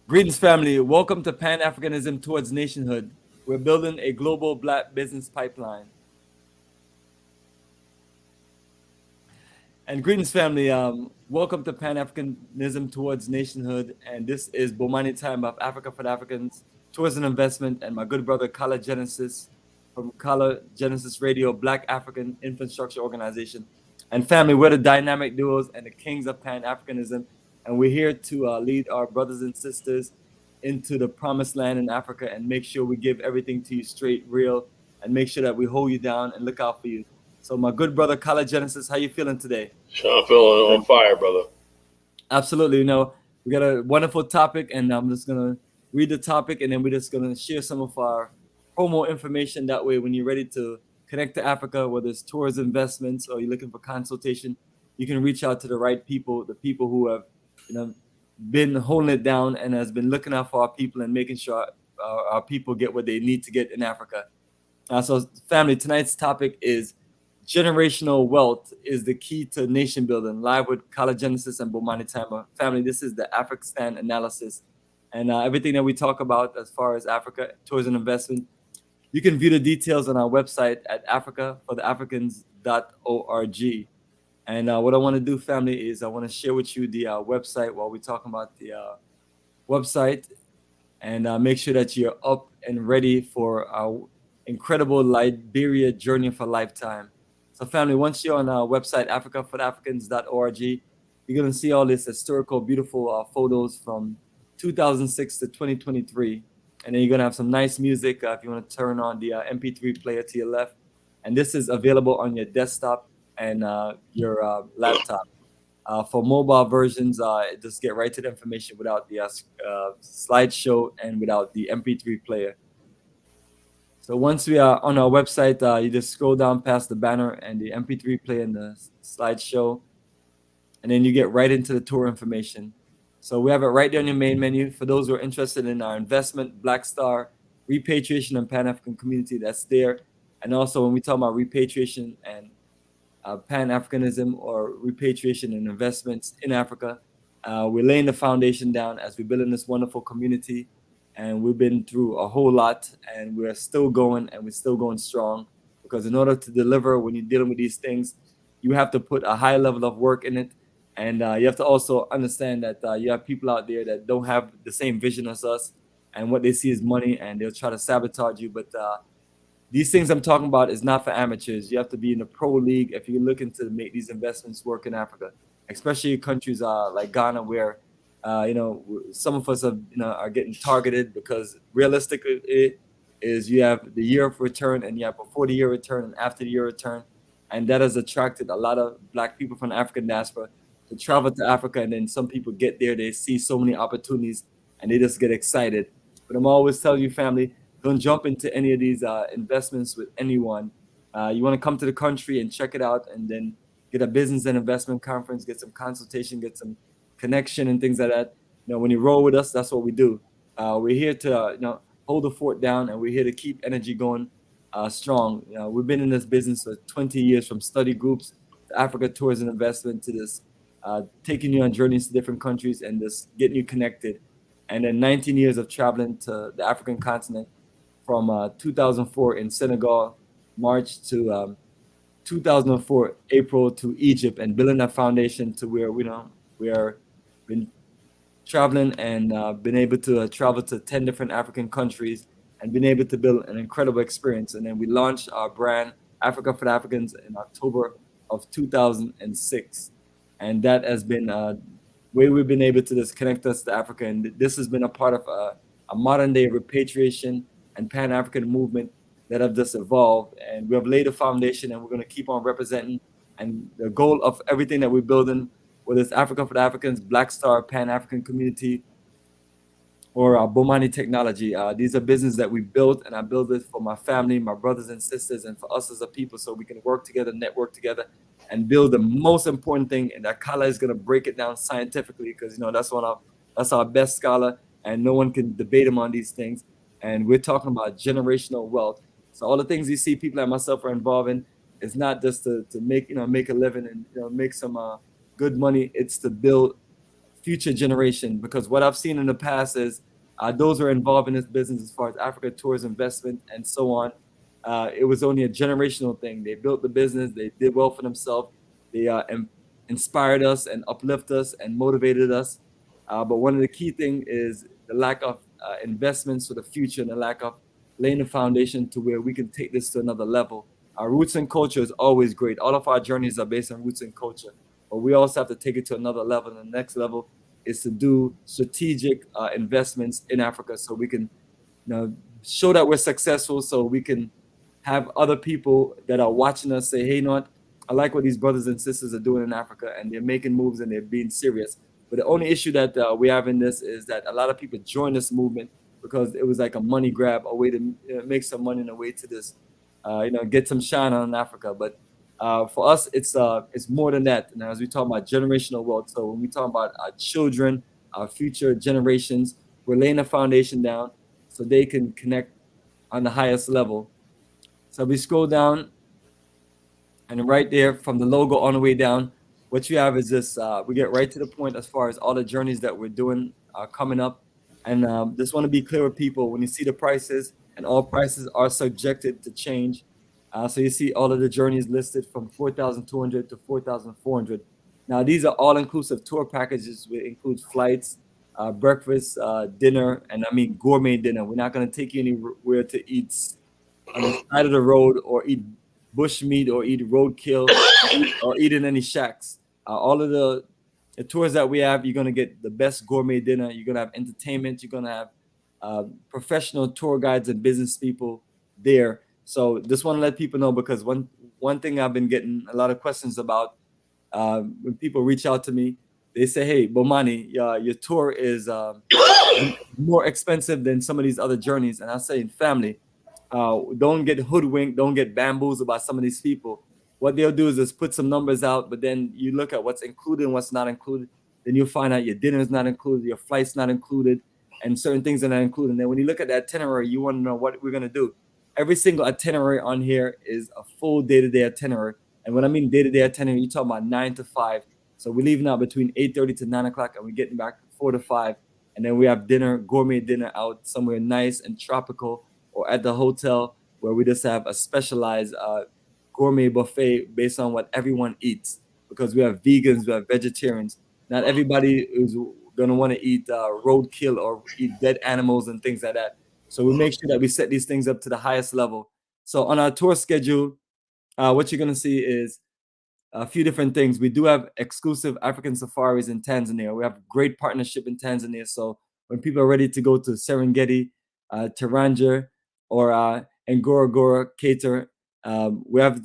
Greetings, family. Welcome to Pan-Africanism towards Nationhood. We're building a global Black business pipeline. And greetings, family. Welcome to Pan-Africanism towards Nationhood. And this is Bomani time of Africa for the Africans, Tourism Investment, and my good brother, Kala Genesis from Kala Genesis Radio, Black African Infrastructure Organization. And family, we're the dynamic duos and the kings of Pan-Africanism. And we're here to lead our brothers and sisters into the promised land in Africa and make sure we give everything to you straight, real, and make sure that we hold you down and look out for you. So my good brother, Kala Genesis, how you feeling today? I'm feeling on fire, brother. Absolutely. We got a wonderful topic, and I'm just going to read the topic, and then we're just going to share some of our promo information. That way, when you're ready to connect to Africa, whether it's tours, investments, or you're looking for consultation, you can reach out to the right people, the people who have been holding it down and has been looking out for our people and making sure our people get what they need to get in Africa. So family, tonight's topic is generational wealth is the key to nation building, live with Kala Genesis and Bomani Tama. Family, this is the Afrikstan analysis. And everything that we talk about as far as Africa, tourism investment, you can view the details on our website at africafortheafricans.org. And what I want to do, family, is I want to share with you the website while we're talking about the website, and make sure that you're up and ready for our incredible Liberia journey for a lifetime. So family, once you're on our website, africafortheafricans.org, you're going to see all this historical, beautiful photos from 2006 to 2023. And then you're going to have some nice music if you want to turn on the MP3 player to your left. And this is available on your desktop and your laptop. For mobile versions, just get right to the information without the slideshow and without the MP3 player. So once we are on our website, you just scroll down past the banner and the MP3 player and the slideshow, and then you get right into the tour information. So we have it right there on your main menu. For those who are interested in our investment, Black Star, repatriation, and Pan-African community, that's there. And also when we talk about repatriation and Pan-Africanism or repatriation and investments in Africa, we're laying the foundation down as we're building this wonderful community. And we've been through a whole lot, and we're still going, and we're still going strong. Because in order to deliver, when you're dealing with these things, you have to put a high level of work in it. And you have to also understand that you have people out there that don't have the same vision as us, and what they see is money, and they'll try to sabotage you. But these things I'm talking about is not for amateurs. You have to be in the pro league if you're looking to make these investments work in Africa, especially countries like Ghana, where some of us are getting targeted because realistically it is you have the year of return and you have before the year return and after the year return, and that has attracted a lot of Black people from the African diaspora to travel to Africa. And then some people get there, they see so many opportunities, and they just get excited. But I'm always telling you, family, don't jump into any of these investments with anyone. You want to come to the country and check it out, and then get a business and investment conference, get some consultation, get some connection and things like that. When you roll with us, that's what we do. We're here to hold the fort down, and we're here to keep energy going strong. We've been in this business for 20 years, from study groups to Africa tours and investment to this taking you on journeys to different countries and just getting you connected. And then 19 years of traveling to the African continent, from 2004 in Senegal, March to 2004 April to Egypt, and building that foundation to where we are been traveling and been able to travel to 10 different African countries and been able to build an incredible experience. And then we launched our brand, Africa for the Africans, in October of 2006. And that has been a way we've been able to just connect us to Africa. And this has been a part of a modern day repatriation and Pan-African movement that have just evolved. And we have laid a foundation, and we're going to keep on representing. And the goal of everything that we're building, whether it's Africa for the Africans, Black Star, Pan-African community, or Bomani technology, these are businesses that we built, and I build it for my family, my brothers and sisters, and for us as a people, so we can work together, network together, and build the most important thing. And that Kala is going to break it down scientifically, because that's our best scholar, and no one can debate him on these things. And we're talking about generational wealth. So all the things you see people like myself are involved in, it's not just to make a living and make some good money. It's to build future generation. Because what I've seen in the past is those who are involved in this business, as far as Africa tours, investment, and so on, it was only a generational thing. They built the business, they did well for themselves, they inspired us and uplift us and motivated us. But one of the key things is the lack of investments for the future and the lack of laying the foundation to where we can take this to another level. Our roots and culture is always great. All of our journeys are based on roots and culture, but we also have to take it to another level. And the next level is to do strategic investments in Africa, so we can, show that we're successful, so we can have other people that are watching us say, hey, you know what? I like what these brothers and sisters are doing in Africa, and they're making moves and they're being serious. But the only issue that we have in this is that a lot of people join this movement because it was like a money grab, a way to make some money and a way to this, get some shine on Africa. But for us, it's more than that. And as we talk about generational wealth, so when we talk about our children, our future generations, we're laying a foundation down so they can connect on the highest level. So we scroll down, and right there from the logo on the way down, what you have is this, we get right to the point as far as all the journeys that we're doing coming up. And just want to be clear with people, when you see the prices, and all prices are subjected to change. So you see all of the journeys listed from 4,200 to 4,400. Now, these are all-inclusive tour packages, which include flights, breakfast, dinner, and I mean gourmet dinner. We're not going to take you anywhere to eat on the side of the road or eat bush meat or eat roadkill or eat in any shacks. All of the tours that we have, you're going to get the best gourmet dinner. You're going to have entertainment. You're going to have professional tour guides and business people there. So just want to let people know, because one thing I've been getting a lot of questions about when people reach out to me, they say, hey, Bomani, your tour is more expensive than some of these other journeys. And I say, family, don't get hoodwinked, don't get bamboozled by some of these people. What they'll do is just put some numbers out, but then you look at what's included and what's not included. Then you'll find out your dinner is not included, your flight's not included, and certain things are not included. And then when you look at that itinerary, you want to know what we're going to do. Every single itinerary on here is a full day-to-day itinerary. And when I mean day-to-day itinerary, you're talking about 9 to 5. So we're leaving out between 8:30 to 9 o'clock, and we're getting back 4 to 5. And then we have dinner, gourmet dinner out somewhere nice and tropical, or at the hotel, where we just have a specialized gourmet buffet based on what everyone eats, because we have vegans, we have vegetarians. Not everybody is going to want to eat roadkill or eat dead animals and things like that. So we make sure that we set these things up to the highest level. So on our tour schedule, what you're going to see is a few different things. We do have exclusive African safaris in Tanzania. We have great partnership in Tanzania. So when people are ready to go to Serengeti, Taranja, or Ngorongoro, Cater, we have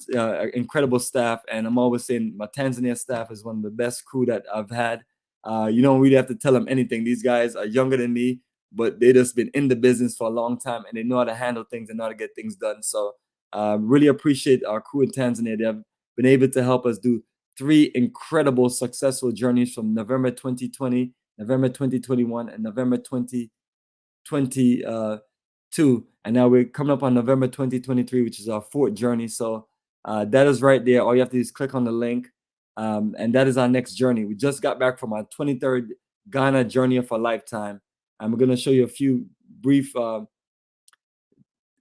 incredible staff. And I'm always saying my Tanzania staff is one of the best crew that I've had. You don't really have to tell them anything. These guys are younger than me, but they just been in the business for a long time, and they know how to handle things and know how to get things done. So really appreciate our crew in Tanzania. They have been able to help us do 3 incredible successful journeys from November 2020, November 2021, and November 2022. And now we're coming up on November 2023, which is our 4th journey. So that is right there. All you have to do is click on the link. And that is our next journey. We just got back from our 23rd Ghana journey of a lifetime. And we're going to show you a few brief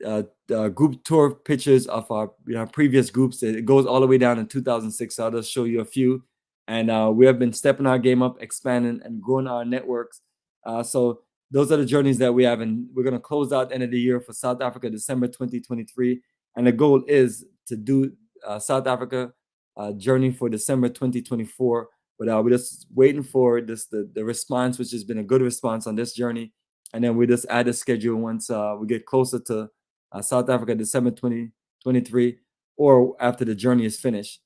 group tour pictures of our previous groups. It goes all the way down in 2006. So I'll just show you a few. And we have been stepping our game up, expanding and growing our networks. So those are the journeys that we have. And we're going to close out the end of the year for South Africa, December 2023. And the goal is to do South Africa journey for December 2024. But we're just waiting for the response, which has been a good response on this journey. And then we just add a schedule once we get closer to South Africa, December 2023, or after the journey is finished.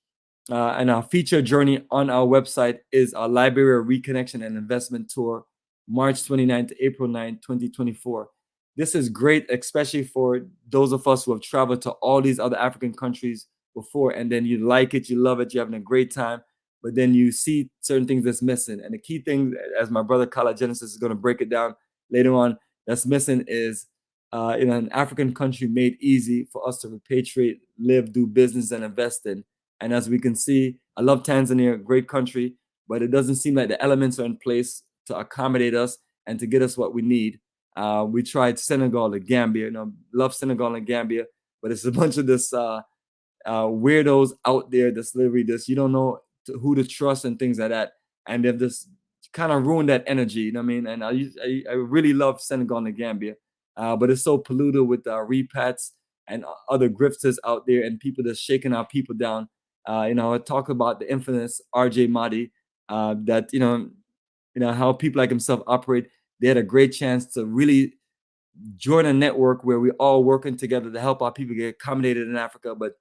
And our feature journey on our website is our Liberia Reconnection and Investment Tour, March 29th to April 9th, 2024. This is great, especially for those of us who have traveled to all these other African countries before, and then you like it, you love it, you're having a great time, but then you see certain things that's missing. And the key thing, as my brother Kala Genesis is going to break it down later on, that's missing is in an African country made easy for us to repatriate, live, do business, and invest in. And as we can see, I love Tanzania, great country, but it doesn't seem like the elements are in place to accommodate us and to get us what we need. We tried Senegal and Gambia. Love Senegal and Gambia, but it's a bunch of this weirdos out there that's literally this. You don't know who to trust and things like that, and they've just kind of ruined that energy. You know what I mean? And I really love Senegal and Gambia, but it's so polluted with repats and other grifters out there and people that's shaking our people down. I talk about the infamous RJ Mahdi, that how people like himself operate. They had a great chance to really join a network where we're all working together to help our people get accommodated in Africa, but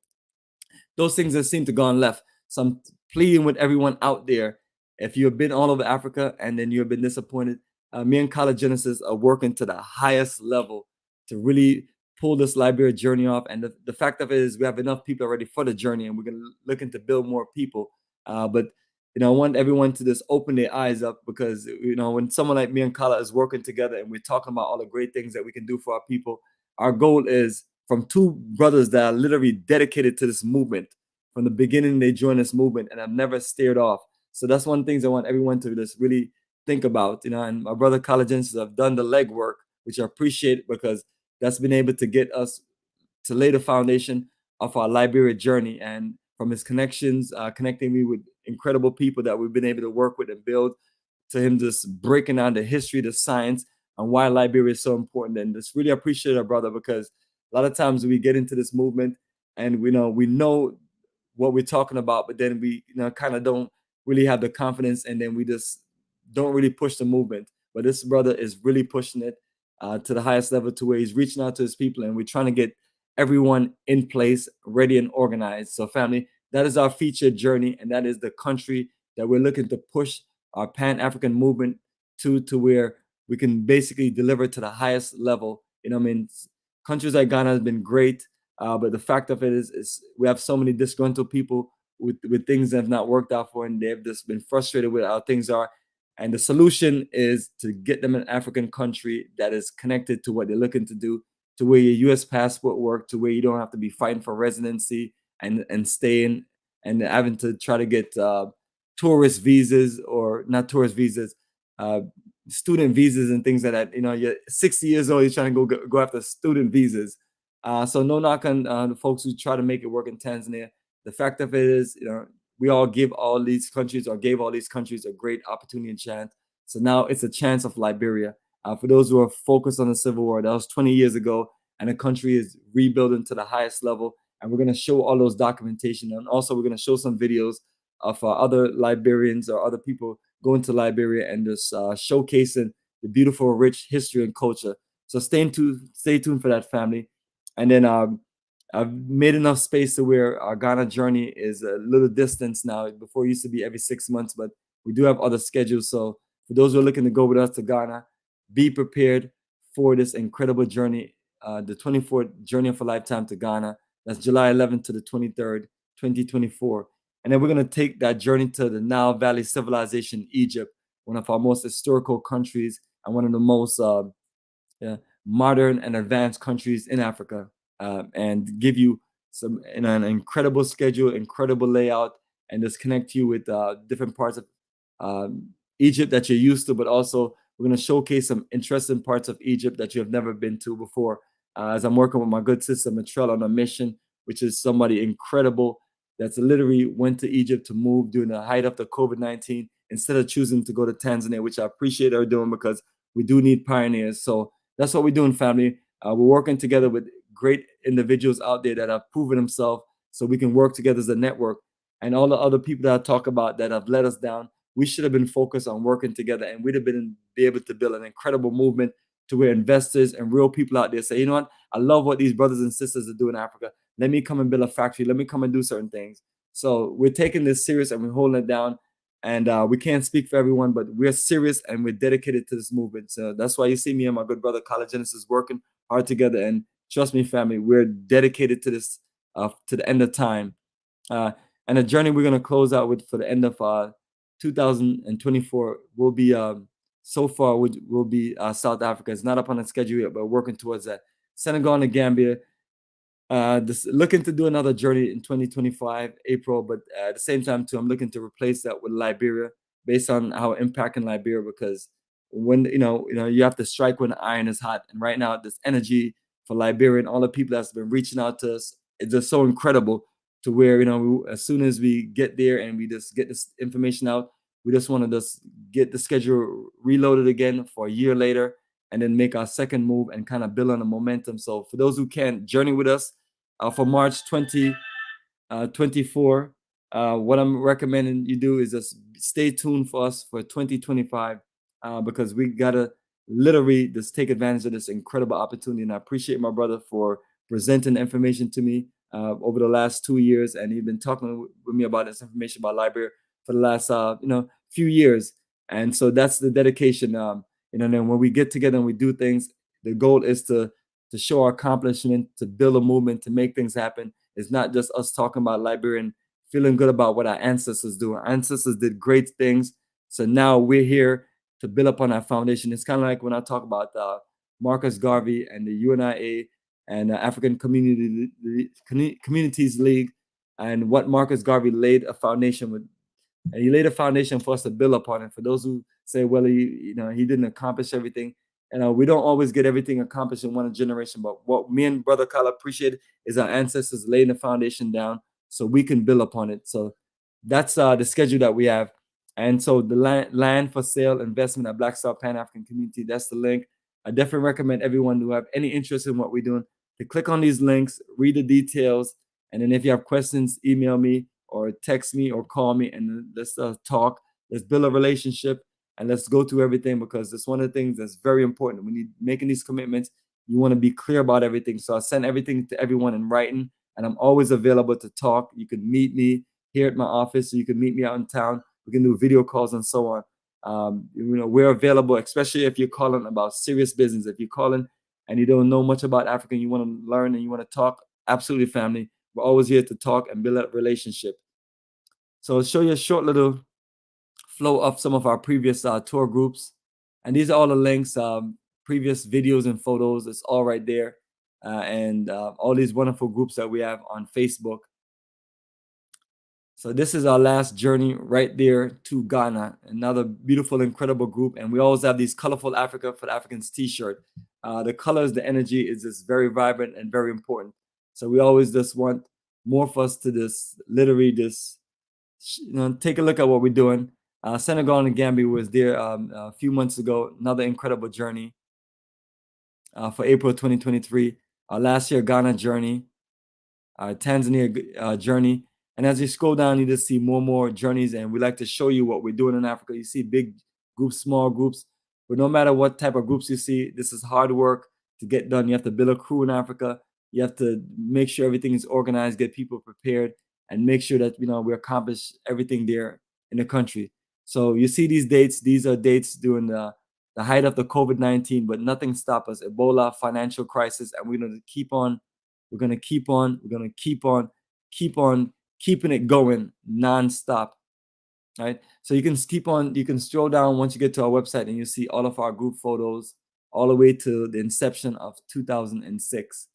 those things that seem to gone left. So I'm pleading with everyone out there. If you have been all over Africa and then you have been disappointed, me and College Genesis are working to the highest level to really pull this Liberia journey off. And the fact of it is we have enough people already for the journey, and we're going to looking to build more people. But I want everyone to just open their eyes up, because when someone like me and Kala is working together and we're talking about all the great things that we can do for our people, our goal is from two brothers that are literally dedicated to this movement. From the beginning, they joined this movement and have never steered off. So that's one of the things I want everyone to just really think about. And my brother College Genesis have done the legwork, which I appreciate, because that's been able to get us to lay the foundation of our Liberia journey. And from his connections, connecting me with incredible people that we've been able to work with and build, to him just breaking down the history, the science, and why Liberia is so important. And just really appreciate our brother, because a lot of times we get into this movement and we know what we're talking about, but then we kind of don't really have the confidence, and then we just don't really push the movement. But this brother is really pushing it to the highest level, to where he's reaching out to his people, and we're trying to get everyone in place, ready and organized. So family, that is our featured journey, and that is the country that we're looking to push our Pan-African movement to where we can basically deliver to the highest level. Countries like Ghana has been great, but the fact of it is we have so many disgruntled people with things that have not worked out for, and they've just been frustrated with how things are. And the solution is to get them an African country that is connected to what they're looking to do, to where your U.S. passport work, to where you don't have to be fighting for residency and staying and having to try to get tourist visas, or not tourist visas, student visas and things like that. You're 60 years old, you're trying to go after student visas. So no knock on the folks who try to make it work in Tanzania. The fact of it is, we all gave all these countries a great opportunity and chance. So now it's a chance of Liberia. For those who are focused on the Civil War, that was 20 years ago, and the country is rebuilding to the highest level. And we're going to show all those documentation. And also we're going to show some videos of other Liberians or other people going to Liberia and just showcasing the beautiful, rich history and culture. So stay tuned for that, family. And then I've made enough space to where our Ghana journey is a little distance now. Before it used to be every 6 months, but we do have other schedules. So for those who are looking to go with us to Ghana, be prepared for this incredible journey, the 24th Journey of a Lifetime to Ghana. That's July 11th to the 23rd, 2024. And then we're going to take that journey to the Nile Valley civilization, Egypt, one of our most historical countries and one of the most modern and advanced countries in Africa, and give you an incredible schedule, incredible layout, and just connect you with different parts of Egypt that you're used to, but also we're going to showcase some interesting parts of Egypt that you have never been to before. As I'm working with my good sister Matrell on a mission, which is somebody incredible that's literally went to Egypt to move during the height of the COVID-19 instead of choosing to go to Tanzania, which I appreciate her doing, because we do need pioneers. So that's what we're doing, family. We're working together with great individuals out there that have proven themselves, so we can work together as a network. And all the other people that I talk about that have let us down, we should have been focused on working together, and we'd have be able to build an incredible movement to where investors and real people out there say, you know what, I love what these brothers and sisters are doing in Africa. Let me come and build a factory. Let me come and do certain things. So we're taking this serious and we're holding it down. And we can't speak for everyone, but we're serious and we're dedicated to this movement. So that's why you see me and my good brother College Genesis working hard together. And trust me, family, we're dedicated to this to the end of time. And the journey we're going to close out with for the end of 2024 will be so far will be South Africa. It's not up on the schedule yet, but we're working towards that. Senegal and Gambia. Looking to do another journey in 2025 April, but at the same time too, I'm looking to replace that with Liberia, based on how impacting Liberia, because when you have to strike when the iron is hot. And right now, this energy for Liberia and all the people that's been reaching out to us, it's just so incredible. To where as soon as we get there and we just get this information out, we just want to just get the schedule reloaded again for a year later, and then make our second move and kind of build on the momentum. So for those who can journey with us for March 2024, what I'm recommending you do is just stay tuned for us for 2025, because we gotta literally just take advantage of this incredible opportunity. And I appreciate my brother for presenting the information to me over the last 2 years, and he's been talking with me about this information about Liberia for the last few years. And so that's the dedication. Then when we get together and we do things, the goal is to show our accomplishment, to build a movement, to make things happen. It's not just us talking about Liberia and feeling good about what our ancestors do. Our ancestors did great things. So now we're here to build upon our foundation. It's kind of like when I talk about Marcus Garvey and the UNIA and African Communities League, and what Marcus Garvey laid a foundation with. And he laid a foundation for us to build upon it. For those who say, well, he didn't accomplish everything. We don't always get everything accomplished in one generation. But what me and Brother Kyle appreciate is our ancestors laying the foundation down so we can build upon it. So that's the schedule that we have. And so the land for sale investment at Black Star Pan-African Community, that's the link. I definitely recommend everyone who have any interest in what we're doing to click on these links, read the details. And then if you have questions, email me or text me or call me, and let's talk. Let's build a relationship, and let's go through everything, because it's one of the things that's very important. When you're making these commitments, you want to be clear about everything. So I send everything to everyone in writing, and I'm always available to talk. You can meet me here at my office, or you can meet me out in town. We can do video calls and so on. We're available, especially if you're calling about serious business. If you're calling and you don't know much about Africa, and you want to learn and you want to talk, absolutely, family. We're always here to talk and build a relationship. So I'll show you a short little flow of some of our previous tour groups. And these are all the links, previous videos and photos. It's all right there. And all these wonderful groups that we have on Facebook. So this is our last journey right there to Ghana. Another beautiful, incredible group. And we always have these colorful Africa for the Africans t-shirt. The colors, the energy is just very vibrant and very important. So we always just want more for us to just literally just take a look at what we're doing. Senegal and Gambia was there a few months ago. Another incredible journey for April 2023. Last year, Ghana journey, Tanzania journey. And as you scroll down, you just see more and more journeys. And we like to show you what we're doing in Africa. You see big groups, small groups. But no matter what type of groups you see, this is hard work to get done. You have to build a crew in Africa. You have to make sure everything is organized, get people prepared, and make sure that we accomplish everything there in the country. So you see these dates. These are dates during the height of the COVID-19, but nothing stopped us. Ebola, financial crisis, and we're going to keep on. We're going to keep on. We're going to keep on keeping it going nonstop. Right? So you can keep on. You can scroll down once you get to our website, and you see all of our group photos all the way to the inception of 2006.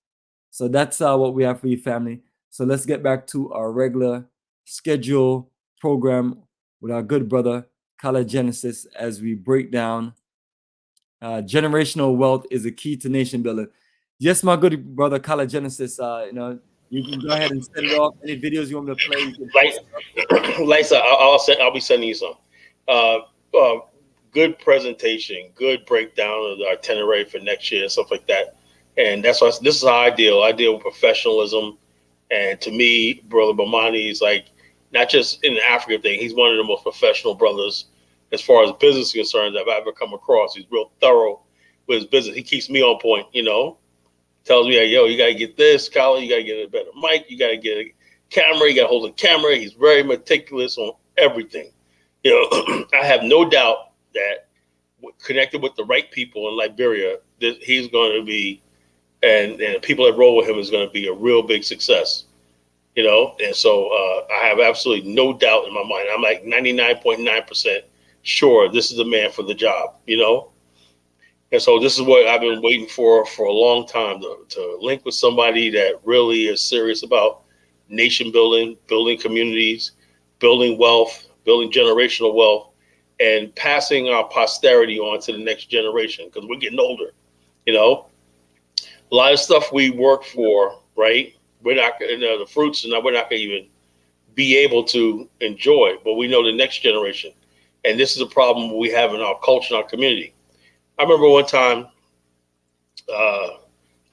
So that's what we have for you, family. So let's get back to our regular schedule program with our good brother, Kala Genesis, as we break down generational wealth is a key to nation building. Yes, my good brother, Kala Genesis, you can go ahead and set it off. Any videos you want me to play, you can post Lisa, I'll be sending you some. Good presentation, good breakdown of the itinerary for next year and stuff like that. And that's why this is how I deal. I deal with professionalism. And to me, Brother Bomani is like, not just in the African thing, he's one of the most professional brothers as far as business is concerned that I've ever come across. He's real thorough with his business. He keeps me on point, tells me, yo, you got to get this, Kyle, you got to get a better mic, you got to get a camera, you got to hold a camera. He's very meticulous on everything. I have no doubt that connected with the right people in Liberia, that he's going to be, and the people that roll with him is going to be a real big success, and so I have absolutely no doubt in my mind. I'm like 99.9% sure this is the man for the job, and so this is what I've been waiting for a long time, to link with somebody that really is serious about nation building, building communities, building wealth, building generational wealth, and passing our posterity on to the next generation, because we're getting older. You know, a lot of stuff we work for, right? We're not the fruits, and we're not going to even be able to enjoy. But we know the next generation, and this is a problem we have in our culture, in our community. I remember one time,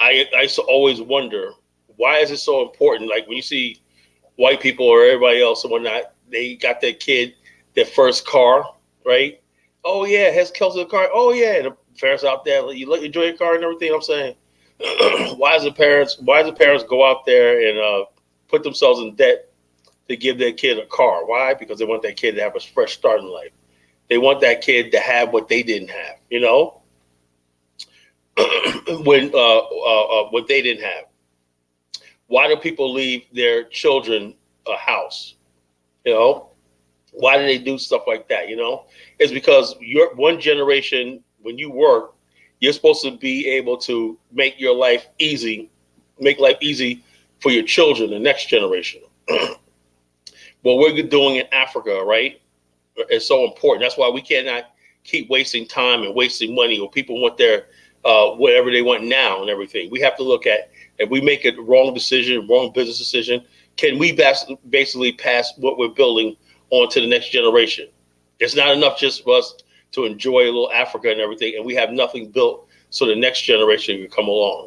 I used to always wonder, why is it so important? Like when you see white people or everybody else and whatnot, they got their kid their first car, right? Oh yeah, has Kelsey a car? Oh yeah, and the parents out there, you enjoy your car and everything. I'm saying, why do the parents go out there and put themselves in debt to give their kid a car? Why? Because they want that kid to have a fresh start in life. They want that kid to have what they didn't have, you know, when what they didn't have. Why do people leave their children a house? You know, why do they do stuff like that? You know, it's because you're one generation. When you work, you're supposed to be able to make your life easy, make life easy for your children, the next generation. What we're doing in Africa, right, is so important. That's why we cannot keep wasting time and wasting money, or people want their whatever they want now and everything. We have to look at, if we make a wrong decision, wrong business decision, can we basically pass what we're building on to the next generation? It's not enough just for us to enjoy a little Africa and everything, and we have nothing built so the next generation can come along.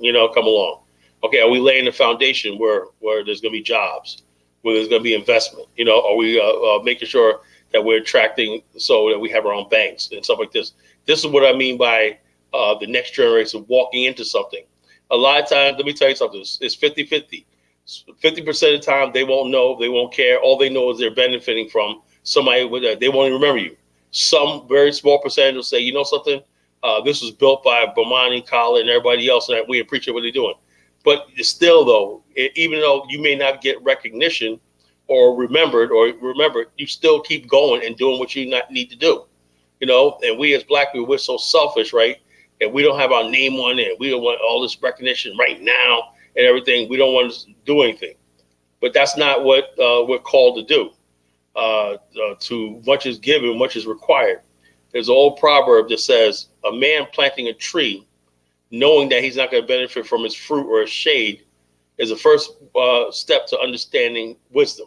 Okay, are we laying the foundation where there's going to be jobs, where there's going to be investment? You know, are we making sure that we're attracting so that we have our own banks and stuff like this? This is what I mean by the next generation walking into something. A lot of times, let me tell you something, it's 50-50. 50% of the time, they won't know, they won't care. All they know is they're benefiting from somebody with that. They won't even remember you. Some very small percentage will say, you know something, this was built by Bomani, Kala, and everybody else, and we appreciate what they're doing. But still, though, even though you may not get recognition or remembered, you still keep going and doing what you need to do. You know, and we as Black people, we're so selfish, right? And we don't have our name on it. We don't want all this recognition right now and everything. We don't want to do anything. But that's not what we're called to do. To much is given, much is required. There's an old proverb that says, a man planting a tree, knowing that he's not going to benefit from its fruit or its shade, is the first step to understanding wisdom.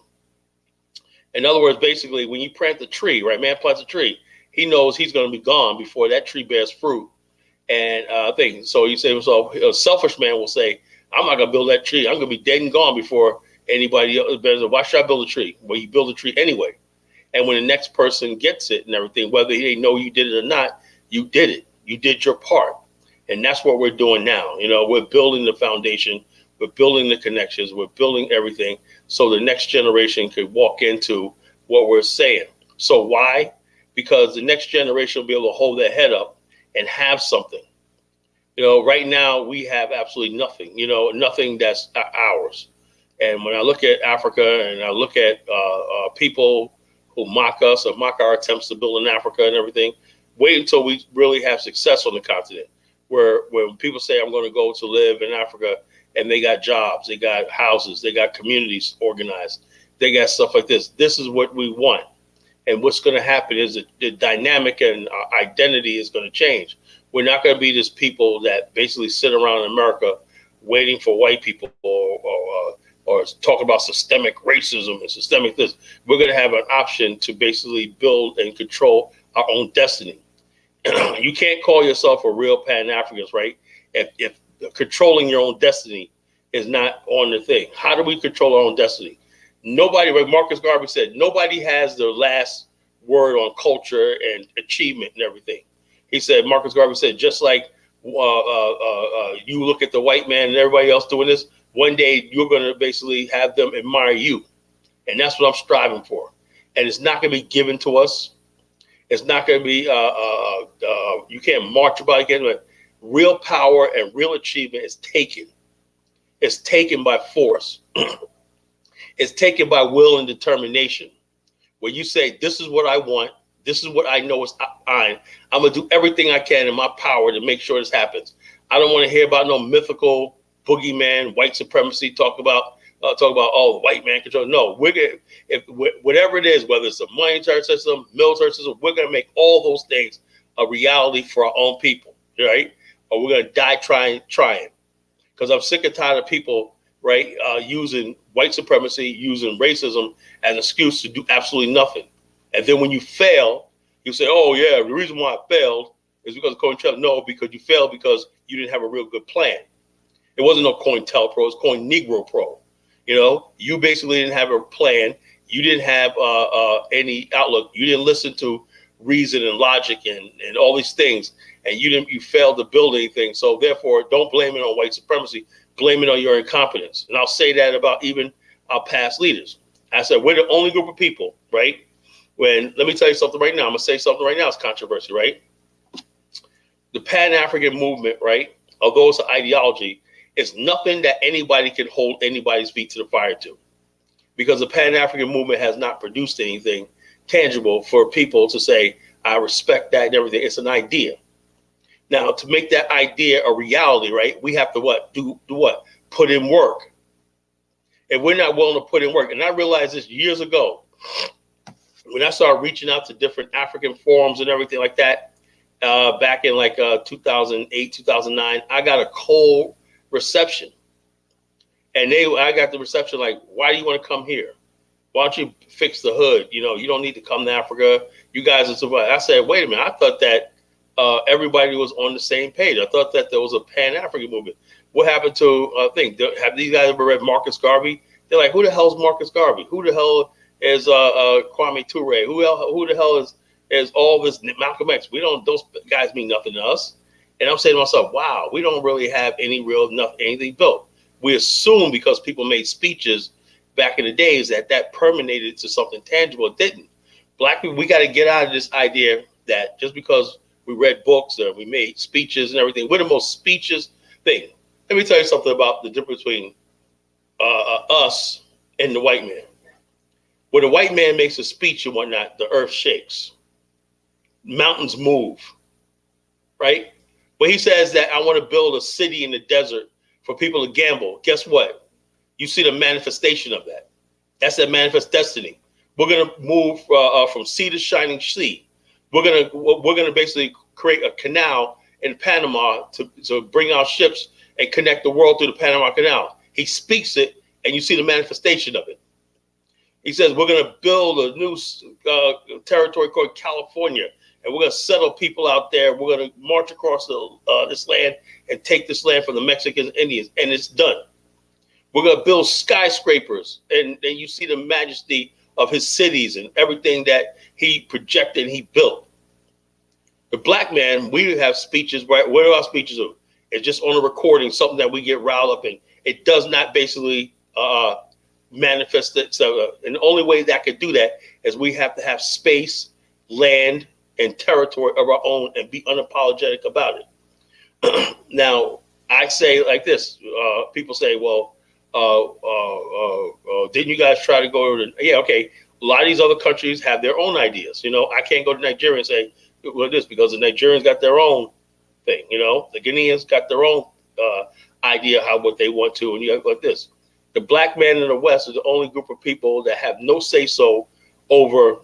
In other words, basically, when you plant the tree, right, man plants a tree, he knows he's going to be gone before that tree bears fruit and things. So you say, so a selfish man will say, I'm not going to build that tree. I'm going to be dead and gone before anybody else bears it. Why should I build a tree? Well, you build a tree anyway. And when the next person gets it and everything, whether they know you did it or not, you did it. You did your part. And that's what we're doing now. You know, we're building the foundation. We're building the connections. We're building everything so the next generation could walk into what we're saying. So why? Because the next generation will be able to hold their head up and have something. You know, right now we have absolutely nothing, you know, nothing that's ours. And when I look at Africa and I look at people who mock us or mock our attempts to build in Africa and everything, wait until we really have success on the continent. Where when people say, I'm going to go to live in Africa, and they got jobs, they got houses, they got communities organized, they got stuff like this. This is what we want. And what's going to happen is that the dynamic and identity is going to change. We're not going to be this people that basically sit around in America waiting for white people or talk about systemic racism and systemic this. We're going to have an option to basically build and control our own destiny. You can't call yourself a real pan-Africanist, right? If controlling your own destiny is not on the thing. How do we control our own destiny? Nobody, like Marcus Garvey said, nobody has the last word on culture and achievement and everything. He said, Marcus Garvey said, just like you look at the white man and everybody else doing this, one day you're going to basically have them admire you. And that's what I'm striving for. And it's not going to be given to us. It's not going to be, you can't march about it. But real power and real achievement is taken. It's taken by force. It's taken by will and determination. Where you say, this is what I want. This is what I know is mine. I'm going to do everything I can in my power to make sure this happens. I don't want to hear about no mythical boogeyman, white supremacy, talk about talk about, oh, the white man control. No, we're gonna, whatever it is, whether it's a monetary system, military system, we're gonna make all those things a reality for our own people, right? Or we're gonna die trying. Because I'm sick and tired of people, right, using white supremacy, using racism as an excuse to do absolutely nothing. And then when you fail, you say, oh yeah, the reason why I failed is because of COINTELPRO. No, because you failed because you didn't have a real good plan. It wasn't no COINTELPRO, it was COIN-NEGRO-PRO. You know, you basically didn't have a plan. You didn't have any outlook. You didn't listen to reason and logic and all these things. And you failed to build anything. So therefore, don't blame it on white supremacy. Blame it on your incompetence. And I'll say that about even our past leaders. I said, we're the only group of people, right? Let me tell you something right now. I'm going to say something right now. It's controversy, right? The Pan-African movement, right, although it's an ideology, it's nothing that anybody can hold anybody's feet to the fire to. Because the Pan-African movement has not produced anything tangible for people to say, I respect that and everything. It's an idea. Now, to make that idea a reality, right, we have to do what? Put in work. And we're not willing to put in work. And I realized this years ago when I started reaching out to different African forums and everything like that, back in like 2008, 2009, I got a cold reception. And I got the reception like, why do you want to come here? Why don't you fix the hood? You know, you don't need to come to Africa. You guys are surviving. I said, wait a minute. I thought that everybody was on the same page. I thought that there was a Pan-African movement. What happened to have these guys ever read Marcus Garvey? They're like, who the hell is Marcus Garvey? Who the hell is Kwame Ture? Who the hell is all this Malcolm X? Those guys mean nothing to us. And I'm saying to myself, wow, we don't really have anything built. We assume because people made speeches back in the days that permeated to something tangible. It didn't. Black people, we got to get out of this idea that just because we read books or we made speeches and everything, we're the most speeches thing. Let me tell you something about the difference between us and the white man. When the white man makes a speech and whatnot, the earth shakes. Mountains move, right? When he says that I want to build a city in the desert for people to gamble, guess what? You see the manifestation of that. That's that manifest destiny. We're going to move from sea to shining sea. We're gonna basically create a canal in Panama to bring our ships and connect the world through the Panama Canal. He speaks it, and you see the manifestation of it. He says we're going to build a new territory called California, and we're going to settle people out there. We're going to march across this land and take this land from the Mexicans and Indians, and it's done. We're going to build skyscrapers, and you see the majesty of his cities and everything that he projected and he built. The black man, we have speeches, right? What are our speeches of? It's just on a recording, something that we get riled up in. It does not basically manifest it. So, and the only way that could do that is we have to have space, land, and territory of our own and be unapologetic about it. Now, I say like this. People say, well, didn't you guys try to go to yeah, okay. A lot of these other countries have their own ideas. You know, I can't go to Nigeria and say, well, this, because the Nigerians got their own thing. You know, the Ghanaians got their own idea what they want to. And you have like this. The black man in the West is the only group of people that have no say-so over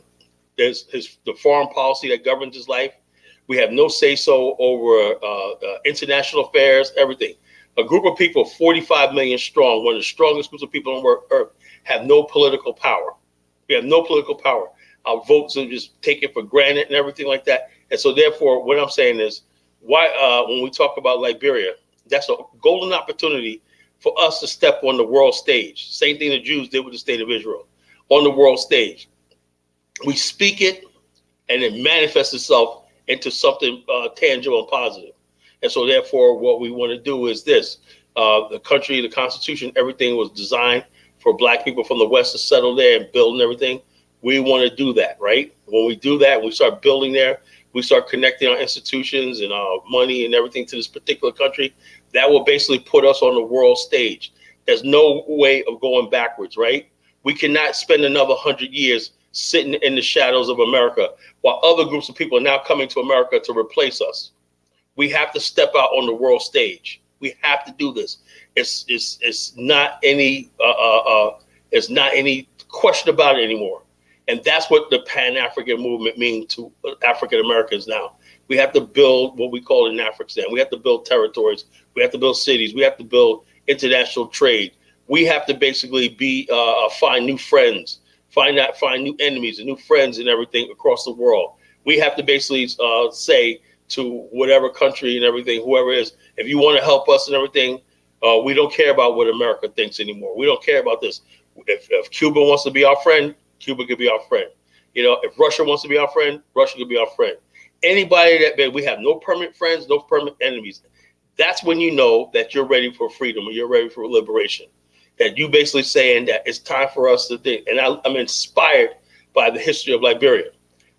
the foreign policy that governs his life. We have no say-so over international affairs, everything. A group of people, 45 million strong, one of the strongest groups of people on earth, have no political power. We have no political power. Our votes are just taken for granted and everything like that. And so therefore, what I'm saying is, why when we talk about Liberia, that's a golden opportunity for us to step on the world stage. Same thing the Jews did with the state of Israel, on the world stage. We speak it, and it manifests itself into something tangible and positive. And so therefore, what we want to do is this. The country, the Constitution, everything was designed for black people from the West to settle there and build and everything. We want to do that, right? When we do that, we start building there, we start connecting our institutions and our money and everything to this particular country. That will basically put us on the world stage. There's no way of going backwards, right? We cannot spend another 100 years sitting in the shadows of America while other groups of people are now coming to America to replace us. We have to step out on the world stage. We have to do this. It's not any question about it anymore. And that's what the Pan-African movement means to African Americans now. We have to build what we call in Afrikstan. We have to build territories. We have to build cities. We have to build international trade. We have to basically find new friends, find new enemies and new friends and everything across the world. We have to basically say to whatever country and everything, whoever it is, if you want to help us and everything, we don't care about what America thinks anymore. We don't care about this. If Cuba wants to be our friend, Cuba could be our friend. You know, if Russia wants to be our friend, Russia could be our friend. Anybody that we have no permanent friends, no permanent enemies. That's when you know that you're ready for freedom or you're ready for liberation. That you basically saying that it's time for us to think. And I'm inspired by the history of Liberia.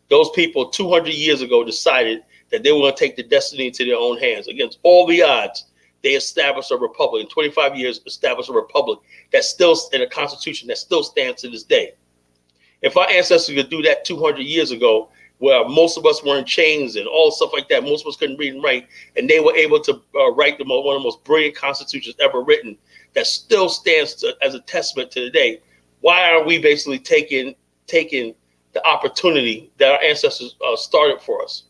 Those people 200 years ago decided that they were going to take the destiny into their own hands. Against all the odds, they established a republic. In 25 years, established a republic that still, in a constitution that still stands to this day. If our ancestors could do that 200 years ago, where most of us were in chains and all stuff like that, most of us couldn't read and write, and they were able to write one of the most brilliant constitutions ever written that still stands as a testament to the day, why are we basically taking the opportunity that our ancestors started for us?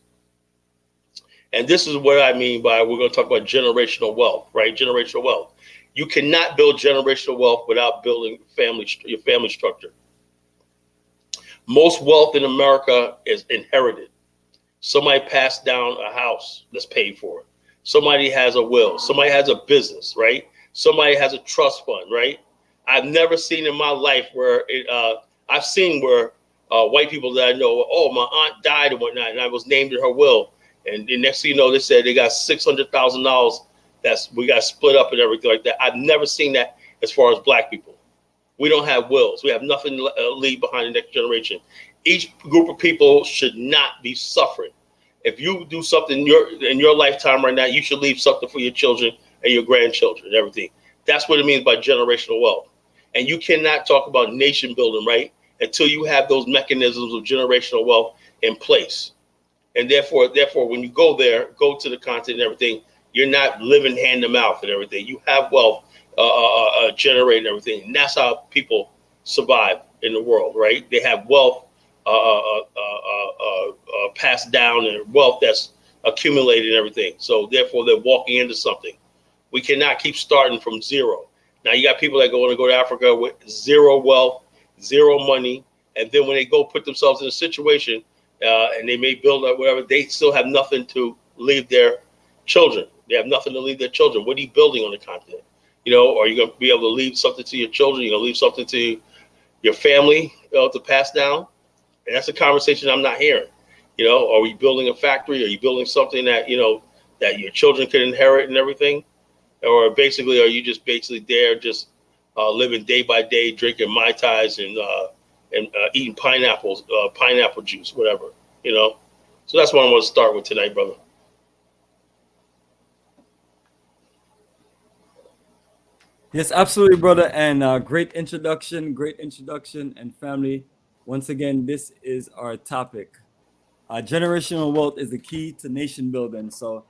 And this is what I mean by, we're going to talk about generational wealth, right? Generational wealth. You cannot build generational wealth without building your family structure. Most wealth in America is inherited. Somebody passed down a house that's paid for. Somebody has a will. Somebody has a business, right? Somebody has a trust fund, right? I've never seen in my life where I've seen where white people that I know, oh, my aunt died and whatnot, and I was named in her will. And the next thing you know, they said they got $600,000 we got split up and everything like that. I've never seen that as far as black people. We don't have wills. We have nothing to leave behind the next generation. Each group of people should not be suffering. If you do something in your lifetime right now, you should leave something for your children and your grandchildren and everything. That's what it means by generational wealth. And you cannot talk about nation building, right, until you have those mechanisms of generational wealth in place. And therefore, when you go to the continent and everything, you're not living hand to mouth and everything. You have wealth generating everything. And that's how people survive in the world, right? They have wealth passed down and wealth that's accumulated and everything. So therefore, they're walking into something. We cannot keep starting from zero. Now, you got people that want to go to Africa with zero wealth, zero money. And then when they go put themselves in a situation, and they may build up whatever, they still have nothing to leave their children. They have nothing to leave their children. What are you building on the continent? You know, are you going to be able to leave something to your children? You're going to leave something to your family to pass down? And that's a conversation I'm not hearing. You know, are we building a factory? Are you building something that, you know, that your children can inherit and everything? Or basically, are you just basically there just living day by day, drinking Mai Tais and eating pineapple juice, whatever, you know? So that's what I want to start with tonight, brother. Yes, absolutely, brother. And great introduction. And family, once again, this is our topic. Generational wealth is the key to nation building. So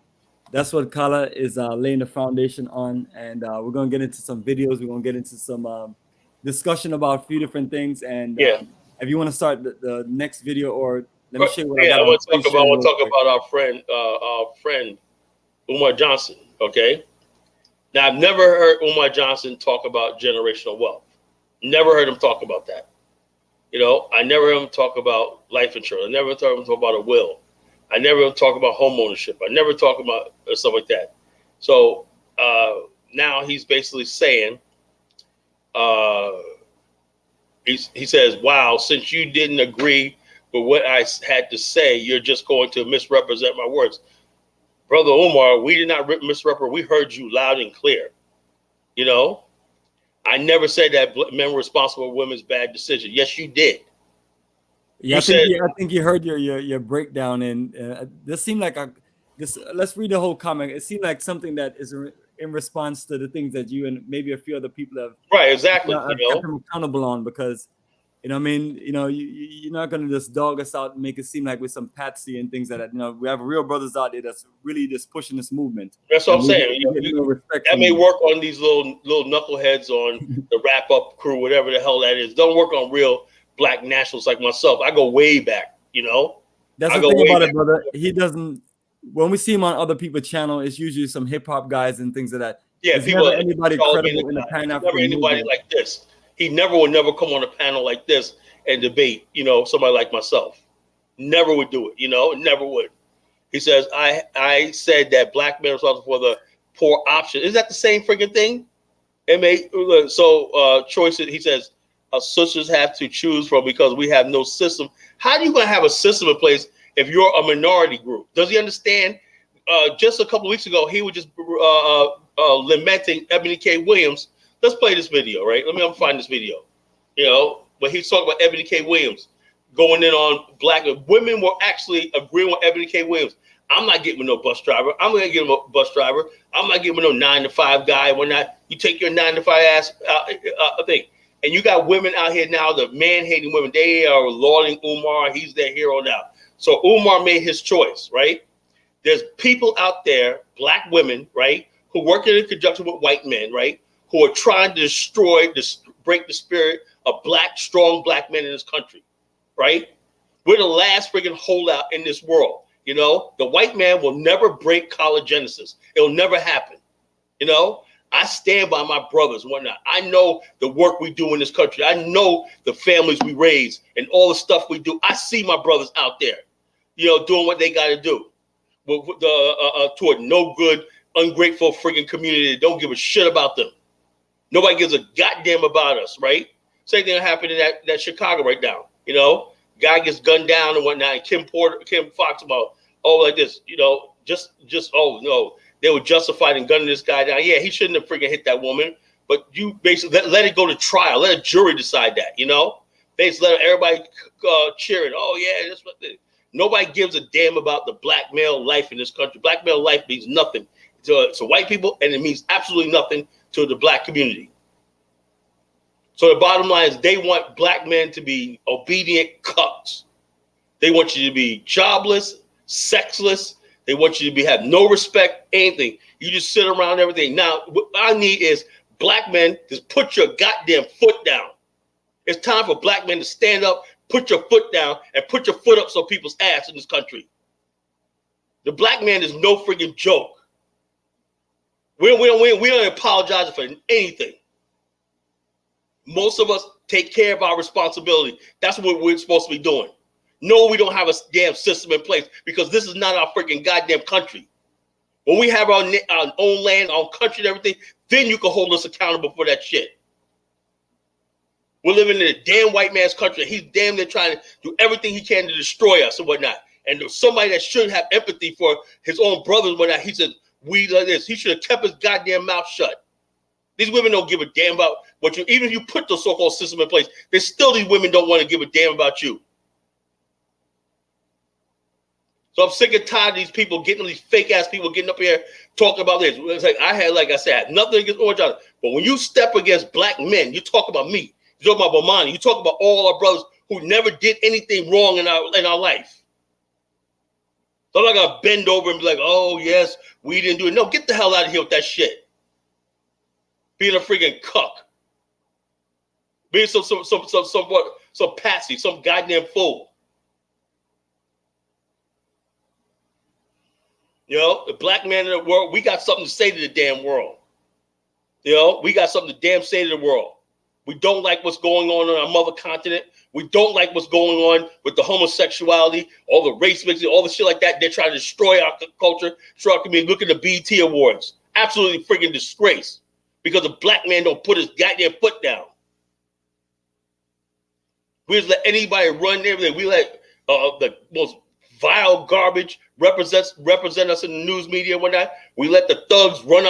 that's what Kala is laying the foundation on. And we're going to get into some videos. We're going to get into some discussion about a few different things. And if you want to start the next video, or let me show you what I got. I want to talk about our friend Umar Johnson, okay? Now, I've never heard Umar Johnson talk about generational wealth. Never heard him talk about that. You know, I never heard him talk about life insurance. I never heard him talk about a will. I never heard him talk about home ownership. I never talk about stuff like that. So now he's basically saying, he says, wow, since you didn't agree with what I had to say, you're just going to misrepresent my words. Brother Umar, we did not misrepresent. We heard you loud and clear. You know, I never said that men were responsible for women's bad decisions. Yes, you did. Yeah, I think you heard your breakdown, and this seemed like let's read the whole comment. It seemed like something that is in response to the things that you and maybe a few other people have exactly kept them accountable on, because You know what I mean? You know, you're not gonna just dog us out and make it seem like we're some patsy and things like that. You know, we have real brothers out there that's really just pushing this movement. That's what I'm saying. We get no respect that from may you. work on these little knuckleheads on the wrap up crew, whatever the hell that is. Don't work on real black nationalists like myself. I go way back, you know. That's the thing about it, brother. He doesn't. When we see him on other people's channel, it's usually some hip hop guys and things like that. Yeah, there's never anybody credible in the pan-African never anybody movement. like this. He would never come on a panel like this and debate, you know, somebody like myself. Never would do it, you know, never would. He says, I said that black men are responsible for the poor option. Is that the same freaking thing? Choices, he says, sisters have to choose from because we have no system. How are you going to have a system in place if you're a minority group? Does he understand? Just a couple of weeks ago, he was just lamenting Ebony K. Williams. Let's play this video, right? Let me find this video. You know, but he's talking about Ebony K. Williams going in on black women were actually agreeing with Ebony K. Williams. I'm not getting with no bus driver. I'm going to get with a bus driver. I'm not getting with no 9-to-5 guy. When you take your 9-to-5 ass thing. And you got women out here now, the man-hating women. They are lauding Umar. He's their hero now. So Umar made his choice, right? There's people out there, black women, right, who work in conjunction with white men, right, who are trying to break the spirit of strong black men in this country, right? We're the last friggin' holdout in this world, you know? The white man will never break collagenesis. It'll never happen, you know? I stand by my brothers and whatnot. I know the work we do in this country. I know the families we raise and all the stuff we do. I see my brothers out there, you know, doing what they got to do. Toward no good, ungrateful friggin' community that don't give a shit about them. Nobody gives a goddamn about us, right? Same thing happened in that Chicago right now. You know, guy gets gunned down and whatnot. And Kim Fox about, like this, you know, just oh no, they were justified in gunning this guy down. Yeah, he shouldn't have friggin' hit that woman, but you basically let it go to trial. Let a jury decide that. You know, basically let everybody cheering. Oh yeah, that's what. Nobody gives a damn about the black male life in this country. Black male life means nothing to white people, and it means absolutely nothing to the black community. So the bottom line is they want black men to be obedient cucks. They want you to be jobless, sexless. They want you to have no respect, anything. You just sit around everything. Now, what I need is black men to put your goddamn foot down. It's time for black men to stand up, put your foot down, and put your foot up so people's ass in this country. The black man is no freaking joke. We don't apologize for anything. Most of us take care of our responsibility. That's what we're supposed to be doing. No, we don't have a damn system in place because this is not our freaking goddamn country. When we have our own land, our country and everything, then you can hold us accountable for that shit. We're living in a damn white man's country. He's damn near trying to do everything he can to destroy us and whatnot. And there's somebody that should have empathy for his own brothers and whatnot. He said, we like this. He should have kept his goddamn mouth shut. These women don't give a damn about what you, even if you put the so-called system in place, there's still these women don't want to give a damn about you. So I'm sick and tired of these people these fake ass people getting up here talking about this. It's like I said, nothing against Orange Island. But when you step against black men, you talk about me. You talk about Bomani. You talk about all our brothers who never did anything wrong in our life. So I'm not gonna bend over and be like, oh yes, we didn't do it. No, get the hell out of here with that shit. Being a freaking cuck. Being some patsy, some goddamn fool. You know, the black man in the world, we got something to say to the damn world. You know, we got something to damn say to the world. We don't like what's going on our mother continent. We don't like what's going on with the homosexuality, all the race mixing, all the shit like that. They're trying to destroy our culture, destroy our community. Look at the BET Awards. Absolutely freaking disgrace. Because the black man don't put his goddamn foot down. We just let anybody run everything. We let the most vile garbage represent us in the news media and whatnot. We let the thugs run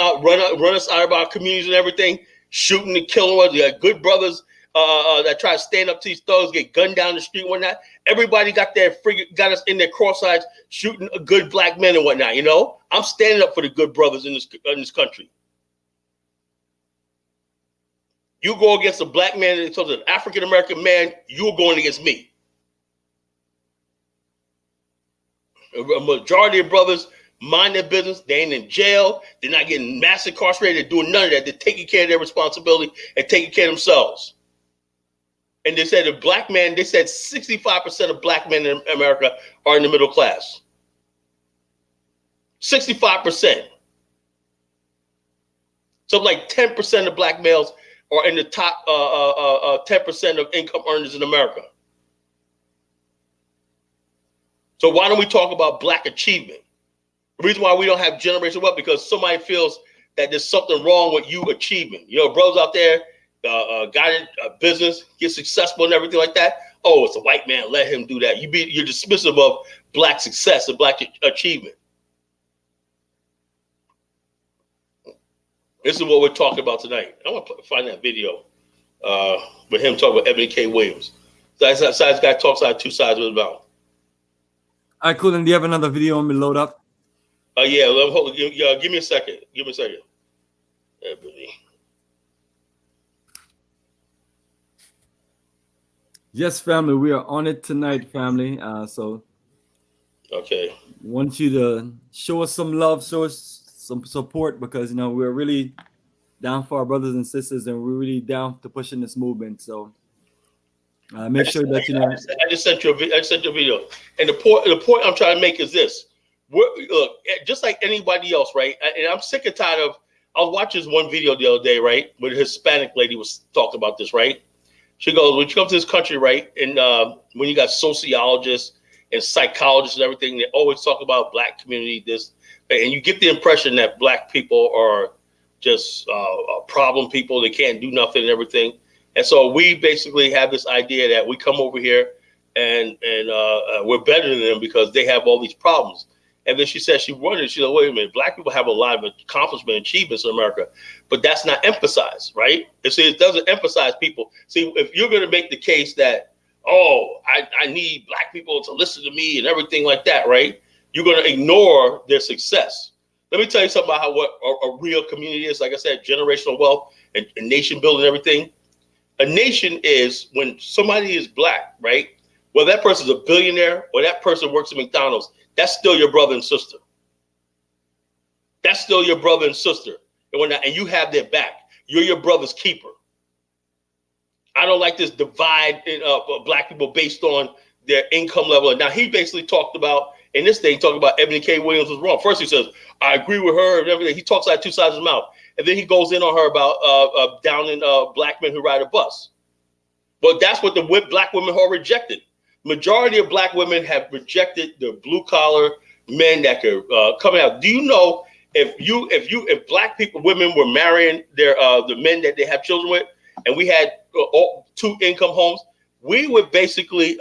us out of our communities and everything, shooting and killing us. We got good brothers that try to stand up to these thugs, get gunned down the street and whatnot. Everybody got us in their cross-eyes, shooting good black men and whatnot. You know, I'm standing up for the good brothers in this country. You go against a black man in terms of an African American man, you're going against me. A majority of brothers mind their business. They ain't in jail. They're not getting mass incarcerated. They're doing none of that. They're taking care of their responsibility and taking care of themselves. And they said black men, they said 65% of black men in America are in the middle class. 65%. So like 10% of black males are in the top 10% of income earners in America. So why don't we talk about black achievement? The reason why we don't have generational wealth, because somebody feels that there's something wrong with you achieving. You know, brothers out there got a business, get successful and everything like that. Oh, it's a white man, let him do that. You're dismissive of black success and black achievement. This is what we're talking about tonight. I want to find that video with him talking about Ebony K. Williams. This guy talks out two sides of his mouth. All right, cool. And do you have another video on me load up? Yeah, give me a second. Give me a second. Ebony. Yes, family, we are on it tonight, family. So okay, want you to show us some love, show us some support, because you know we're really down for our brothers and sisters, and we're really down to pushing this movement. So make sure that you know. I just sent you a video, and the point I'm trying to make is this: look, just like anybody else, right? And I'm sick and tired of. I was watching this one video the other day, right, where the Hispanic lady was talking about this, right? She goes, when you come to this country, right, and when you got sociologists and psychologists and everything, they always talk about black community, this, and you get the impression that black people are just problem people. They can't do nothing and everything. And so we basically have this idea that we come over here and we're better than them because they have all these problems. And then she said, she wondered, she said, wait a minute, black people have a lot of accomplishment and achievements in America, but that's not emphasized, right? It doesn't emphasize people. See, if you're going to make the case that, oh, I need black people to listen to me and everything like that, right? You're going to ignore their success. Let me tell you something about what a real community is. Like I said, generational wealth and nation building and everything. A nation is when somebody is black, right? Well, that person's a billionaire or that person works at McDonald's. That's still your brother and sister. That's still your brother and sister. And you have their back. You're your brother's keeper. I don't like this divide in black people based on their income level. Now, he basically talked about, in this thing, talking about Ebony K. Williams was wrong. First, he says, I agree with her and everything. He talks out two sides of his mouth. And then he goes in on her about downing black men who ride a bus. Well, that's what the black women are rejected. Majority of black women have rejected the blue collar men that could come out. Do you know if black people, women were marrying the men that they have children with, and we had two income homes, we would basically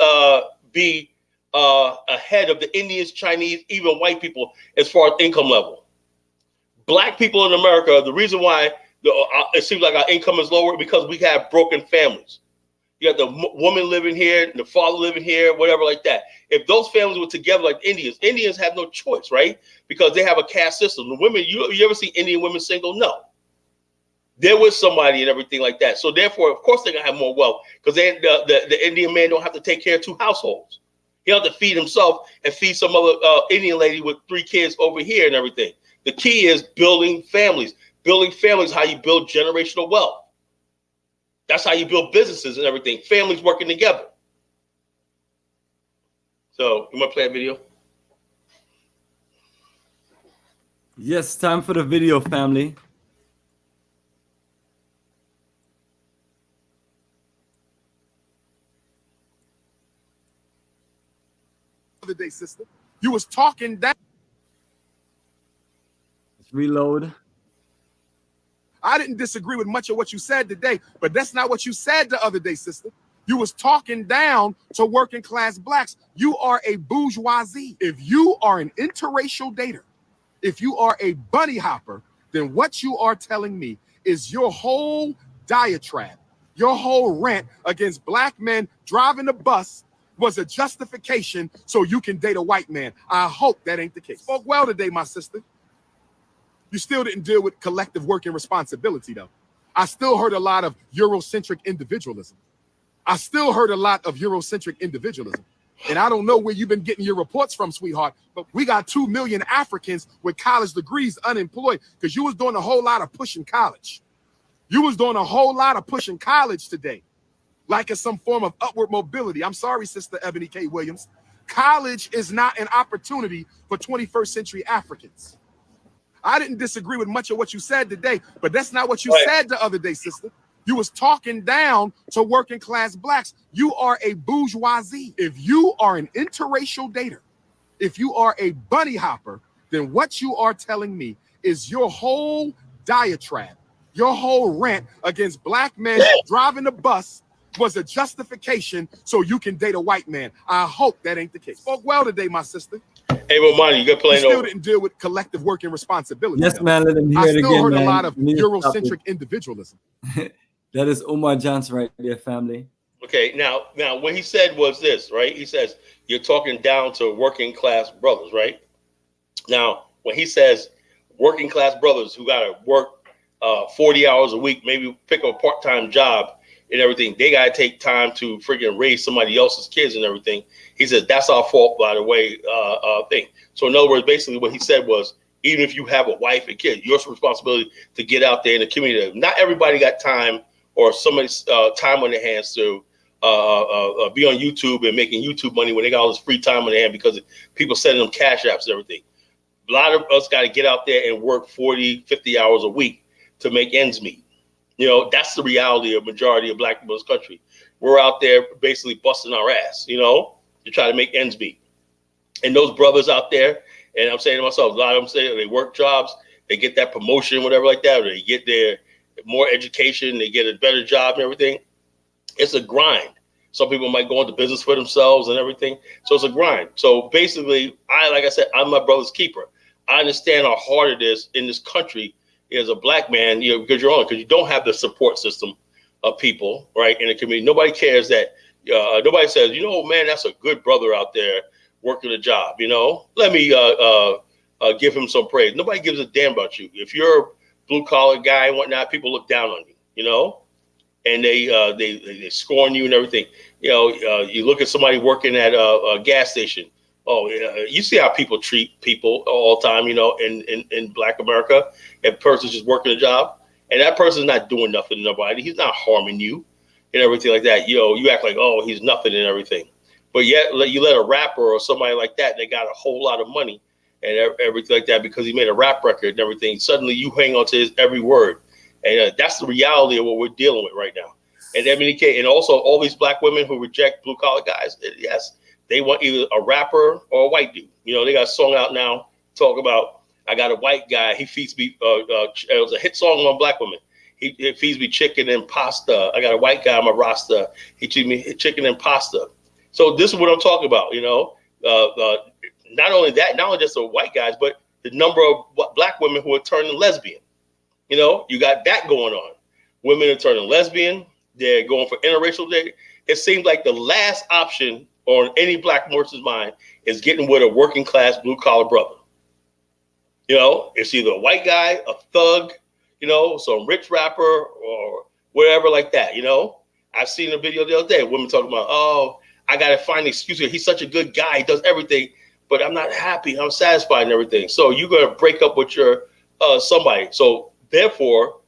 be ahead of the Indians, Chinese, even white people as far as income level. Black people in America, the reason why it seems like our income is lower because we have broken families. You got the woman living here, the father living here, whatever like that. If those families were together like Indians have no choice, right? Because they have a caste system. The women, you ever see Indian women single? No. They're with somebody and everything like that. So therefore, of course, they're going to have more wealth because the Indian man don't have to take care of two households. He'll have to feed himself and feed some other Indian lady with 3 kids over here and everything. The key is building families. Building families is how you build generational wealth. That's how you build businesses and everything. Families working together. So, you want to play a video? Yes, time for the video, family. Other day, sister, you was talking down. Let's reload. I didn't disagree with much of what you said today, but that's not what you said the other day, sister. You was talking down to working class blacks. You are a bourgeoisie. If you are an interracial dater, if you are a bunny hopper, then what you are telling me is your whole diatribe, your whole rant against black men driving a bus was a justification so you can date a white man. I hope that ain't the case. Spoke well today, my sister. You still didn't deal with collective working responsibility, though. I still heard a lot of Eurocentric individualism. I still heard a lot of Eurocentric individualism. And I don't know where you've been getting your reports from, sweetheart, but we got 2 million Africans with college degrees unemployed because you was doing a whole lot of pushing college. You was doing a whole lot of pushing college today, like it's some form of upward mobility. I'm sorry, Sister Ebony K. Williams. College is not an opportunity for 21st century Africans. I didn't disagree with much of what you said today, but that's not what you said the other day, sister. You was talking down to working class blacks. You are a bourgeoisie. If you are an interracial dater, if you are a bunny hopper, then what you are telling me is your whole diatribe, your whole rant against black men driving the bus was a justification so you can date a white man. I hope that ain't the case. Spoke well today, my sister. Hey, Bomani, you got playing over. Still didn't deal with collective working responsibility. Yes, man. Let him hear it again. I still heard man. a lot of Eurocentric individualism. That is Umar Johnson right there, family. Okay, now what he said was this, right? He says you're talking down to working class brothers, right? Now, when he says working class brothers who got to work 40 hours a week, maybe pick up a part-time job and everything, they got to take time to freaking raise somebody else's kids and everything. He says that's our fault, by the way, thing. So in other words, basically what he said was, even if you have a wife and kids, your responsibility to get out there in the community. Not everybody got time or somebody's time on their hands to be on YouTube and making YouTube money when they got all this free time on their hand because people sending them cash apps and everything. A lot of us got to get out there and work 40, 50 hours a week to make ends meet. You know, that's the reality of majority of black people in this country. We're out there basically busting our ass, you know, to try to make ends meet. And those brothers out there, and I'm saying to myself, a lot of them say they work jobs, they get that promotion, whatever like that, or they get their more education, they get a better job and everything. It's a grind. Some people might go into business for themselves and everything. So it's a grind. So basically, like I said, I'm my brother's keeper. I understand how hard it is in this country as a black man, you know, because you don't have the support system of people, right, in the community. Nobody cares that, nobody says, you know, man, that's a good brother out there working a job, you know. Let me give him some praise. Nobody gives a damn about you. If you're a blue-collar guy and whatnot, people look down on you, you know, and they scorn you and everything. You know, you look at somebody working at a gas station. Oh, you see how people treat people all the time, you know, in Black America. If a person's just working a job and that person's not doing nothing to nobody, he's not harming you and everything like that. You know, you act like, oh, he's nothing and everything. But yet you let a rapper or somebody like that, they got a whole lot of money and everything like that because he made a rap record and everything. Suddenly you hang on to his every word. And that's the reality of what we're dealing with right now. And and also all these black women who reject blue collar guys, yes, they want either a rapper or a white dude. You know, they got a song out now, talk about, I got a white guy, he feeds me, it was a hit song on black women. He feeds me chicken and pasta. I got a white guy on my roster. He feeds me chicken and pasta. So this is what I'm talking about, you know. Not only that, not only just the white guys, but the number of black women who are turning lesbian. You know, you got that going on. Women are turning lesbian. They're going for interracial dating. It seems like the last option on any black person's mind is getting with a working class blue collar brother. You know, it's either a white guy, a thug, you know, some rich rapper or whatever like that. You know, I've seen a video the other day, women talking about, oh, I got to find an excuse. He's such a good guy. He does everything, but I'm not happy. I'm satisfied and everything. So you're going to break up with your somebody. So therefore,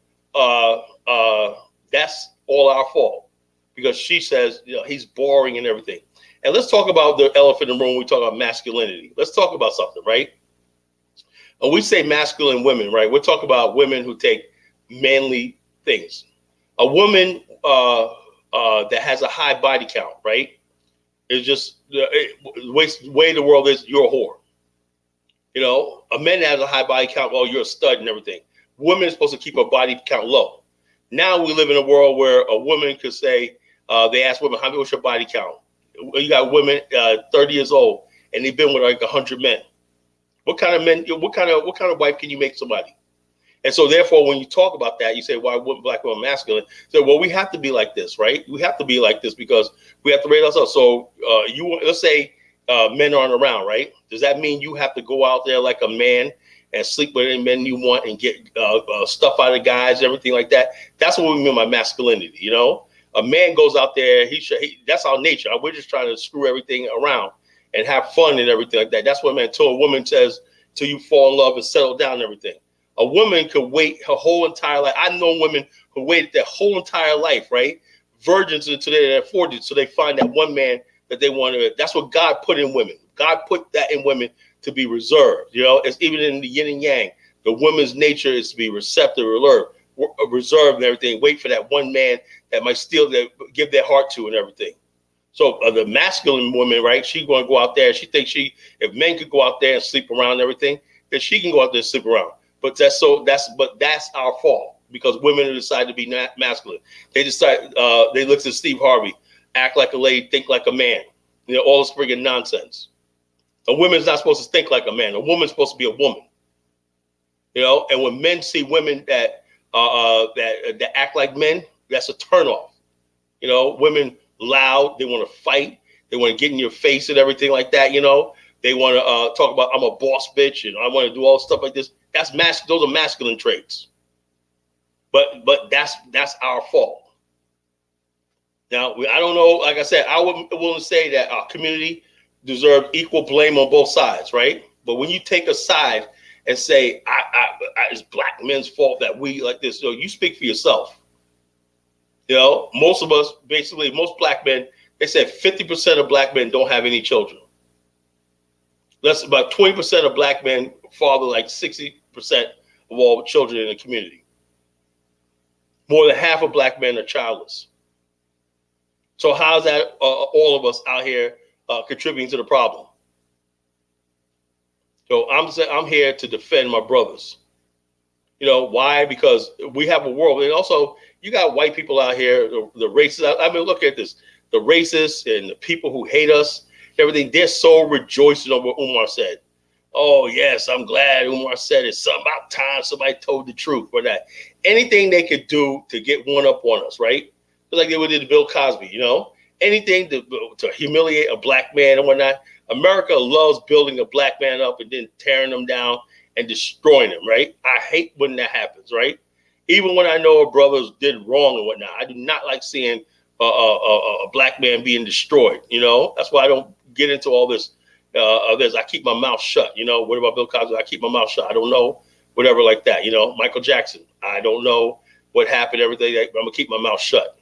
that's all our fault because she says, you know, he's boring and everything. And let's talk about the elephant in the room when we talk about masculinity. Let's talk about something, right? When we say masculine women, right, we're talking about women who take manly things. A woman that has a high body count, right, is just the way the world is, you're a whore. You know, a man that has a high body count, oh, you're a stud and everything. Women are supposed to keep a body count low. Now we live in a world where a woman could say, they ask women, what's your body count? You got women 30 years old and they've been with like 100 men. What kind of men, what kind of wife can you make somebody? And so therefore, when you talk about that, you say, why wouldn't black women masculine? So, well, we have to be like this, right? We have to be like this because we have to rate ourselves. So let's say men aren't around, right? Does that mean you have to go out there like a man and sleep with any men you want and get stuff out of guys, everything like that. That's what we mean by masculinity. You know, a man goes out there, that's our nature. We're just trying to screw everything around and have fun and everything like that. That's what man told a woman says till you fall in love and settle down and everything. A woman could wait her whole entire life. I know women who waited their whole entire life, right? Virgins until they're 40s, so they find that one man that they want to. That's what God put in women. God put that in women to be reserved. You know, it's even in the yin and yang. The woman's nature is to be receptive, reserved and everything. Wait for that one man that might give their heart to and everything. So the masculine woman, right? She's going to go out there. She thinks if men could go out there and sleep around and everything, then she can go out there and sleep around. But that's our fault because women decide to be masculine. They decide they look to Steve Harvey, act like a lady, think like a man. You know, all this friggin' nonsense. A woman's not supposed to think like a man. A woman's supposed to be a woman. You know, and when men see women that act like men, that's a turnoff. You know, women loud, they want to fight, they want to get in your face and everything like that. You know, they want to talk about I'm a boss bitch and I want to do all stuff like this. Those are masculine traits. But that's our fault. Now, I don't know. Like I said, I wouldn't willing to say that our community deserves equal blame on both sides, right? But when you take a side and say, it's black men's fault that we like this, so you speak for yourself. You know, most of us, basically, most black men, they said 50% of black men don't have any children. That's about 20% of black men father like 60% of all children in the community. More than half of black men are childless. So how's that all of us out here contributing to the problem? So I'm here to defend my brothers. You know, why? Because we have a world. And also, you got white people out here, the racists. I mean, look at this. The racists and the people who hate us, everything, they're so rejoicing over what Umar said. Oh, yes, I'm glad Umar said it. Something about time somebody told the truth or that. Anything they could do to get one up on us, right? Just like they did to Bill Cosby, you know? Anything to humiliate a black man and whatnot. America loves building a black man up and then tearing them down and destroying them, right? I hate when that happens, right? Even when I know brothers did wrong and whatnot, I do not like seeing a black man being destroyed, you know? That's why I don't get into all this. I keep my mouth shut, you know? What about Bill Cosby? I keep my mouth shut. I don't know, whatever like that, you know? Michael Jackson, I don't know what happened, everything. I'm going to keep my mouth shut.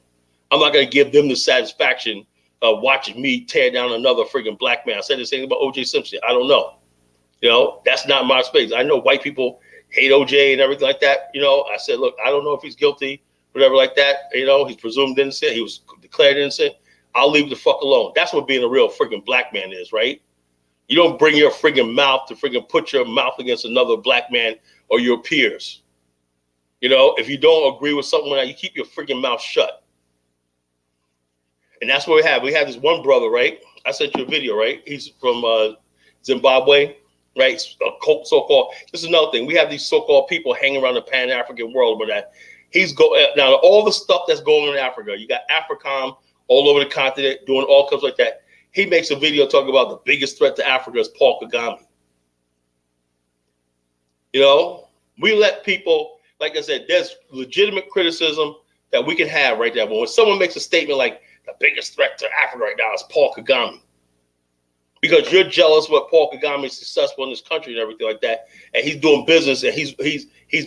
I'm not going to give them the satisfaction of watching me tear down another friggin' black man. I said the same about O.J. Simpson. I don't know. You know, that's not my space. I know white people hate O.J. and everything like that. You know, I said, look, I don't know if he's guilty, whatever like that. You know, he's presumed innocent. He was declared innocent. I'll leave the fuck alone. That's what being a real friggin' black man is, right? You don't bring your friggin' mouth to friggin' put your mouth against another black man or your peers. You know, if you don't agree with something, you keep your friggin' mouth shut. And that's what we have. We have this one brother, right? I sent you a video, right? He's from Zimbabwe, right? So-called. This is another thing. We have these so-called people hanging around the pan-African world, but that now all the stuff that's going on in Africa. You got Africom all over the continent doing all kinds like that. He makes a video talking about the biggest threat to Africa is Paul Kagame. You know, we let people, like I said, there's legitimate criticism that we can have right there. But when someone makes a statement like the biggest threat to Africa right now is Paul Kagame, because you're jealous what Paul Kagame is successful in this country and everything like that, and he's doing business and he's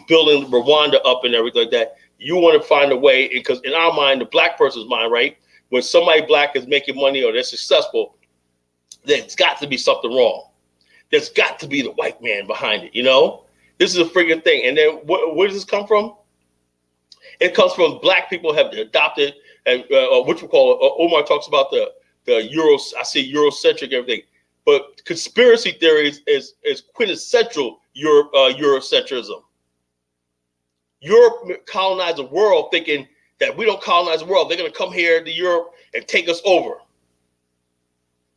building Rwanda up and everything like that. You want to find a way, because in our mind, the black person's mind, right? When somebody black is making money or they're successful, there's got to be something wrong. There's got to be the white man behind it, you know? This is a freaking thing. And then where does this come from? It comes from black people have adopted, and which we call, Omar talks about the Euros, I say Eurocentric everything. But conspiracy theories is quintessential Eurocentrism. Europe colonized the world thinking that we don't colonize the world. They're going to come here to Europe and take us over.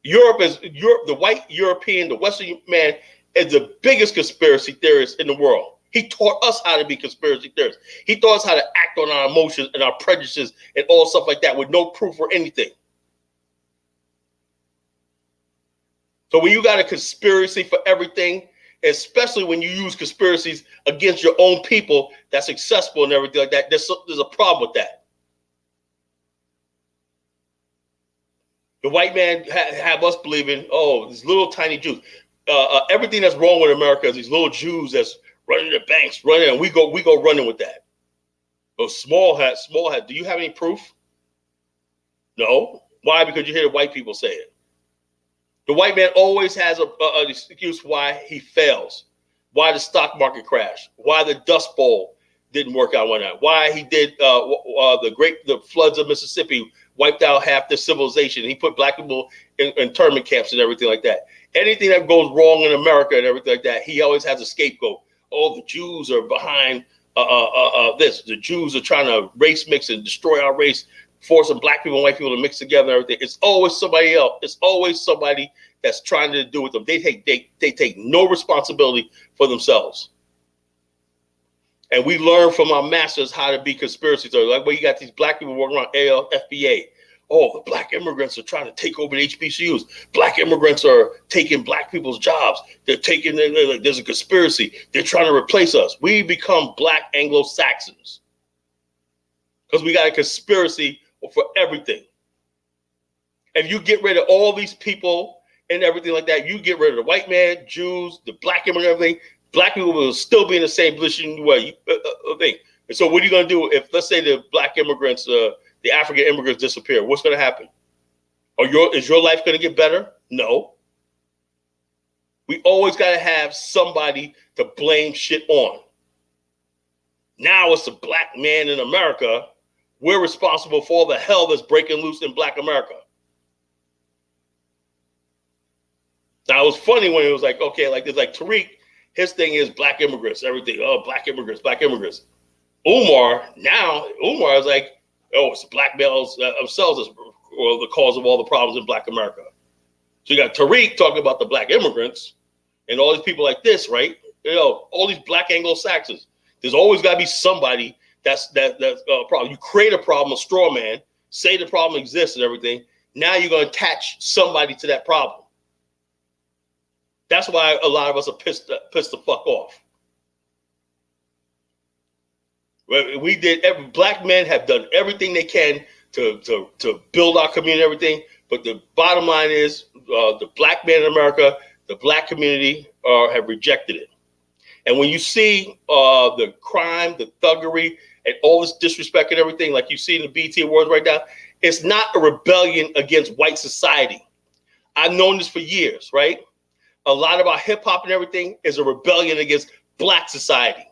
Europe, the white European, the Western man is the biggest conspiracy theorist in the world. He taught us how to be conspiracy theorists. He taught us how to act on our emotions and our prejudices and all stuff like that with no proof or anything. So when you got a conspiracy for everything, especially when you use conspiracies against your own people that's successful and everything like that. There's a problem with that. The white man have us believing, oh, these little tiny Jews. Everything that's wrong with America is these little Jews that's running the banks, running, and we go running with that. But small hat. Do you have any proof? No. Why? Because you hear the white people say it. The white man always has an excuse why he fails, why the stock market crashed, why the Dust Bowl didn't work out one night, why he did the floods of Mississippi wiped out half the civilization. He put black people in internment camps and everything like that. Anything that goes wrong in America and everything like that, he always has a scapegoat. Oh, the Jews are behind this. The Jews are trying to race mix and destroy our race, forcing black people and white people to mix together and everything. It's always somebody else. It's always somebody that's trying to do with them. They take no responsibility for themselves. And we learn from our masters how to be conspiracy theorists. Like, well, you got these black people working around FBA. Oh, the black immigrants are trying to take over the HBCUs. Black immigrants are taking black people's jobs. They're taking, there's a conspiracy. They're trying to replace us. We become black Anglo-Saxons because we got a conspiracy for everything. If you get rid of all these people and everything like that, you get rid of the white man, Jews, the black immigrant, everything, black people will still be in the same position you were. And so what are you going to do if, let's say, the black immigrants, the African immigrants disappear? What's going to happen? Is your life going to get better? No. We always got to have somebody to blame shit on. Now it's the black man in America. We're responsible for all the hell that's breaking loose in black America. Now, it was funny when it was like, okay, like, there's like Tariq, his thing is black immigrants, everything. Oh, black immigrants, black immigrants. Umar is like, oh, it's the black males themselves as the cause of all the problems in black America. So you got Tariq talking about the black immigrants and all these people like this, right? You know, all these black Anglo-Saxons. There's always got to be somebody that's a problem. You create a problem, a straw man, say the problem exists and everything. Now you're going to attach somebody to that problem. That's why a lot of us are pissed the fuck off. Black men have done everything they can to build our community and everything. But the bottom line is the black man in America, the black community have rejected it. And when you see the crime, the thuggery, and all this disrespect and everything, like you see in the BET Awards right now, it's not a rebellion against white society. I've known this for years, right? A lot of our hip hop and everything is a rebellion against black society.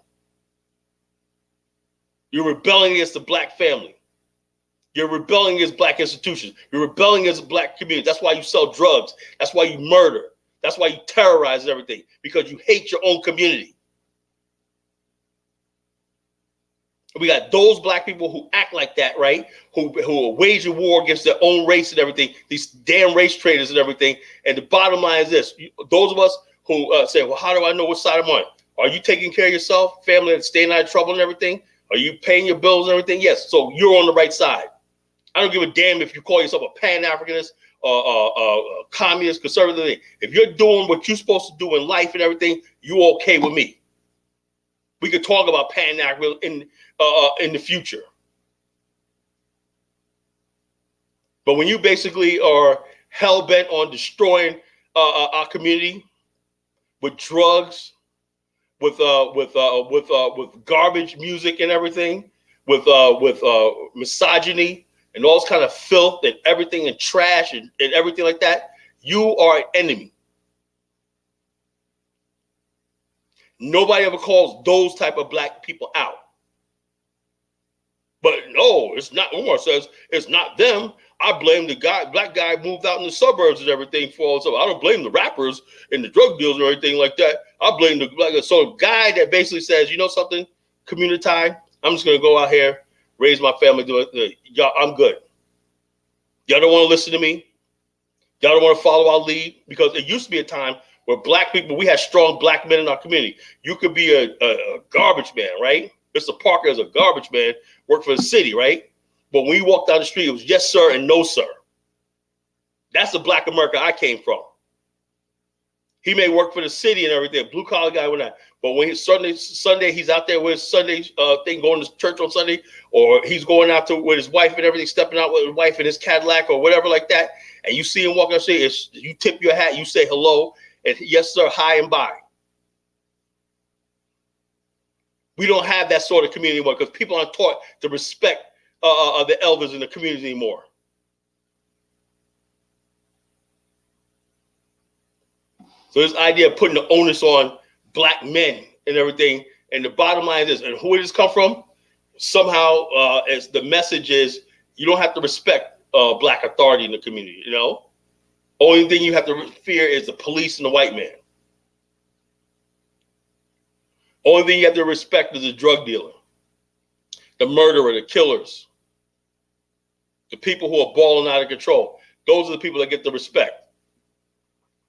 You're rebelling against the black family. You're rebelling against black institutions. You're rebelling against the black community. That's why you sell drugs. That's why you murder. That's why you terrorize everything, because you hate your own community. We got those black people who act like that, right? Who are waging war against their own race and everything, these damn race traitors and everything. And the bottom line is this. Those of us who say, well, how do I know what side I'm on? Are you taking care of yourself, family, and staying out of trouble and everything? Are you paying your bills and everything? Yes. So you're on the right side. I don't give a damn if you call yourself a pan-Africanist or communist, conservative. If you're doing what you're supposed to do in life and everything, you're okay with me. We could talk about pan-Africanism in the future. But when you basically are hell-bent on destroying our community with drugs, with garbage music and everything, with misogyny and all this kind of filth and everything and trash and everything like that, you are an enemy. Nobody ever calls those type of black people out. But no, it's not. Umar says it's not them. I blame the black guy moved out in the suburbs and everything for all this. I don't blame the rappers and the drug dealers or anything like that. I blame the black guy. So a guy that basically says, you know something, community time, I'm just going to go out here, raise my family, do it. Y'all, I'm good. Y'all don't want to listen to me. Y'all don't want to follow our lead, because it used to be a time where black people, we had strong black men in our community. You could be a garbage man, right? Mr. Parker is a garbage man, worked for the city, right? But when you walk down the street, it was yes, sir, and no, sir. That's the black America I came from. He may work for the city and everything, blue collar guy, whatnot. But when he's Sunday, he's out there with his Sunday thing, going to church on Sunday, or he's going out to with his wife and everything, stepping out with his wife in his Cadillac or whatever like that. And you see him walking on the street, you tip your hat, you say hello, and yes sir, hi and bye. We don't have that sort of community anymore because people aren't taught to respect the elders in the community anymore. So this idea of putting the onus on black men and everything, and the bottom line is, and who did this come from? Somehow, as the message is, you don't have to respect black authority in the community. You know, only thing you have to fear is the police and the white man. Only thing you have to respect is the drug dealer, the murderer, the killers, the people who are balling out of control. Those are the people that get the respect.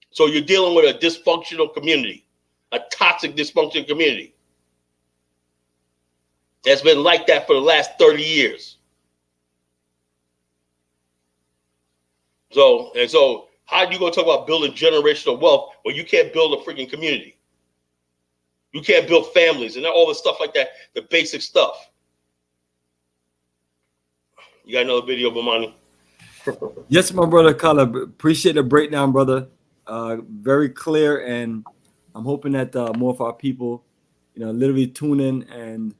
So you're dealing with a dysfunctional community, a toxic dysfunctional community that's been like that for the last 30 years. So how do you go talk about building generational wealth when you can't build a freaking community? You can't build families and all the stuff like that, the basic stuff. You got another video, Bomani? Yes, my brother Caleb. Appreciate the breakdown, brother. Very clear, and I'm hoping that more of our people, literally tune in and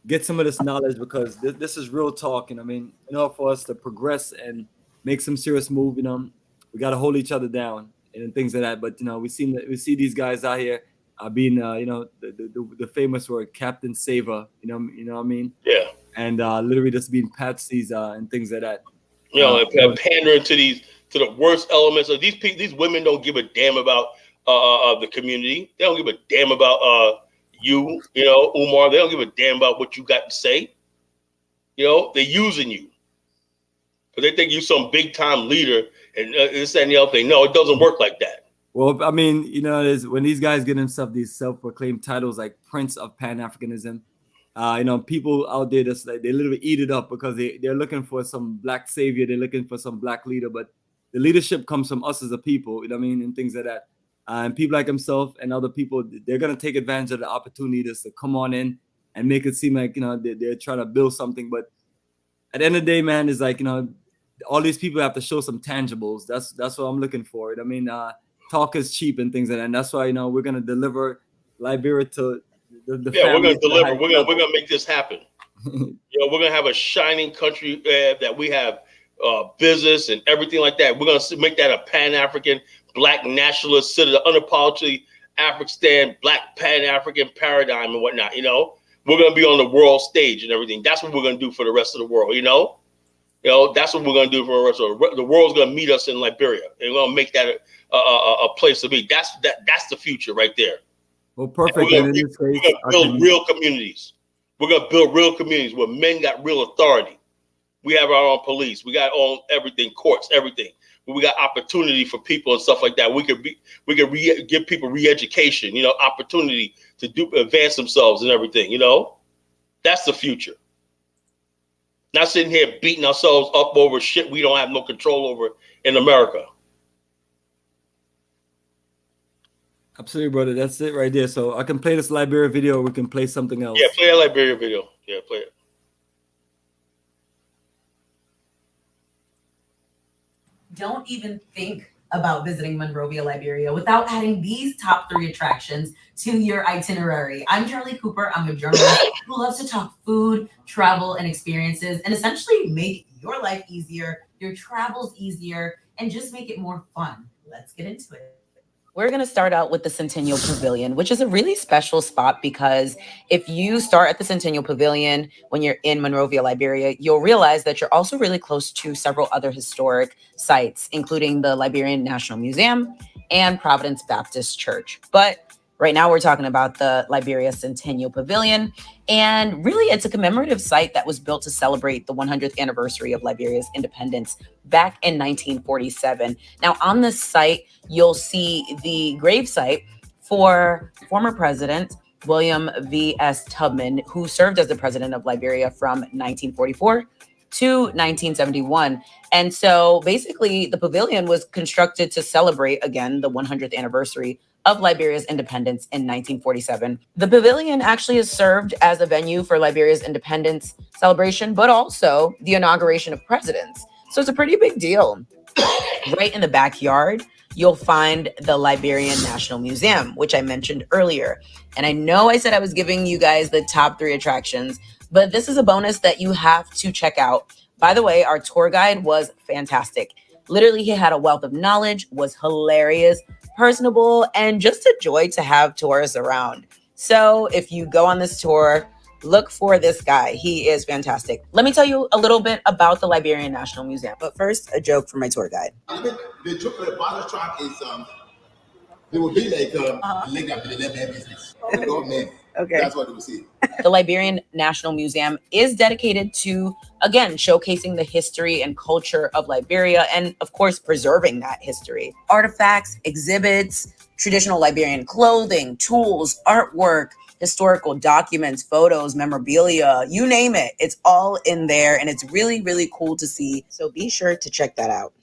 get some of this knowledge, because this is real talk. And I mean, in order for us to progress and make some serious move, we got to hold each other down and things like that. But we see these guys out here being the famous word Captain Saver. You know what I mean? Yeah. And literally just being patsies and things like that. And pandering to the worst elements of these people. These women don't give a damn about the community. They don't give a damn about you, Umar. They don't give a damn about what you got to say. They're using you. But they think you're some big time leader and this and the other thing. No, it doesn't work like that. Well, I mean, when these guys get themselves these self-proclaimed titles like Prince of Pan-Africanism, people out there that's like, they literally eat it up because they're looking for some black savior, they're looking for some black leader, but the leadership comes from us as a people, and things like that. And people like himself and other people, they're gonna take advantage of the opportunity to come on in and make it seem like they're trying to build something. But at the end of the day, man, it's like all these people have to show some tangibles. That's what I'm looking for. Talk is cheap and things like that. And that's why we're gonna deliver Liberia to the we're gonna deliver. We're gonna make this happen. We're gonna have a shining country that we have business and everything like that. We're gonna make that a Pan-African, black nationalist, citizen, unapologetically Afrikstan, black Pan-African paradigm and whatnot. We're gonna be on the world stage and everything. That's what we're gonna do for the rest of the world. That's what we're gonna do for the rest of the world's gonna meet us in Liberia, and we're gonna make that a place to be. That's the future right there. Well, perfect. We're gonna build real communities. We're gonna build real communities where men got real authority. We have our own police. We got our own everything, courts, everything. We got opportunity for people and stuff like that. We could give people re-education, opportunity to advance themselves and everything. That's the future. Not sitting here beating ourselves up over shit we don't have no control over in America. Absolutely, brother. That's it right there. So I can play this Liberia video, or we can play something else. Yeah, play a Liberia video. Yeah, play it. Don't even think about visiting Monrovia, Liberia without adding these top 3 attractions to your itinerary. I'm Charlie Cooper. I'm a journalist who loves to talk food, travel, and experiences, and essentially make your life easier, your travels easier, and just make it more fun. Let's get into it. We're going to start out with the Centennial Pavilion, which is a really special spot because if you start at the Centennial Pavilion when you're in Monrovia, Liberia, you'll realize that you're also really close to several other historic sites, including the Liberian National Museum and Providence Baptist Church. But right now we're talking about the Liberia Centennial Pavilion. And really, it's a commemorative site that was built to celebrate the 100th anniversary of Liberia's independence back in 1947. Now, on this site, you'll see the gravesite for former President William V.S. Tubman, who served as the president of Liberia from 1944 to 1971. And so basically the pavilion was constructed to celebrate again the 100th anniversary of Liberia's independence in 1947. The pavilion actually has served as a venue for Liberia's independence celebration, but also the inauguration of presidents. So it's a pretty big deal. Right in the backyard, you'll find the Liberian National Museum, which I mentioned earlier. And I know I said I was giving you guys the top 3 attractions, but this is a bonus that you have to check out. By the way, our tour guide was fantastic. Literally, he had a wealth of knowledge, was hilarious, personable, and just a joy to have tourists around. So if you go on this tour, look for this guy. He is fantastic. Let me tell you a little bit about the Liberian National Museum. But first, a joke from my tour guide. The joke of the Bottle Trap is they will be like link up to the left hand business. Okay. That's what they will see. The Liberian National Museum is dedicated to, again, showcasing the history and culture of Liberia and, of course, preserving that history. Artifacts, exhibits, traditional Liberian clothing, tools, artwork, historical documents, photos, memorabilia, you name it. It's all in there, and it's really, really cool to see. So be sure to check that out.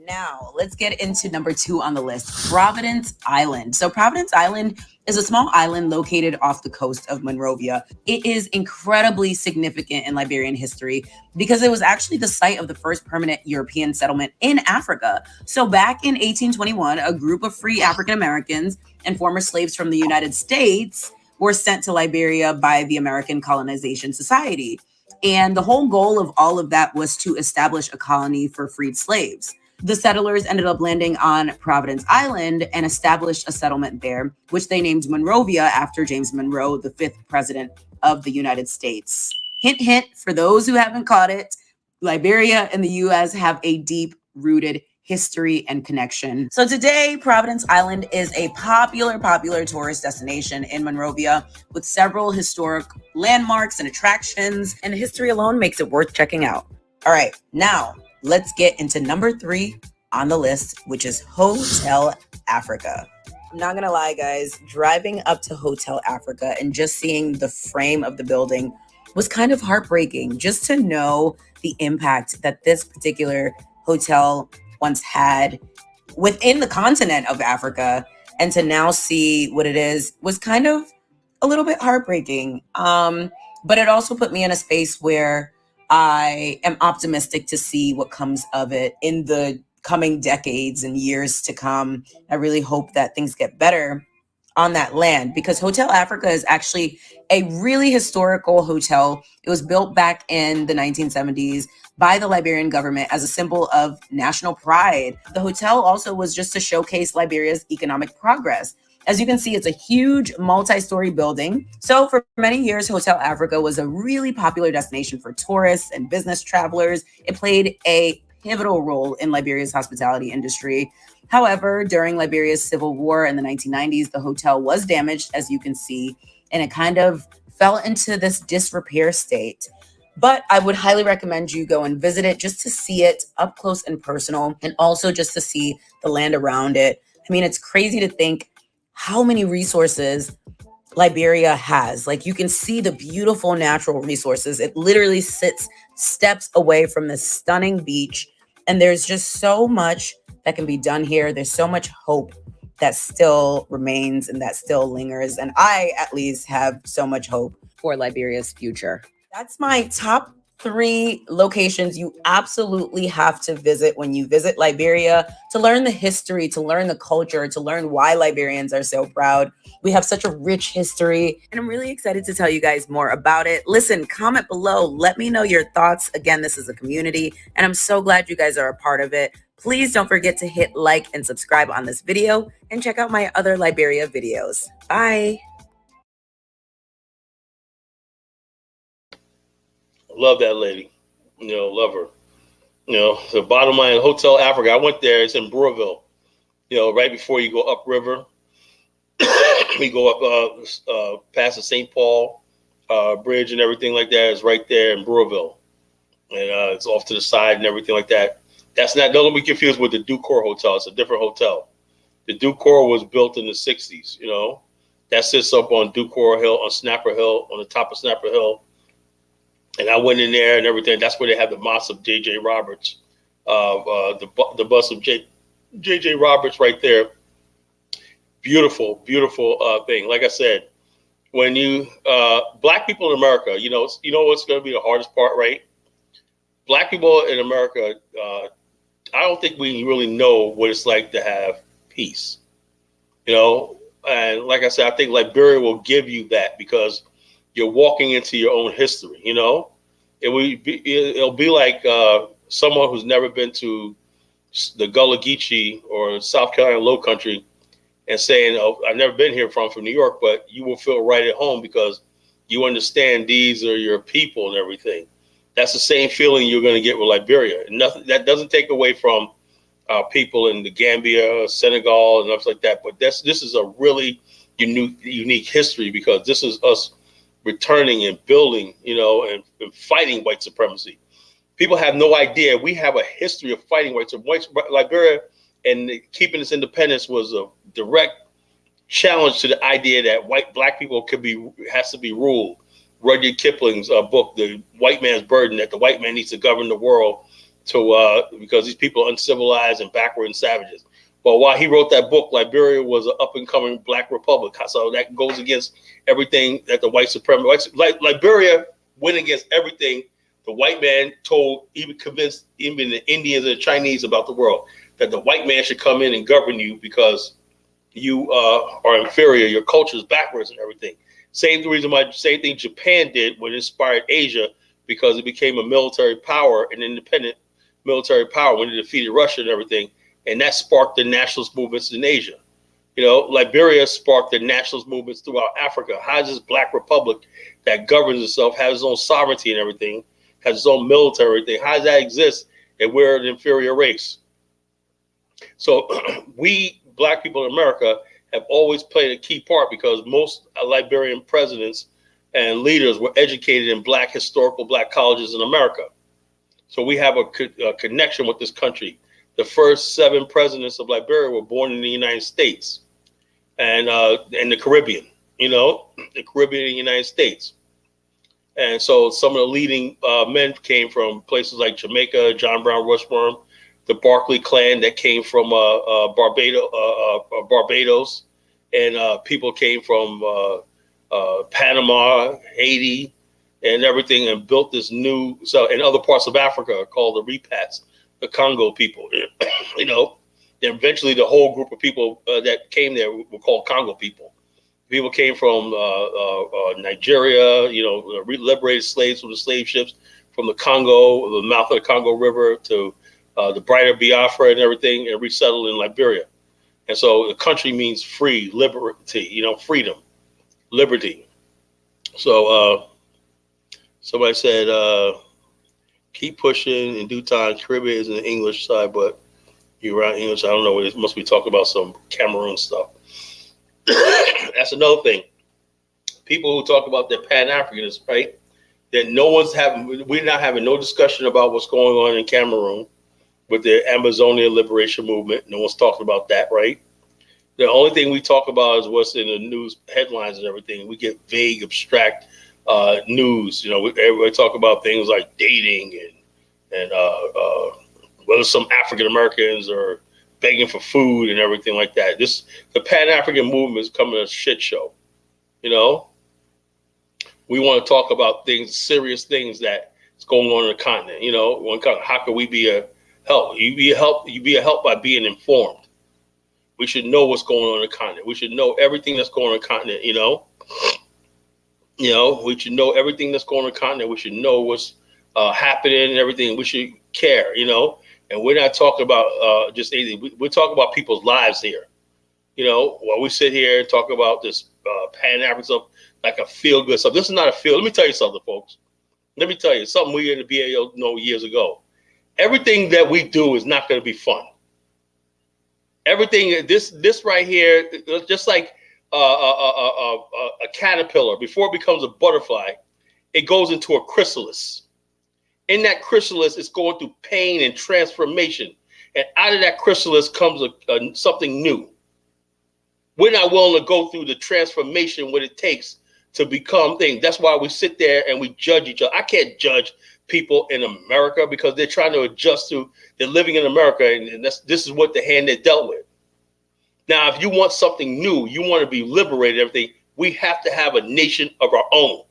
Now, let's get into number 2 on the list, Providence Island. So Providence Island is a small island located off the coast of Monrovia. It is incredibly significant in Liberian history because it was actually the site of the first permanent European settlement in Africa. So back in 1821, a group of free African Americans and former slaves from the United States were sent to Liberia by the American Colonization Society. And the whole goal of all of that was to establish a colony for freed slaves. The settlers ended up landing on Providence Island and established a settlement there, which they named Monrovia after James Monroe, the 5th president of the United States. Hint, hint, for those who haven't caught it, Liberia and the U.S. have a deep-rooted history and connection. So today, Providence Island is a popular tourist destination in Monrovia with several historic landmarks and attractions, and the history alone makes it worth checking out. All right, now let's get into number 3 on the list, which is Hotel Africa. I'm not gonna lie, guys, driving up to Hotel Africa and just seeing the frame of the building was kind of heartbreaking, just to know the impact that this particular hotel once had within the continent of Africa, and to now see what it is was kind of a little bit heartbreaking. But it also put me in a space where I am optimistic to see what comes of it in the coming decades and years to come. I really hope that things get better on that land, because Hotel Africa is actually a really historical hotel. It was built back in the 1970s by the Liberian government as a symbol of national pride. The hotel also was just to showcase Liberia's economic progress. As you can see, it's a huge multi-story building. So for many years, Hotel Africa was a really popular destination for tourists and business travelers. It played a pivotal role in Liberia's hospitality industry. However, during Liberia's civil war in the 1990s, the hotel was damaged, as you can see, and it kind of fell into this disrepair state. But I would highly recommend you go and visit it just to see it up close and personal, and also just to see the land around it. I mean, it's crazy to think how many resources Liberia has. Like, you can see the beautiful natural resources. It literally sits steps away from this stunning beach. And there's just so much that can be done here. There's so much hope that still remains and that still lingers. And I, at least, have so much hope for Liberia's future. That's my top 3 locations you absolutely have to visit when you visit Liberia, to learn the history, to learn the culture, to learn why Liberians are so proud. We have such a rich history, and I'm really excited to tell you guys more about it. Listen, comment below. Let me know your thoughts. Again, this is a community, and I'm so glad you guys are a part of it. Please don't forget to hit like and subscribe on this video, and check out my other Liberia videos. Bye. Love that lady, love her. The bottom line, Hotel Africa, I went there. It's in Brewerville, right before you go upriver. We go up past the St. Paul bridge and everything like that. It's right there in Brewerville, and it's off to the side and everything like that. Don't be confused with the Ducor Hotel. It's a different hotel. The Ducor was built in the 60s. That sits up on Ducor Hill, on Snapper Hill, on the top of Snapper Hill. And I went in there and everything. That's where they have the mosque of J.J. Roberts, the bust of J.J. Roberts right there. Beautiful, beautiful thing. Like I said, when you black people in America, you know what's going to be the hardest part, right? Black people in America, I don't think we really know what it's like to have peace. You know, and like I said, I think Liberia will give you that because you're walking into your own history. You know, it'll be like someone who's never been to the Gullah Geechee or South Carolina Low Country and saying, "Oh, I've never been here from New York," but you will feel right at home because you understand these are your people and everything. That's the same feeling you're going to get with Liberia. Nothing that doesn't take away from people in the Gambia, Senegal, and stuff like that. But this is a really unique history because this is us returning and building, you know, and fighting white supremacy. People have no idea we have a history of fighting white supremacy. Liberia and keeping its independence was a direct challenge to the idea that black people has to be ruled. Rudyard Kipling's book, The White Man's Burden, that the white man needs to govern the world because these people are uncivilized and backward and savages. But while he wrote that book, Liberia was an up and coming black republic. So that goes against everything that the white supremacy, Liberia went against everything the white man convinced even the Indians and the Chinese about the world, that the white man should come in and govern you because you are inferior, your culture is backwards and everything. Same thing Japan did when it inspired Asia because it became a military power, an independent military power when it defeated Russia and everything. And that sparked the nationalist movements in Asia. You know, Liberia sparked the nationalist movements throughout Africa. How does this black republic that governs itself, has its own sovereignty and everything, has its own military thing? How does that exist? And we're an inferior race. So we black people in America have always played a key part because most Liberian presidents and leaders were educated in historical black colleges in America. So we have a connection with this country. The first 7 presidents of Liberia were born in the United States and the Caribbean, you know, the Caribbean and the United States. And so some of the leading men came from places like Jamaica, John Brown Rushmore, the Barclay clan that came from Barbados, and people came from Panama, Haiti, and everything, and built this in other parts of Africa called the Repats, the Congo people. You know, and eventually the whole group of people that came there were called Congo people. People came from Nigeria, you know, liberated slaves from the slave ships from the Congo, the mouth of the Congo River to the brighter Biafra and everything, and resettled in Liberia. And so the country means free, liberty, you know, freedom, liberty. So somebody said, keep pushing in due time. Caribbean is in the English side, but you're around English. I don't know what it must be talking about, some Cameroon stuff. That's another thing. People who talk about their pan-Africanism, right? That we're not having no discussion about what's going on in Cameroon with the Amazonian liberation movement. No one's talking about that, right? The only thing we talk about is what's in the news headlines and everything. We get vague, abstract news. You know, everybody talk about things like dating and whether some African Americans are begging for food and everything like that. The Pan-African movement is coming a shit show. You know, we want to talk about serious things that is going on in the continent. You know, how can we be a help? You be a help by being informed. We should know what's going on in the continent. We should know everything that's going on in the continent. You know, we should know everything that's going on in the continent. We should know what's happening and everything. We should care. You know. And we're not talking about just anything. We're talking about people's lives here. You know, while we sit here and talk about this Pan-African stuff, like a feel-good stuff. This is not a feel. Let me tell you something, folks. Let me tell you something we in the BAIO know years ago. Everything that we do is not going to be fun. Everything, this right here, just like a caterpillar, before it becomes a butterfly, it goes into a chrysalis. In that chrysalis, it's going through pain and transformation. And out of that chrysalis comes something new. We're not willing to go through the transformation, what it takes to become things. That's why we sit there and we judge each other. I can't judge people in America because they're trying to adjust to, they're living in America, and this is what the hand they're dealt with. Now, if you want something new, you want to be liberated, everything, we have to have a nation of our own.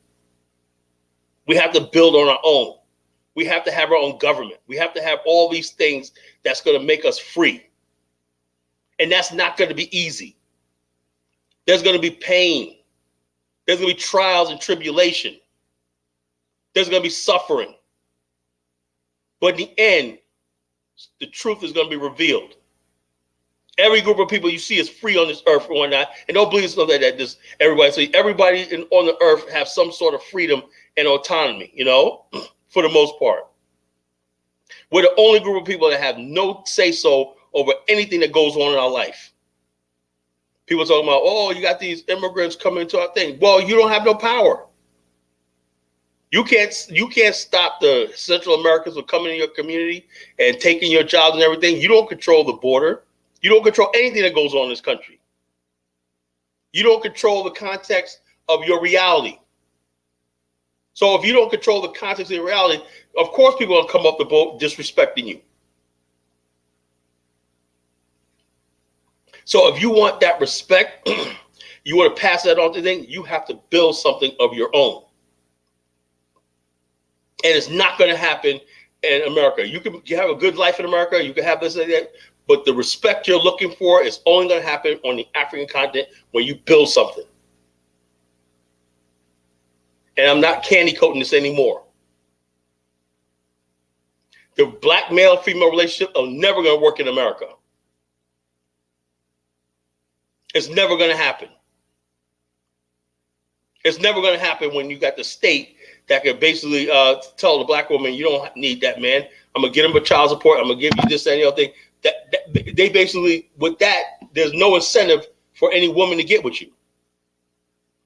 We have to build on our own. We have to have our own government. We have to have all these things that's going to make us free. And that's not going to be easy. There's going to be pain. There's going to be trials and tribulation. There's going to be suffering. But in the end, the truth is going to be revealed. Every group of people you see is free on this earth and whatnot. And don't believe something that this everybody. So everybody on the earth have some sort of freedom and autonomy, you know, for the most part. We're the only group of people that have no say-so over anything that goes on in our life. People talking about, oh, you got these immigrants coming into our thing. Well, you don't have no power. You can't stop the Central Americans from coming in your community and taking your jobs and everything. You don't control the border. You don't control anything that goes on in this country. You don't control the context of your reality. So if you don't control the context of your reality, of course people will come up the boat disrespecting you. So if you want that respect, you want to pass that on to them, you have to build something of your own. And it's not going to happen in America. You have a good life in America. You can have this and that. But the respect you're looking for is only going to happen on the African continent when you build something. And I'm not candy coating this anymore. The black male-female relationship are never going to work in America. It's never going to happen. It's never going to happen when you got the state that can basically tell the black woman, you don't need that man. I'm going to get him a child support. I'm going to give you this and the other thing. That they basically, with that, there's no incentive for any woman to get with you.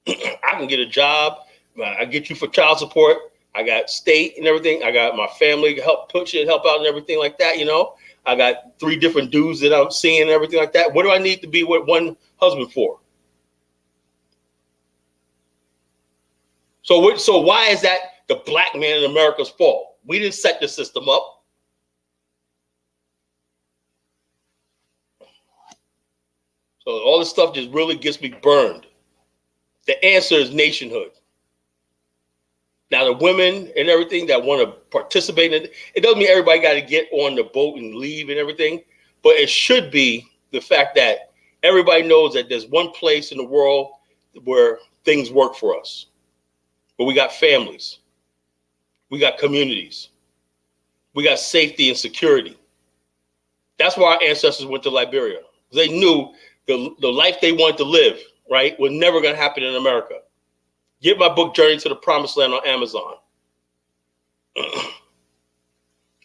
I can get a job. I get you for child support. I got state and everything. I got my family to help push it, help out and everything like that, you know. I got 3 different dudes that I'm seeing and everything like that. What do I need to be with one husband for? So why is that the black man in America's fault? We didn't set the system up. So all this stuff just really gets me burned. The answer is nationhood. Now, the women and everything that want to participate in it, it doesn't mean everybody got to get on the boat and leave and everything, but it should be the fact that everybody knows that there's one place in the world where things work for us, where we got families, we got communities, we got safety and security. That's why our ancestors went to Liberia. They knew the life they wanted to live, right, was never going to happen in America. Get my book, Journey to the Promised Land, on Amazon.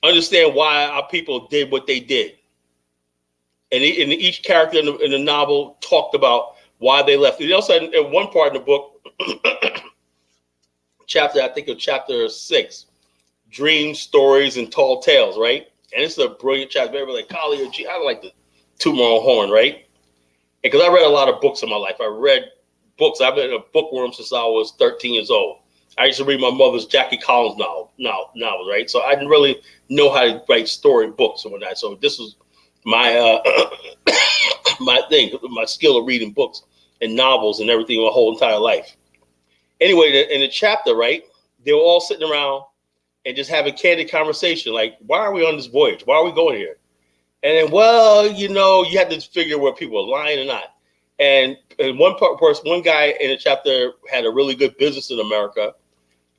Understand why our people did what they did. And each character in the novel talked about why they left. And also, in one part in the book, chapter 6, Dreams, Stories, and Tall Tales, right? And it's a brilliant chapter. Everybody like, Kali or G, I like to toot my own horn, right? Because I read a lot of books in my life. I read books. I've been a bookworm since I was 13 years old. I used to read my mother's Jackie Collins novels, right? So I didn't really know how to write story books and whatnot. So this was my my thing, my skill of reading books and novels and everything my whole entire life. Anyway, in the chapter, right, they were all sitting around and just having candid conversation. Like, why are we on this voyage? Why are we going here? And then, well, you know, you had to figure where people are lying or not. And one guy in the chapter had a really good business in America.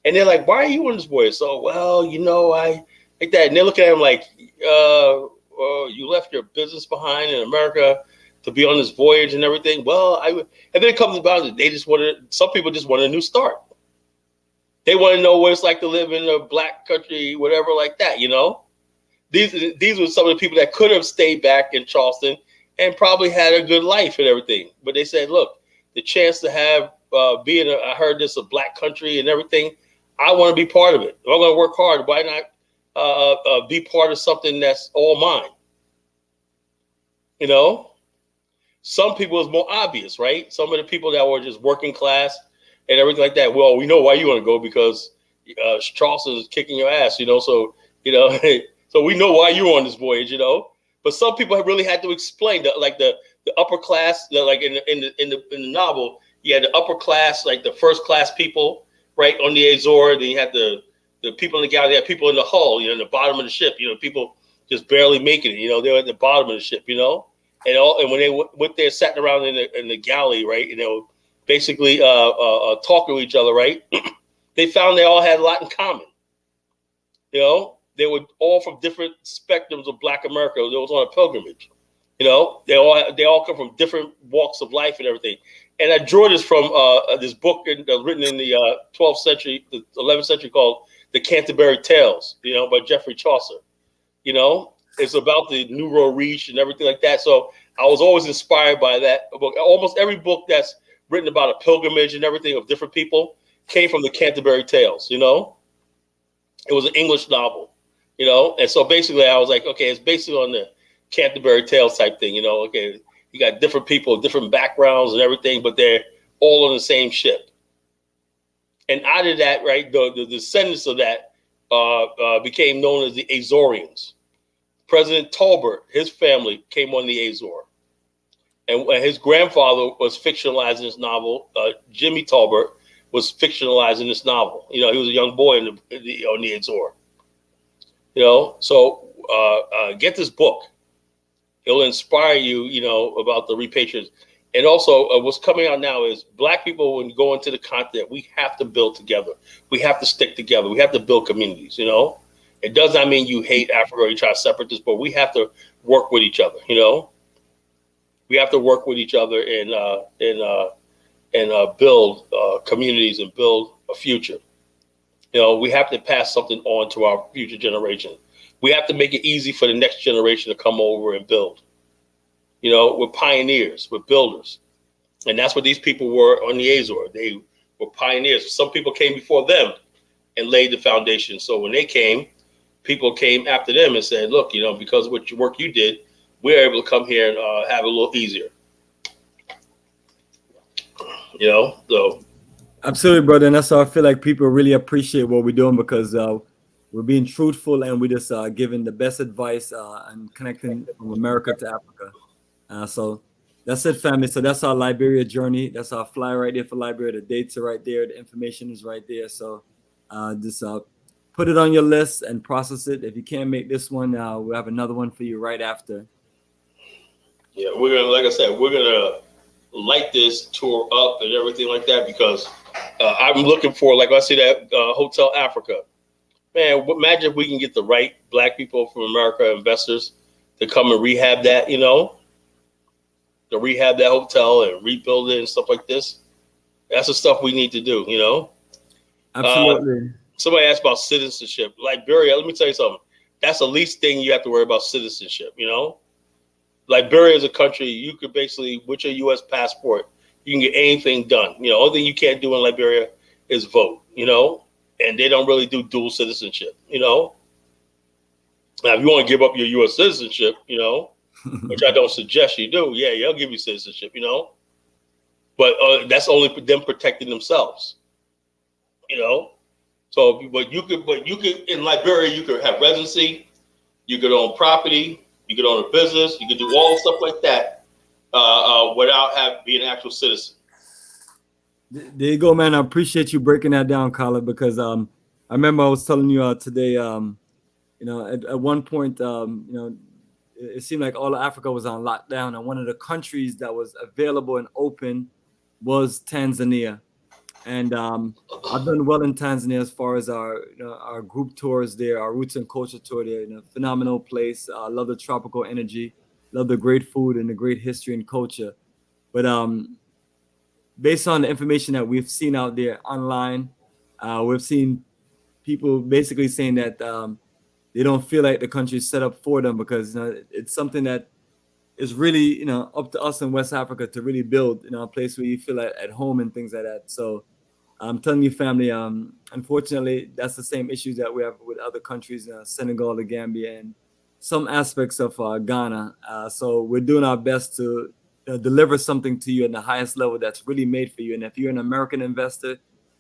And they're like, why are you on this voyage? So, well, you know, I like that. And they're looking at him like, you left your business behind in America to be on this voyage and everything. Well, and then it comes about it. Some people just want a new start. They want to know what it's like to live in a black country, whatever like that, you know? These were some of the people that could have stayed back in Charleston and probably had a good life and everything. But they said, look, the chance to have, I heard this a black country and everything, I want to be part of it. If I'm going to work hard, why not be part of something that's all mine? You know? Some people is more obvious, right? Some of the people that were just working class and everything like that, well, we know why you want to go because Charleston is kicking your ass, you know? So, you know, so we know why you're on this voyage, you know? But some people have really had to explain that, like the the upper class, like in the novel, you had the upper class, like the first class people, right, on the Azores. Then you had the people in the galley, you had people in the hull, in the bottom of the ship, people just barely making it, they were at the bottom of the ship, and when they went there, sat around in the galley, right, basically talking to each other, right, they found they all had a lot in common. They were all from different spectrums of Black America. They was on a pilgrimage. They all come from different walks of life and everything. And I drew this from this book written in the 12th century, the 11th century, called The Canterbury Tales, by Geoffrey Chaucer. It's about the Nouveau Riche and everything like that. So I was always inspired by that book. Almost every book that's written about a pilgrimage and everything of different people came from the Canterbury Tales. It was an English novel, and so basically I was like, okay, it's basically on the Canterbury Tales type thing, okay, you got different people, different backgrounds and everything, but they're all on the same ship. And out of that, right, the descendants of that became known as the Azorians. President Tolbert, his family came on the Azore. And his grandfather was fictionalized in this novel. Jimmy Tolbert was fictionalized in this novel. He was a young boy on the Azore. So get this book. It'll inspire you, about the repatriation. And also what's coming out now is Black people, when you go into the continent, we have to build together. We have to stick together. We have to build communities, It does not mean you hate Africa or you try to separate this, but we have to work with each other, We have to work with each other and build communities and build a future. We have to pass something on to our future generation. We have to make it easy for the next generation to come over and build. We're pioneers, we're builders. And that's what these people were on the Azore. They were pioneers. Some people came before them and laid the foundation. So when they came, people came after them and said, look, because of what work you did, we're able to come here and have it a little easier. So. Absolutely, brother. And that's why I feel like people really appreciate what we're doing, because we're being truthful and we're just giving the best advice and connecting from America to Africa. So that's it, family. So that's our Liberia journey. That's our fly right there for Liberia. The dates are right there. The information is right there. So just put it on your list and process it. If you can't make this one, we'll have another one for you right after. Yeah, we're gonna, like I said, we're gonna light this tour up and everything like that, because I'm looking for, like I see that Hotel Africa. Man, imagine if we can get the right Black people from America, investors, to come and rehab that, to rehab that hotel and rebuild it and stuff like this. That's the stuff we need to do, Absolutely. Somebody asked about citizenship. Liberia, let me tell you something. That's the least thing you have to worry about, citizenship, Liberia is a country you could basically, with your U.S. passport, you can get anything done. Only thing you can't do in Liberia is vote, and they don't really do dual citizenship, Now, if you want to give up your U.S. citizenship, which I don't suggest you do, yeah, they'll give you citizenship, but that's only them protecting themselves, So, but you could in Liberia, you could have residency, you could own property, you could own a business, you could do all stuff like that without being an actual citizen. There you go, man. I appreciate you breaking that down, Khaled, because I remember I was telling you today, at one point, it seemed like all of Africa was on lockdown, and one of the countries that was available and open was Tanzania. And I've done well in Tanzania as far as our group tours there, our roots and culture tour there. Phenomenal place. I love the tropical energy, love the great food and the great history and culture. But based on the information that we've seen out there online, we've seen people basically saying that they don't feel like the country is set up for them, because it's something that is really up to us in West Africa to really build a place where you feel at home and things like that. So I'm telling you, family, unfortunately, that's the same issues that we have with other countries, Senegal, the Gambia, and some aspects of Ghana. So we're doing our best to deliver something to you at the highest level that's really made for you. And if you're an American investor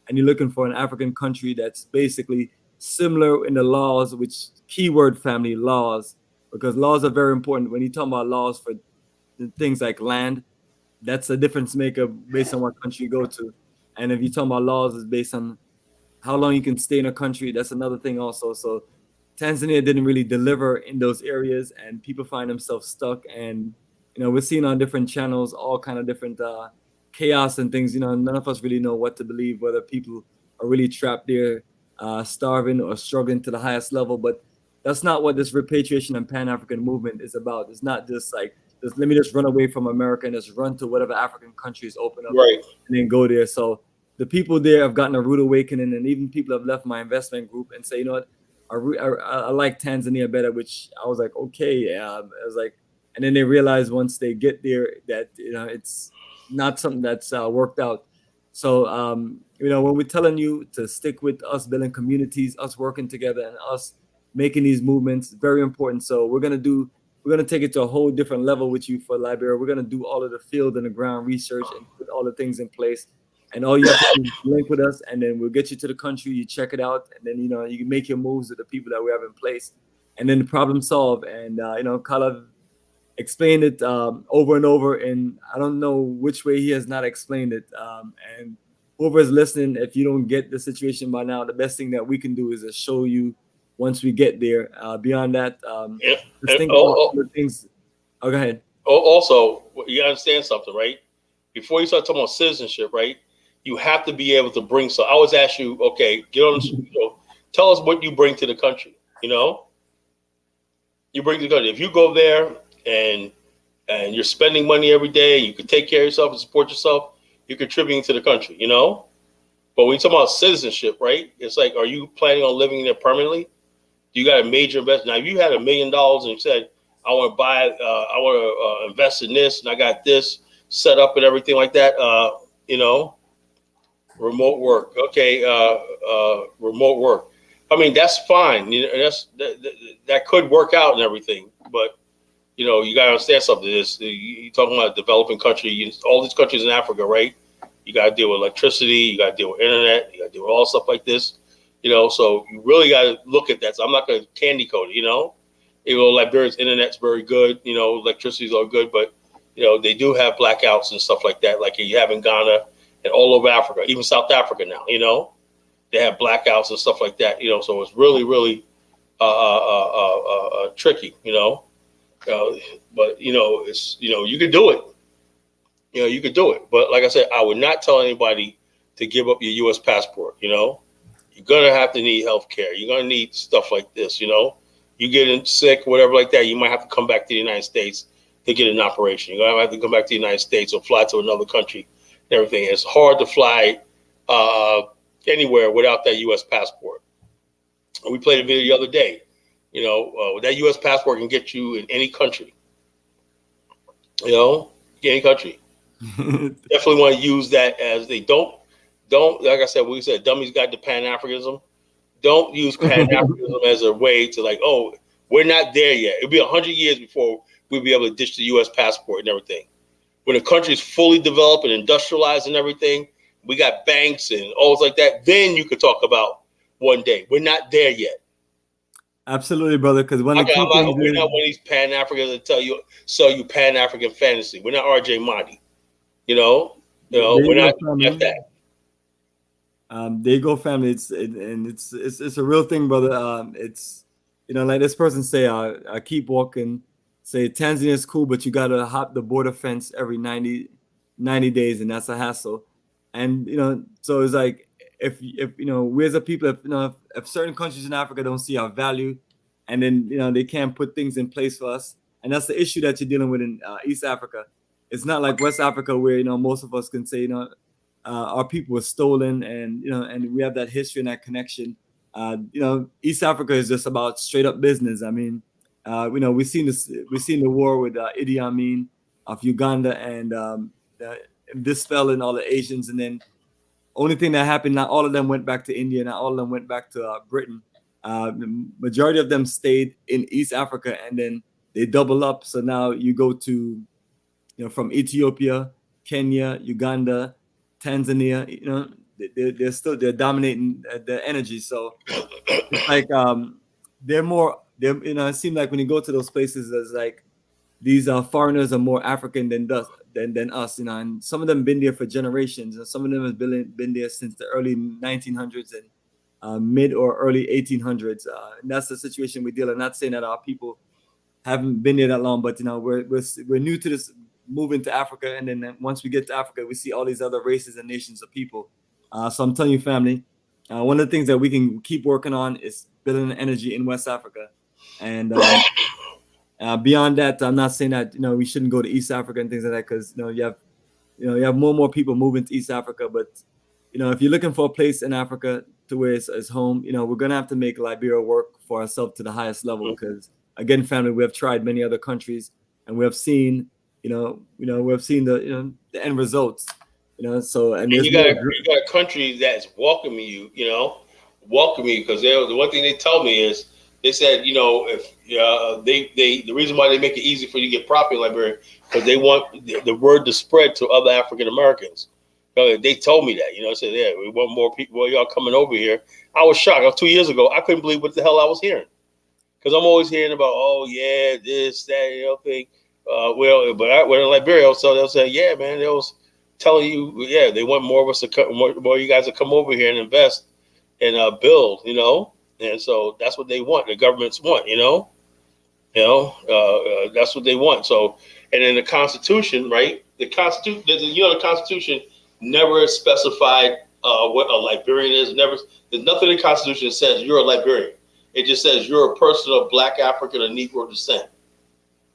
and you're looking for an African country that's basically similar in the laws, which keyword, family, laws, because laws are very important. When you talk about laws for things like land. That's a difference maker based on what country you go to. And if you're talking about laws, it's based on how long you can stay in a country. That's another thing also. So Tanzania didn't really deliver in those areas, and people find themselves stuck. And we're seeing on different channels all kind of different chaos and things. None of us really know what to believe, whether people are really trapped there, starving or struggling to the highest level. But that's not what this repatriation and Pan-African movement is about. It's not just like, let me just run away from America and just run to whatever African countries open up, right, and then go there. So the people there have gotten a rude awakening, and even people have left my investment group and say, you know what, I like Tanzania better, which I was like, okay. I was like, and then they realize once they get there that it's not something that's worked out. So when we're telling you to stick with us building communities, us working together, and us making these movements, very important. So we're gonna take it to a whole different level with you for Liberia. We're gonna do all of the field and the ground research and put all the things in place. And all you have to do is link with us, and then we'll get you to the country. You check it out, and then you can make your moves with the people that we have in place, and then the problem solved. And Kala explained it over and over, and I don't know which way he has not explained it. And whoever is listening, if you don't get the situation by now, the best thing that we can do is to show you once we get there. Beyond that, just think about the things. Oh, go ahead. Also, you understand something, right? Before you start talking about citizenship, right? You have to be able to bring. So I always ask you, okay, get on. Tell us what you bring to the country. You bring to the country. If you go there and you're spending money every day, you can take care of yourself and support yourself. You're contributing to the country. But when you talk about citizenship, right? It's like, are you planning on living there permanently? Do you got a major investment? Now, if you had $1 million and you said, I want to buy, I want to invest in this, and I got this set up and everything like that, remote work. Okay. Remote work. I mean, that's fine. That could work out and everything, but you got to understand something. You're talking about a developing country, all these countries in Africa, right? You got to deal with electricity, you got to deal with internet, you got to deal with all stuff like this, so you really got to look at that. So I'm not going to candy coat it, Liberia's internet's very good, electricity's all good, but they do have blackouts and stuff like that, like you have in Ghana and all over Africa, even South Africa now, they have blackouts and stuff like that, so it's really, really tricky, but it's, you could do it. You could do it. But like I said, I would not tell anybody to give up your U.S. passport. You're going to have to need health care. You're going to need stuff like this. You get sick, whatever like that, you might have to come back to the United States to get an operation. You're going to have to come back to the United States or fly to another country and everything. It's hard to fly anywhere without that U.S. passport. And we played a video the other day. That U.S. passport can get you in any country. Any country. Definitely want to use that as they don't like I said, we said dummies got the pan-africanism. Don't use pan-africanism as a way to like, oh, we're not there yet. It'll be 100 years before we'll be able to ditch the U.S. passport and everything. When the country is fully developed and industrialized and everything, we got banks and all like that, then you could talk about one day. We're not there yet. Absolutely, brother. Because when we're not one of these Pan-Africans that sell you Pan-African fantasy. We're not RJ Marty. We're not like that. There you go, family. It's a real thing, brother. It's like this person say, I keep walking. Say Tanzania is cool, but you gotta hop the border fence every 90 days, and that's a hassle. And so it's like if we as a people, if certain countries in Africa don't see our value, and then they can't put things in place for us, and that's the issue that you're dealing with in East Africa. It's not like West Africa where most of us can say our people were stolen, and and we have that history and that connection. East Africa is just about straight up business. I mean, we've seen the war with Idi Amin of Uganda and dispelling all the Asians, and then only thing that happened, not all of them went back to India, not all of them went back to Britain. The majority of them stayed in East Africa, and then they double up. So now you go to from Ethiopia, Kenya, Uganda, Tanzania, they're dominating the energy. So it's like it seems like when you go to those places, there's like these foreigners are more African than us, you know, and some of them been there for generations, and some of them have been there since the early 1900s and mid or early 1800s. And that's the situation we deal in. Not saying that our people haven't been there that long, but you know, we're new to this moving to Africa, and then once we get to Africa, we see all these other races and nations of people. So I'm telling you, family, one of the things that we can keep working on is building energy in West Africa, and beyond that, I'm not saying that, you know, we shouldn't go to East Africa and things like that, because you know you have more and more people moving to East Africa. But you know, if you're looking for a place in Africa to where it's home, you know, we're gonna have to make Liberia work for ourselves to the highest level, because again, family, we have tried many other countries, and we have seen, we have seen the end results, you know. So and you got a country that's welcoming you, welcoming you, because the one thing they tell me is, they said, you know, if the reason why they make it easy for you to get property in Liberia, because they want the word to spread to other African Americans. They told me that, I said, yeah, we want more people. Well, y'all coming over here. I was shocked. 2 years ago, I couldn't believe what the hell I was hearing, because I'm always hearing about, oh yeah, this, that, thing. But in Liberia, so they'll say, yeah, man, they was telling you, yeah, they want more of us to come, more you guys to come over here and invest and build, and so that's what they want. The governments want, that's what they want. So, and in the Constitution, right? The Constitution never specified what a Liberian is. There's nothing in the Constitution that says you're a Liberian. It just says you're a person of Black, African, or Negro descent.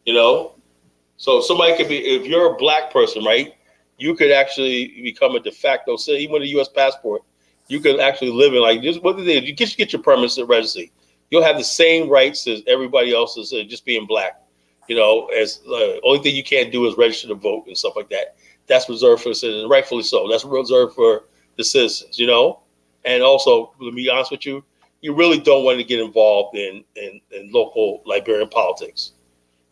So somebody could be, if you're a Black person, right? You could actually become a de facto citizen, even with a U.S. passport. You could actually live in this. What they do? You get your permanent residency. You'll have the same rights as everybody else, as just being Black. As only thing you can't do is register to vote and stuff like that. That's reserved for the citizens, rightfully so. That's reserved for the citizens, And also, to be honest with you, you really don't want to get involved in local Liberian politics.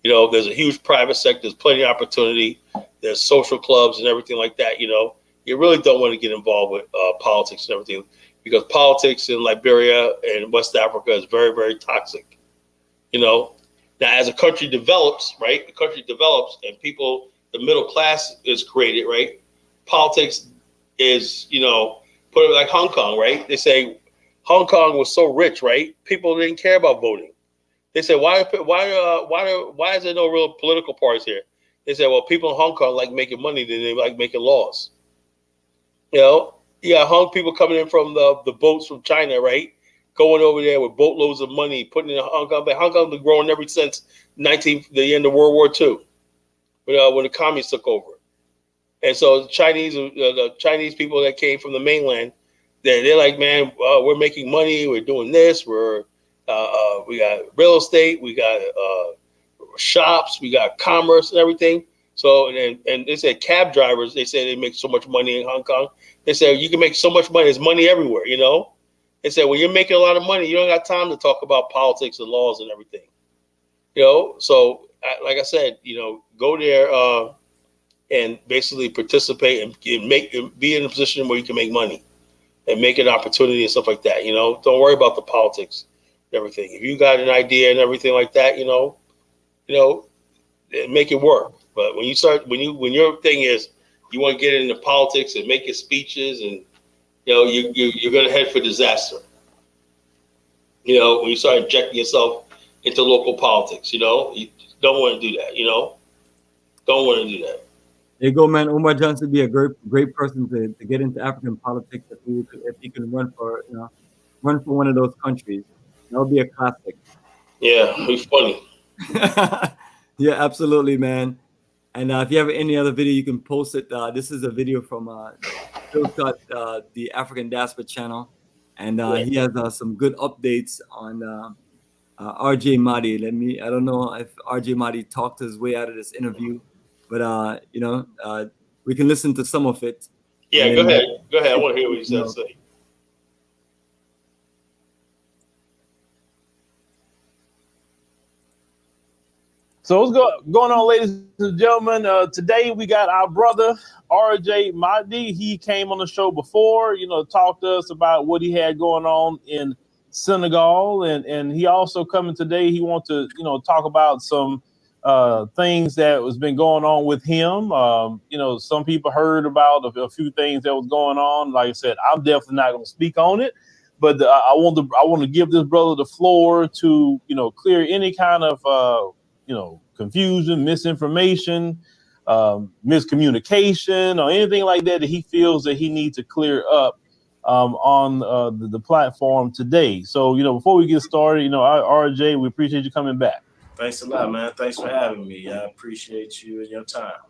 There's a huge private sector. There's plenty of opportunity. There's social clubs and everything like that. You really don't want to get involved with politics and everything, because politics in Liberia and West Africa is very, very toxic. Now, as a country develops, right? The country develops and people, the middle class is created, right? Politics is, put it like Hong Kong, right? They say Hong Kong was so rich, right? People didn't care about voting. They said, why is there no real political parties here? They said, well, people in Hong Kong like making money, then they like making laws. You got Hong people coming in from the boats from China, right? Going over there with boatloads of money, putting in Hong Kong. But Hong Kong's been growing ever since the end of World War II, when the communists took over. And so the Chinese people that came from the mainland, they're like, man, we're making money, we're doing this, we got real estate, we got shops, we got commerce and everything. So and they said cab drivers, they say they make so much money in Hong Kong. They said you can make so much money. There's money everywhere, They said when you're making a lot of money, you don't got time to talk about politics and laws and everything. So like I said, go there and basically participate and be in a position where you can make money and make an opportunity and stuff like that. Don't worry about the politics and everything. If you got an idea and everything like that, make it work. But when your thing is you want to get into politics and making speeches, and you're going to head for disaster. When you start injecting yourself into local politics, you don't want to do that. Don't want to do that. There you go, man. Umar Johnson would be a great person to get into African politics if he could run for one of those countries. That would be a classic. Yeah, it'd be funny. Yeah, absolutely, man. And if you have any other video, you can post it. This is a video from Phil Scott, the African Diaspora channel, and he has some good updates on RJ Mahdi. I don't know if RJ Mahdi talked his way out of this interview, but we can listen to some of it. Yeah, go ahead. I want to hear what he says. So what's going on, ladies and gentlemen? Today we got our brother RJ Mahdi. He came on the show before, talked to us about what he had going on in Senegal, and he also coming today. He wants to, talk about some things that was been going on with him. You know, some people heard about a few things that was going on. Like I said, I'm definitely not going to speak on it, but I want to give this brother the floor to, you know, clear any kind of you know, confusion, misinformation, miscommunication, or anything like that he feels that he needs to clear up on the platform today. So, you know, before we get started, you know, RJ, we appreciate you coming back. Thanks a lot, man. Thanks for having me. I appreciate you and your time.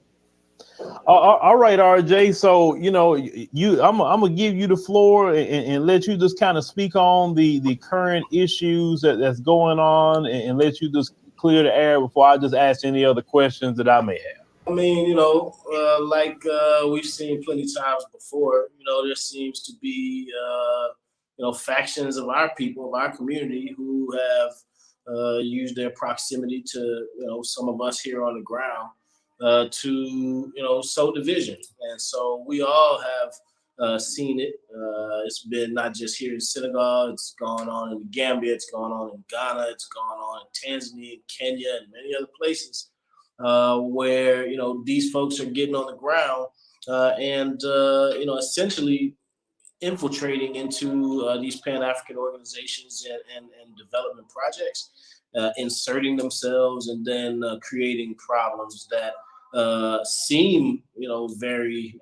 All right, RJ. So, you know, I'm gonna give you the floor and let you just kind of speak on the current issues that's going on, and let you just clear the air before I just ask any other questions that I may have. I mean, you know, like we've seen plenty times before, you know, there seems to be, you know, factions of our people, of our community who have used their proximity to, you know, some of us here on the ground to, you know, sow division. And so we all have seen it. It's been not just here in Senegal, it's gone on in Gambia, it's gone on in Ghana, it's gone on in Tanzania, Kenya, and many other places. Where, you know, these folks are getting on the ground and, you know, essentially infiltrating into these Pan-African organizations and development projects, inserting themselves and then creating problems that seem, you know, very,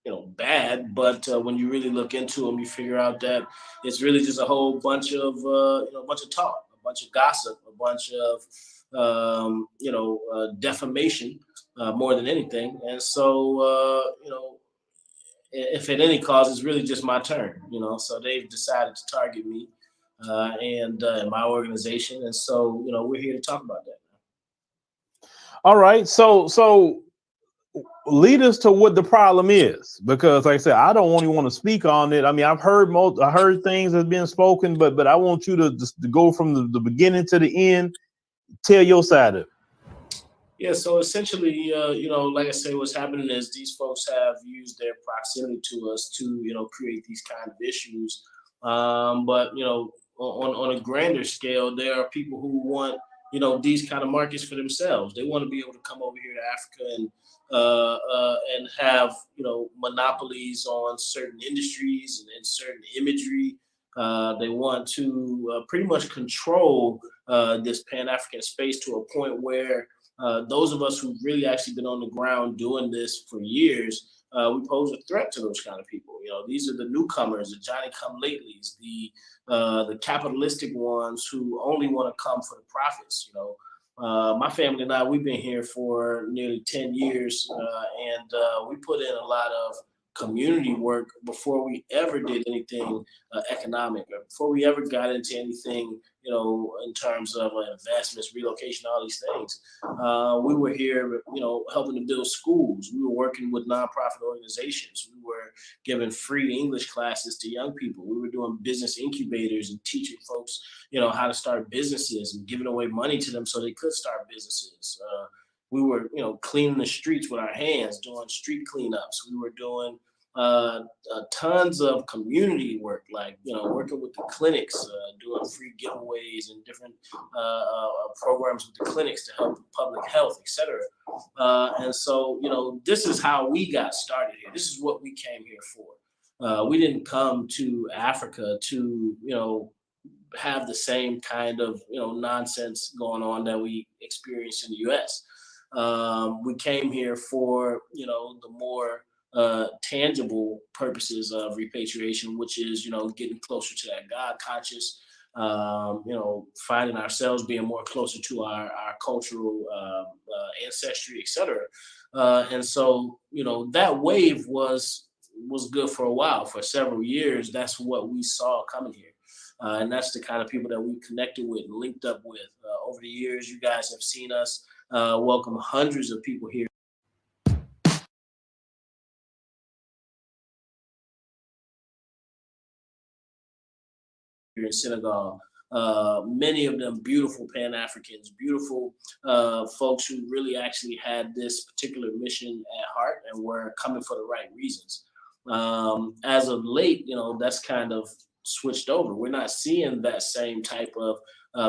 you know, bad. But when you really look into them, you figure out that it's really just a whole bunch of, you know, a bunch of talk, a bunch of gossip, a bunch of, you know, defamation more than anything. And so, you know, if at any cause, it's really just my turn, you know, so they've decided to target me and my organization. And so, you know, we're here to talk about that. All right. So lead us to what the problem is, because like I said, I don't only want to speak on it. I mean, I heard things that's been spoken, but I want you to just to go from the beginning to the end. Tell your side of it. Yeah, so essentially, you know, like I say, what's happening is these folks have used their proximity to us to, you know, create these kind of issues. But, you know, on a grander scale, there are people who want, you know, these kind of markets for themselves. They want to be able to come over here to Africa and have, you know, monopolies on certain industries and certain imagery. They want to pretty much control this Pan-African space to a point where those of us who've really actually been on the ground doing this for years, we pose a threat to those kind of people. You know, these are the newcomers, the Johnny-come-latelys, the capitalistic ones who only want to come for the profits. You know, my family and I, we've been here for nearly 10 years, and we put in a lot of community work before we ever did anything economic, or before we ever got into anything, you know, in terms of investments, relocation, all these things. We were here, you know, helping to build schools. We were working with nonprofit organizations. We were giving free English classes to young people. We were doing business incubators and teaching folks, you know, how to start businesses and giving away money to them so they could start businesses. We were, you know, cleaning the streets with our hands, doing street cleanups. We were doing tons of community work, like, you know, working with the clinics, doing free giveaways and different programs with the clinics to help with public health, etc. And so, you know, this is how we got started here. This is what we came here for. We didn't come to Africa to, you know, have the same kind of, you know, nonsense going on that we experienced in the U.S. We came here for, you know, the more tangible purposes of repatriation, which is, you know, getting closer to that God conscious, you know, finding ourselves being more closer to our cultural ancestry, etc. And so, you know, that wave was good for a while, for several years. That's what we saw coming here. And that's the kind of people that we connected with and linked up with. Over the years, you guys have seen us welcome hundreds of people here in Senegal. Many of them beautiful Pan-Africans, beautiful folks who really actually had this particular mission at heart and were coming for the right reasons. As of late, you know, that's kind of switched over. We're not seeing that same type of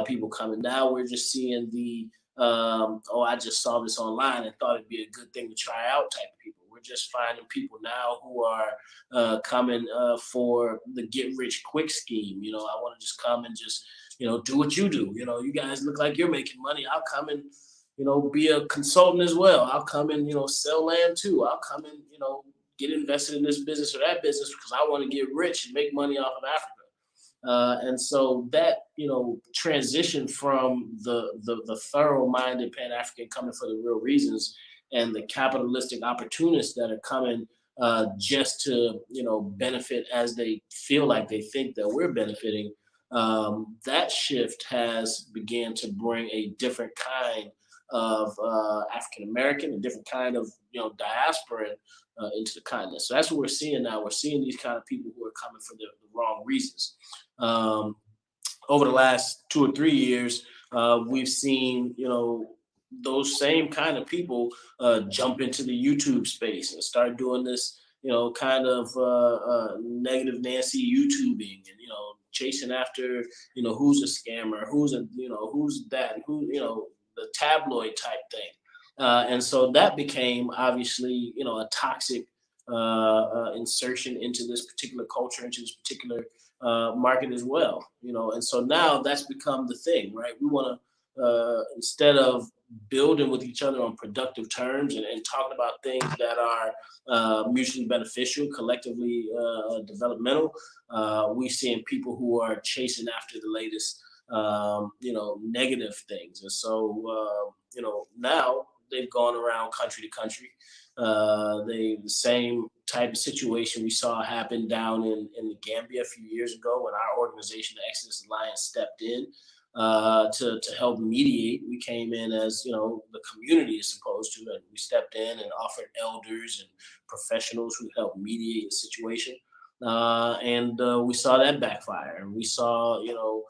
people coming. Now we're just seeing the oh, I just saw this online and thought it'd be a good thing to try out type of people. We're just finding people now who are coming for the get rich quick scheme. You know, I want to just come and just, you know, do what you do. You know, you guys look like you're making money. I'll come and, you know, be a consultant as well. I'll come and, you know, sell land too. I'll come and, you know, get invested in this business or that business because I want to get rich and make money off of Africa. And so that, you know, transition from the thorough-minded Pan-African coming for the real reasons and the capitalistic opportunists that are coming just to, you know, benefit as they feel like they think that we're benefiting, that shift has began to bring a different kind of African-American, a different kind of, you know, diasporan into the continent. So that's what we're seeing now. We're seeing these kind of people who are coming for the wrong reasons. Over the last 2 or 3 years, we've seen, you know, those same kind of people jump into the YouTube space and start doing this, you know, kind of negative Nancy YouTubing and, you know, chasing after, you know, who's a scammer, who's a, you know, who's that, who, you know, the tabloid type thing. And so that became obviously, you know, a toxic insertion into this particular culture, into this particular market as well, you know. And so now that's become the thing, right? We want to, instead of building with each other on productive terms and talking about things that are mutually beneficial, collectively developmental, we're seeing people who are chasing after the latest, you know, negative things. And so, you know, now they've gone around country to country. The same type of situation we saw happen down in the Gambia a few years ago when our organization, the Exodus Alliance, stepped in to help mediate. We came in as, you know, the community is supposed to, and we stepped in and offered elders and professionals who helped mediate the situation. And we saw that backfire. And we saw, you know,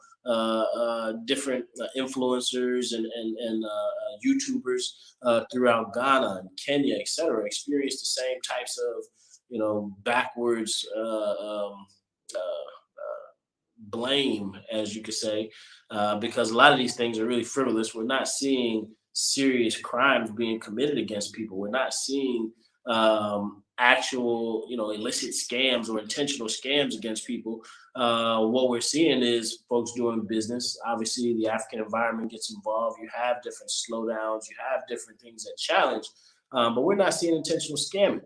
different influencers and YouTubers throughout Ghana and Kenya, et cetera, experience the same types of, you know, backwards blame, as you could say, because a lot of these things are really frivolous. We're not seeing serious crimes being committed against people. We're not seeing actual, you know, illicit scams or intentional scams against people. What we're seeing is folks doing business. Obviously, the African environment gets involved. You have different slowdowns. You have different things that challenge, but we're not seeing intentional scamming.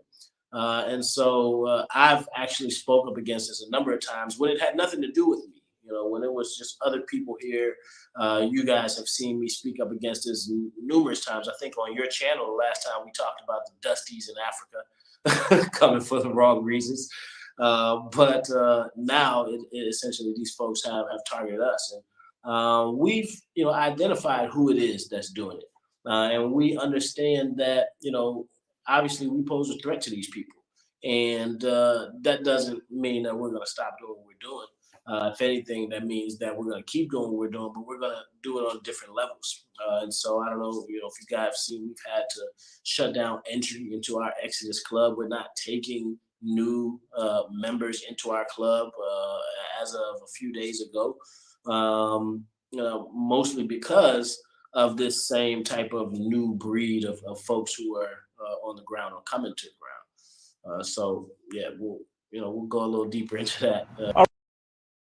And so I've actually spoke up against this a number of times when it had nothing to do with me. You know, when it was just other people here. You guys have seen me speak up against this numerous times. I think on your channel, the last time we talked about the Dusties in Africa coming for the wrong reasons. But now it essentially these folks have targeted us. And we've, you know, identified who it is that's doing it. And we understand that, you know, obviously we pose a threat to these people. And that doesn't mean that we're going to stop doing what we're doing. If anything, that means that we're going to keep doing what we're doing, but we're going to do it on different levels. And so I don't know, you know, if you guys have seen, we've had to shut down entry into our Exodus Club. We're not taking new members into our club as of a few days ago, you know, mostly because of this same type of new breed of folks who are on the ground or coming to the ground. So yeah, we'll go a little deeper into that.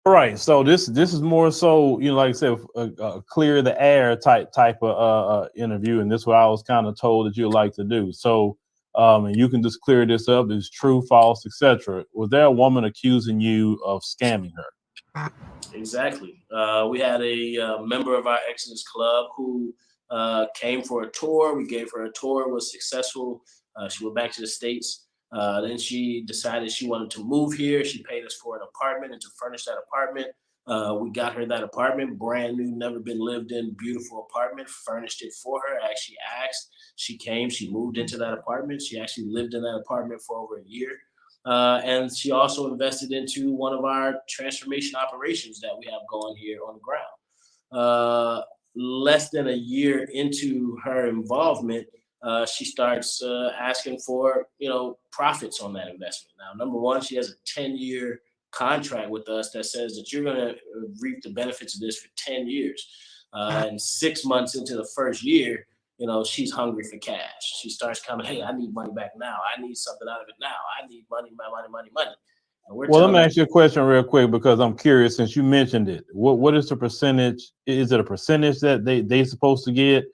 All right, so this is more so, you know, like I said, clear the air type of interview, and this is what I was kind of told that you'd like to do. So, and you can just clear this up. Is true, false, etc. Was there a woman accusing you of scamming her? Exactly. We had a member of our Exodus Club who came for a tour. We gave her a tour, was successful. She went back to the States. Then she decided she wanted to move here. She paid us for an apartment and to furnish that apartment. We got her that apartment, brand new, never been lived in, beautiful apartment, furnished it for her. As she asked, she came, she moved into that apartment. She actually lived in that apartment for over a year. And she also invested into one of our transformation operations that we have going here on the ground. Less than a year into her involvement, she starts asking for, you know, profits on that investment. Now, number one, she has a 10-year contract with us that says that you're going to reap the benefits of this for 10 years. And 6 months into the first year, you know, she's hungry for cash. She starts coming, hey, I need money back now. I need something out of it now. I need money, money. Well, let me ask you a question real quick, because I'm curious, since you mentioned it. What is the percentage? Is it a percentage that they supposed to get?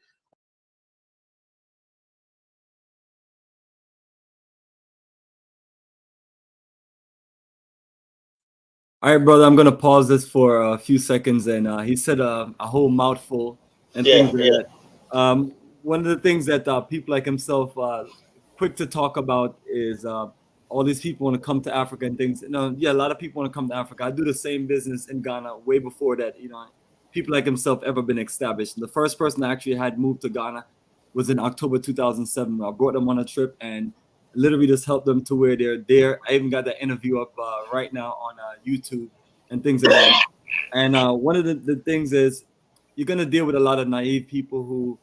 All right, brother, I'm going to pause this for a few seconds. And he said a whole mouthful and things like that. One of the things that people like himself quick to talk about is all these people want to come to Africa and things. You know, yeah, a lot of people want to come to Africa. I do the same business in Ghana way before that, you know, people like himself ever been established. The first person I actually had moved to Ghana was in October 2007. I brought them on a trip and literally just helped them to where they're there. I even got that interview up right now on YouTube and things like that. And one of the things is you're going to deal with a lot of naive people who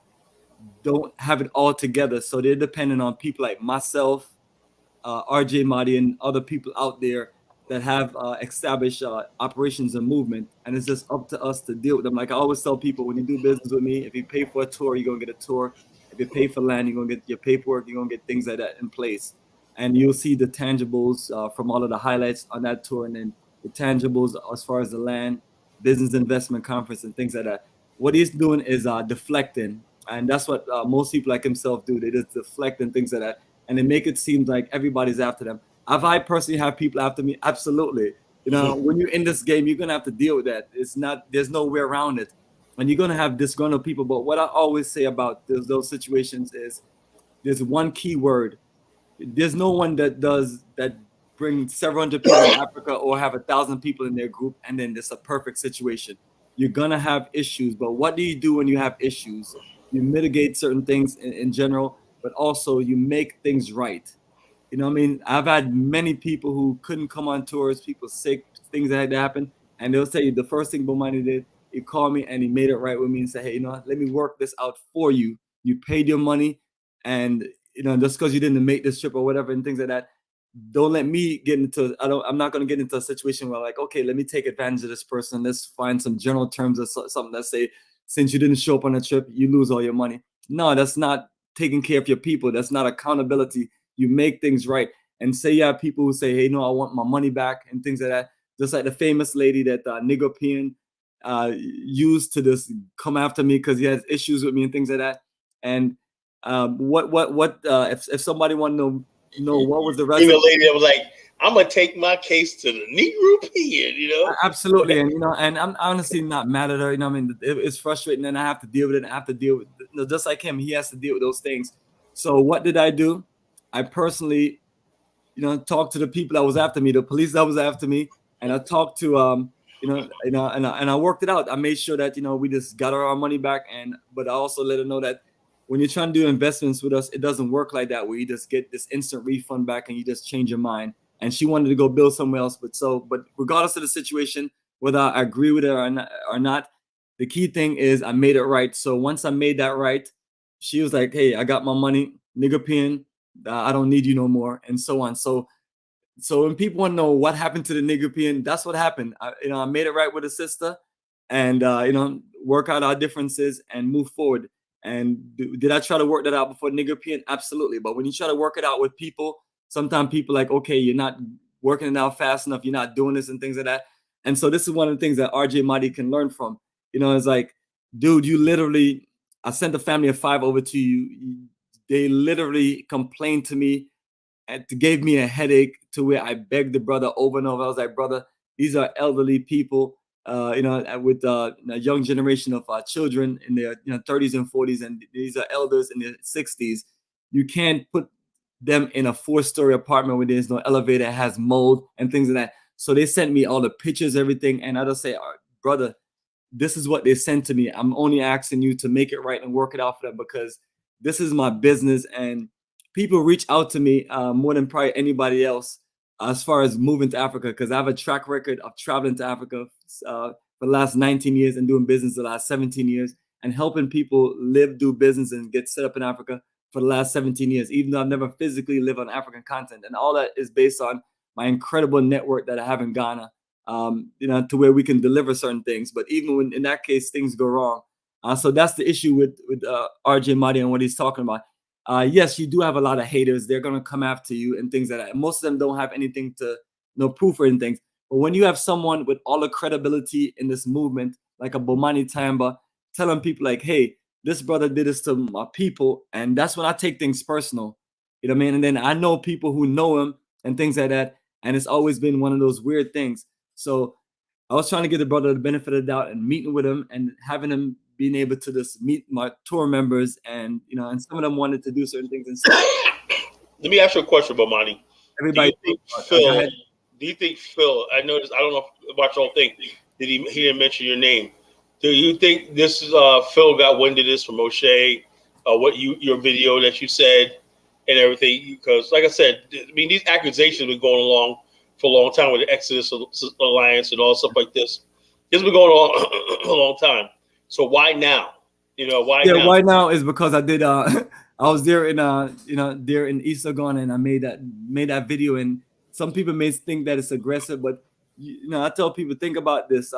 don't have it all together. So they're dependent on people like myself, RJ Mahdi, and other people out there that have established operations and movement. And it's just up to us to deal with them. Like I always tell people, when you do business with me, if you pay for a tour, you're going to get a tour. If you pay for land, you're going to get your paperwork. You're going to get things like that in place. And you'll see the tangibles from all of the highlights on that tour. And then the tangibles as far as the land, business investment conference and things like that. What he's doing is deflecting. And that's what most people like himself do. They just deflect and things like that. And they make it seem like everybody's after them. Have I personally have people after me? Absolutely. You know, when you're in this game, you're going to have to deal with that. It's not, there's no way around it. And you're going to have disgruntled people. But what I always say about those situations is there's one key word. There's no one that brings several hundred people to Africa or have 1,000 people in their group and then it's a perfect situation. You're going to have issues. But what do you do when you have issues? You mitigate certain things in general, but also you make things right. You know what I mean? I've had many people who couldn't come on tours, people sick, things that had to happen. And they'll tell you the first thing Bomani did, he called me and he made it right with me and said, hey, you know, let me work this out for you. You paid your money and, you know, just because you didn't make this trip or whatever and things like that, don't let me get into, I'm not going to get into a situation where like, okay, let me take advantage of this person. Let's find some general terms or something that say, since you didn't show up on a trip, you lose all your money. No, that's not taking care of your people. That's not accountability. You make things right. And say you have people who say, hey, no, I want my money back and things like that. Just like the famous lady that Nigopian used to just come after me because he has issues with me and things like that. And if somebody want to know what was the rest of the lady that was like, I'm gonna take my case to the Negropean, you know? Absolutely. And you know, and I'm honestly not mad at her, you know, I mean, it's frustrating and I have to deal with it. And I have to deal with, you know, just like him, he has to deal with those things. So what did I do? I personally, you know, talked to the people that was after me, the police that was after me, and I talked to and I worked it out. I made sure that, you know, we just got our money back, but I also let her know that when you're trying to do investments with us, it doesn't work like that where you just get this instant refund back and you just change your mind. And she wanted to go build somewhere else, but regardless of the situation, whether I agree with it or not, the key thing is I made it right. So once I made that right, she was like, hey, I got my money, Nigopian, I don't need you no more, and so on. So when people want to know what happened to the Nigopian, that's what happened. I made it right with a sister, and work out our differences and move forward. And did I try to work that out before Nigopian? Absolutely. But when you try to work it out with people, sometimes people like, okay, you're not working it out fast enough, you're not doing this and things like that. And so this is one of the things that RJ Mahdi can learn from. You know, it's like, dude, I sent a family of 5 over to you. They literally complained to me and gave me a headache to where I begged the brother over and over. I was like, brother, these are elderly people, with a young generation of children in their 30s and 40s, and these are elders in their 60s. You can't put them in a 4-story apartment where there's no elevator, it has mold and things like that. So they sent me all the pictures, everything, and I just say, brother, this is what they sent to me. I'm only asking you to make it right and work it out for them because this is my business. And people reach out to me more than probably anybody else as far as moving to Africa, because I have a track record of traveling to Africa for the last 19 years and doing business the last 17 years and helping people live, do business, and get set up in Africa for the last 17 years, even though I've never physically lived on African continent. And all that is based on my incredible network that I have in Ghana, you know, to where we can deliver certain things. But even when in that case things go wrong, so that's the issue with RJ Mahdi and what he's talking about. Yes, you do have a lot of haters. They're gonna come after you and things like that. Most of them don't have anything to no proof or anything. But when you have someone with all the credibility in this movement, like a Bomani Tyehimba, telling people like, hey, this brother did this to my people, and that's when I take things personal. You know what I mean? And then I know people who know him and things like that, and it's always been one of those weird things. So I was trying to give the brother the benefit of the doubt and meeting with him and having him being able to just meet my tour members, and you know, and some of them wanted to do certain things. And stuff. Let me ask you a question, Bomani. Everybody, do you think Phil? I noticed. I don't know about the whole thing. Did he didn't mention your name? Do you think this is Phil got wind of this from O'Shea? Your video that you said and everything? Because, like I said, I mean, these accusations have been going along for a long time with the Exodus Alliance and all stuff like this. This has been going on a long time. So why now? You know, why? Yeah, now? why now is because I did. I was there in there in East Legon, and I made that video, and some people may think that it's aggressive, but you know, I tell people, think about this.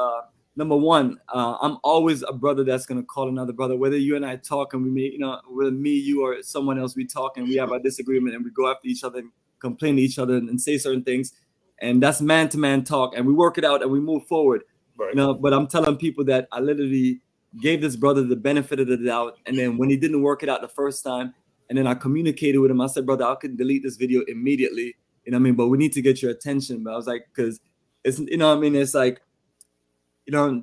Number one, I'm always a brother that's gonna call another brother. Whether you and I talk and we may, you know, whether me, you, or someone else, we talk and we have a disagreement and we go after each other and complain to each other and say certain things, and that's man-to-man talk, and we work it out and we move forward. Right. You know, but I'm telling people that I literally gave this brother the benefit of the doubt, and then when he didn't work it out the first time, and then I communicated with him. I said, brother, I could delete this video immediately. You know what I mean? But we need to get your attention. But I was like, because it's, you know what I mean? It's like, you know,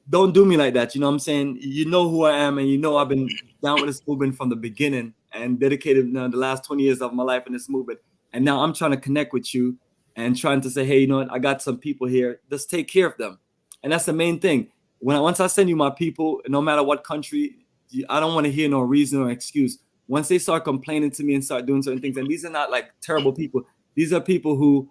don't do me like that. You know what I'm saying? You know who I am, and you know I've been down with this movement from the beginning and dedicated, you know, the last 20 years of my life in this movement. And now I'm trying to connect with you and trying to say, hey, you know what? I got some people here. Just take care of them. And that's the main thing. Once I send you my people, no matter what country, I don't want to hear no reason or excuse. Once they start complaining to me and start doing certain things, and these are not like terrible people. These are people who,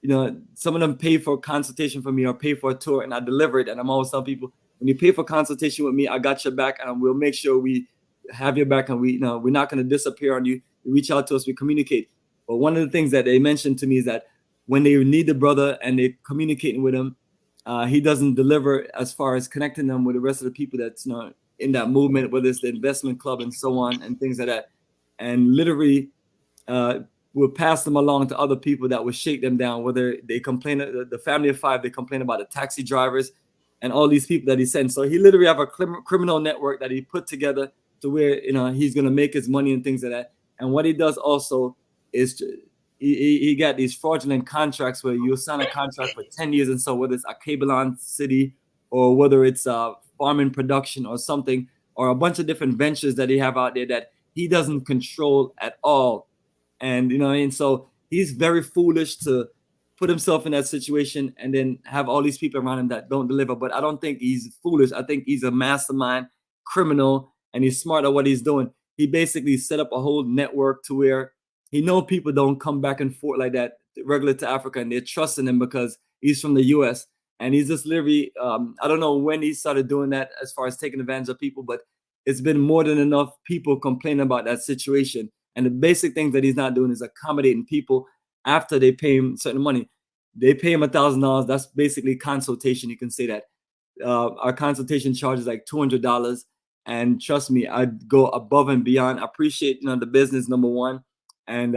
you know, some of them pay for a consultation for me or pay for a tour, and I deliver it. And I'm always telling people, when you pay for consultation with me, I got your back, and we'll make sure we have your back, and we, you know, we're not going to disappear on you. You reach out to us, we communicate. But one of the things that they mentioned to me is that when they need the brother and they're communicating with him, he doesn't deliver as far as connecting them with the rest of the people that's, you know, in that movement, whether it's the investment club and so on and things like that. And literally, we'll pass them along to other people that will shake them down, whether they complain, the family of five, they complain about the taxi drivers and all these people that he sends. So he literally have a criminal network that he put together to where, you know, he's going to make his money and things like that. And what he does also is he got these fraudulent contracts where you sign a contract for 10 years. And so whether it's a Kabbalah City or whether it's farming production or something, or a bunch of different ventures that they have out there that he doesn't control at all. And, you know, and so he's very foolish to put himself in that situation and then have all these people around him that don't deliver. But I don't think he's foolish. I think he's a mastermind criminal, and he's smart at what he's doing. He basically set up a whole network to where he know people don't come back and forth like that regular to Africa, and they're trusting him because he's from the US. And he's just literally, I don't know when he started doing that as far as taking advantage of people, but it's been more than enough people complaining about that situation. And the basic things that he's not doing is accommodating people after they pay him certain money. They pay him $1,000. That's basically consultation. You can say that. Our consultation charge is like $200. And trust me, I go above and beyond. I appreciate, you know, the business, number one. And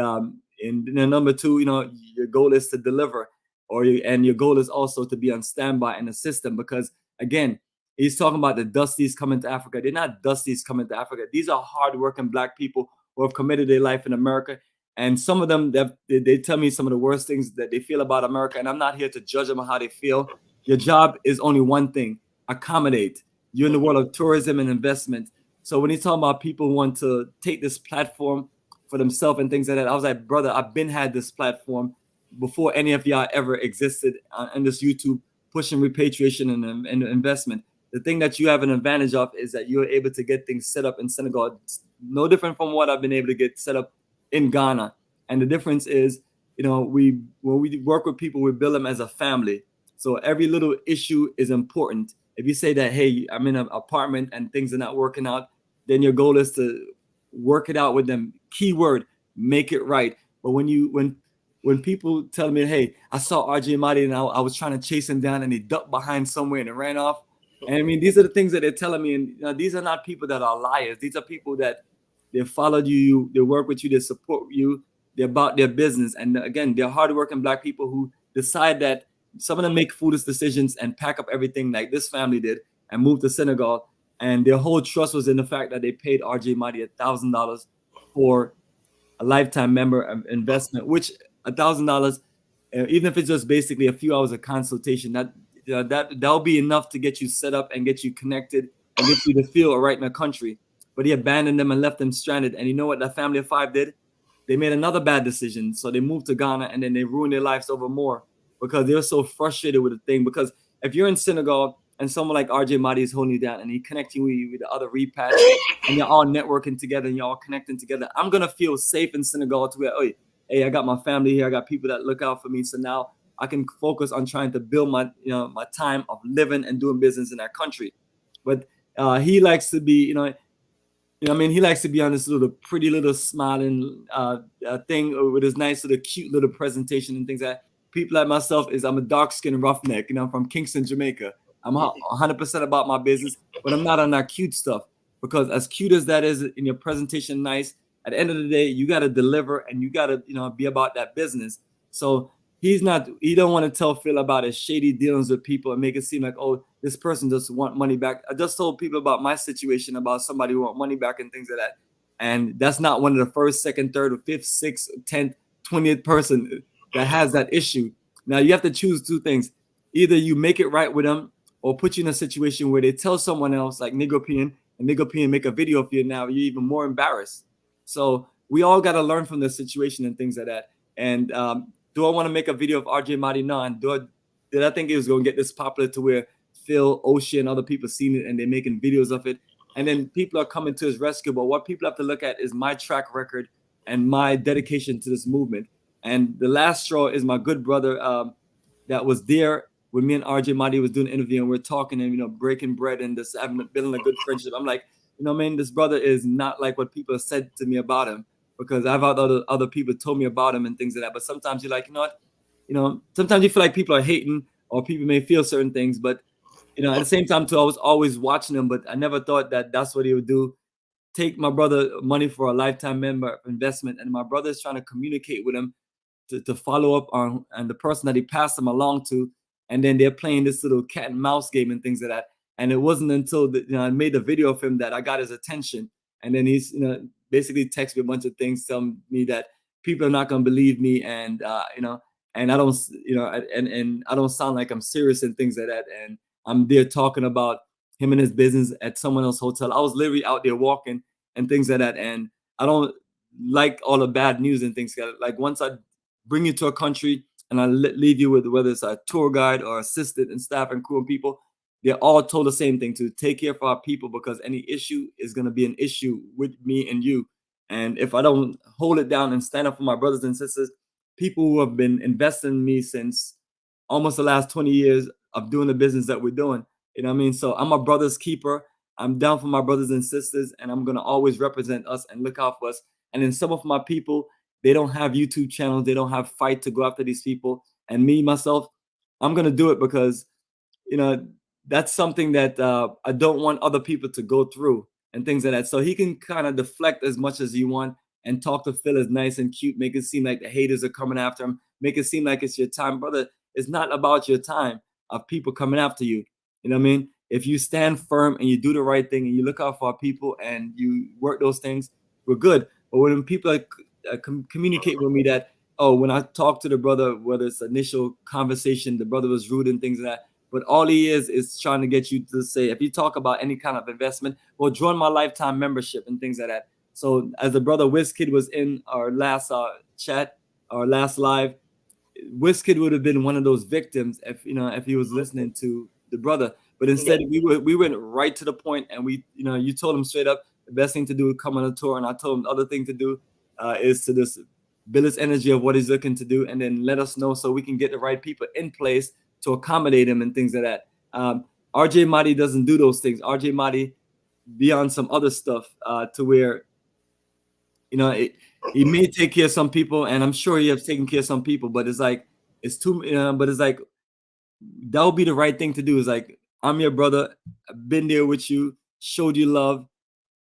number two, you know, your goal is to deliver, and your goal is also to be on standby in the system, because again, he's talking about the dusties coming to Africa. They're not dusties coming to Africa. These are hardworking Black people who have committed their life in America. And some of them, they tell me some of the worst things that they feel about America. And I'm not here to judge them on how they feel. Your job is only one thing: accommodate. You're in the world of tourism and investment. So when he's talking about people who want to take this platform for themselves and things like that, I was like, brother, I've been had this platform before any of y'all ever existed on this YouTube, pushing repatriation and investment. The thing that you have an advantage of is that you're able to get things set up in Senegal. It's no different from what I've been able to get set up in Ghana. And the difference is, you know, when we work with people, we build them as a family. So every little issue is important. If you say that, hey, I'm in an apartment and things are not working out, then your goal is to work it out with them. Keyword, make it right. But when when people tell me, hey, I saw RJ Mahdi and I was trying to chase him down and he ducked behind somewhere and ran off. And I mean, these are the things that they're telling me. And you know, these are not people that are liars. These are people that they followed you, they work with you, they support you, they're about their business. And again, they're hardworking Black people who decide that some of them make foolish decisions and pack up everything like this family did and move to Senegal. And their whole trust was in the fact that they paid RJ Mahdi $1,000 for a lifetime member investment, which $1,000, even if it's just basically a few hours of consultation, that'll be enough to get you set up and get you connected and get you to feel all right in the country. But he abandoned them and left them stranded. And you know what that family of 5 did? They made another bad decision. So they moved to Ghana and then they ruined their lives over more because they were so frustrated with the thing. Because if you're in Senegal and someone like RJ Mahdi is holding you down and he connecting with the other repats and you're all networking together and you're all connecting together, I'm going to feel safe in Senegal to where, oh, hey, I got my family here. I got people that look out for me. So now I can focus on trying to build my time of living and doing business in that country. But he likes to be, he likes to be on this little pretty little smiling thing with his nice little cute little presentation and things like that. People like myself I'm a dark-skinned roughneck, I'm from Kingston, Jamaica. I'm 100% about my business, but I'm not on that cute stuff because as cute as that is in your presentation, nice, at the end of the day, you got to deliver and you got to, be about that business. So he don't want to tell Phil about his shady dealings with people and make it seem like, oh, this person just want money back. I just told people about my situation about somebody who want money back and things like that. And that's not one of the first, second, third, or fifth, sixth, 10th, 20th person that has that issue. Now you have to choose 2 things. Either you make it right with them or put you in a situation where they tell someone else like Nigopian and Nigopian make a video of you. Now you're even more embarrassed. So we all got to learn from the situation and things like that. And do I want to make a video of RJ Mahdi? No. And did I think it was going to get this popular to where Phil, Ocean, and other people seen it and they're making videos of it? And then people are coming to his rescue. But what people have to look at is my track record and my dedication to this movement. And the last straw is my good brother that was there when me and RJ Mahdi was doing an interview and we're talking and, breaking bread and just building a good friendship. I'm like, this brother is not like what people have said to me about him, because I've had other people told me about him and things like that. But sometimes you're like, sometimes you feel like people are hating or people may feel certain things. But, at the same time, too, I was always watching him, but I never thought that that's what he would do. Take my brother money for a lifetime member investment. And my brother is trying to communicate with him to follow up on and the person that he passed him along to. And then they're playing this little cat and mouse game and things like that. And it wasn't until I made the video of him that I got his attention. And then he's, basically texted me a bunch of things, telling me that people are not going to believe me. And, and I don't, and I don't sound like I'm serious and things like that. And I'm there talking about him and his business at someone else's hotel. I was literally out there walking and things like that. And I don't like all the bad news and things like that. Like once I bring you to a country and I leave you with whether it's a tour guide or assistant and staff and crew and people, they're all told the same thing, to take care of our people, because any issue is going to be an issue with me and you. And if I don't hold it down and stand up for my brothers and sisters, people who have been investing in me since almost the last 20 years of doing the business that we're doing, So I'm a brother's keeper. I'm down for my brothers and sisters, and I'm going to always represent us and look out for us. And then some of my people, they don't have YouTube channels. They don't have fight to go after these people. And me, myself, I'm going to do it because, that's something that I don't want other people to go through and things like that. So he can kind of deflect as much as you want and talk to Phil as nice and cute, make it seem like the haters are coming after him, make it seem like it's your time. Brother, it's not about your time of people coming after you. You know what I mean? If you stand firm and you do the right thing and you look out for our people and you work those things, we're good. But when people communicate with me that, oh, when I talk to the brother, whether it's initial conversation, the brother was rude and things like that, but all he is trying to get you to say, if you talk about any kind of investment, well, join my lifetime membership and things like that. So as the brother WizKid was in our last chat, our last live, WizKid would have been one of those victims if he was listening to the brother. But instead, we went right to the point, and you told him straight up the best thing to do is come on a tour, and I told him the other thing to do is to just build his energy of what he's looking to do, and then let us know so we can get the right people in place to accommodate him and things like that. RJ Mahdi doesn't do those things. RJ Mahdi be on some other stuff to where you know, he may take care of some people, and I'm sure he has taken care of some people, but it's like, it's too, but it's like, that would be the right thing to do. Is like, I'm your brother, I've been there with you, showed you love,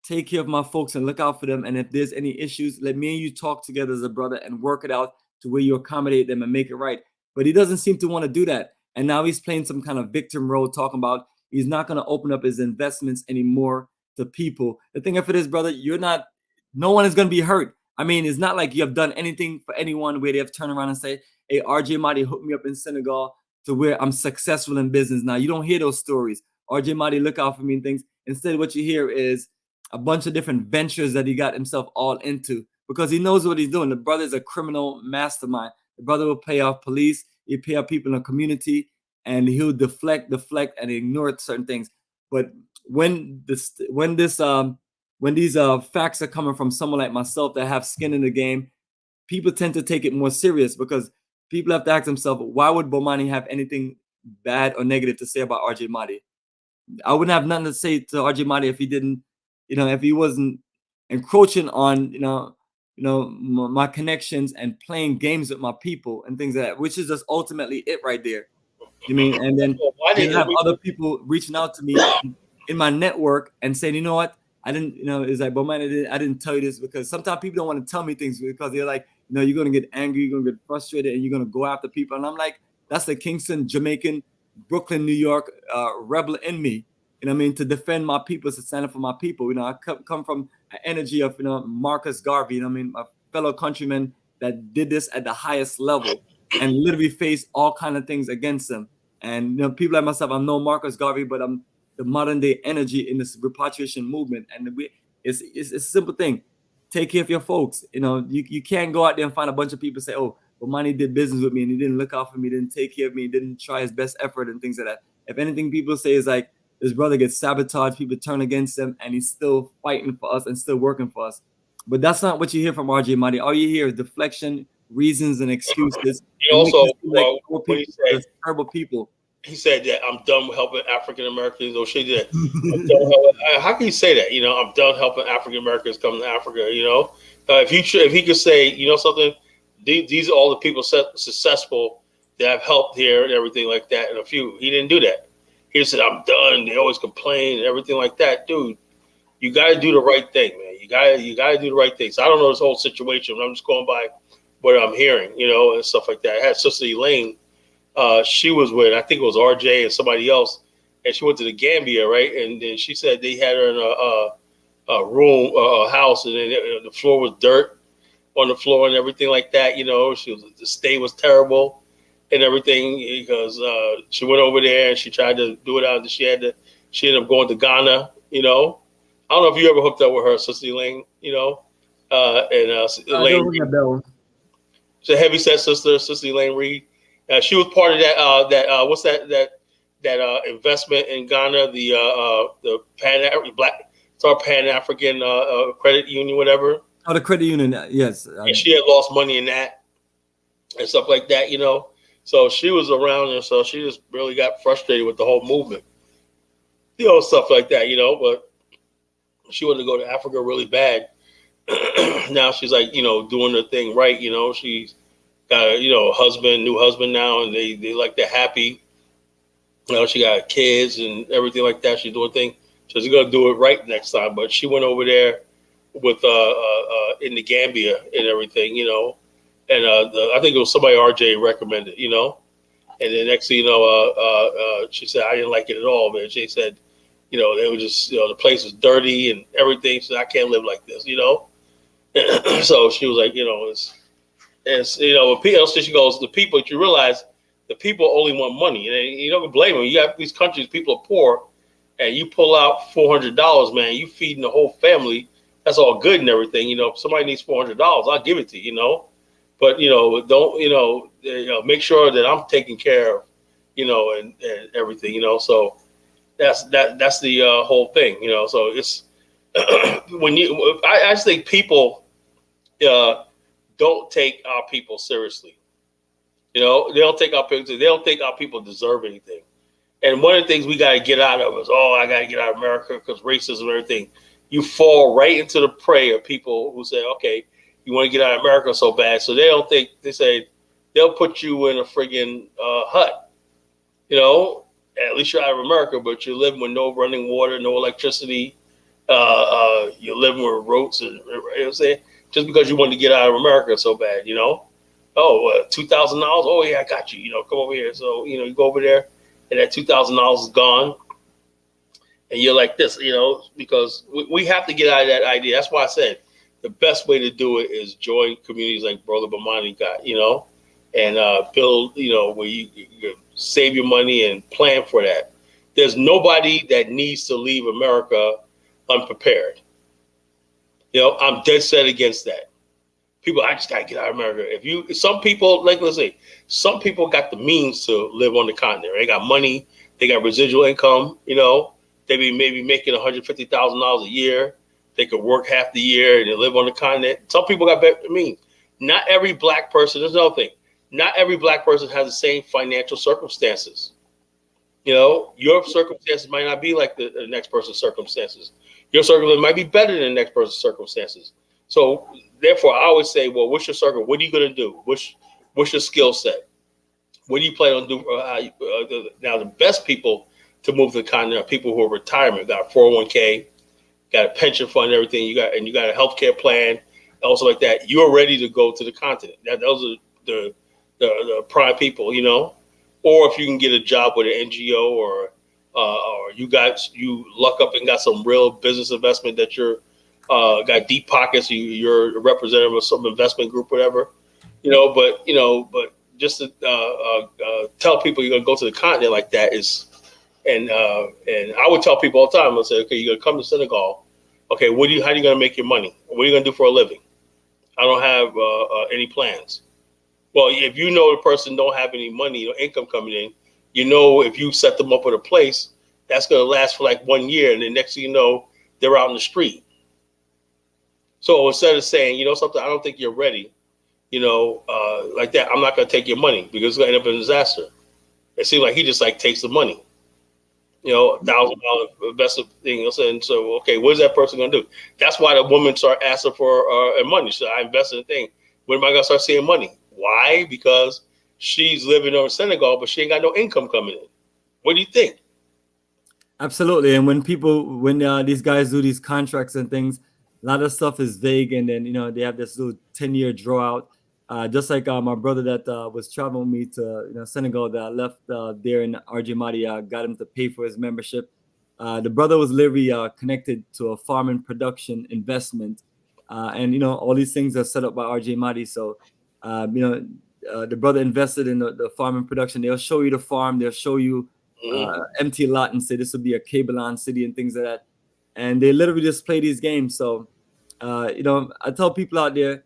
take care of my folks and look out for them. And if there's any issues, let me and you talk together as a brother and work it out to where you accommodate them and make it right. But he doesn't seem to want to do that. And now he's playing some kind of victim role, talking about he's not going to open up his investments anymore to people. The thing of it is, brother, no one is going to be hurt. I mean, it's not like you have done anything for anyone where they have turned around and say, hey, RJ Mahdi hooked me up in Senegal to where I'm successful in business now. You don't hear those stories. RJ Mahdi look out for me and things. Instead, what you hear is a bunch of different ventures that he got himself all into, because he knows what he's doing. The brother is a criminal mastermind. The brother will pay off police, he'll pay off people in the community, and he'll deflect, and ignore certain things. But when these facts are coming from someone like myself that have skin in the game, people tend to take it more serious, because people have to ask themselves, why would Bomani have anything bad or negative to say about RJ Mahdi? I wouldn't have nothing to say to RJ Mahdi if he didn't, if he wasn't encroaching on, my connections and playing games with my people and things like that, which is just ultimately it right there. You mean? And then you have other people reaching out to me in my network and saying, you know what? I didn't, it's like, Bomani, I didn't tell you this, because sometimes people don't want to tell me things because they're like, you're going to get angry, you're going to get frustrated, and you're going to go after people. And I'm like, that's the Kingston, Jamaican, Brooklyn, New York rebel in me. To defend my people, to stand up for my people. I come from an energy of, Marcus Garvey, my fellow countrymen that did this at the highest level and literally faced all kind of things against them. And, people like myself, I'm no Marcus Garvey, but I'm the modern day energy in this repatriation movement. And it's a simple thing. Take care of your folks. You can't go out there and find a bunch of people say, oh, Bomani did business with me and he didn't look out for me, didn't take care of me, didn't try his best effort and things like that. If anything, people say is like, his brother gets sabotaged, people turn against him, and he's still fighting for us and still working for us. But that's not what you hear from RJ Mahdi. All you hear is deflection, reasons, and excuses. He also, terrible people. He said that I'm done helping African Americans. Or she did. How can you say that? I'm done helping African Americans come to Africa. If he could say, something, these are all the people successful that have helped here and everything like that. And he didn't do that. He said, I'm done. They always complain and everything like that. Dude, you got to do the right thing, man. You got to do the right thing. So I don't know this whole situation. I'm just going by what I'm hearing, and stuff like that. I had Sister Elaine. She was with, I think it was RJ and somebody else. And she went to the Gambia, right? And then she said they had her in a room, a house, and then the floor was dirt on the floor and everything like that. The stay was terrible and everything, because she went over there and she tried to do it out. She ended up going to Ghana. I don't know if you ever hooked up with her, Sister Elaine. Elaine. She's a heavy set sister, Sister Elaine Reed. She was part of that. What's that investment in Ghana? The Pan-African Credit Union, whatever. Oh, the credit union, yes. And she had lost money in that and stuff like that. So she was around, and so she just really got frustrated with the whole movement, stuff like that, But she wanted to go to Africa really bad. Now she's like, doing the thing right. She's got a, new husband now, and they like they're happy. She got kids and everything like that. She's doing things, so she's gonna do it right next time. But she went over there with in the Gambia and everything, and I think it was somebody RJ recommended, and then next thing you know, she said I didn't like it at all, man. She said, they were just, the place was dirty and everything. So I can't live like this, So she was like, she goes, the people, you realize the people only want money, and you don't blame them. You have these countries, people are poor, and you pull out $400, man, you feeding the whole family. That's all good and everything. If somebody needs $400, I'll give it to you, but don't, make sure that I'm taken care of, and everything, so that's the whole thing, so it's when I just think people don't take our people seriously. They don't think our people deserve anything. And one of the things we got to get out of is, I got to get out of America because racism and everything. you fall right into the prey of people who say, okay, you want to get out of America so bad. So they don't think, they say, they'll put you in a friggin' hut, you know, at least you're out of America, but you're living with no running water, no electricity. You're living with roads, and, you know what I'm saying? Just because you want to get out of America so bad, you know? Oh, $2,000? Oh, yeah, I got you. You know, come over here. So, you know, you go over there, and that $2,000 is gone. And you're like this, you know, because we have to get out of that idea. That's why I said the best way to do it is join communities like Brother Bomani got, you know, and build, you know, where you save your money and plan for that. There's nobody that needs to leave America unprepared. You know, I'm dead set against that. People, I just got to get out of America. Some people, like, let's say, some people got the means to live on the continent. They got money, they got residual income, you know. They be maybe making $150,000 a year. They could work half the year and they live on the continent. Some people got better means. Not every black person, there's another thing. Not every black person has the same financial circumstances. You know, your circumstances might not be like the next person's circumstances. Your circumstances might be better than the next person's circumstances. So therefore, I always say, well, what's your circle? What are you going to do? What's your skill set? What do you plan on doing? Now, the best people to move to the continent are people who are retirement, got a 401k, got a pension fund, everything. You got a healthcare plan, also like that. You're ready to go to the continent. Those are the prime people, you know. Or if you can get a job with an NGO, or you luck up and got some real business investment that you're got deep pockets. You're a representative of some investment group, whatever, you know. But just to tell people you're gonna go to the continent like that is. And I would tell people all the time, I say, okay, you're gonna come to Senegal. Okay, how are you gonna make your money? What are you gonna do for a living? I don't have any plans. Well, if you know the person don't have any money or income coming in, you know, if you set them up with a place, that's gonna last for like 1 year, and then next thing you know, they're out in the street. So instead of saying, you know something, I don't think you're ready, you know, like that, I'm not gonna take your money because it's gonna end up in a disaster. It seems like he just like takes the money. You know, $1,000 investment thing. And so, okay, what is that person going to do? That's why the woman start asking for money. So I invested in a thing. When am I going to start seeing money? Why? Because she's living over in Senegal, but she ain't got no income coming in. What do you think? Absolutely. And when these guys do these contracts and things, a lot of stuff is vague. And then, you know, they have this little 10-year draw out. Just like my brother that was traveling with me to Senegal, that I left there in RJ Madi, got him to pay for his membership. The brother was literally connected to a farm and production investment, and you know all these things are set up by RJ Madi. So the brother invested in the farm and production. They'll show you the farm. They'll show you empty lot and say this would be a Kabbalah city and things like that. And they literally just play these games. So I tell people out there.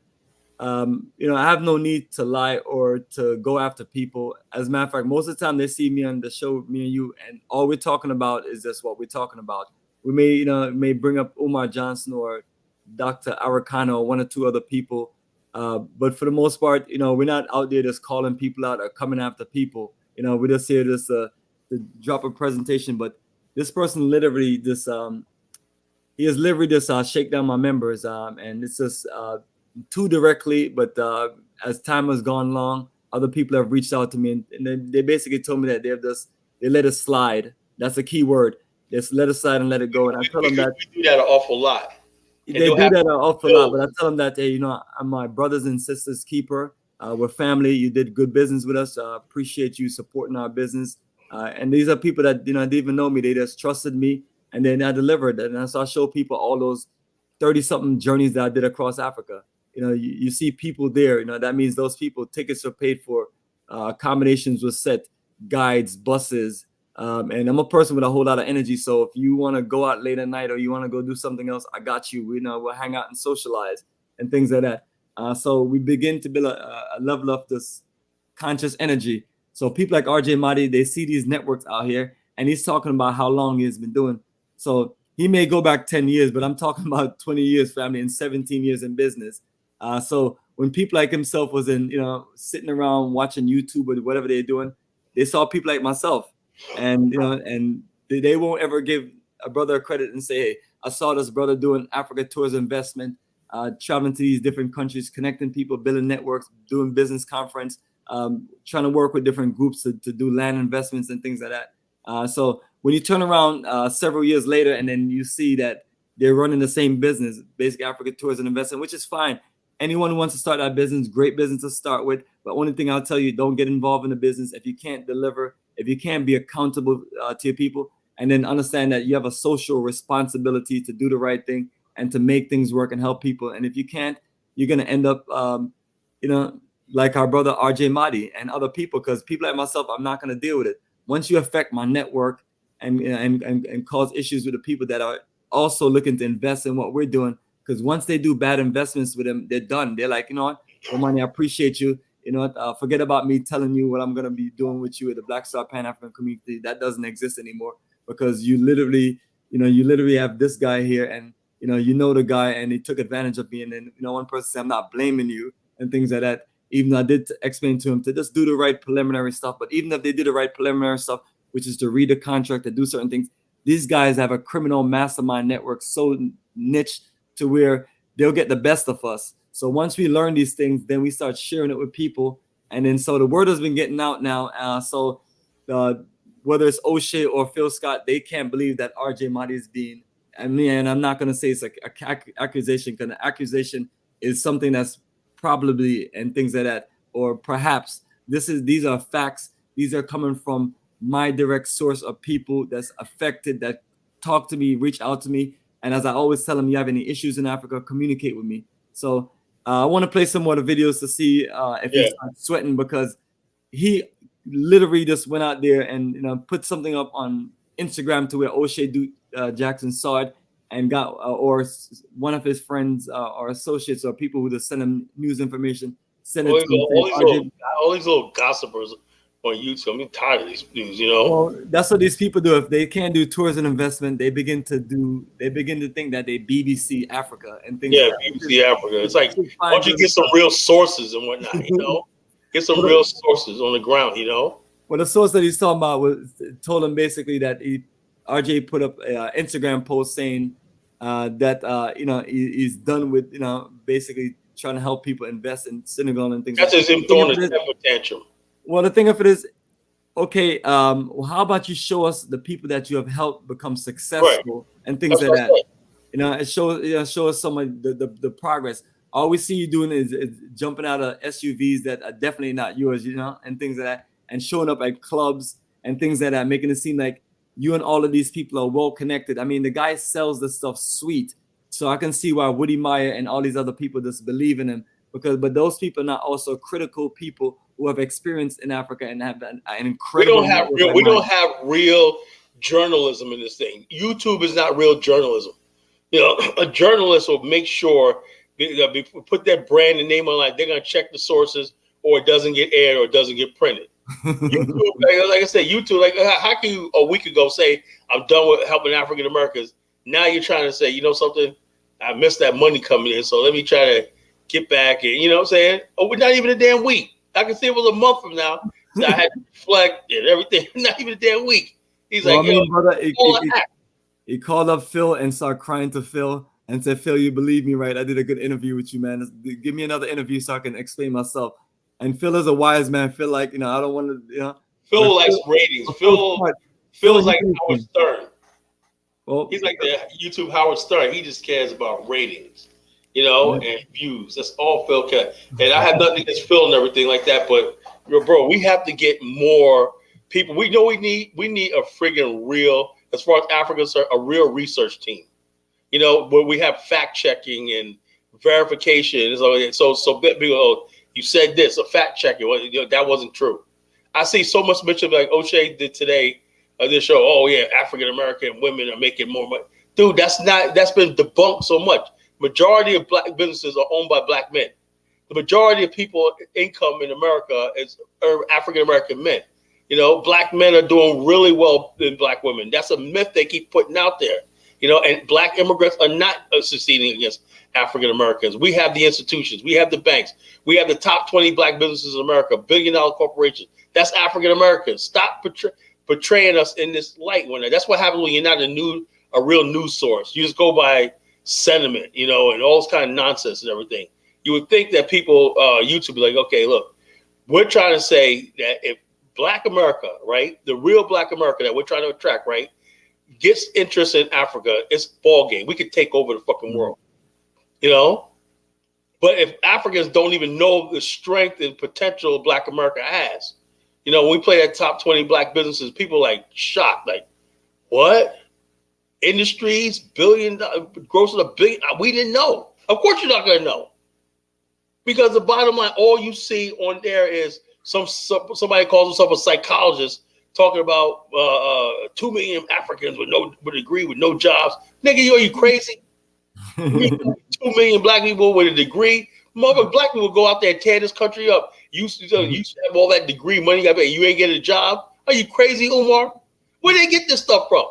I have no need to lie or to go after people. As a matter of fact, most of the time they see me on the show, me and you, and all we're talking about is just what we're talking about. We may bring up Umar Johnson or Dr. Arakana or one or two other people, but for the most part, we're not out there just calling people out or coming after people. We're just here just to drop a presentation. But this person literally he has literally just shake down my members, and it's just too directly, but as time has gone along, other people have reached out to me, and they basically told me that they let it slide. That's a key word. Just let it slide and let it go. And I tell them that we do that an awful lot. They do that an awful lot, but I tell them that, hey, I'm my brothers and sisters keeper. We're family. You did good business with us. Appreciate you supporting our business. And these are people that didn't even know me. They just trusted me, and then I delivered. And so I show people all those 30-something journeys that I did across Africa. You see people there, that means those people, tickets are paid for, accommodations were set, guides, buses. And I'm a person with a whole lot of energy. So if you want to go out late at night or you want to go do something else, I got you. We'll hang out and socialize and things like that. So we begin to build a level of this conscious energy. So people like RJ Madi, they see these networks out here, and he's talking about how long he's been doing. So he may go back 10 years, but I'm talking about 20 years family and 17 years in business. So when people like himself was sitting around watching YouTube or whatever they're doing, they saw people like myself, and and they won't ever give a brother a credit and say, hey, I saw this brother doing Africa tours investment, traveling to these different countries, connecting people, building networks, doing business conference, trying to work with different groups to do land investments and things like that. So when you turn around several years later and then you see that they're running the same business, Basic Africa Tours and Investment, which is fine. Anyone who wants to start that business, great business to start with. But only thing I'll tell you, don't get involved in the business if you can't deliver, if you can't be accountable to your people, and then understand that you have a social responsibility to do the right thing and to make things work and help people. And if you can't, you're going to end up, like our brother RJ Mahdi and other people, because people like myself, I'm not going to deal with it. Once you affect my network and cause issues with the people that are also looking to invest in what we're doing, because once they do bad investments with them, they're done. They're like, you know what, Bomani, I appreciate you. You know what, forget about me telling you what I'm going to be doing with you at the Black Star Pan-African community. That doesn't exist anymore, because you literally have this guy here, and you know the guy, and he took advantage of me. And then one person said, I'm not blaming you and things like that. Even though I did explain to him to just do the right preliminary stuff. But even if they do the right preliminary stuff, which is to read the contract, to do certain things, these guys have a criminal mastermind network so niche to where they'll get the best of us. So once we learn these things, then we start sharing it with people. And then so the word has been getting out now. So whether it's O'Shea or Phil Scott, they can't believe that RJ Mahdi is being, and I'm not going to say it's like an accusation, because the accusation is something that's probably and things like that, or perhaps these are facts. These are coming from my direct source of people that's affected, that talk to me, reach out to me. And as I always tell them, you have any issues in Africa, communicate with me. So I want to play some more of the videos to see if he's sweating, because he literally just went out there and put something up on Instagram to where O'Shea Jackson saw it and got, or one of his friends or associates or people who just send him news information, send it to him. All these little gossipers on YouTube. I'm tired of these news, Well, that's what these people do. If they can't do tours and investment, they begin to think that they BBC Africa and things. Yeah, BBC Africa. It's like, why don't you get some real sources and whatnot, Get some real sources on the ground, Well, the source that he's talking about told him basically that RJ put up an Instagram post saying that he's done with basically trying to help people invest in Senegal and things. That's just him throwing a temper tantrum. Well, the thing of it is, okay, well, how about you show us the people that you have helped become successful and things like that. It show us some of the progress. All we see you doing is jumping out of SUVs that are definitely not yours, and things like that, and showing up at clubs and things like that, making it seem like you and all of these people are well connected. I mean, the guy sells this stuff sweet, so I can see why Woody Meyer and all these other people just believe in him, but those people are not also critical people who have experience in Africa and have an incredible. We don't have real journalism in this thing. YouTube is not real journalism. A journalist will make sure they put their brand and name online. They're gonna check the sources, or it doesn't get aired, or it doesn't get printed. YouTube, like I said, YouTube. Like, how can you a week ago say I'm done with helping African Americans? Now you're trying to say, something, I missed that money coming in, so let me try to get back. And what I'm saying? Oh, we're not even a damn week. I can see it was a month from now. So I had to reflect and everything. Not even a damn week. He's like, brother, he called up Phil and started crying to Phil and said, Phil, you believe me, right? I did a good interview with you, man. Give me another interview so I can explain myself. And Phil is a wise man. Phil, like, I don't want to, Phil likes ratings. Phil's like Howard Stern. Well, he's like the YouTube Howard Stern. He just cares about ratings. And views. That's all Phil cares. And I have nothing against Phil and everything like that, but bro, we have to get more people. We know we need a friggin' real, as far as Africa's a real research team. Where we have fact checking and verification. So you said this, a fact checking. That wasn't true. I see so much mention like O'Shea did today of this show. Oh yeah, African American women are making more money. Dude, that's been debunked so much. Majority of black businesses are owned by black men. The majority of people income in America is African American men. Black men are doing really well than black women. That's a myth they keep putting out there. And black immigrants are not succeeding against African Americans. We have the institutions, we have the banks, we have the top 20 black businesses in America, billion-dollar corporations. That's African Americans. Stop portraying us in this light. That's what happens when you're not a a real news source. You just go by sentiment, you know, and all this kind of nonsense and everything. You would think that people, YouTube, be like, okay, look, we're trying to say that if Black America, right, the real Black America that we're trying to attract, right, gets interest in Africa, it's ball game. We could take over the fucking world, you know. But if Africans don't even know the strength and potential Black America has, you know, when we play that top 20 Black businesses, people like shocked, like, what? Industries, gross of $1 billion. We didn't know. Of course, you're not going to know, because the bottom line, all you see on there is somebody calls himself a psychologist talking about 2 million Africans with a degree with no jobs. Nigga, you crazy? 2 million Black people with a degree. Mother, Black people go out there and tear this country up. You have all that degree money, you ain't get a job. Are you crazy, Umar? Where they get this stuff from?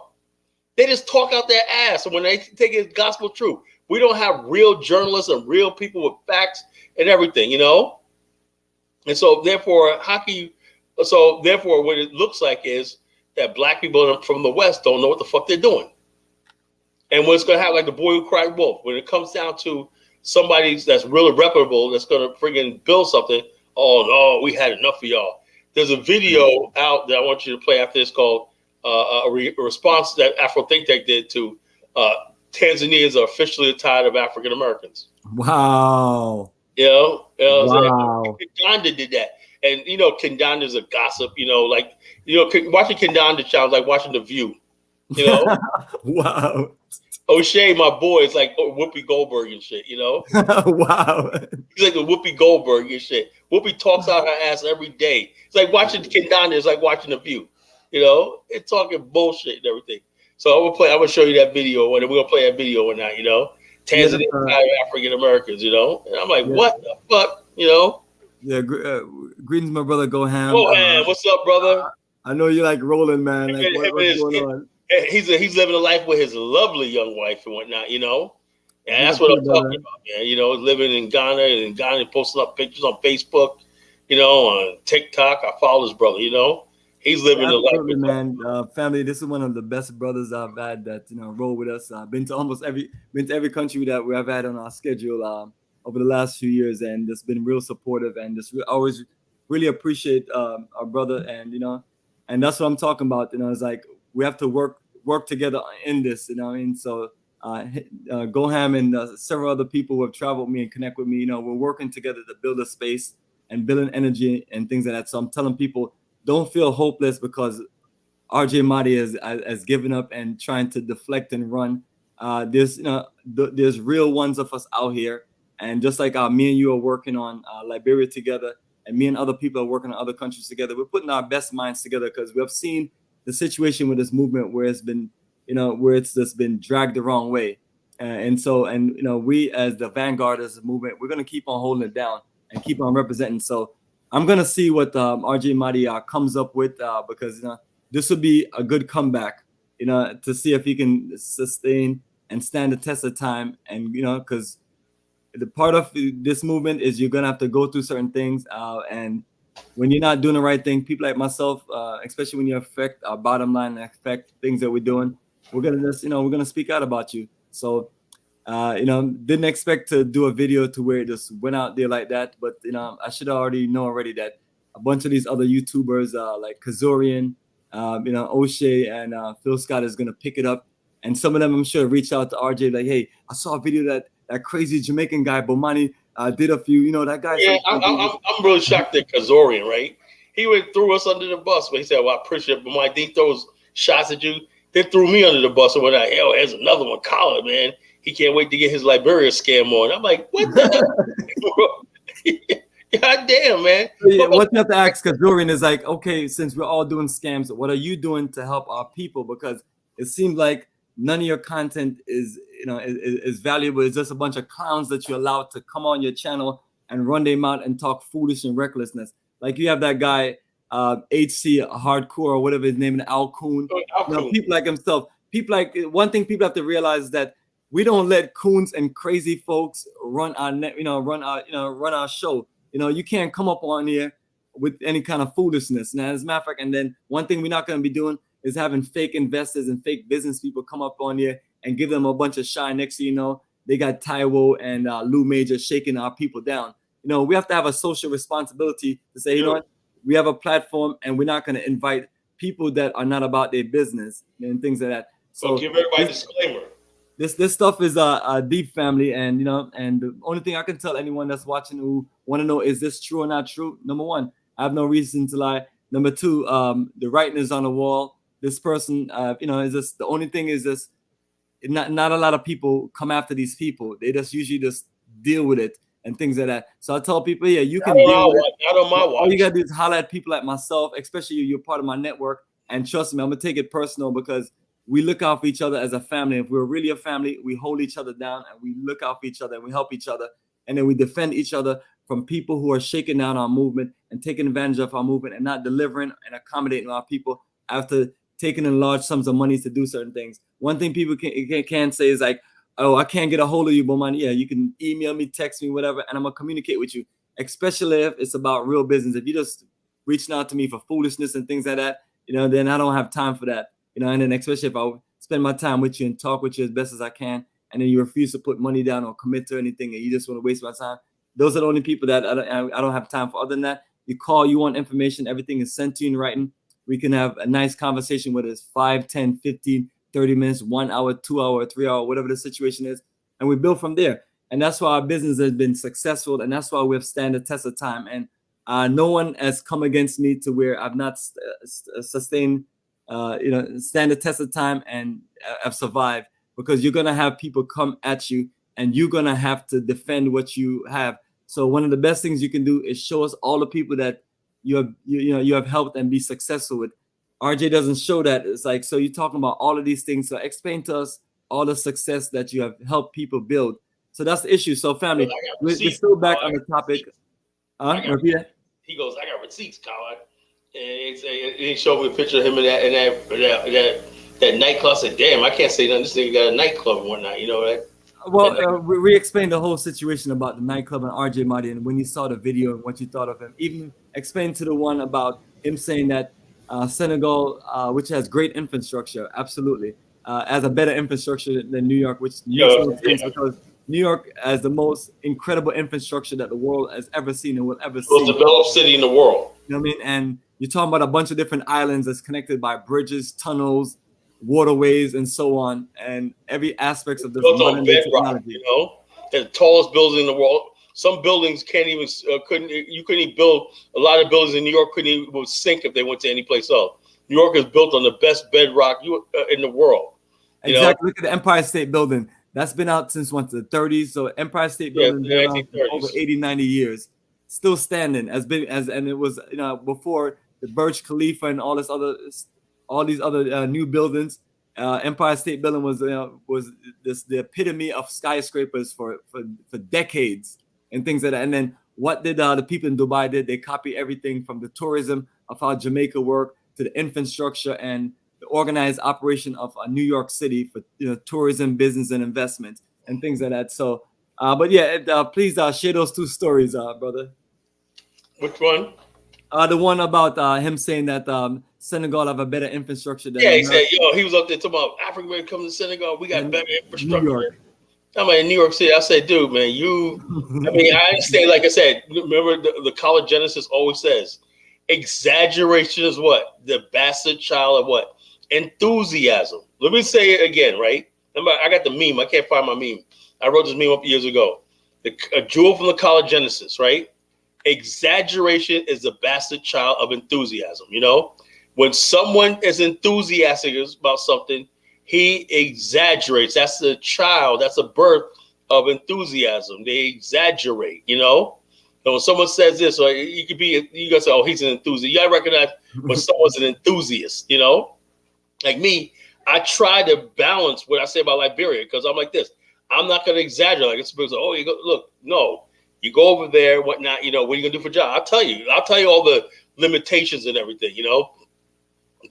They just talk out their ass, and when they take it as gospel truth, we don't have real journalists and real people with facts and everything, you know. And so, therefore, what it looks like is that Black people from the West don't know what the fuck they're doing. And what's going to happen, like the boy who cried wolf, when it comes down to somebody that's really reputable, that's going to friggin' build something, oh no, we had enough of y'all. There's a video out that I want you to play after this called a response that Afro Think Tank did to Tanzanians are officially tired of African Americans. Wow. Wow. Like, Kandanda did that. And, you know, Kandanda's a gossip, you know, like, you know, watching Kandanda sounds like watching The View, you know? Wow. O'Shea, my boy, is like Whoopi Goldberg and shit, you know? Wow. He's like a Whoopi Goldberg and shit. Whoopi talks out her ass every day. It's like watching Kandanda is like watching The View, you know? It's talking bullshit and everything. So I'm gonna show you that video, and we're gonna play that video or not, you know? Tanzania African Americans, you know? And I'm like, what the fuck, you know? Yeah, greetings, my brother Goham. Goham, what's up, brother? I know you like rolling, man. Like, what's going on? He's living a life with his lovely young wife and whatnot, you know? And that's what I'm talking about, man. You know, living in Ghana and posting up pictures on Facebook, you know, on TikTok. I follow his brother, you know? He's living a life with man. Family, this is one of the best brothers I've had that, you know, roll with us. Been to every country that we have had on our schedule over the last few years, and just been real supportive, and just always really appreciate our brother, and you know, and that's what I'm talking about. You know, it's like we have to work together in this, you know. And so Goham and several other people who have traveled with me and connect with me, you know, we're working together to build a space and building energy and things like that. So I'm telling people, don't feel hopeless because RJ Mahdi has given up and trying to deflect and run. There's there's real ones of us out here, and just like me and you are working on Liberia together, and me and other people are working on other countries together, we're putting our best minds together because we have seen the situation with this movement where it's been, you know, where it's just been dragged the wrong way, and you know, we as the vanguard as a movement, we're gonna keep on holding it down and keep on representing. So I'm gonna see what RJ Mahdi comes up with because, you know, this would be a good comeback, you know, to see if he can sustain and stand the test of time. And you know, because the part of this movement is you're gonna have to go through certain things, and when you're not doing the right thing, people like myself, especially when you affect our bottom line and affect things that we're doing, we're gonna speak out about you. So you know, didn't expect to do a video to where it just went out there like that, but you know, I should already know that a bunch of these other YouTubers like Kazorian, you know, O'Shea and Phil Scott is gonna pick it up, and some of them I'm sure reach out to RJ like, hey, I saw a video that crazy Jamaican guy Bomani did a few, you know, that guy. Yeah, I'm really shocked at Kazorian, right? He threw us under the bus, but he said, well, I appreciate it, but Bomani, he throws shots at you. They threw me under the bus and went out, hell, there's another one, Colin, man. He can't wait to get his Liberia scam on. I'm like, what the God damn, man. Yeah, what you have to ask Kazorian is like, okay, since we're all doing scams, what are you doing to help our people? Because it seems like none of your content is, you know, is valuable. It's just a bunch of clowns that you allow to come on your channel and run their mouth and talk foolish and recklessness. Like you have that guy, HC Hardcore or whatever his name is, Al Kuhn. You know, people like himself. People like, one thing people have to realize is that we don't let coons and crazy folks run our show. You know, you can't come up on here with any kind of foolishness. Now, as a matter of fact, and then one thing we're not going to be doing is having fake investors and fake business people come up on you and give them a bunch of shine. Next thing you know, they got Taiwo and Lou Major shaking our people down. You know, we have to have a social responsibility to say, you know what, we have a platform and we're not going to invite people that are not about their business and things like that. So give everybody a disclaimer. This stuff is a deep, family, and you know, and the only thing I can tell anyone that's watching who want to know, is this true or not true? Number one, I have no reason to lie. Number two, the writing is on the wall. This person, you know, is just the only thing is this. Not a lot of people come after these people. They just usually just deal with it and things like that. So I tell people, yeah, you can deal with it. Not on my watch. All you gotta do is holler at people like myself, especially you're part of my network. And trust me, I'm gonna take it personal because we look out for each other as a family. If we're really a family, we hold each other down and we look out for each other and we help each other. And then we defend each other from people who are shaking down our movement and taking advantage of our movement and not delivering and accommodating our people after taking in large sums of money to do certain things. One thing people can't say is like, oh, I can't get a hold of you, Bomani. Yeah, you can email me, text me, whatever, and I'm gonna communicate with you, especially if it's about real business. If you just reaching out to me for foolishness and things like that, you know, then I don't have time for that. You know, and then especially if I spend my time with you and talk with you as best as I can, and then you refuse to put money down or commit to anything, and you just want to waste my time, those are the only people that I don't have time for. Other than that, you call, you want information, everything is sent to you in writing. We can have a nice conversation, whether it's 5, 10, 15, 30 minutes, 1 hour, 2 hour, 3 hour, whatever the situation is, and we build from there. And that's why our business has been successful, and that's why we've stand the test of time. And no one has come against me to where I've not sustained, stand the test of time and have survived, because you're gonna have people come at you, and you're gonna have to defend what you have. So one of the best things you can do is show us all the people that you have helped and be successful with. RJ doesn't show that. It's like, so you're talking about all of these things. So explain to us all the success that you have helped people build. So that's the issue. So family, we're still back on the topic. He goes, I got receipts, Colin. And he showed me a picture of him in that nightclub. I said, damn, I can't say nothing. This nigga got a nightclub and whatnot. You know what? Well, we explained the whole situation about the nightclub and RJ Mahdi, and when you saw the video and what you thought of him. Even explain to the one about him saying that Senegal, which has great infrastructure, absolutely, has a better infrastructure than New York, which New York because New York has the most incredible infrastructure that the world has ever seen and will ever see. Most developed city in the world. You know what I mean? And you're talking about a bunch of different islands that's connected by bridges, tunnels, waterways, and so on, and every aspect of this modern technology. You know, the tallest building in the world. Some buildings you couldn't even build. A lot of buildings in New York couldn't even sink if they went to any place else. New York is built on the best bedrock in the world. Exactly. Look at the Empire State Building. That's been out since the 30s. So Empire State Building been around for over 80, 90 years, still standing and it was before the Burj Khalifa and all these other new buildings. Empire State Building was the epitome of skyscrapers for decades and things like that. And then what did the people in Dubai did? They copy everything from the tourism of how Jamaica worked to the infrastructure and the organized operation of New York City for tourism, business, and investment and things like that. So, but yeah, please share those two stories, brother. Which one? The one about him saying that Senegal have a better infrastructure than he said, he was up there talking about Africa when it comes to Senegal, we got better infrastructure. I'm like, in New York City. I said, dude, man, I understand, like I said, remember the College Genesis always says, exaggeration is what? The bastard child of what? Enthusiasm. Let me say it again, right? I got the meme. I can't find my meme. I wrote this meme up years ago. A jewel from the College Genesis, right? Exaggeration is the bastard child of enthusiasm. When someone is enthusiastic about something, he exaggerates. That's the child. That's a birth of enthusiasm. They exaggerate. So when someone says this, or you gotta say, oh, he's an enthusiast. You gotta recognize when someone's an enthusiast. Like me, I try to balance what I say about Liberia, because I'm like this. I'm not gonna exaggerate. Like it's supposed to, oh, you go look, no. You go over there, whatnot, what are you gonna do for a job? I'll tell you all the limitations and everything, Don't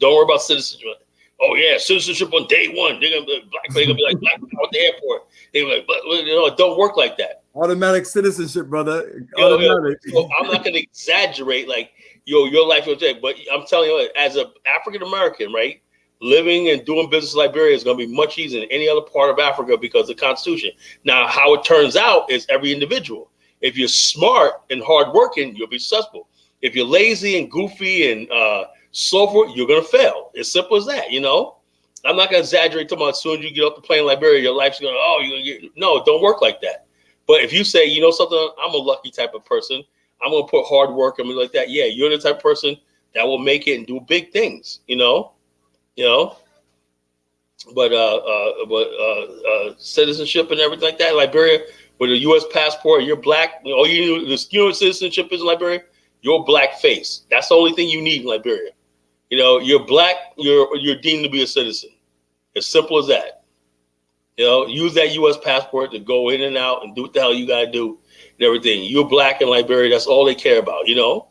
worry about citizenship. Oh yeah, citizenship on day one. They're gonna be like black people at the airport. They're like, but it don't work like that. Automatic citizenship, brother. Automatic. So I'm not gonna exaggerate like your life will take, but I'm telling you, as an African American, right? living and doing business in Liberia is going to be much easier than any other part of Africa because of the Constitution. Now, how it turns out is every individual. If you're smart and hardworking, you'll be successful. If you're lazy and goofy and so forth, you're going to fail. It's simple as that, you know. I'm not going to exaggerate talking about as soon as you get off the plane in Liberia, your life's going to, oh, you're going to get, no, don't work like that. But if you say, you know something, I'm a lucky type of person, I'm going to put hard work on me like that. Yeah, you're the type of person that will make it and do big things, you know. But citizenship and everything like that, Liberia, with a U.S. passport, you're black. All you need, the citizenship is in Liberia. Your black face. That's the only thing you need in Liberia. You know, you're black. You're deemed to be a citizen. As simple as that. You know, use that U.S. passport to go in and out and do what the hell you gotta do and everything. You're black in Liberia. That's all they care about. You know,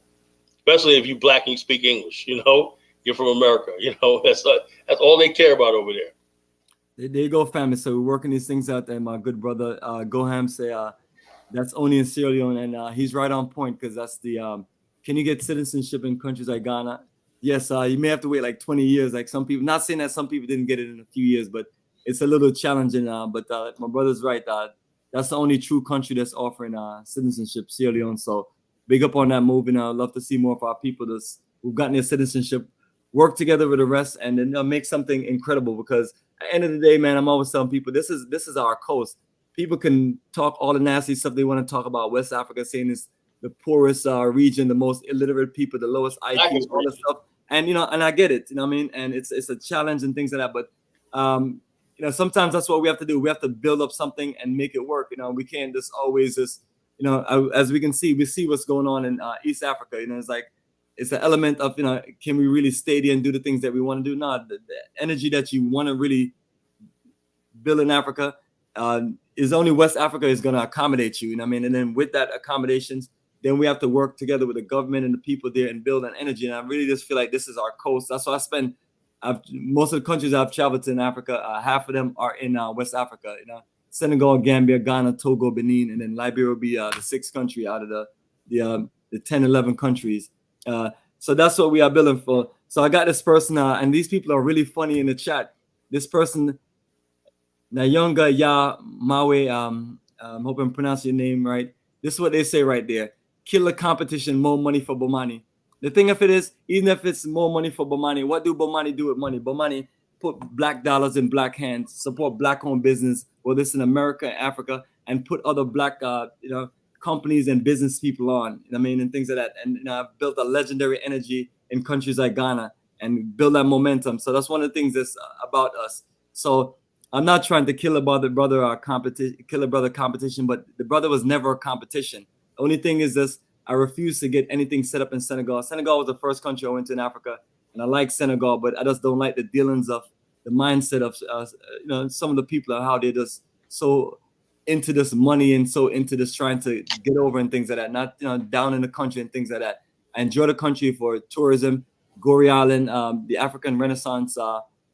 especially if you're black and you speak English. You know. You're from America, you know. That's all they care about over there. There you go, family. So we're working these things out, and my good brother Goham say that's only in Sierra Leone, and he's right on point because that's the can you get citizenship in countries like Ghana? Yes, you may have to wait like 20 years. Like some people, not saying that some people didn't get it in a few years, but it's a little challenging. But my brother's right. That's the only true country that's offering citizenship, Sierra Leone. So big up on that move, and I'd love to see more of our people who've gotten their citizenship work together with the rest and then make something incredible, because at the end of the day, man, I'm always telling people this is our coast. People can talk all the nasty stuff they want to talk about West Africa, saying it's the poorest region, the most illiterate people, the lowest IQ, all this stuff. And and I get it, you know what I mean? And it's a challenge and things like that. But sometimes that's what we have to do. We have to build up something and make it work. We can't just always as we can see, we see what's going on in East Africa. It's like it's an element of, can we really stay there and do the things that we want to do? No, the energy that you want to really build in Africa is only West Africa is going to accommodate you. You know what I mean? And then with that accommodations, then we have to work together with the government and the people there and build an energy. And I really just feel like this is our coast. That's why most of the countries I've traveled to in Africa, half of them are in West Africa. Senegal, Gambia, Ghana, Togo, Benin, and then Liberia will be the sixth country out of the 10, 11 countries. So that's what we are building for. So I got this person, and these people are really funny in the chat. This person, Nayonga Ya Mawe, I'm hoping I'm pronouncing your name right. This is what they say right there. Kill the competition, more money for Bomani. The thing of it is, even if it's more money for Bomani, what do Bomani do with money? Bomani put black dollars in black hands, support black-owned business, whether it's in America, Africa, and put other black, companies and business people on, and things like that. And I've built a legendary energy in countries like Ghana and build that momentum. So that's one of the things that's about us. So I'm not trying to kill a brother competition, but the brother was never a competition. The only thing is this: I refuse to get anything set up in Senegal. Senegal was the first country I went to in Africa, and I like Senegal, but I just don't like the dealings of the mindset of some of the people and how they're just so into this money and so into this trying to get over and things like that. Not down in the country and things like that. I enjoy the country for tourism, Goree Island, the African Renaissance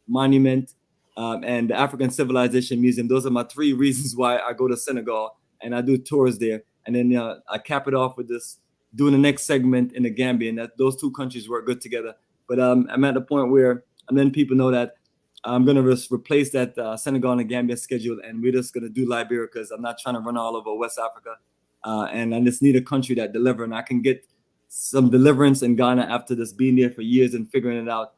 Monument, and the African Civilization Museum. Those are my three reasons why I go to Senegal and I do tours there. And then I cap it off with this doing the next segment in the Gambia, and that those two countries work good together. But I'm at the point where I'm letting people know that I'm going to replace that Senegal and the Gambia schedule, and we're just going to do Liberia because I'm not trying to run all over West Africa. And I just need a country that delivers, and I can get some deliverance in Ghana after just being there for years and figuring it out.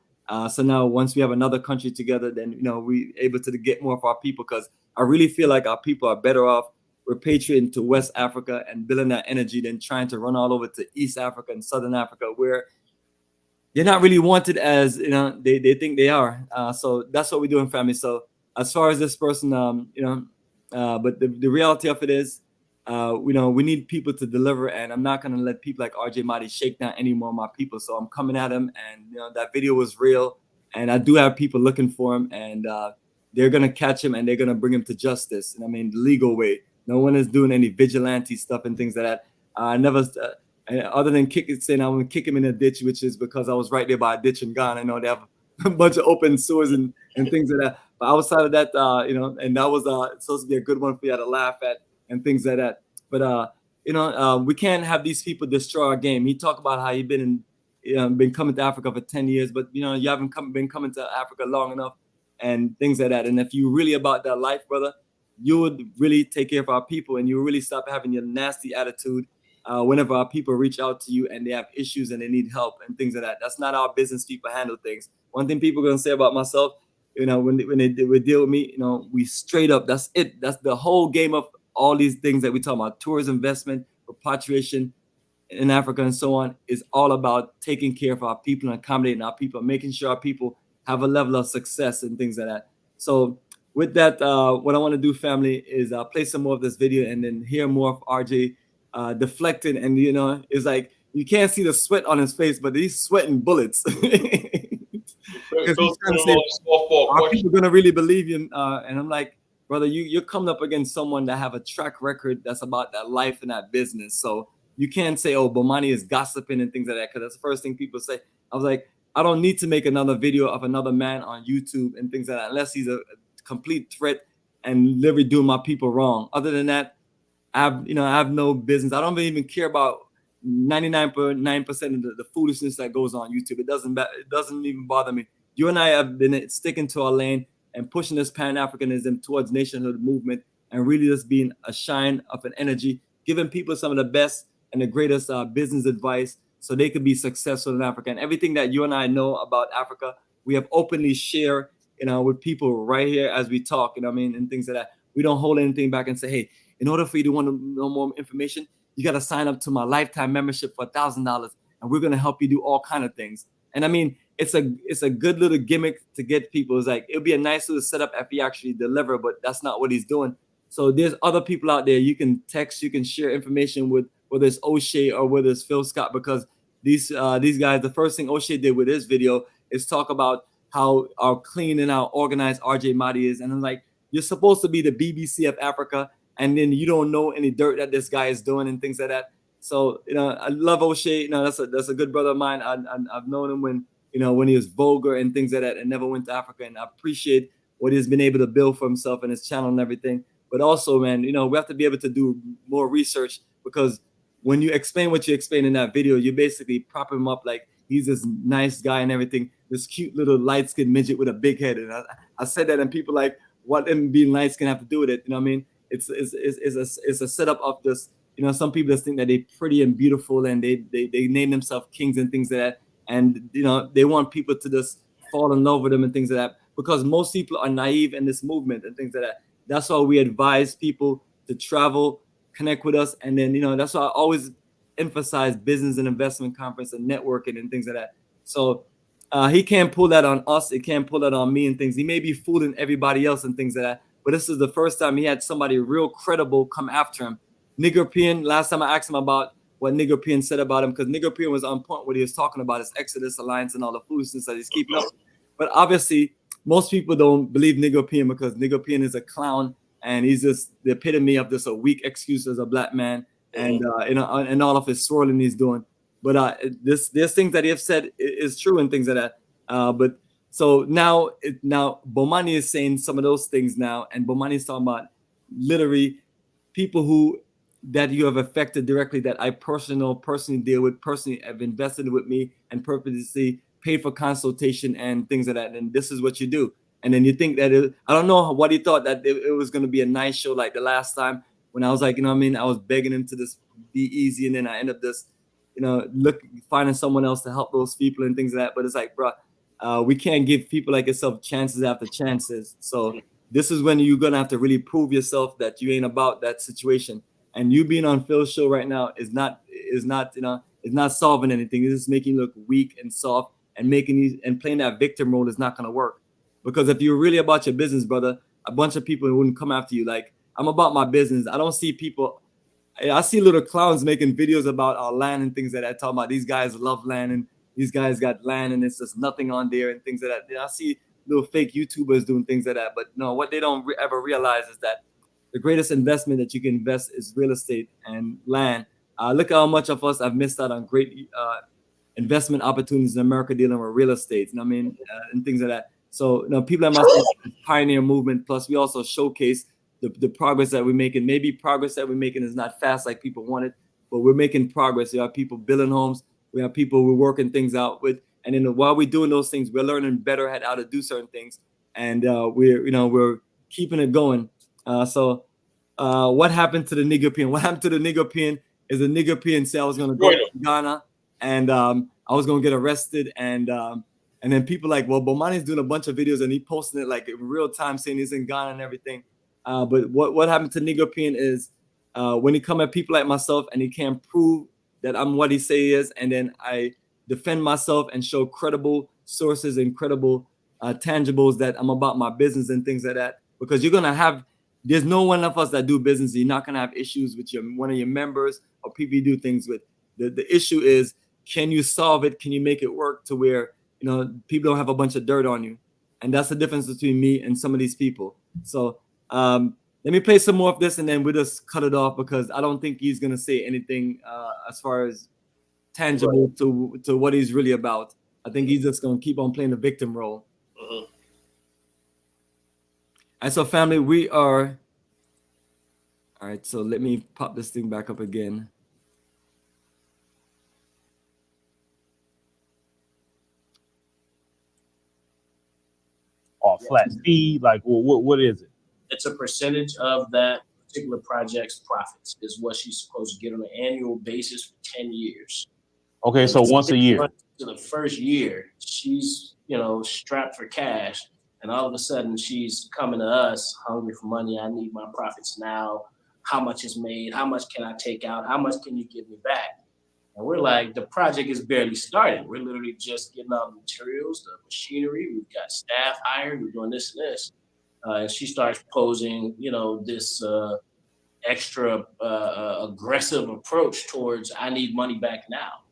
So now once we have another country together, then, we're able to get more of our people, because I really feel like our people are better off repatriating to West Africa and building that energy than trying to run all over to East Africa and Southern Africa, where they're not really wanted as, they think they are. So that's what we're doing, family. So as far as this person, but the reality of it is, we need people to deliver, and I'm not going to let people like RJ Mahdi shake down any more of my people. So I'm coming at him, and, that video was real, and I do have people looking for him, and they're going to catch him, and they're going to bring him to justice. The legal way. No one is doing any vigilante stuff and things like that. I never, other than saying I'm going to kick him in a ditch, which is because I was right there by a ditch in Ghana. I know they have a bunch of open sewers and things like that. But outside of that, and that was supposed to be a good one for you to laugh at and things like that. But, we can't have these people destroy our game. He talked about how he been been coming to Africa for 10 years, but you haven't been coming to Africa long enough and things like that. And if you really about that life, brother, you would really take care of our people, and you really stop having your nasty attitude whenever our people reach out to you and they have issues and they need help and things like that. That's not how business people handle things. One thing people are gonna say about myself, when they deal with me, we straight up, that's it. That's the whole game of all these things that we talk about: tourism, investment, repatriation in Africa, and so on, is all about taking care of our people and accommodating our people, making sure our people have a level of success and things like that. So with that, what I want to do, family, is play some more of this video and then hear more of RJ deflecting. And it's like you can't see the sweat on his face, but he's sweating bullets. Our people are gonna really believe you, and I'm like, brother, you're coming up against someone that have a track record that's about that life and that business. So you can't say, oh, Bomani is gossiping and things like that, because that's the first thing people say. I was like, I don't need to make another video of another man on YouTube and things like that, unless he's a complete threat and literally doing my people wrong. Other than that, I have no business. I don't even care about 99.9% of the foolishness that goes on YouTube. It doesn't even bother me. You and I have been sticking to our lane and pushing this pan-Africanism towards nationhood movement, and really just being a shine of an energy, giving people some of the best and the greatest business advice so they could be successful in Africa. And everything that you and I know about Africa, we have openly shared, with people right here as we talk, and things like that. We don't hold anything back and say, hey, in order for you to want to know more information, you got to sign up to my lifetime membership for $1,000, and we're going to help you do all kind of things. And it's a good little gimmick to get people. It's like, it'll be a nice little setup if he actually deliver, but that's not what he's doing. So there's other people out there you can text, you can share information with, whether it's O'Shea or whether it's Phil Scott, because these guys, the first thing O'Shea did with his video is talk about how our clean and how organized RJ Mahdi is. And I'm like, you're supposed to be the BBC of Africa, and then you don't know any dirt that this guy is doing and things like that. So, I love O'Shea. That's a good brother of mine. I've known him when he was vulgar and things like that, and never went to Africa. And I appreciate what he's been able to build for himself and his channel and everything. But also, man, we have to be able to do more research, because when you explain what you explain in that video, you basically prop him up like he's this nice guy and everything, this cute little light-skinned midget with a big head. And I said that, and people like, what him being light-skinned have to do with it? It's a setup of this. Some people just think that they're pretty and beautiful, and they name themselves kings and things like that. And they want people to just fall in love with them and things like that, because most people are naive in this movement and things like that. That's why we advise people to travel, connect with us, and then that's why I always emphasize business and investment conference and networking and things like that. So he can't pull that on us. It can't pull that on me and things. He may be fooling everybody else and things like that, but this is the first time he had somebody real credible come after him. Niggerpian, last time I asked him about what Niggerpian said about him, because Niggerpian was on point what he was talking about his Exodus Alliance and all the foolishness that he's keeping up. But obviously, most people don't believe Niggerpian, because Niggerpian is a clown, and he's just the epitome of just a weak excuse as a black man, and and all of his swirling he's doing. But there's things that he have said is true and things like that. But so now Bomani is saying some of those things now, and Bomani is talking about literally people that you have affected directly, that I personally deal with, personally have invested with me, and purposely paid for consultation and things like that. And this is what you do. And then you think that I don't know what he thought, that it was going to be a nice show like the last time when I was like, I was begging him to just be easy, and then I end up just, finding someone else to help those people and things like that. But it's like, bro, we can't give people like yourself chances after chances. So this is when you're gonna have to really prove yourself that you ain't about that situation. And you being on Phil's show right now is not solving anything. It's just making you look weak and soft, and playing that victim role is not gonna work. Because if you're really about your business, brother, a bunch of people wouldn't come after you. Like, I'm about my business. I don't see people. I see little clowns making videos about our land and things like that, talking about these guys love land and these guys got land and it's just nothing on there and things like that. I see little fake YouTubers doing things like that. But no, what they don't ever realize is that the greatest investment that you can invest is real estate and land. Look at how much of us have missed out on great investment opportunities in America dealing with real estate, and things like that. So, people like myself, pioneer movement, plus we also showcase the progress that we're making. Maybe progress that we're making is not fast like people want it, but we're making progress. There are people building homes, We have people we're working things out with. And then while we're doing those things, we're learning better at how to do certain things. And we're keeping it going. So what happened to the Nigerian? What happened to the Nigerian is the Nigerian said I was going to go to Ghana, and I was going to get arrested. And then people like, well, Bomani's doing a bunch of videos and he posting it like in real time saying he's in Ghana and everything. But what happened to Nigerian is when he come at people like myself and he can't prove that I'm what he say he is, and then I defend myself and show credible sources and credible tangibles that I'm about my business and things like that. Because there's no one of us that do business. You're not gonna have issues with one of your members or people you do things with. The issue is, can you solve it? Can you make it work to where people don't have a bunch of dirt on you? And that's the difference between me and some of these people. So let me play some more of this and then we'll just cut it off, because I don't think he's gonna say anything as far as tangible to what he's really about. I think he's just gonna keep on playing the victim role. Mm-hmm. And so, family, we are all right. So let me pop this thing back up again. Or flat fee, like what is it? It's a percentage of that particular project's profits is what she's supposed to get on an annual basis for 10 years. Okay, and so once a year. To the first year, she's strapped for cash, and all of a sudden she's coming to us hungry for money. I need my profits now. How much is made? How much can I take out? How much can you give me back? And we're like, the project is barely started. We're literally just getting all the materials, the machinery. We've got staff hired. We're doing this and this. And she starts posing, this extra aggressive approach towards, I need money back now.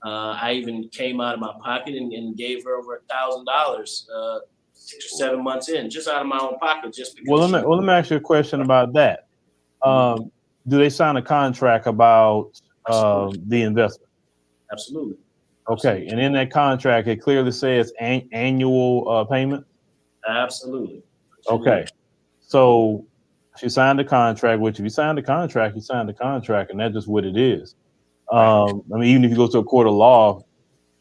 I even came out of my pocket and gave her over $1,000 6 or 7 months in, just out of my own pocket, just because. Well, let me ask you a question about that. Do they sign a contract about the investment? Absolutely. Okay, and in that contract, it clearly says annual payment? Absolutely. Okay, so she signed the contract, which if you sign the contract, you sign the contract, and that's just what it is. I mean, even if you go to a court of law,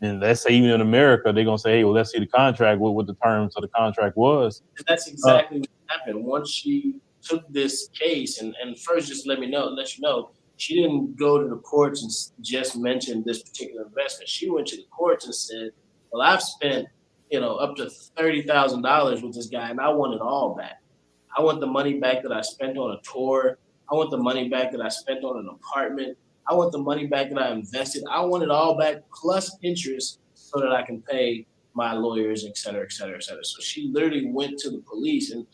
and let's say even in America, they're going to say, hey, well, let's see the contract, what the terms of the contract was. And that's exactly what happened. Once she took this case, and first just let you know, she didn't go to the courts and just mention this particular investment. She went to the courts and said, well, I've spent, up to $30,000 with this guy, and I want it all back. I want the money back that I spent on a tour. I want the money back that I spent on an apartment. I want the money back that I invested. I want it all back plus interest so that I can pay my lawyers, et cetera, et cetera, et cetera. So she literally went to the police and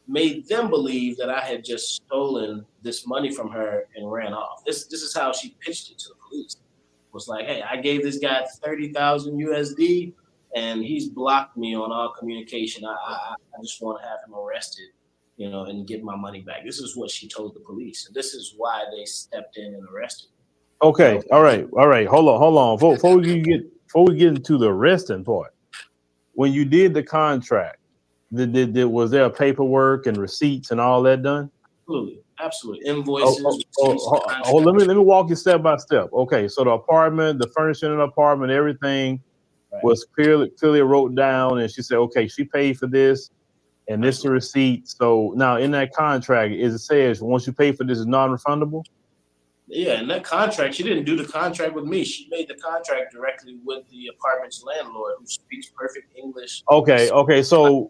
made them believe that I had just stolen this money from her and ran off. This is how she pitched it to the police. It was like, hey, I gave this guy 30,000 USD and he's blocked me on all communication. I just want to have him arrested, and get my money back. This is what she told the police. And this is why they stepped in and arrested her. Okay, all right. Hold on. Before we get into the arresting part, when you did the contract, was there paperwork and receipts and all that done? Absolutely. Invoices. Let me walk you step by step. Okay, so the apartment, the furnishing of the apartment, everything was clearly wrote down, and she said, okay, she paid for this, and this is the receipt. So now in that contract, it says once you pay for this, it's non-refundable? Yeah, in that contract, she didn't do the contract with me. She made the contract directly with the apartment's landlord, who speaks perfect English. Okay. So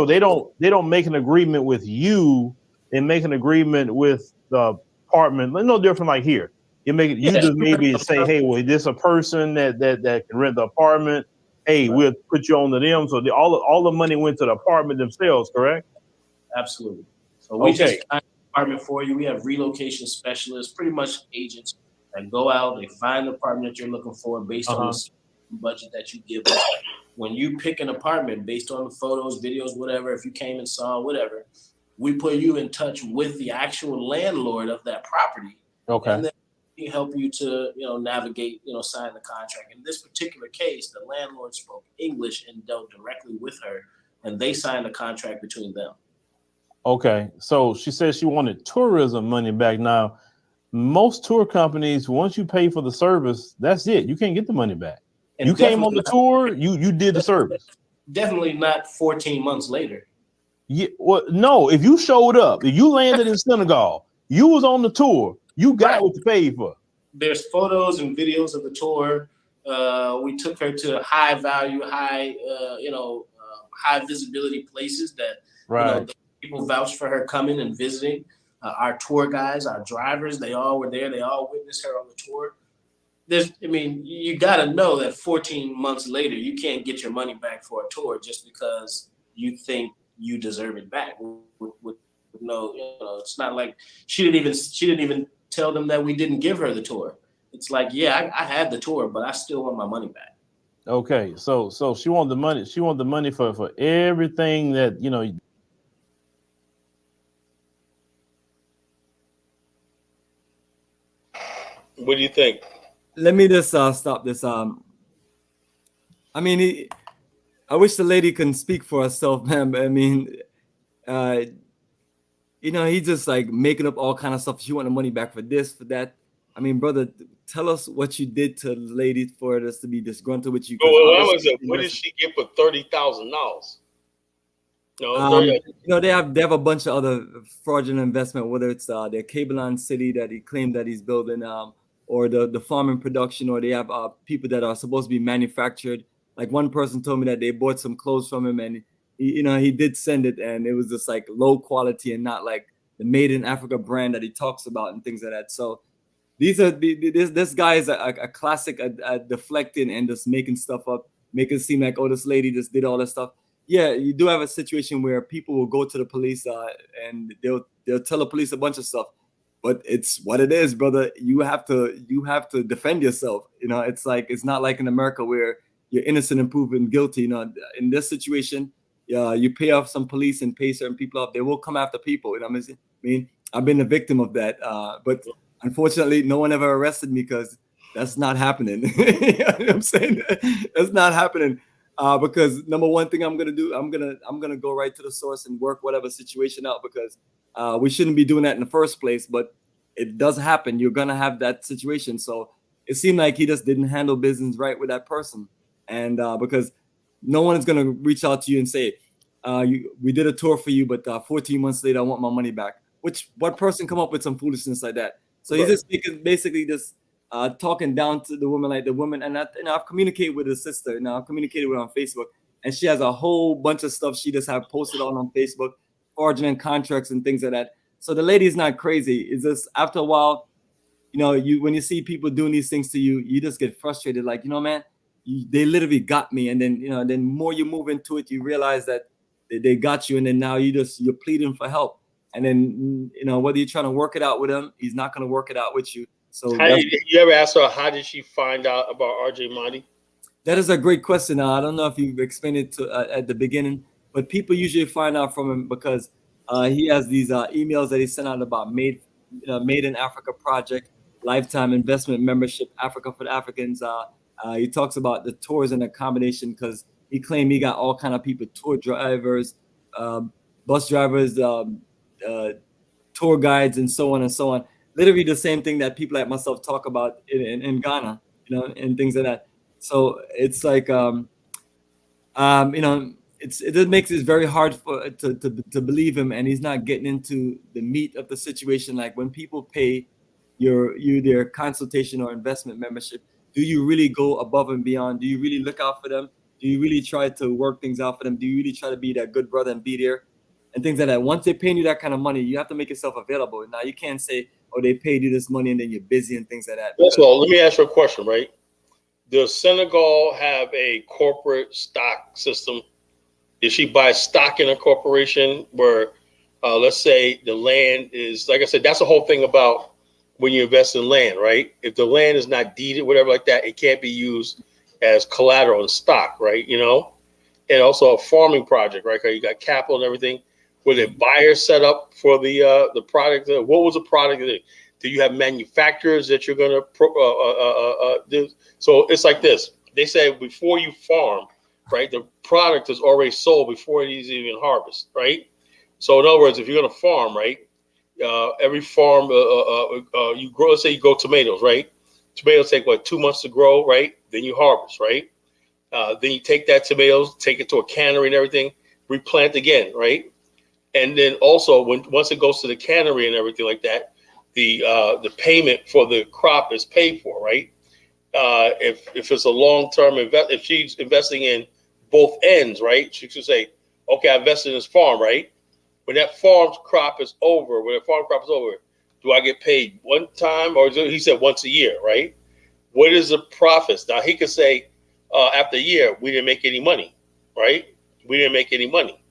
they don't make an agreement with you. They make an agreement with the apartment. No different like here. Just maybe say, hey, well, this a person that can rent the apartment. Hey, we'll put you on to them. So all the money went to the apartment themselves, correct? Absolutely. So we just find the apartment for you. We have relocation specialists, pretty much agents that go out, they find the apartment that you're looking for based on the budget that you give them. When you pick an apartment based on the photos, videos, whatever, if you came and saw whatever, we put you in touch with the actual landlord of that property. Okay. And then we help you to, navigate, sign the contract. In this particular case, the landlord spoke English and dealt directly with her, and they signed a contract between them. Okay. So she said she wanted tourism money back. Now, most tour companies, once you pay for the service, that's it. You can't get the money back. And you came on the tour, you did the service. Definitely not 14 months later. Yeah, well, no, if you showed up, if you landed in Senegal, you was on the tour, you got what you paid for. There's photos and videos of the tour. We took her to high value, high visibility places that people vouched for her coming and visiting. Our tour guys, our drivers, they all were there. They all witnessed her on the tour. You got to know that 14 months later, you can't get your money back for a tour just because you think you deserve it back. It's not like she didn't even tell them that we didn't give her the tour. It's like, yeah, I had the tour, but I still want my money back. Okay, so she wanted the money. She wanted the money for everything that, you know. What do you think? Let me just stop this. I wish the lady can speak for herself, man. I mean, he's just like making up all kind of stuff. She want the money back for this, for that. I mean, brother, tell us what you did to the lady for us to be disgruntled with you. What did she get for $30,000? They have a bunch of other fraudulent investment, whether it's their Cabelon City that he claimed that he's building, or the farming production, or they have people that are supposed to be manufactured. Like one person told me that they bought some clothes from him, and he did send it, and it was just like low quality and not like the Made in Africa brand that he talks about and things like that. So this guy is a classic at deflecting and just making stuff up, make it seem like, oh, this lady just did all this stuff. Yeah, you do have a situation where people will go to the police and they'll tell the police a bunch of stuff, but it's what it is, brother. You have to defend yourself. It's like, it's not like in America where you're innocent and proven guilty. In this situation, you pay off some police and pay certain people off, they will come after people. I mean, I've been a victim of that, but unfortunately, no one ever arrested me because that's not happening. You know what I'm saying? That's not happening. Because number one thing I'm gonna do, I'm gonna go right to the source and work whatever situation out, because we shouldn't be doing that in the first place. But it does happen. You're gonna have that situation. So it seemed like he just didn't handle business right with that person, and because no one is gonna reach out to you and say, we did a tour for you, but 14 months later I want my money back. What person come up with some foolishness like that? So he's just basically just talking down to the woman, like the woman. And I've communicated with his sister. I've communicated with her on Facebook, and she has a whole bunch of stuff she just have posted on Facebook, fraudulent contracts and things like that. So the lady's not crazy. It's just after a while, when you see people doing these things to you, you just get frustrated. Like, man, they literally got me. And then, then more you move into it, you realize that they got you. And then now you're pleading for help. And then, whether you're trying to work it out with him, he's not going to work it out with you. So you ever ask her, how did she find out about RJ Mahdi? That is a great question. I don't know if you've explained it at the beginning, but people usually find out from him because he has these emails that he sent out about Made in Africa project, lifetime investment membership, Africa for the Africans. He talks about the tours and accommodation because he claimed he got all kind of people, tour drivers, bus drivers, tour guides, and so on and so on. Literally the same thing that people like myself talk about in Ghana, and things like that. So it's like, it makes it very hard to believe him, and he's not getting into the meat of the situation. Like when people pay their consultation or investment membership, do you really go above and beyond? Do you really look out for them? Do you really try to work things out for them? Do you really try to be that good brother and be there? And things like that. Once they're paying you that kind of money, you have to make yourself available. Now you can't say, "Oh, they paid you this money," and then you're busy and things like that. So let me ask you a question, right? Does Senegal have a corporate stock system? Did she buy stock in a corporation where, let's say, the land is, like I said, that's the whole thing about when you invest in land, right? If the land is not deeded, whatever like that, it can't be used as collateral in stock, right? And also a farming project, right? Because you got capital and everything. Were there buyers set up for the product? What was the product? Do you have manufacturers that you're going to do? So it's like this. They say before you farm, right, the product is already sold before it is even harvested, right? So in other words, if you're going to farm, right, every farm, you grow. Let's say you grow tomatoes, right? Tomatoes take what, 2 months to grow, right? Then you harvest, right? Then you take that tomatoes, take it to a cannery and everything, replant again, right? And then also once it goes to the cannery and everything like that, the payment for the crop is paid for, right? If it's a long-term if she's investing in both ends, right? She should say, okay, I invested in this farm, right? When that farm crop is over, do I get paid one time, or he said once a year, right? What is the profits? Now he could say after a year we didn't make any money, right? We didn't make any money.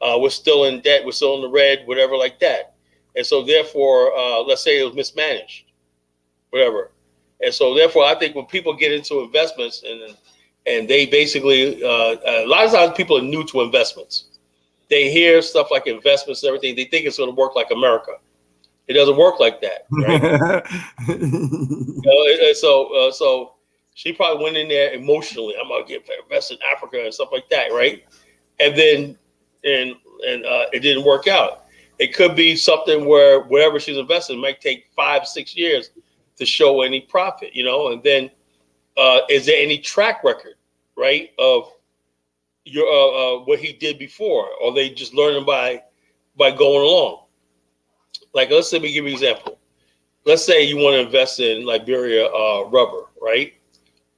We're still in debt. We're still in the red, whatever like that. And so therefore, let's say it was mismanaged, whatever. And so therefore, I think when people get into investments and they basically, a lot of times people are new to investments. They hear stuff like investments and everything. They think it's going to work like America. It doesn't work like that, right? So she probably went in there emotionally. I'm going to get invested in Africa and stuff like that, right? And then it didn't work out. It could be something where wherever she's invested might take 5-6 years to show any profit, and then is there any track record, right, of your what he did before, or they just learning by going along? Like, let me give you an example. Let's say you want to invest in Liberia rubber, right?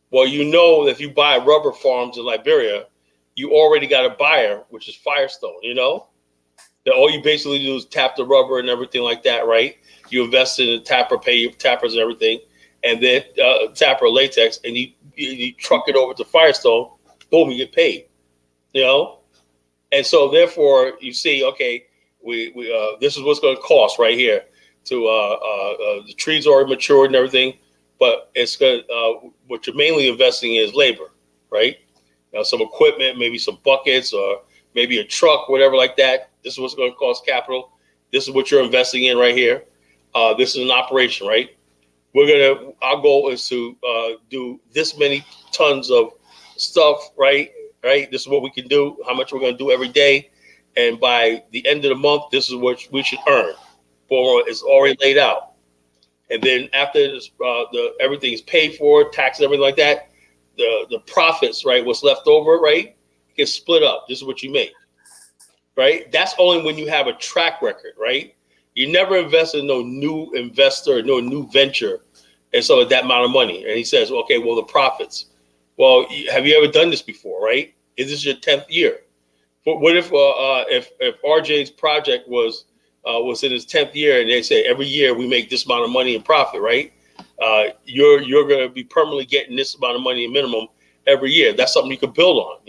Well, if you buy rubber farms in Liberia, you already got a buyer, which is Firestone, that all you basically do is tap the rubber and everything like that, right? You invest in the tapper, pay your tappers and everything, and then tapper latex, and you truck it over to Firestone, boom, you get paid, And so therefore, you see, okay, we this is what's going to cost right here. The trees already matured and everything, but it's going what you're mainly investing in is labor, right? Some equipment, maybe some buckets, or maybe a truck, whatever like that. This is what's going to cost capital. This is what you're investing in right here. This is an operation, right? Our goal is to do this many tons of stuff, right? This is what we can do, how much we're going to do every day. And by the end of the month, this is what we should earn. It's already laid out. And then after this, everything is paid for, tax and everything like that, the profits, right, what's left over, right, gets split up. This is what you make, right? That's only when you have a track record, right? You never invest in no new investor, no new venture, and so that amount of money. And he says, okay, well, the profits. Well, have you ever done this before, right? Is this your 10th year? But what if RJ's project was in his 10th year, and they say every year we make this amount of money in profit, right? You're going to be permanently getting this amount of money minimum every year. That's something you could build on,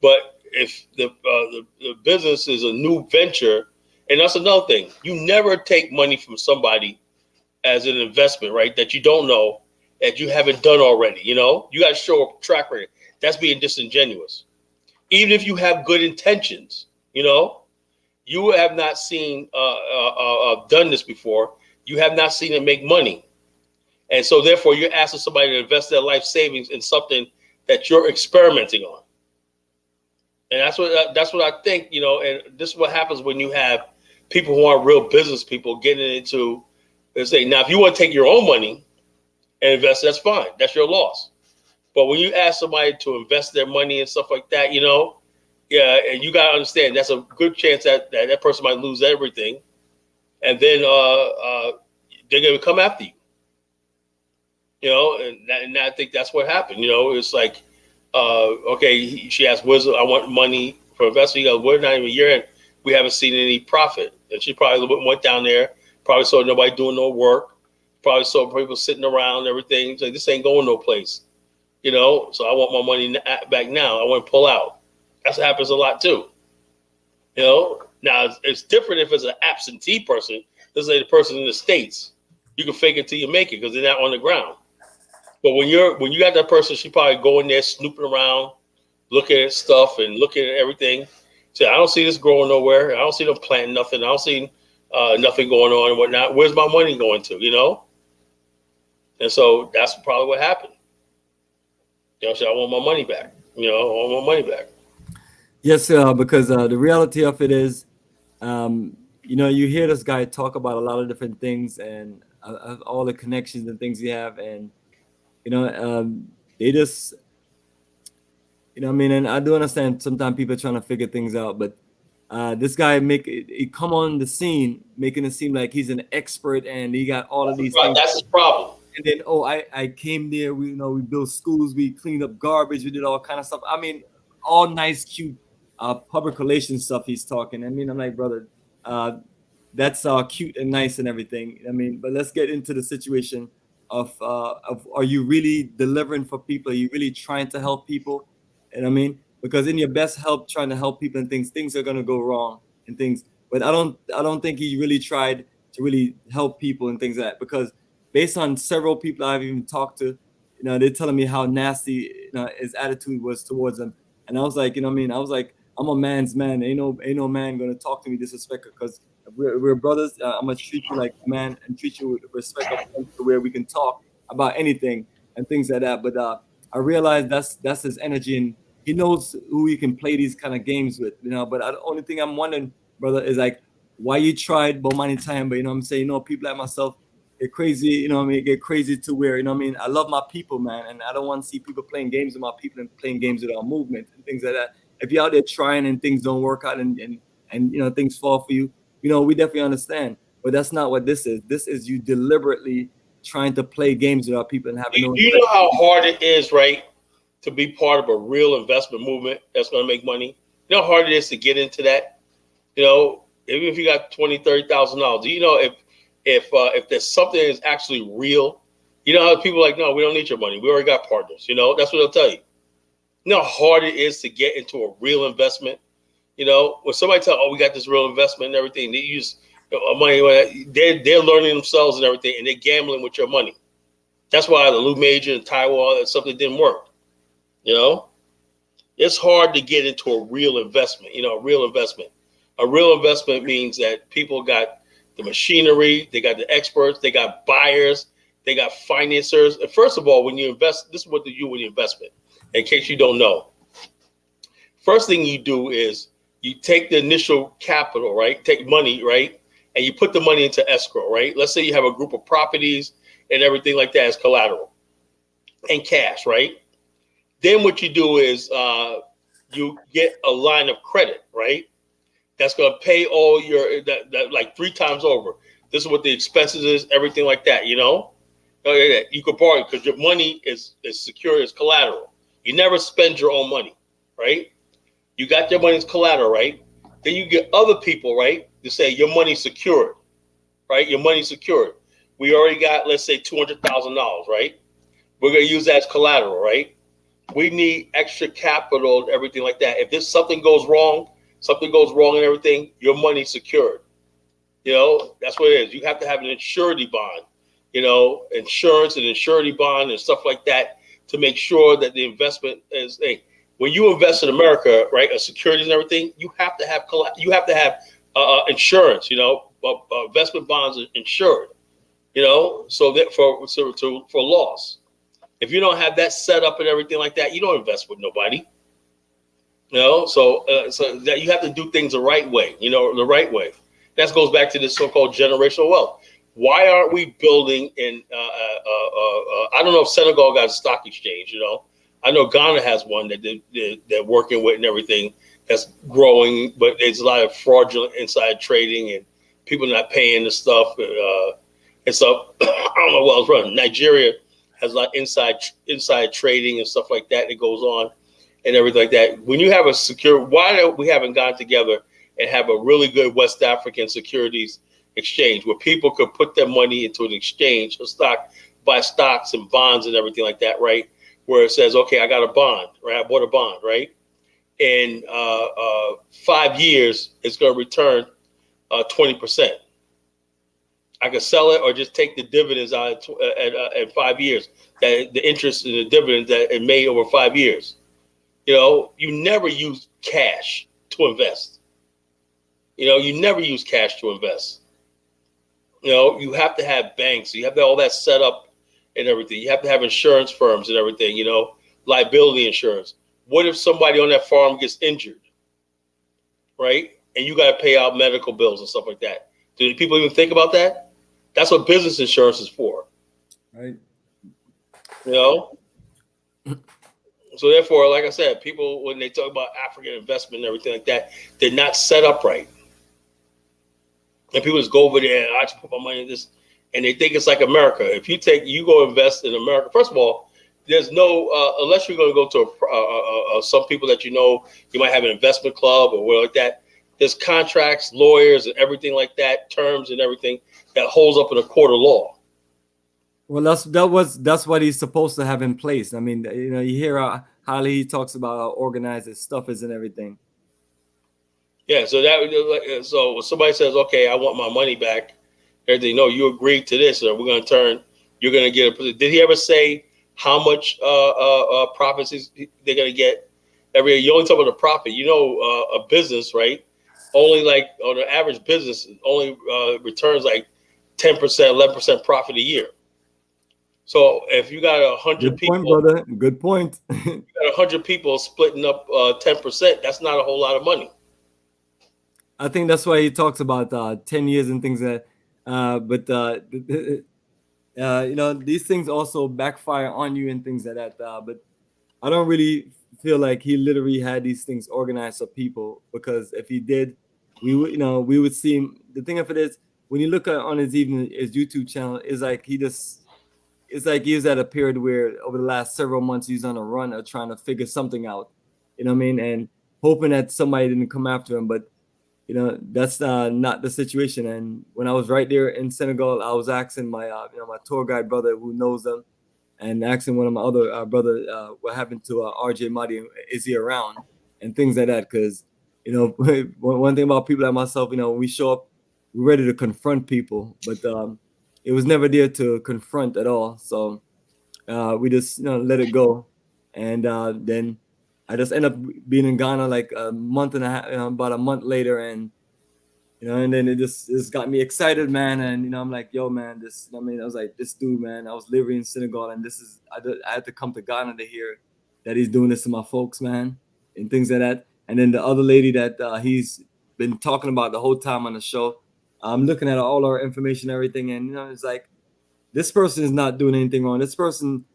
But if the business is a new venture, and that's another thing, you never take money from somebody as an investment, right? That you don't know, that you haven't done already, You got to show a track record. That's being disingenuous. Even if you have good intentions, you have not seen done this before. You have not seen it make money. And so therefore you're asking somebody to invest their life savings in something that you're experimenting on. And that's what I think, and this is what happens when you have people who aren't real business people getting into, let's say, now, if you want to take your own money and invest, that's fine. That's your loss. But when you ask somebody to invest their money and stuff like that, and you got to understand that's a good chance that person might lose everything. And then they're going to come after you. And I think that's what happened. It's like, okay, she asked, I want money for investment. He goes, we're not even a year in. We haven't seen any profit. And she probably went down there, probably saw nobody doing no work, probably saw people sitting around and everything. It's like, this ain't going no place, so I want my money back now. I want to pull out. That's what happens a lot too. Now it's different if it's an absentee person. Let's say the person in the States, you can fake it till you make it because they're not on the ground. But when you got that person, she probably going there snooping around, looking at stuff and looking at everything. Say, I don't see this growing nowhere. I don't see them planting nothing. I don't see nothing going on and whatnot. Where's my money going to? And so that's probably what happened. So I want my money back. I want my money back. Yes, because the reality of it is, you know, you hear this guy talk about a lot of different things and all the connections and things you have, and you know, they just, you know what I mean? And I do understand sometimes people are trying to figure things out, but this guy he come on the scene making it seem like he's an expert and he got all of these things. That's his problem. And then, oh, I came there, we, you know, we built schools, we cleaned up garbage, we did all kind of stuff. I mean, all nice, cute public relations stuff he's talking. I mean, I'm like, brother, that's cute and nice and everything. I mean, but let's get into the situation of are you really delivering for people? Are you really trying to help people? And I mean, because in your best help, trying to help people and things are gonna go wrong and things. But I don't think he really tried to really help people and things like that, because based on several people I've even talked to, you know, they're telling me how nasty, you know, his attitude was towards them. And I was like, you know what I mean? I was like, I'm a man's man. Ain't no man gonna talk to me disrespectful, because we're brothers. I'm gonna treat you like a man and treat you with respect to where we can talk about anything and things like that. But I realized that's his energy, and he knows who he can play these kind of games with, you know. But the only thing I'm wondering, brother, is like, why you tried Bomani Tyehimba, you know what I'm saying? You know, people like myself get crazy, you know what I mean? Get crazy to where, you know what I mean? I love my people, man, and I don't want to see people playing games with my people and playing games with our movement and things like that. If you're out there trying and things don't work out and you know, things fall for you, you know, we definitely understand. But that's not what this is. This is you deliberately trying to play games with our people and having no. You know how hard it is, right, to be part of a real investment movement that's going to make money? You know how hard it is to get into that? You know, even if you got $20,000, $30,000, you know, if there's something that's actually real, you know how people are like, no, we don't need your money. We already got partners. You know, that's what they'll tell you. You know how hard it is to get into a real investment? You know, when somebody tells, oh, we got this real investment and everything, they use money, they're learning themselves and everything, and they're gambling with your money. That's why the Lou Major and Taiwan and something didn't work. You know, it's hard to get into a real investment. You know, a real investment. A real investment means that people got the machinery, they got the experts, they got buyers, they got financiers. And first of all, when you invest, this is what you do with the investment. In case you don't know, first thing you do is you take the initial capital, right? Take money, right? And you put the money into escrow, right? Let's say you have a group of properties and everything like that as collateral and cash, right? Then what you do is you get a line of credit, right? That's going to pay all your that like 3 times over. This is what the expenses is, everything like that, you know? You could borrow because your money is secure as collateral. You never spend your own money, right? You got your money as collateral, right? Then you get other people, right, to say your money's secured, right? Your money's secured. We already got, let's say, $200,000, right? We're going to use that as collateral, right? We need extra capital and everything like that. If something goes wrong and everything, your money's secured. You know, that's what it is. You have to have an surety bond, you know, insurance and surety bond and stuff like that to make sure that the investment is, hey, when you invest in America, right, securities and everything, you have to have insurance, you know, investment bonds are insured, you know, so that for loss. If you don't have that set up and everything like that, you don't invest with nobody. You know, so that you have to do things the right way, you know, the right way. That goes back to this so-called generational wealth. Why aren't we building in, I don't know if Senegal got a stock exchange, you know. I know Ghana has one that they're working with and everything that's growing, but there's a lot of fraudulent inside trading and people not paying the stuff. And so I don't know what else running. Nigeria has a lot of inside trading and stuff like that goes on and everything like that. When you have a secure, why we haven't gone together and have a really good West African securities exchange where people could put their money into an exchange, a stock, buy stocks and bonds and everything like that, right? Where it says, okay, I got a bond, right? I bought a bond, right? In 5 years, it's going to return 20%. I could sell it or just take the dividends out at 5 years, that the interest in the dividends that it made over 5 years. You know, you never use cash to invest. You know, you never use cash to invest. You know, you have to have banks. You have to have all that set up and everything. You have to have insurance firms and everything, you know, liability insurance. What if somebody on that farm gets injured, right? and you got to pay out medical bills and stuff like that. Do people even think about that? That's what business insurance is for. Right. You know? So therefore, like I said, people, when they talk about African investment and everything like that, they're not set up right. And people just go over there and I just put my money in this, and they think it's like America. If you go invest in America, first of all, there's no, unless you're going to go to some people that you know, you might have an investment club or whatever like that. There's contracts, lawyers, and everything like that, terms and everything that holds up in a court of law. Well, that's what he's supposed to have in place. I mean, you know, you hear how he talks about how organized his stuff is and everything. Yeah, so so when somebody says, "Okay, I want my money back," everything, no, you agreed to this, or we're going to turn. You're going to get a. Did he ever say how much profits they're going to get every year? You only talk about the profit. You know, a business, right? Only like on an average business, only returns like 10%, 11% profit a year. So if you got 100 people, good point, brother. Good point. You got 100 people splitting up 10%. That's not a whole lot of money. I think that's why he talks about 10 years and things that. You know, these things also backfire on you and things like that. But I don't really feel like he literally had these things organized for people, because if he did, we would see him. The thing of it is, when you look at on his YouTube channel, it's like he was at a period where over the last several months he's on a run of trying to figure something out, you know what I mean, and hoping that somebody didn't come after him. But you know, that's not the situation. And when I was right there in Senegal, I was asking my my tour guide brother who knows them, and asking one of my other brother what happened to RJ Mahdi, is he around, and things like that. Because you know, one thing about people like myself, you know, when we show up, we're ready to confront people, but it was never there to confront at all. So we just let it go, and then I just end up being in Ghana like a month and a half, about a month later, and and then it just got me excited, man. And I'm like, yo, man, I was like, this dude, man, I was living in Senegal, and I had to come to Ghana to hear that he's doing this to my folks, man, and things like that. And then the other lady that he's been talking about the whole time on the show, I'm looking at all our information and everything, and it's like, this person is not doing anything wrong. This person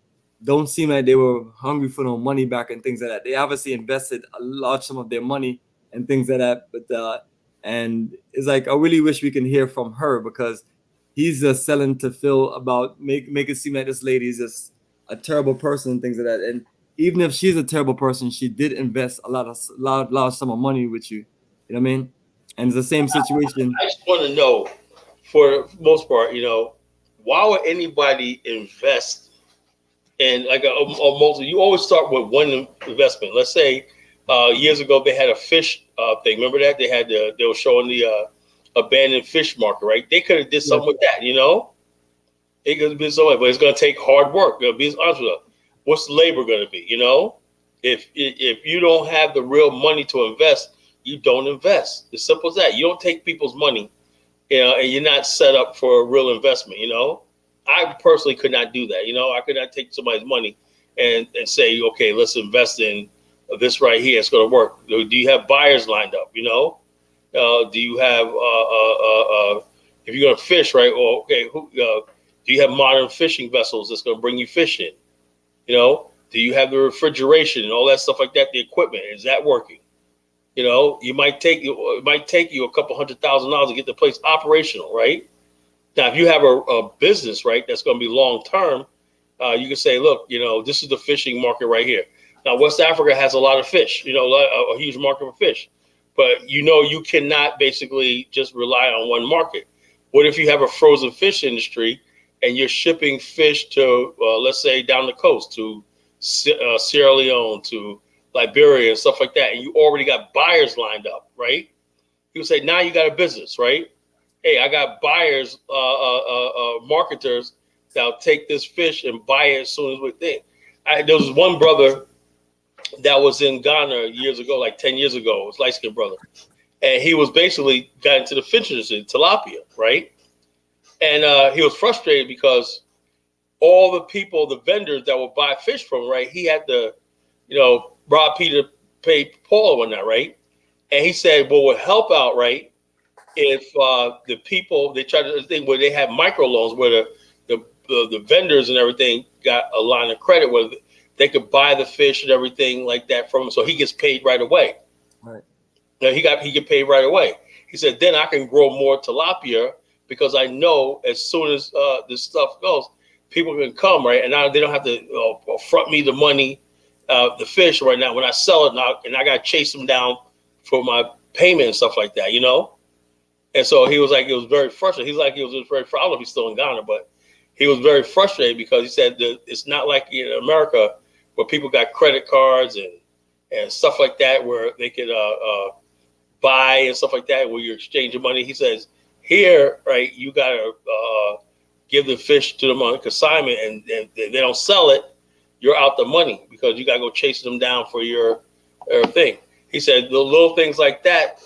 don't seem like they were hungry for no money back and things like that. They obviously invested a large sum of their money and things like that. But and it's like, I really wish we can hear from her, because he's just selling to Phil about make it seem like this lady is just a terrible person and things like that. And even if she's a terrible person, she did invest a large sum of money with you. You know what I mean? And it's the same situation. I just want to know, for the most part, why would anybody invest in like a multi? You always start with one investment. Let's say years ago they had a fish thing. Remember that they were showing the abandoned fish market, right? They could have did something with that, It could have been something, but it's going to take hard work. Be honest with you. What's labor going to be? If you don't have the real money to invest, you don't invest. As simple as that. You don't take people's money, and you're not set up for a real investment. I personally could not do that. I could not take somebody's money and say, okay, let's invest in this right here. It's going to work. Do you have buyers lined up? Do you have if you're going to fish, right? Well, okay, do you have modern fishing vessels that's going to bring you fish in? Do you have the refrigeration and all that stuff like that? The equipment, is that working? It might take you a couple $100,000 to get the place operational, right? Now, if you have a business, right, that's going to be long term, you can say, look, this is the fishing market right here. Now, West Africa has a lot of fish, a huge market for fish, but you cannot basically just rely on one market. What if you have a frozen fish industry and you're shipping fish to, let's say, down the coast to Sierra Leone, to Liberia and stuff like that, and you already got buyers lined up, right? You say, now you got a business, right? Hey, I got buyers, marketers that'll take this fish and buy it as soon as we think. There was one brother that was in Ghana years ago, like 10 years ago, it was light-skinned brother. And he was basically got into the fish industry, tilapia, right? And he was frustrated because all the vendors that would buy fish from, right, he had to, rob Peter to pay Paul on that, right? And he said, what would help out, right, if the people, they try to think where they have microloans, where the vendors and everything got a line of credit where they could buy the fish and everything like that from him, so he gets paid right away. Right. Now he get paid right away. He said, then I can grow more tilapia because I know as soon as this stuff goes, people can come, right? And now they don't have to front me the money, the fish right now when I sell it now, and I got to chase them down for my payment and stuff like that, you know? And so he was like, it was very frustrating. He's like, he was very frustrated. I don't know if he's still in Ghana, but he was very frustrated because he said that it's not like in America where people got credit cards and stuff like that where they could buy and stuff like that where you're exchanging money. He says, here, right, you got to give the fish to them on consignment, and if they don't sell it, you're out the money because you got to go chase them down for your thing. He said the little things like that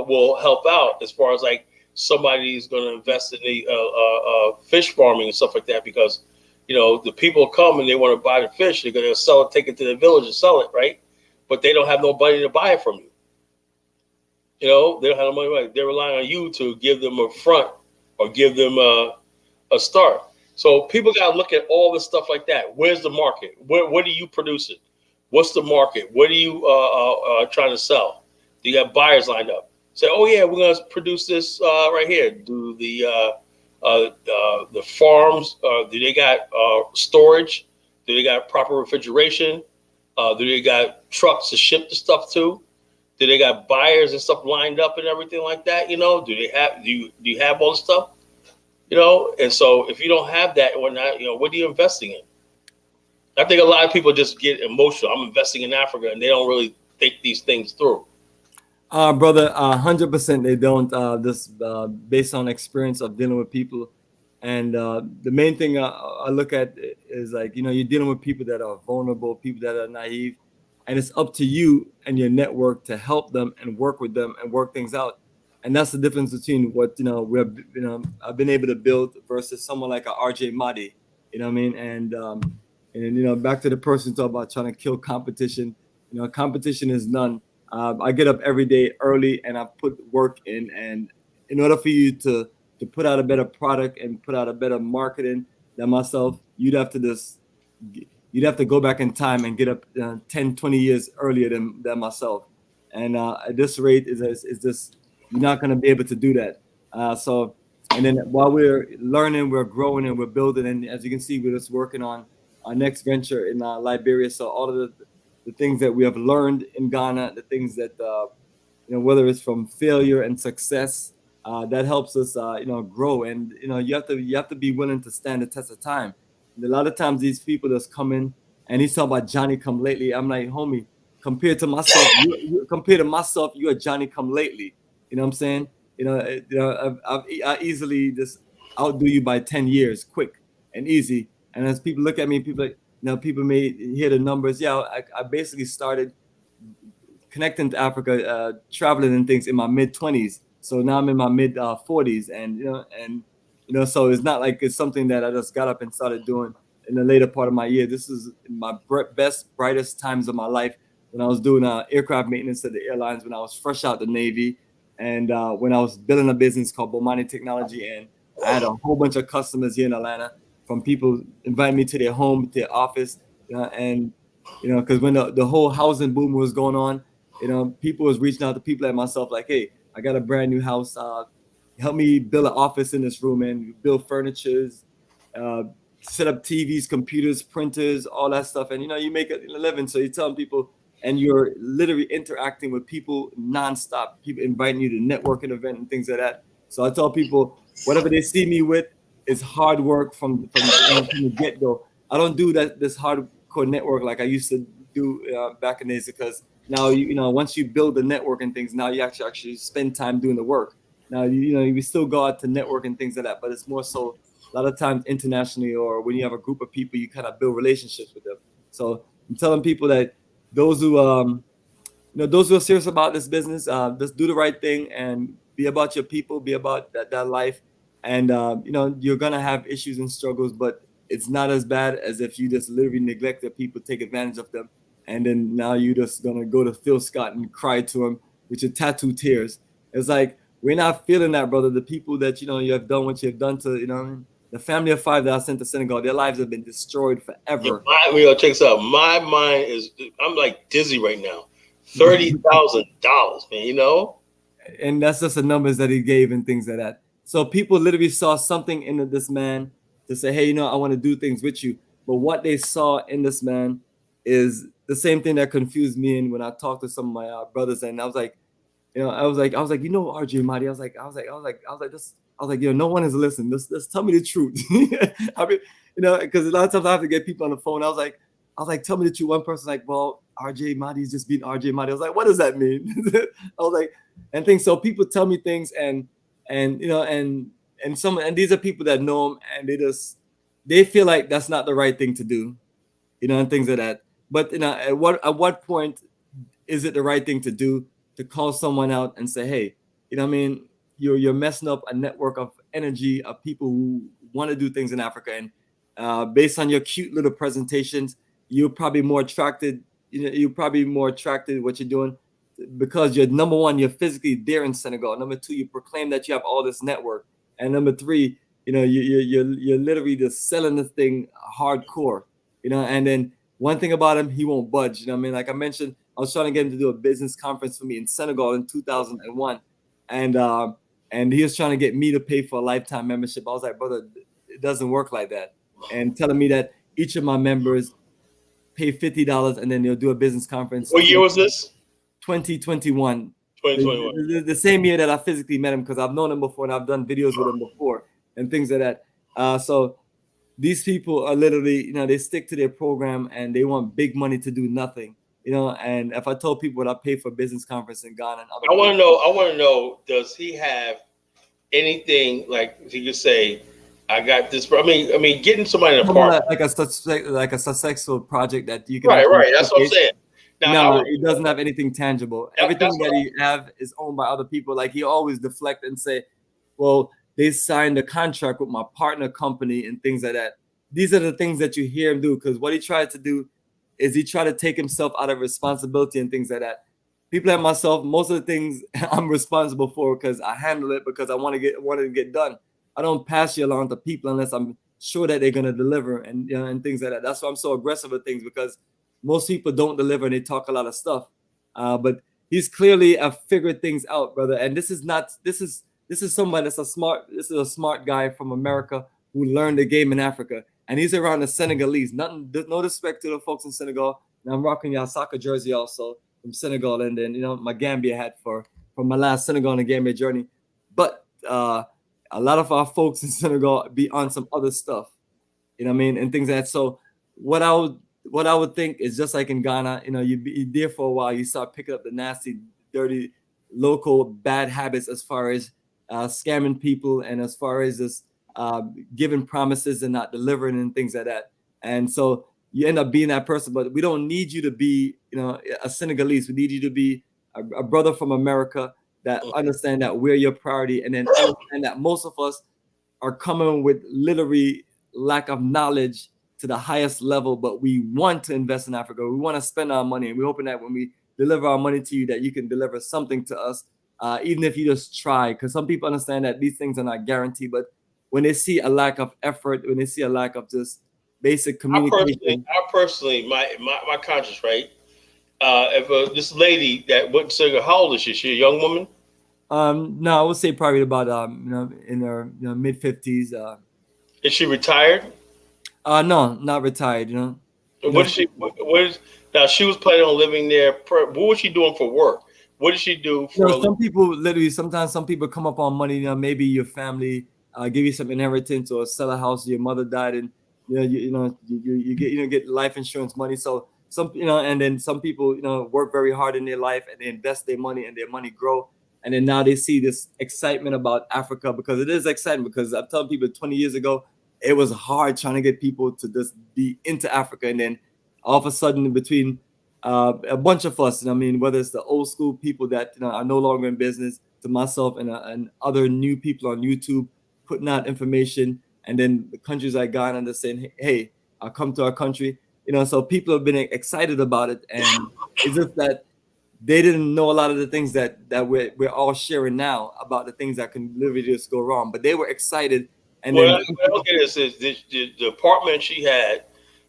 will help out as far as like somebody's going to invest in the fish farming and stuff like that, because, you know, the people come and they want to buy the fish. They're going to sell it, take it to the village and sell it, right? But they don't have nobody to buy it from you. You know, they don't have no money. Right? They're relying on you to give them a front or give them a start. So people got to look at all this stuff like that. Where's the market? What are you producing? What's the market? What are you trying to sell? Do you have buyers lined up? Say, oh yeah, we're gonna produce this right here. Do the farms? Do they got storage? Do they got proper refrigeration? Do they got trucks to ship the stuff to? Do they got buyers and stuff lined up and everything like that? You know, do you have all the stuff? You know, and so if you don't have that or not, you know, what are you investing in? I think a lot of people just get emotional. I'm investing in Africa, and they don't really think these things through. Brother, 100% they don't. Just based on experience of dealing with people, and the main thing I look at is like, you know, you're dealing with people that are vulnerable, people that are naive, and it's up to you and your network to help them and work with them and work things out. And that's the difference between what, you know, I've been able to build versus someone like a RJ Mahdi. You know what I mean? And you know, back to the person talking about trying to kill competition. You know, competition is none. I get up every day early and I put work in. And in order for you to put out a better product and put out a better marketing than myself, you'd have to go back in time and get up 10, 20 years earlier than myself. And at this rate, is just you're not going to be able to do that. So, and then while we're learning, we're growing and we're building. And as you can see, we're just working on our next venture in Liberia. So all of the things that we have learned in Ghana, the things that, you know, whether it's from failure and success, that helps us, you know, grow. And, you know, you have to be willing to stand the test of time. And a lot of times these people just come in and he's talking about Johnny come lately. I'm like, homie, compared to myself, you're Johnny come lately. You know what I'm saying? You know, I easily just outdo you by 10 years, quick and easy. And as people look at me, people like, you know, people may hear the numbers. Yeah, I basically started connecting to Africa, traveling and things in my mid-20s. So now I'm in my mid-40s, and you know, so it's not like it's something that I just got up and started doing in the later part of my year. This is my best, brightest times of my life when I was doing aircraft maintenance at the airlines, when I was fresh out the Navy, and when I was building a business called Bomani Technology, and I had a whole bunch of customers here in Atlanta from people inviting me to their home, to their office, and you know, because when the whole housing boom was going on, you know, people was reaching out to people like myself, like, hey, I got a brand new house. Help me build an office in this room and build furnitures, set up TVs, computers, printers, all that stuff. And, you know, you make a living. So you're telling people, and you're literally interacting with people nonstop, people inviting you to networking event and things like that. So I tell people, whatever they see me with is hard work from the get-go. I don't do this hardcore network like I used to do back in the days, because now, you know, once you build the network and things, now you actually spend time doing the work. Now, you know, we still go out to network and things like that, but it's more so a lot of times internationally, or when you have a group of people, you kind of build relationships with them. So I'm telling people that those who, you know, those who are serious about this business, just do the right thing and be about your people, be about that life. And, you know, you're going to have issues and struggles, but it's not as bad as if you just literally neglect the people, take advantage of them. And then now you're just going to go to Phil Scott and cry to him with your tattoo tears. It's like, we're not feeling that, brother. The people that, you have done what you have done to, the family of 5 that I sent to Senegal, their lives have been destroyed forever. Check this out. My mind is, I'm like dizzy right now. $30,000, man, And that's just the numbers that he gave and things like that. So people literally saw something in this man to say, hey, I want to do things with you. But what they saw in this man is the same thing that confused me. And when I talked to some of my brothers, and I was like, RJ Marty, I was like, no one is listening. Just tell me the truth. I mean, because a lot of times I have to get people on the phone. I was like, tell me the truth. One person's like, well, RJ Marty is just being RJ Marty. I was like, what does that mean? I was like, and things. So people tell me things, and these are people that know him, and they feel like that's not the right thing to do, and things like that. But at what point is it the right thing to do to call someone out and say, hey, you're messing up a network of energy of people who want to do things in Africa, and based on your cute little presentations, you're probably more attracted. You're probably more attracted what you're doing because you're, number one, you're physically there in Senegal. Number two, you proclaim that you have all this network, and number three, you're literally just selling this thing hardcore, And then one thing about him, he won't budge. Like I mentioned, I was trying to get him to do a business conference for me in Senegal in 2001, and he was trying to get me to pay for a lifetime membership. I was like, brother, it doesn't work like that. And telling me that each of my members pay $50 and then they'll do a business conference. What year was this? 2021. 2021. The same year that I physically met him, because I've known him before and I've done videos with him before and things like that. So these people are literally, they stick to their program and they want big money to do nothing. And if I told people what I pay for business conference in Ghana, and I want to know, does he have anything like he could say, I got this? I mean, getting somebody in a park, like a successful project that you can. Right. That's what I'm saying. Now, no, it doesn't have anything tangible. Everything that he have is owned by other people. Like, he always deflect and say, well, they signed a contract with my partner company and things like that. These are the things that you hear him do, because what he tried to do is he tried to take himself out of responsibility and things like that. People like myself, most of the things I'm responsible for because I handle it because I want to get done. I don't pass you along to people unless I'm sure that they're gonna deliver and things like that. That's why I'm so aggressive with things, because most people don't deliver and they talk a lot of stuff. But he's clearly figured things out, brother. And this is somebody that's a smart guy from America who learned the game in Africa. And he's around the Senegalese. No disrespect to the folks in Senegal. And I'm rocking your soccer jersey also from Senegal, and then my Gambia hat for my last Senegal and Gambia journey. But a lot of our folks in Senegal be on some other stuff, and things like that. So what I would think is, just like in Ghana, you're there for a while, you start picking up the nasty, dirty, local bad habits as far as scamming people and as far as this giving promises and not delivering and things like that. And so you end up being that person. But we don't need you to be, a Senegalese. We need you to be a brother from America that understand that we're your priority, and then understand that most of us are coming with literally lack of knowledge to the highest level, but we want to invest in Africa. We want to spend our money, and we're hoping that when we deliver our money to you, that you can deliver something to us, even if you just try. Because some people understand that these things are not guaranteed, but when they see a lack of effort, when they see a lack of just basic communication. I personally, my conscience, right? If this lady that went to Senegal, how old is she? She a young woman? No, I would say probably about in her mid 50s. Is she retired? No, not retired. What is she? Now she was planning on living there. What was she doing for work? What did she do for? Some people literally. Sometimes some people come up on money. Maybe your family give you some inheritance or sell a house. Your mother died, and you get life insurance money. So and then some people work very hard in their life and they invest their money and their money grow. And then now they see this excitement about Africa, because it is exciting. Because I'm telling people 20 years ago, it was hard trying to get people to just be into Africa. And then all of a sudden, between a bunch of us, whether it's the old school people that are no longer in business, to myself and other new people on YouTube putting out information, and then the countries like Ghana, they're saying, hey, I'll come to our country. So people have been excited about it. And it's just that they didn't know a lot of the things that we're all sharing now about the things that can literally just go wrong. But they were excited. And Well, then I look at this is the apartment she had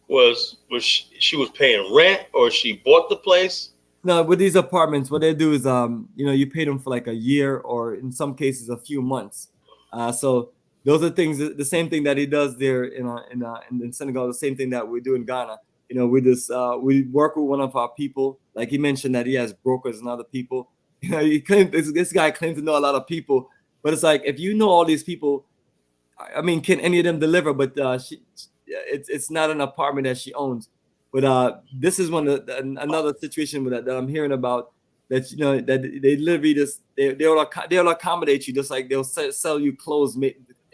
was she was paying rent, or she bought the place. no, with these apartments, what they do is you pay them for like a year, or in some cases a few months. So those are things, the same thing that he does there in Senegal, the same thing that we do in Ghana. We work with one of our people. Like he mentioned that he has brokers and other people. This guy claims to know a lot of people, but it's like, if you know all these people, I mean, can any of them deliver? But it's not an apartment that she owns. But this is another situation that I'm hearing about, that that they literally just they'll accommodate you, just like they'll sell you clothes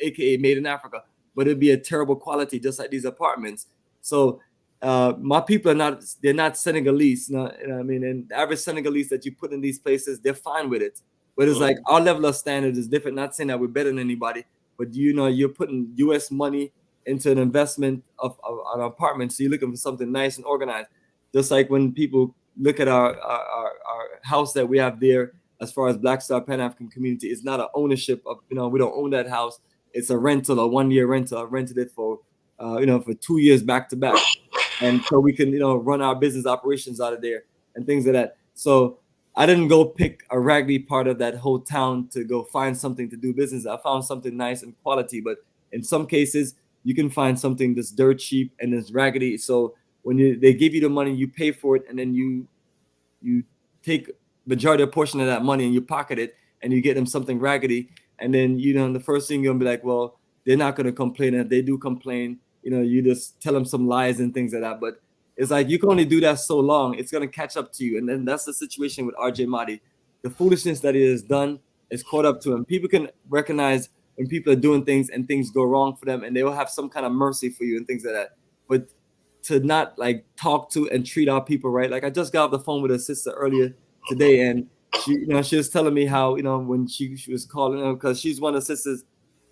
aka made in Africa, but it'd be a terrible quality, just like these apartments. So my people they're not Senegalese, I mean, and the average Senegalese that you put in these places, they're fine with it. But it's like our level of standard is different. Not saying that we're better than anybody, but you're putting U.S. money into an investment of an apartment, so you're looking for something nice and organized. Just like when people look at our house that we have there, as far as Black Star Pan-African community, it's not an ownership of, we don't own that house. It's a rental, a 1-year rental. I rented it for for 2 years back to back, and so we can run our business operations out of there and things like that. So I didn't go pick a raggedy part of that whole town to go find something to do business. I found something nice and quality, but in some cases you can find something that's dirt cheap and it's raggedy. So when they give you the money, you pay for it, and then you take majority of portion of that money and you pocket it, and you get them something raggedy. And then the first thing you're gonna be like, well, they're not gonna complain. And if they do complain, you just tell them some lies and things like that. But it's like, you can only do that so long. It's gonna catch up to you. And then that's the situation with RJ Mahdi. The foolishness that he has done is caught up to him. People can recognize when people are doing things and things go wrong for them, and they will have some kind of mercy for you and things like that. But to not like talk to and treat our people right. Like, I just got off the phone with a sister earlier today, and she was telling me how when she was calling, because she's one of the sisters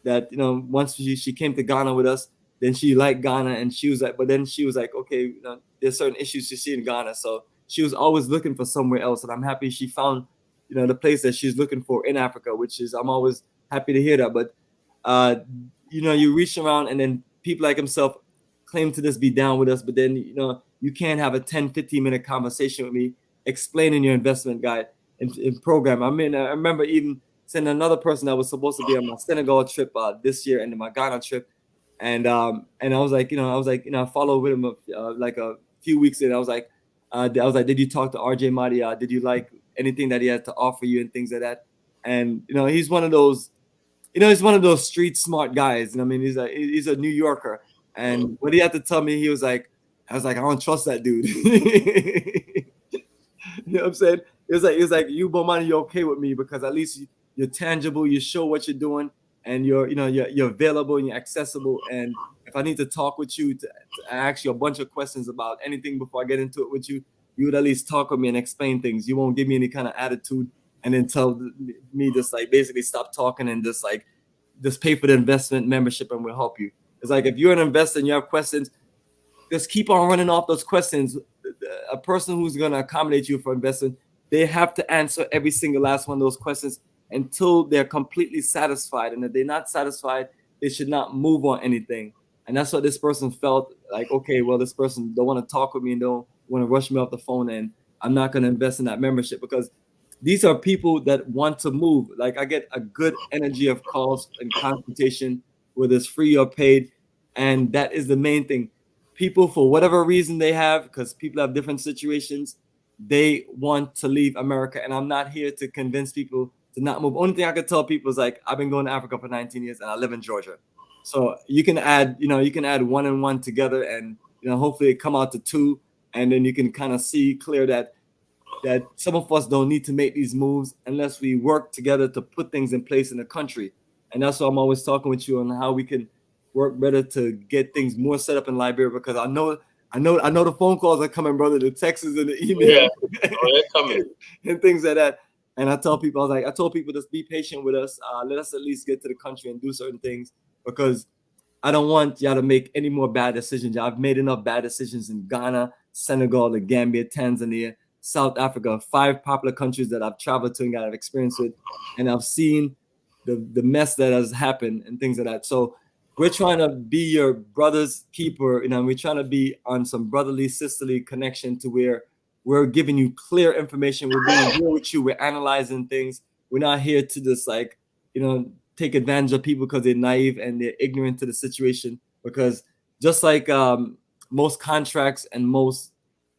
that once she came to Ghana with us, then she liked Ghana, and she was like, but then she was like, okay, there's certain issues she see in Ghana, so she was always looking for somewhere else, and I'm happy she found the place that she's looking for in Africa, which is, I'm always happy to hear that. But you reach around, and then people like himself claim to just be down with us, but then you can't have a 10-15 minute conversation with me explaining your investment guide in program. I mean, I remember even sending another person that was supposed to be on my Senegal trip this year, and then my Ghana trip, and I was like, I followed with him like a few weeks in. I was like, did you talk to RJ Mahdi? Did you like anything that he had to offer you and things like that? And he's one of those, he's one of those street smart guys. I mean, he's a New Yorker, and what he had to tell me, I was like, I don't trust that dude. You know what I'm saying? It was like, you, Bomani, you're okay with me because at least you're tangible, you show what you're doing, and you're available and you're accessible. And if I need to talk with you to ask you a bunch of questions about anything before I get into it with you, you would at least talk with me and explain things. You won't give me any kind of attitude and then tell me just like basically stop talking and just pay for the investment membership and we'll help you. It's like, if you're an investor and you have questions, just keep on running off those questions. A person who's going to accommodate you for investment, they have to answer every single last one of those questions until they're completely satisfied. And if they're not satisfied, they should not move on anything. And that's what this person felt like. Okay, well, this person don't want to talk with me and don't want to rush me off the phone, and I'm not going to invest in that membership, because these are people that want to move. Like, I get a good energy of calls and consultation, whether it's free or paid. And that is the main thing. People, for whatever reason they have, because people have different situations, they want to leave America. And I'm not here to convince people to not move. Only thing I could tell people is like, I've been going to Africa for 19 years and I live in Georgia. So you can add, one and one together, and hopefully it come out to two, and then you can kind of see clear that some of us don't need to make these moves unless we work together to put things in place in the country. And that's why I'm always talking with you on how we can work better to get things more set up in Liberia, because I know the phone calls are coming, brother, the texts and the email, they're coming, and things like that. And I told people, just be patient with us. Let us at least get to the country and do certain things, because I don't want y'all to make any more bad decisions. I've made enough bad decisions in Ghana, Senegal, the Gambia, Tanzania. South Africa, 5 popular countries that I've traveled to and got experience with, and I've seen the mess that has happened and things like that. So we're trying to be your brother's keeper, you know, we're trying to be on some brotherly, sisterly connection to where we're giving you clear information. We're being real with you. We're analyzing things. We're not here to just like, you know, take advantage of people because they're naive and they're ignorant to the situation. Because just like most contracts and most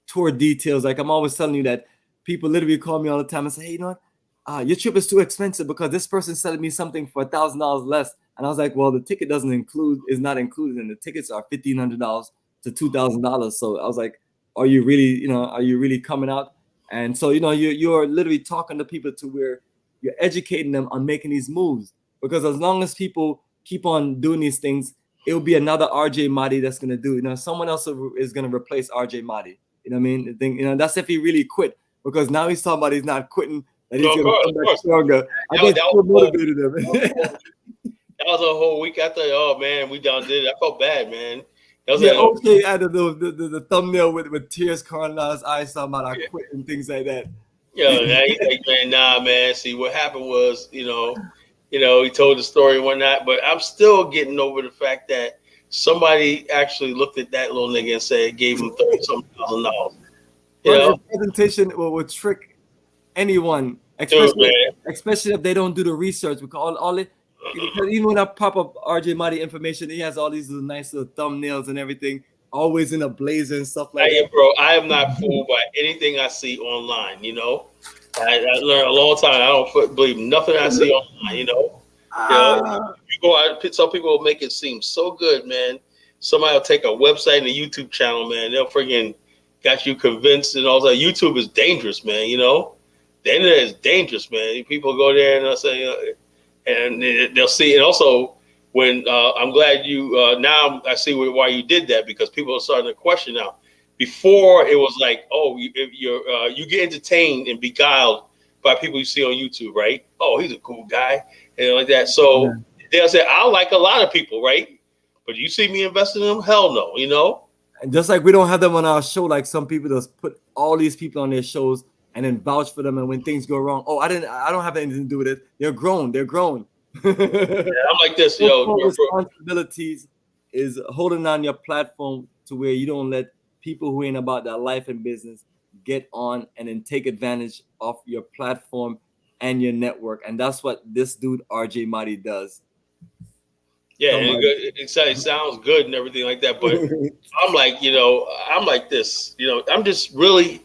tour details, like I'm always telling you that people literally call me all the time and say, hey, you know what? Your trip is too expensive because this person's selling me something for $1,000 less. And I was like, well, the ticket is not included, and the tickets are $1,500 to $2,000. So I was like, are you really coming out? And so, you know, you're literally talking to people to where you're educating them on making these moves. Because as long as people keep on doing these things, it'll be another RJ Mahdi that's gonna do. You know, someone else is gonna replace RJ Mahdi. You know what I mean? The thing, you know, that's if he really quit. Because now he's talking about he's not quitting, that he's gonna come back stronger. I think that motivated him. That was a whole week after. Oh man, we done did it. I felt bad, man. Okay, added the thumbnail with tears coming out his eyes, talking about I quit and things like that. Yeah, he's like, man, nah, man. See, what happened was, you know, he told the story and whatnot, but I'm still getting over the fact that somebody actually looked at that little nigga and said, gave him $30,000. You know, presentation will trick anyone, especially if they don't do the research. Because even when I pop up RJ Mahdi information, he has all these little nice little thumbnails and everything, always in a blazer and stuff like that. Bro, I am not fooled by anything I see online. You know, I learned a long time. I don't believe nothing I see online. You know, you go out. Some people will make it seem so good, man. Somebody will take a website and a YouTube channel, man. They'll friggin' got you convinced and all that. YouTube is dangerous, man. You know, the internet is dangerous, man. People go there and they'll say, and they'll see. And also, when I'm glad you now I see why you did that, because people are starting to question now. Before it was like, oh, you get entertained and beguiled by people you see on YouTube, right? Oh, he's a cool guy and like that. So they'll say, I like a lot of people, right? But you see me investing in them? Hell no, you know. And just like we don't have them on our show, like some people just put all these people on their shows and then vouch for them. And when things go wrong, oh, I don't have anything to do with it. They're grown. Yeah, I'm like this, yo. Responsibilities is holding on your platform to where you don't let people who ain't about their life and business get on and then take advantage of your platform and your network. And that's what this dude RJ Mahdi does. Yeah, and it sounds good and everything like that, but I'm like, I'm like this, I'm just really,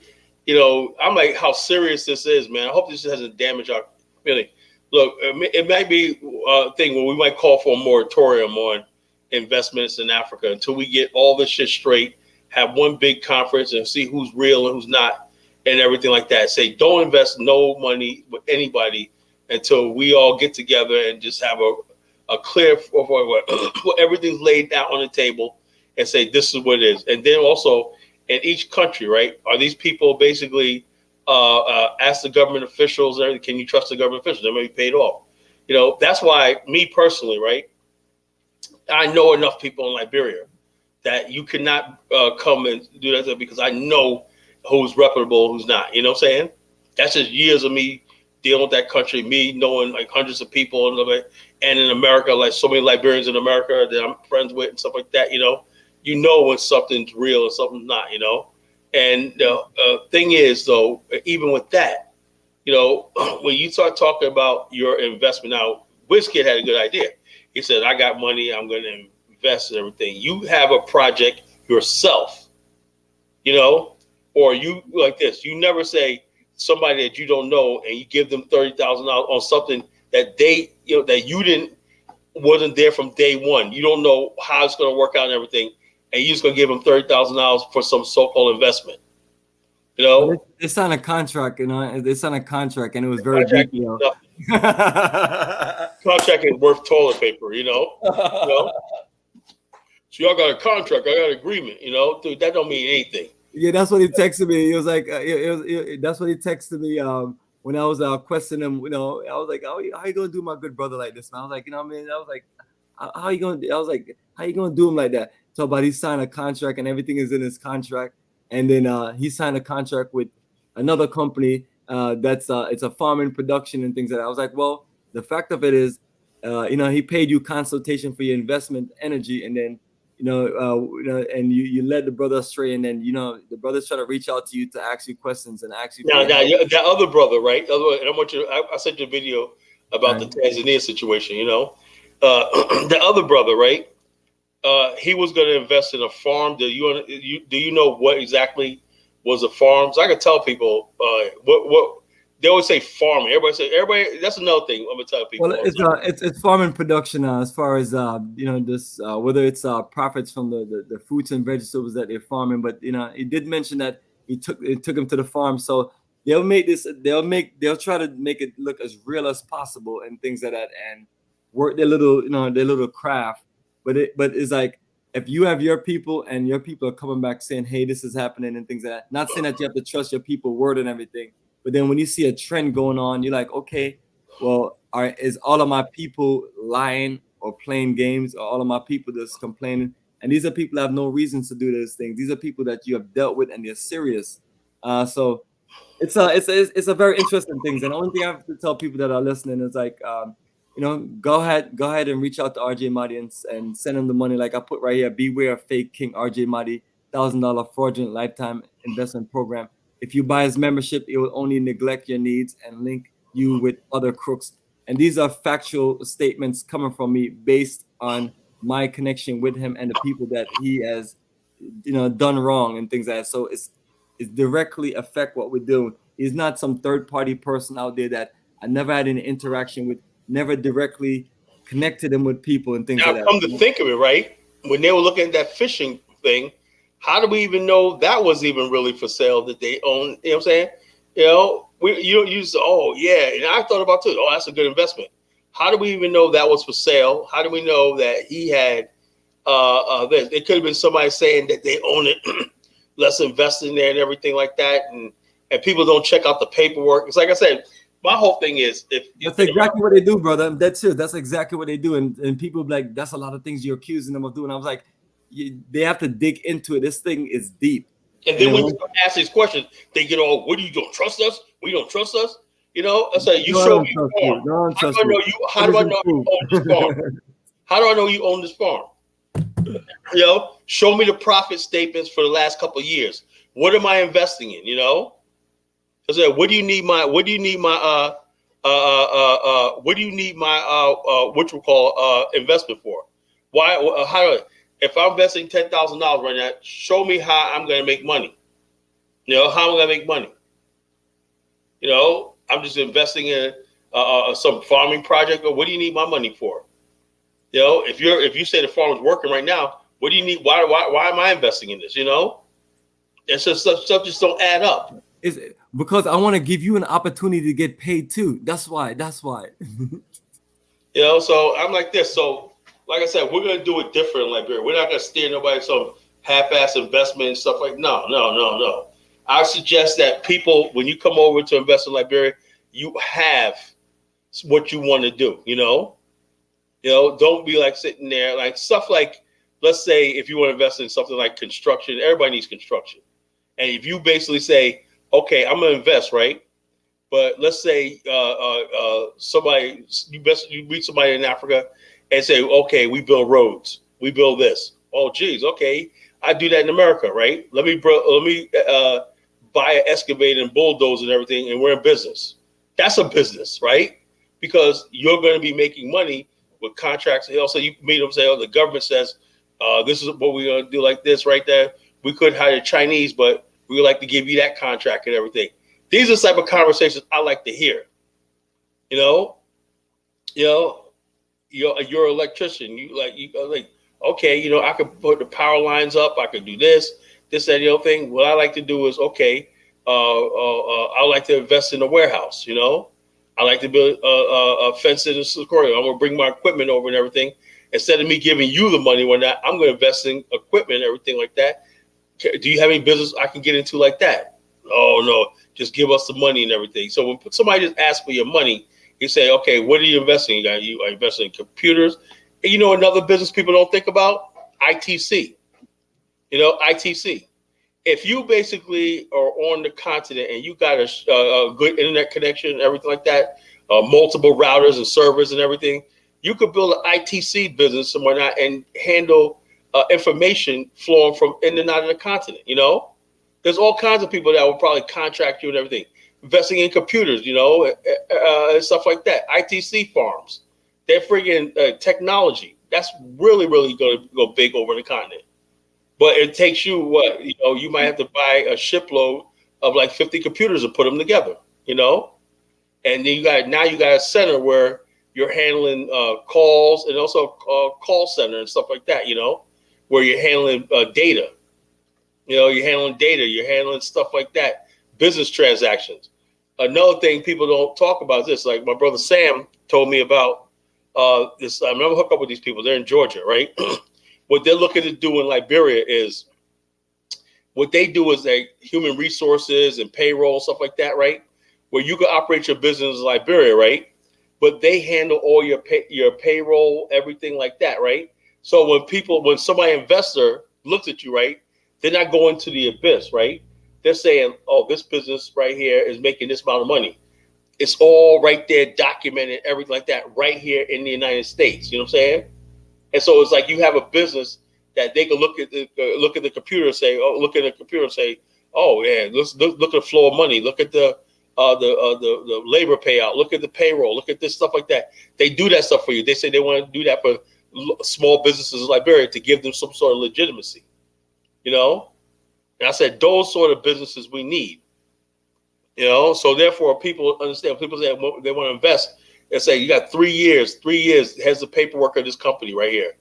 I'm like how serious this is, man. I hope this doesn't damage our community. Look, it might be a thing where we might call for a moratorium on investments in Africa until we get all this shit straight, have one big conference and see who's real and who's not and everything like that. Say, don't invest no money with anybody until we all get together and just have a clear everything's laid out on the table and say this is what it is. And then also in each country, right, are these people basically ask the government officials, can you trust the government officials? They may be paid off. That's why me personally, right, I know enough people in Liberia that you cannot come and do that because I know who's reputable, who's not. You know what I'm saying? That's just years of me dealing with that country, me knowing like hundreds of people and in America, like so many Liberians in America that I'm friends with and stuff like that. You know when something's real and something's not. And the thing is, though, even with that, when you start talking about your investment, now WizKid had a good idea. He said, "I got money, I'm going to invest in everything." You have a project yourself, or you like this. You never say somebody that you don't know and you give them $30,000 on something that they, that you wasn't there from day one. You don't know how it's going to work out and everything, and you're just going to give them $30,000 for some so-called investment. They signed a contract. They signed a contract, and it was very big. Contract is worth toilet paper. So y'all got a contract. I got an agreement. Dude, that don't mean anything. Yeah, that's what he texted me. He was like, that's what he texted me when I was questioning him. I was like, how you gonna do my good brother like this? And I was like, I was like, how you gonna do him like that? So, but he signed a contract and everything is in his contract. And then he signed a contract with another company that's it's a farming production and things like that. I was like, well, the fact of it is, he paid you consultation for your investment energy, and then and you led the brother astray, and then the brothers try to reach out to you to ask you questions and ask you. Now that other brother, right? And I want you. I sent you a video about the Tanzania situation. The other brother, right? He was going to invest in a farm. Do you know what exactly was a farm? So I can tell people what they always say farming. Everybody. That's another thing I'm gonna tell people. Well, it's farming production as far as this whether it's profits from the fruits and vegetables that they're farming. But he did mention that it took him to the farm. So they'll try to make it look as real as possible and things like that, and work their little craft. But it's like, if you have your people and your people are coming back saying, hey, this is happening and things like that, not saying that you have to trust your people word and everything, but then when you see a trend going on, you're like, okay, well, is all of my people lying or playing games, or all of my people just complaining? And these are people that have no reasons to do those things. These are people that you have dealt with and they're serious. So it's a very interesting thing. And the only thing I have to tell people that are listening is like, go ahead and reach out to RJ Mahdi and send him the money. Like I put right here, beware of fake King RJ Mahdi, $1,000 fraudulent lifetime investment program. If you buy his membership, it will only neglect your needs and link you with other crooks. And these are factual statements coming from me based on my connection with him and the people that he has, done wrong and things like that. So it's directly affect what we're doing. He's not some third party person out there that I never had any interaction with, never directly connected him with people and things now, like that. Come to think of it, right? When they were looking at that fishing thing, how do we even know that was even really for sale, that they own? You know what I'm saying? You use, oh yeah, and I thought about too. Oh, that's a good investment. How do we even know that was for sale? How do we know that he had this? It could have been somebody saying that they own it. Let's invest in there and everything like that, and people don't check out the paperwork. It's like I said, my whole thing is that's exactly what they do, brother. That's it. That's exactly what they do, and people be like, that's a lot of things you're accusing them of doing. I was like, they have to dig into it. This thing is deep. And then when you ask these questions, they get all, what, you don't trust us? We don't trust us? I say, you show me the farm. How do I know you own this farm? How do I know you own this farm? Show me the profit statements for the last couple of years. What am I investing in? I said, what do you need my investment for? Why? If I'm investing $10,000 right now, show me how I'm going to make money. How am I going to make money? I'm just investing in some farming project. Or what do you need my money for? If you say the farm is working right now, what do you need? Why am I investing in this? And so stuff just don't add up. Is because I want to give you an opportunity to get paid too. That's why. So I'm like this. So, like I said, we're gonna do it different in Liberia. We're not gonna steer nobody some half-ass investment and stuff like. No. I suggest that people, when you come over to invest in Liberia, you have what you want to do. Don't be like sitting there like stuff like, let's say if you want to invest in something like construction, everybody needs construction, and if you basically say, okay, I'm gonna invest, right? But let's say you meet somebody in Africa and say, okay, we build roads, we build this. Oh, geez, okay, I do that in America, right? Let me buy an excavator and bulldoze and everything, and we're in business. That's a business, right? Because you're going to be making money with contracts. Also, you meet them say, oh, the government says this is what we're going to do, like this right there. We could hire Chinese, but we would like to give you that contract and everything. These are the type of conversations I like to hear. You're an electrician. Okay, I could put the power lines up. I could do this, that, the other thing. What I like to do is, okay, I like to invest in a warehouse. I like to build a fence in a security. I'm gonna bring my equipment over and everything. Instead of me giving you the money when I'm gonna invest in equipment and everything like that. Do you have any business I can get into like that? Oh no, just give us the money and everything. So when somebody just asks for your money, you say, okay, what are you investing in? You are investing in computers. And another business people don't think about? ITC. ITC. if you basically are on the continent and you got a good internet connection and everything like that, multiple routers and servers and everything, you could build an ITC business and whatnot and handle information flowing from in and out of the continent. You know, there's all kinds of people that will probably contract you and everything, investing in computers, you know, and stuff like that. ITC farms, they're friggin' technology. That's really, really going to go big over the continent. But it takes you what, you know, you might have to buy a shipload of like 50 computers and put them together, you know, and then you got a center where you're handling calls and also call center and stuff like that, you know, where you're handling data, you know, you're handling stuff like that, business transactions. Another thing people don't talk about is this, like my brother Sam told me about this. I never hook up with these people. They're in Georgia, right? What they're looking to do in Liberia is what they do is like human resources and payroll, stuff like that, right? Where you can operate your business in Liberia, right? But they handle all your payroll, everything like that, right? So when somebody investor looks at you, right, they're not going to the abyss, right? They're saying, oh, this business right here is making this amount of money. It's all right there, documented, everything like that, right here in the United States. You know what I'm saying? And so it's like you have a business that they can look at the computer and say, oh, oh yeah, look at the flow of money, look at the labor payout, look at the payroll, look at this stuff like that. They do that stuff for you. They say they want to do that for small businesses in Liberia to give them some sort of legitimacy, you know. And I said those sort of businesses we need, you know. So therefore, people understand. People say they want to invest. They say you got 3 years. 3 years has the paperwork of this company right here.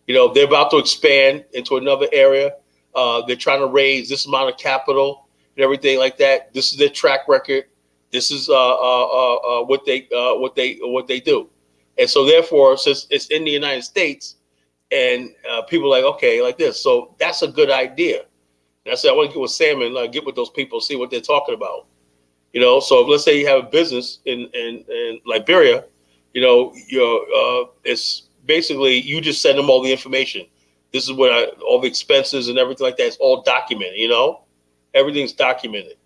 You know, they're about to expand into another area. They're trying to raise this amount of capital and everything like that. This is their track record. This is what they do. And so therefore, since it's in the United States, and people are like, okay, like this. So that's a good idea. And I said, I want to get with Sam and get with those people, see what they're talking about. You know, so if, let's say you have a business in Liberia, you know, it's basically you just send them all the information. This is what all the expenses and everything like that is all documented. You know, everything's documented.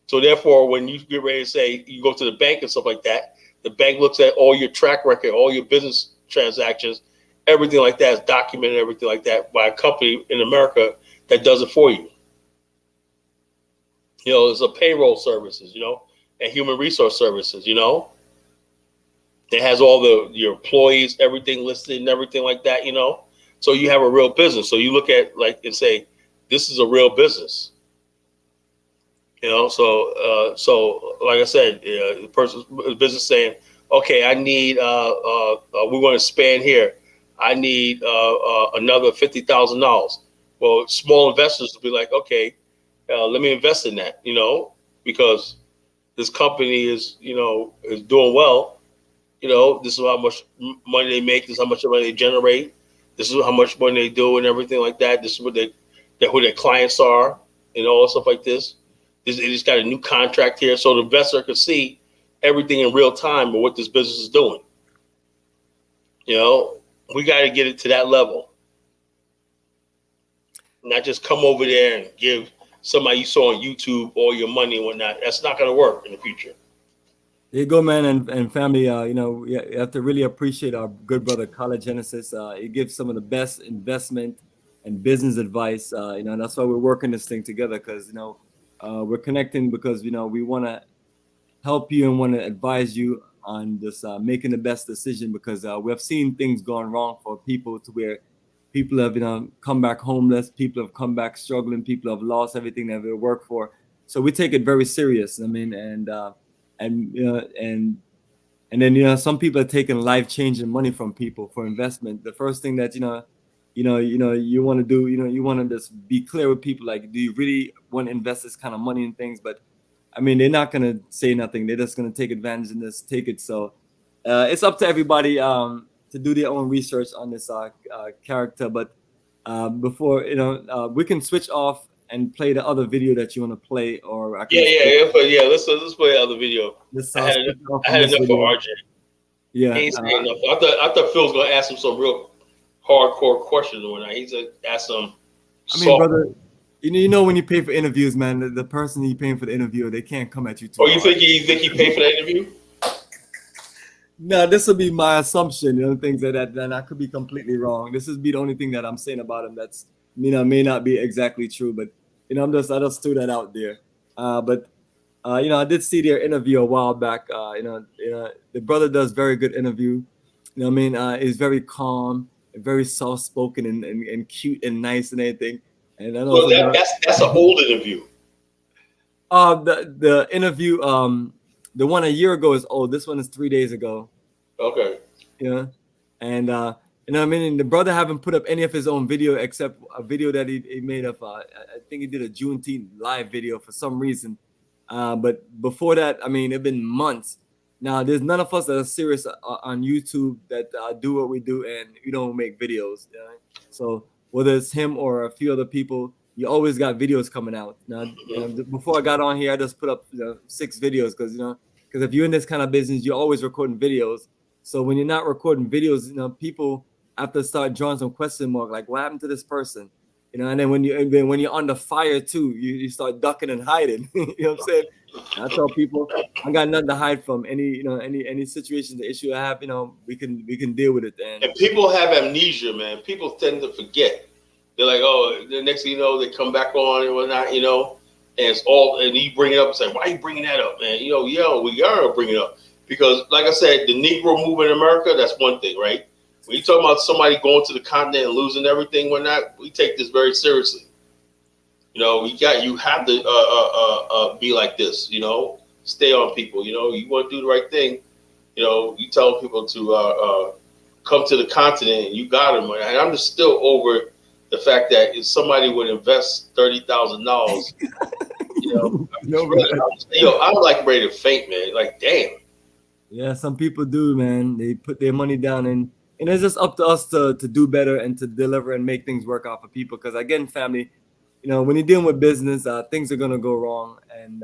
So therefore, when you get ready to say you go to the bank and stuff like that, the bank looks at all your track record, all your business transactions, everything like that is documented, everything like that by a company in America that does it for you. You know, there's a payroll services, you know, and human resource services, you know. It has all your employees, everything listed and everything like that, you know. So you have a real business. So you look at and say, this is a real business. You know, so like I said, the business saying, okay, I need we want to expand here. I need another $50,000. Well, small investors will be like, okay, let me invest in that, you know, because this company is doing well. You know, this is how much money they make. This is how much money they generate. This is how much money they do and everything like that. This is who their clients are and all stuff like this. They just got a new contract here, so the investor can see everything in real time of what this business is doing. You know, we got to get it to that level. Not just come over there and give somebody you saw on YouTube all your money and whatnot. That's not going to work in the future. There you go, man, and family. You know, you have to really appreciate our good brother, College Genesis. He gives some of the best investment and business advice. You know, and that's why we're working this thing together, because you know we're connecting because you know we want to help you and want to advise you on this making the best decision, because we have seen things going wrong for people to where people have come back homeless, people have come back struggling, people have lost everything that they worked for. So we take it very serious. I mean, and then some people are taking life-changing money from people for investment. The first thing that you want to do, you want to just be clear with people, like, do you really want to invest this kind of money in things? But I mean, they're not gonna say nothing. They're just gonna take advantage and just take it. So it's up to everybody to do their own research on this character. But before we can switch off and play the other video that you want to play, or I can let's play the other video. I had enough for RJ. Yeah, he ain't saying enough. I thought Phil was gonna ask him some real hardcore questions when he asked some. I mean, brother, You know when you pay for interviews, man, the person you paying for the interview, they can't come at you too. Oh, you think he paid for that interview? No, this will be my assumption. Things like that. Then I could be completely wrong. This is the only thing that I'm saying about him that's may not be exactly true. But I just threw that out there. But I did see their interview a while back. The brother does very good interview. He's very calm, very soft spoken, and cute and nice and everything. And I know that's an old interview. The interview, the one a year ago is old. This one is 3 days ago. Okay. Yeah, and the brother haven't put up any of his own video except a video that he made of. I think he did a Juneteenth live video for some reason. But before that, it's been months. Now, there's none of us that are serious on YouTube that do what we do and we don't make videos. So whether it's him or a few other people, you always got videos coming out. Now, before I got on here, I just put up 6 videos because if you're in this kind of business, you're always recording videos. So when you're not recording videos, people have to start drawing some question mark, like what happened to this person? And then when you're under fire too, you start ducking and hiding. You know what I'm saying? I tell people I got nothing to hide from. Any situation, the issue I have, we can deal with it. And people have amnesia, man. People tend to forget. They're like, oh, the next thing you know, they come back on and whatnot, and it's all, and you bring it up and say, why are you bringing that up, man? We gotta bring it up because, like I said, the Negro movement in America, that's one thing, right? When you talk about somebody going to the continent and losing everything, whatnot, we take this very seriously. You have to be like this. Stay on people. You want to do the right thing. You tell people to come to the continent, and you got them. And I'm just still over the fact that if somebody would invest $30,000, I'm like ready to faint, man. Like, damn. Yeah, some people do, man. They put their money down, and it's just up to us to do better and to deliver and make things work out for people. Because again, family, when you're dealing with business, things are gonna go wrong, and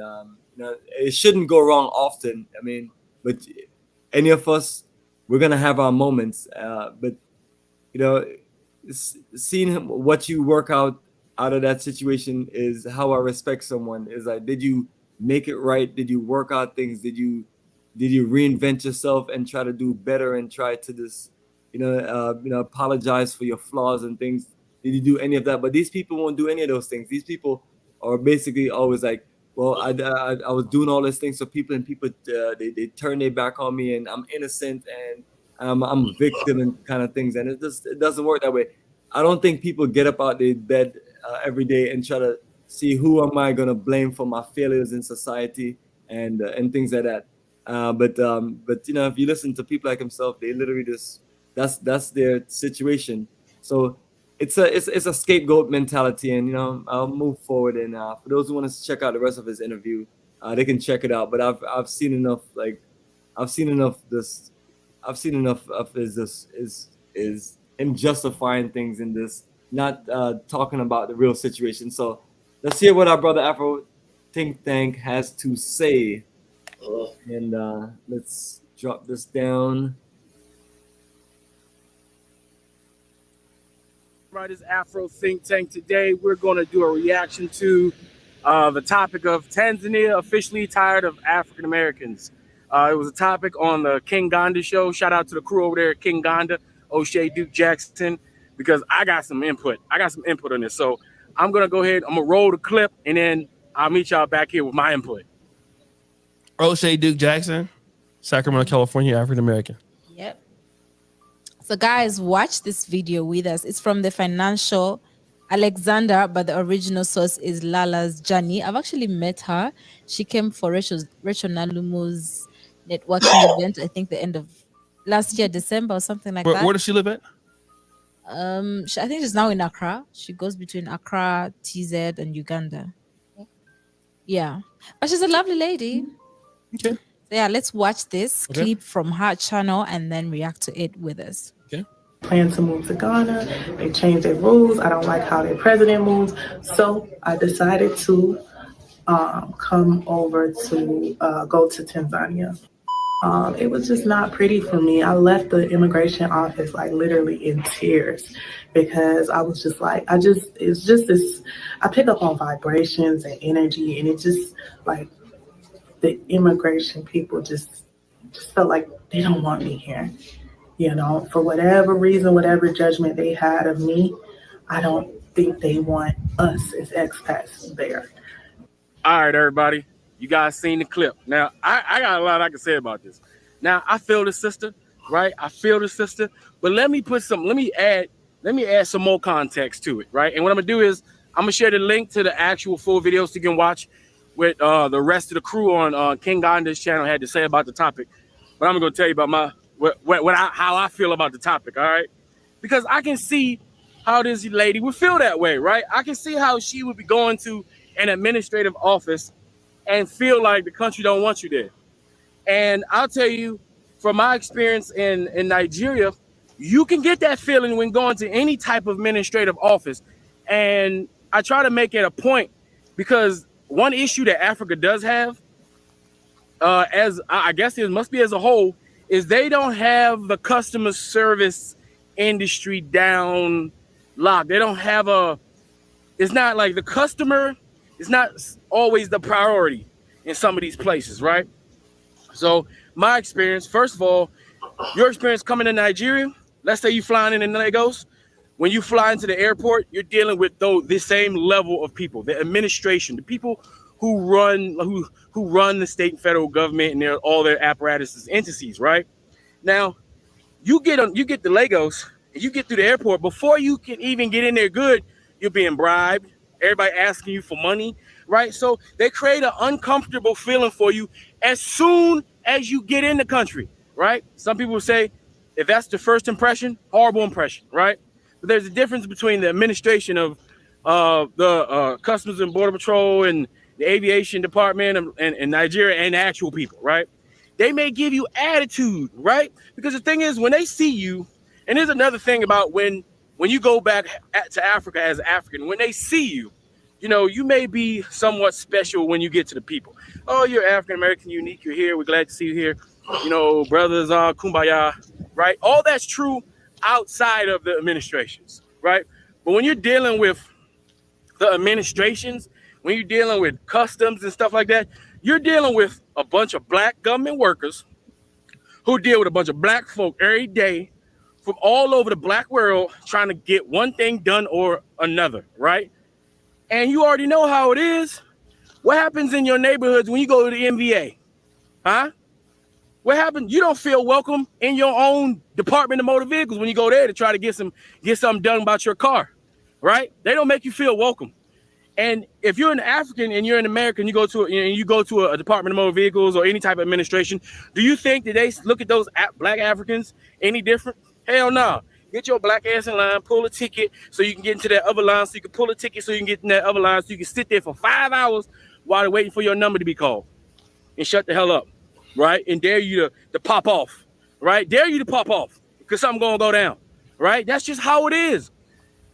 it shouldn't go wrong often. But any of us, we're gonna have our moments. But seeing what you work out of that situation is how I respect someone. Is like, did you make it right? Did you work out things? Did you reinvent yourself and try to do better and try to just apologize for your flaws and things? Did you do any of that? But these people won't do any of those things. These people are basically always like, well, I was doing all these things for people, and people they turn their back on me, and I'm innocent, and I'm a victim and kind of things. And it doesn't work that way. I don't think people get up out their bed every day and try to see who am I gonna blame for my failures in society and things like that. But if you listen to people like himself, they literally just that's their situation. So it's a scapegoat mentality, and I'll move forward. And for those who want to check out the rest of his interview, they can check it out. But I've seen enough. I've seen enough of is him justifying things in this, not talking about the real situation. So let's hear what our brother Afro Think Tank has to say, and let's drop this down. Right, is Afro Think Tank. Today we're going to do a reaction to the topic of Tanzania officially tired of African Americans. It was a topic on the King Ganda show. Shout out to the crew over there at King Ganda, O'Shea Duke Jackson, because I got some input. On this. So I'm going to go ahead. I'm going to roll the clip, and then I'll meet y'all back here with my input. O'Shea Duke Jackson, Sacramento, California, African American. Yep. So guys, watch this video with us. It's from the Financial Alexander, but the original source is Lala's Journey. I've actually met her. She came for Rachel Nalumu's networking event, I think the end of last year, December or something like that. Where does she live at? I think she's now in Accra. She goes between Accra, TZ, and Uganda. Yeah, but she's a lovely lady. Okay. So yeah, let's watch this clip from her channel and then react to it with us. Okay. Plan to move to Ghana. They changed their rules. I don't like how their president moves. So I decided to come over to go to Tanzania. It was just not pretty for me. I left the immigration office like literally in tears because I was just like, it's just this, I pick up on vibrations and energy, and it just like the immigration people just felt like they don't want me here. You know, for whatever reason, whatever judgment they had of me, I don't think they want us as expats there. All right, everybody. You guys seen the clip. Now, I got a lot I can say about this. Now, I feel the sister, right? I feel the sister. But let me add some more context to it, right? And what I'm gonna do is I'm gonna share the link to the actual full video so you can watch what the rest of the crew on King Gandhi's channel had to say about the topic. But I'm gonna tell you about how I feel about the topic, all right? Because I can see how this lady would feel that way, right? I can see how she would be going to an administrative office and feel like the country don't want you there. And I'll tell you, from my experience in Nigeria, you can get that feeling when going to any type of administrative office. And I try to make it a point because one issue that Africa does have, as I guess it must be as a whole, is they don't have the customer service industry down locked. They don't have it's not like the customer is not always the priority in some of these places, right? So my experience, first of all, your experience coming to Nigeria, let's say you flying in Lagos, when you fly into the airport, you're dealing with the same level of people, the administration, the people who run the state and federal government and all their apparatuses, entities, right? Now, you get to Lagos, and you get through the airport, before you can even get in there good, you're being bribed, everybody asking you for money, right? So they create an uncomfortable feeling for you as soon as you get in the country, right? Some people say, if that's the first impression, horrible impression, right? But there's a difference between the administration of the Customs and Border Patrol and the Aviation Department in Nigeria and the actual people, right? They may give you attitude, right? Because the thing is, when they see you, and there's another thing about when you go back to Africa as African, when they see you, you know, you may be somewhat special when you get to the people. Oh, you're African-American, unique, you're here, we're glad to see you here. You know, brothers, kumbaya, right? All that's true outside of the administrations, right? But when you're dealing with the administrations, when you're dealing with customs and stuff like that, you're dealing with a bunch of black government workers who deal with a bunch of black folk every day from all over the black world trying to get one thing done or another, right? And you already know how it is. What happens in your neighborhoods when you go to the MVA? Huh? What happens? You don't feel welcome in your own Department of Motor Vehicles when you go there to try to get something done about your car, right? They don't make you feel welcome. And if you're an African and you're an American, you go to a Department of Motor Vehicles or any type of administration, do you think that they look at those black Africans any different? Hell no. Get your black ass in line, pull a ticket so you can get into that other line, so you can pull a ticket so you can get in that other line, so you can sit there for 5 hours while they're waiting for your number to be called and shut the hell up, right? And dare you to pop off, right? Dare you to pop off because something's going to go down, right? That's just how it is.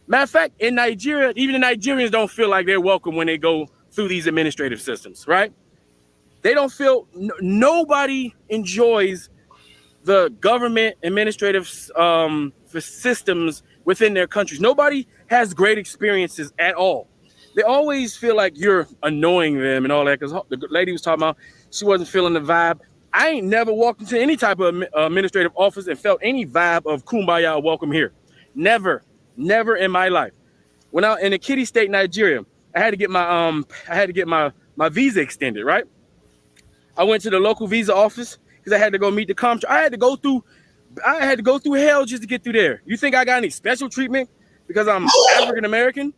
Matter of fact, in Nigeria, even the Nigerians don't feel like they're welcome when they go through these administrative systems, right? They don't feel, nobody enjoys the government administrative systems within their countries. Nobody has great experiences at all. They always feel like you're annoying them and all that, because the lady was talking about she wasn't feeling the vibe. I ain't never walked into any type of administrative office and felt any vibe of kumbaya or welcome here. Never in my life. When I in a kitty state, Nigeria, I had to get my visa extended, right? I went to the local visa office because I had to go meet the comptroller. I had to go through hell just to get through there. You think I got any special treatment because I'm African American?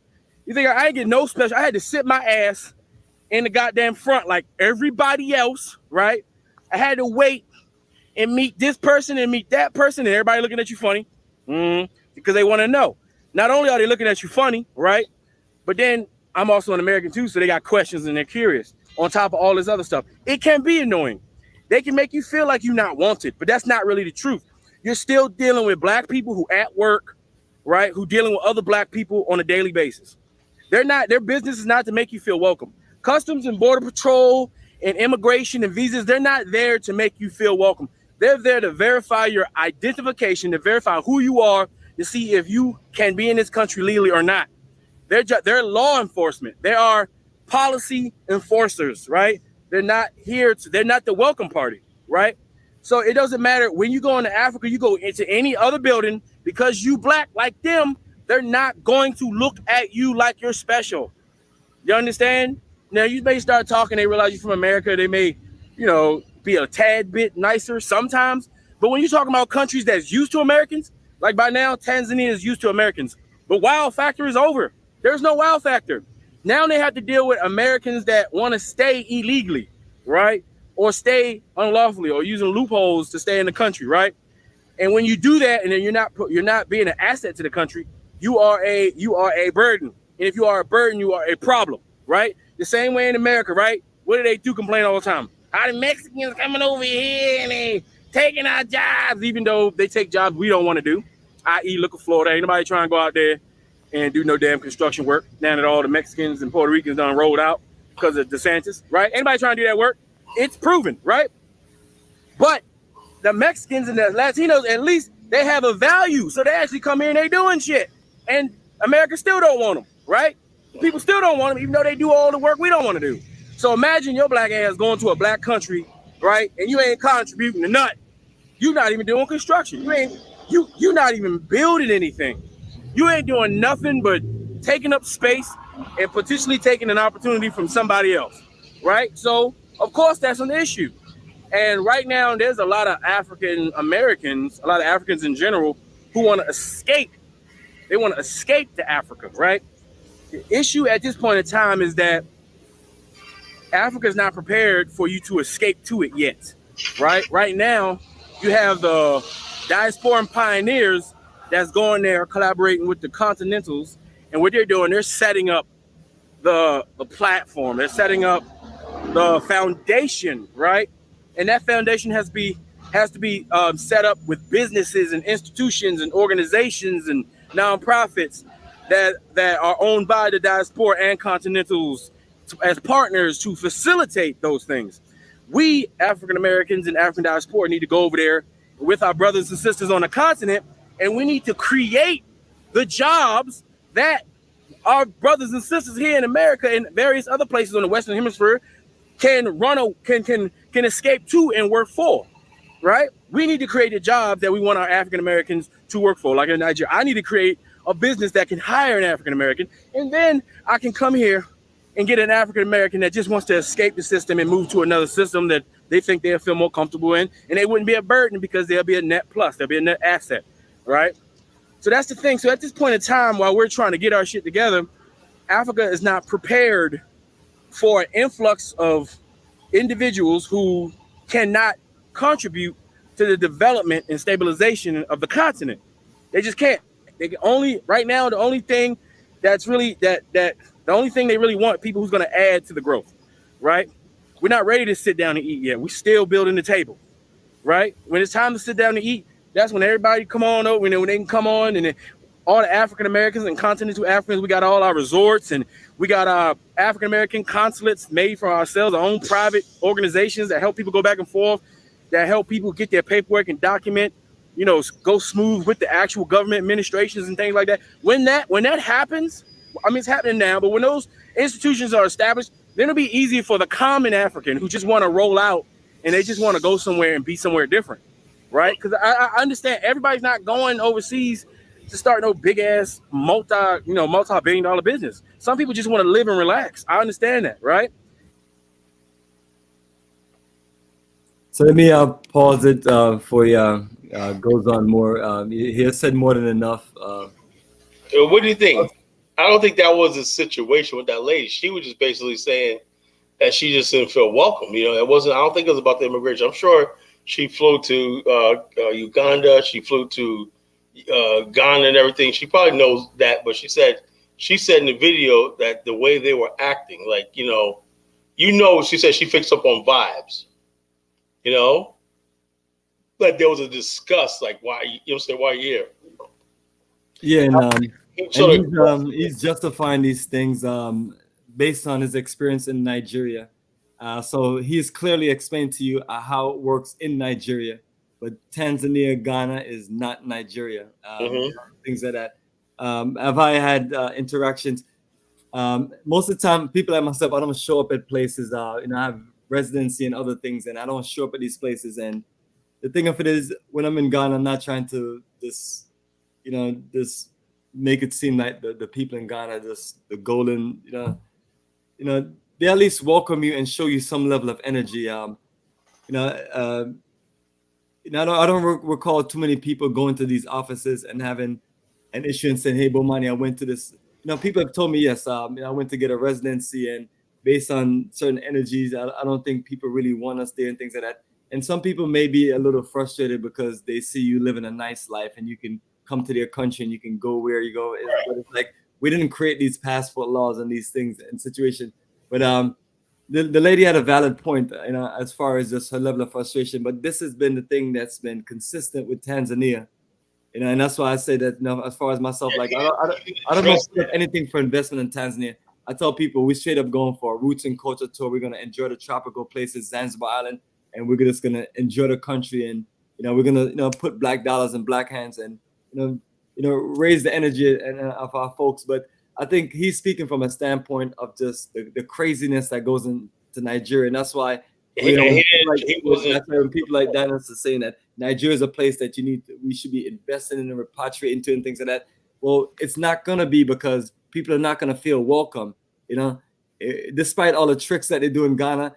You think I ain't get no special? I had to sit my ass in the goddamn front like everybody else, right? I had to wait and meet this person and meet that person, and everybody looking at you funny because they want to know. Not only are they looking at you funny, right? But then I'm also an American too, so they got questions and they're curious on top of all this other stuff. It can be annoying. They can make you feel like you're not wanted, but that's not really the truth. You're still dealing with black people who at work, right? Who dealing with other black people on a daily basis. Their business is not to make you feel welcome. Customs and Border Patrol and immigration and visas, they're not there to make you feel welcome. They're there to verify your identification, to verify who you are, to see if you can be in this country legally or not. They're law enforcement. They are policy enforcers, right? They're not they're not the welcome party, right? So it doesn't matter when you go into Africa, you go into any other building, because you black like them, they're not going to look at you like you're special. You understand? Now you may start talking, they realize you're from America, they may, be a tad bit nicer sometimes. But when you're talking about countries that's used to Americans, like by now, Tanzania is used to Americans. But wow factor is over. There's no wow factor. Now they have to deal with Americans that want to stay illegally, right? Or stay unlawfully, or using loopholes to stay in the country, right? And when you do that, and then you're not being an asset to the country, you are a burden. And if you are a burden, you are a problem, right? The same way in America, right? What do? Complain all the time. How the Mexicans coming over here and they taking our jobs, even though they take jobs we don't want to do, i.e. look at Florida. Ain't nobody trying to go out there and do no damn construction work now that all the Mexicans and Puerto Ricans done rolled out because of DeSantis, right? Anybody trying to do that work? It's proven, right? But the Mexicans and the Latinos, at least they have a value. So they actually come here and they doing shit. And America still don't want them, right? People still don't want them, even though they do all the work we don't want to do. So imagine your black ass going to a black country, right? And you ain't contributing to nothing. You're not even doing construction. You're not even building anything. You ain't doing nothing but taking up space and potentially taking an opportunity from somebody else, right? So, of course, that's an issue. And right now, there's a lot of African Americans, a lot of Africans in general, who want to escape. They want to escape to Africa, right? The issue at this point in time is that Africa is not prepared for you to escape to it yet, right? Right now, you have the diaspora pioneers that's going there collaborating with the Continentals, and what they're doing, they're setting up the platform, they're setting up the foundation, right? And that foundation has to be set up with businesses and institutions and organizations and nonprofits that are owned by the diaspora and Continentals as partners to facilitate those things. We African Americans and African Diaspora need to go over there with our brothers and sisters on the continent, and we need to create the jobs that our brothers and sisters here in America and various other places on the Western Hemisphere can escape to and work for, right? We need to create a job that we want our African Americans to work for. Like in Nigeria, I need to create a business that can hire an African American, and then I can come here and get an African American that just wants to escape the system and move to another system that they think they'll feel more comfortable in, and they wouldn't be a burden because they'll be a net plus, they'll be a net asset, right? So that's the thing. So at this point in time, while we're trying to get our shit together, Africa is not prepared for an influx of individuals who cannot contribute to the development and stabilization of the continent. They just can't. They can only, right now, the only thing that's really the only thing they really want people who's going to add to the growth, right? We're not ready to sit down and eat yet. We're still building the table, right? When it's time to sit down and eat, that's when everybody come on over, when they can come on, and then all the African Americans and continental Africans, we got all our resorts, and we got our African American consulates made for ourselves, our own private organizations that help people go back and forth, that help people get their paperwork and document, go smooth with the actual government administrations and things like that. When that happens, I mean, it's happening now, but when those institutions are established, then it'll be easier for the common African who just want to roll out and they just want to go somewhere and be somewhere different, right? Because I understand everybody's not going overseas to start no big ass multi-billion dollar business. Some people just want to live and relax. I understand that, right? So let me pause it for you. Goes on more. He has said more than enough. What do you think? I don't think that was a situation with that lady. She was just basically saying that she just didn't feel welcome. It wasn't. I don't think it was about the immigration. I'm sure she flew to Uganda. She flew to Ghana and everything. She probably knows that, but she said in the video that the way they were acting, like she said she picks up on vibes. But there was a disgust, like why why you here? Yeah, and he's justifying these things based on his experience in Nigeria. So he's clearly explained to you how it works in Nigeria, but Tanzania, Ghana is not Nigeria. Things like that. Have I had interactions? Most of the time, people like myself, I don't show up at places. I have residency and other things, and I don't show up at these places. And the thing of it is, when I'm in Ghana, I'm not trying to just make it seem like the people in Ghana just the golden, they at least welcome you and show you some level of energy. I don't recall too many people going to these offices and having an issue and saying, "Hey, Bomani, I went to this." People have told me, yes, I went to get a residency, and based on certain energies, I don't think people really want us there and things like that. And some people may be a little frustrated because they see you living a nice life and you can come to their country and you can go where you go. But it's like we didn't create these passport laws and these things and situations. But the lady had a valid point, as far as just her level of frustration. But this has been the thing that's been consistent with Tanzania, and that's why I say that. As far as myself, like I don't know anything for investment in Tanzania. I tell people we straight up going for a roots and culture tour. We're gonna enjoy the tropical places, Zanzibar Island, and we're just gonna enjoy the country. And we're gonna put black dollars in black hands and raise the energy of our folks. But I think he's speaking from a standpoint of just the craziness that goes into Nigeria, and that's why when people like Dennis are saying that Nigeria is a place that we should be investing in and repatriating into and things like that. Well, it's not gonna be, because people are not gonna feel welcome. Despite all the tricks that they do in Ghana,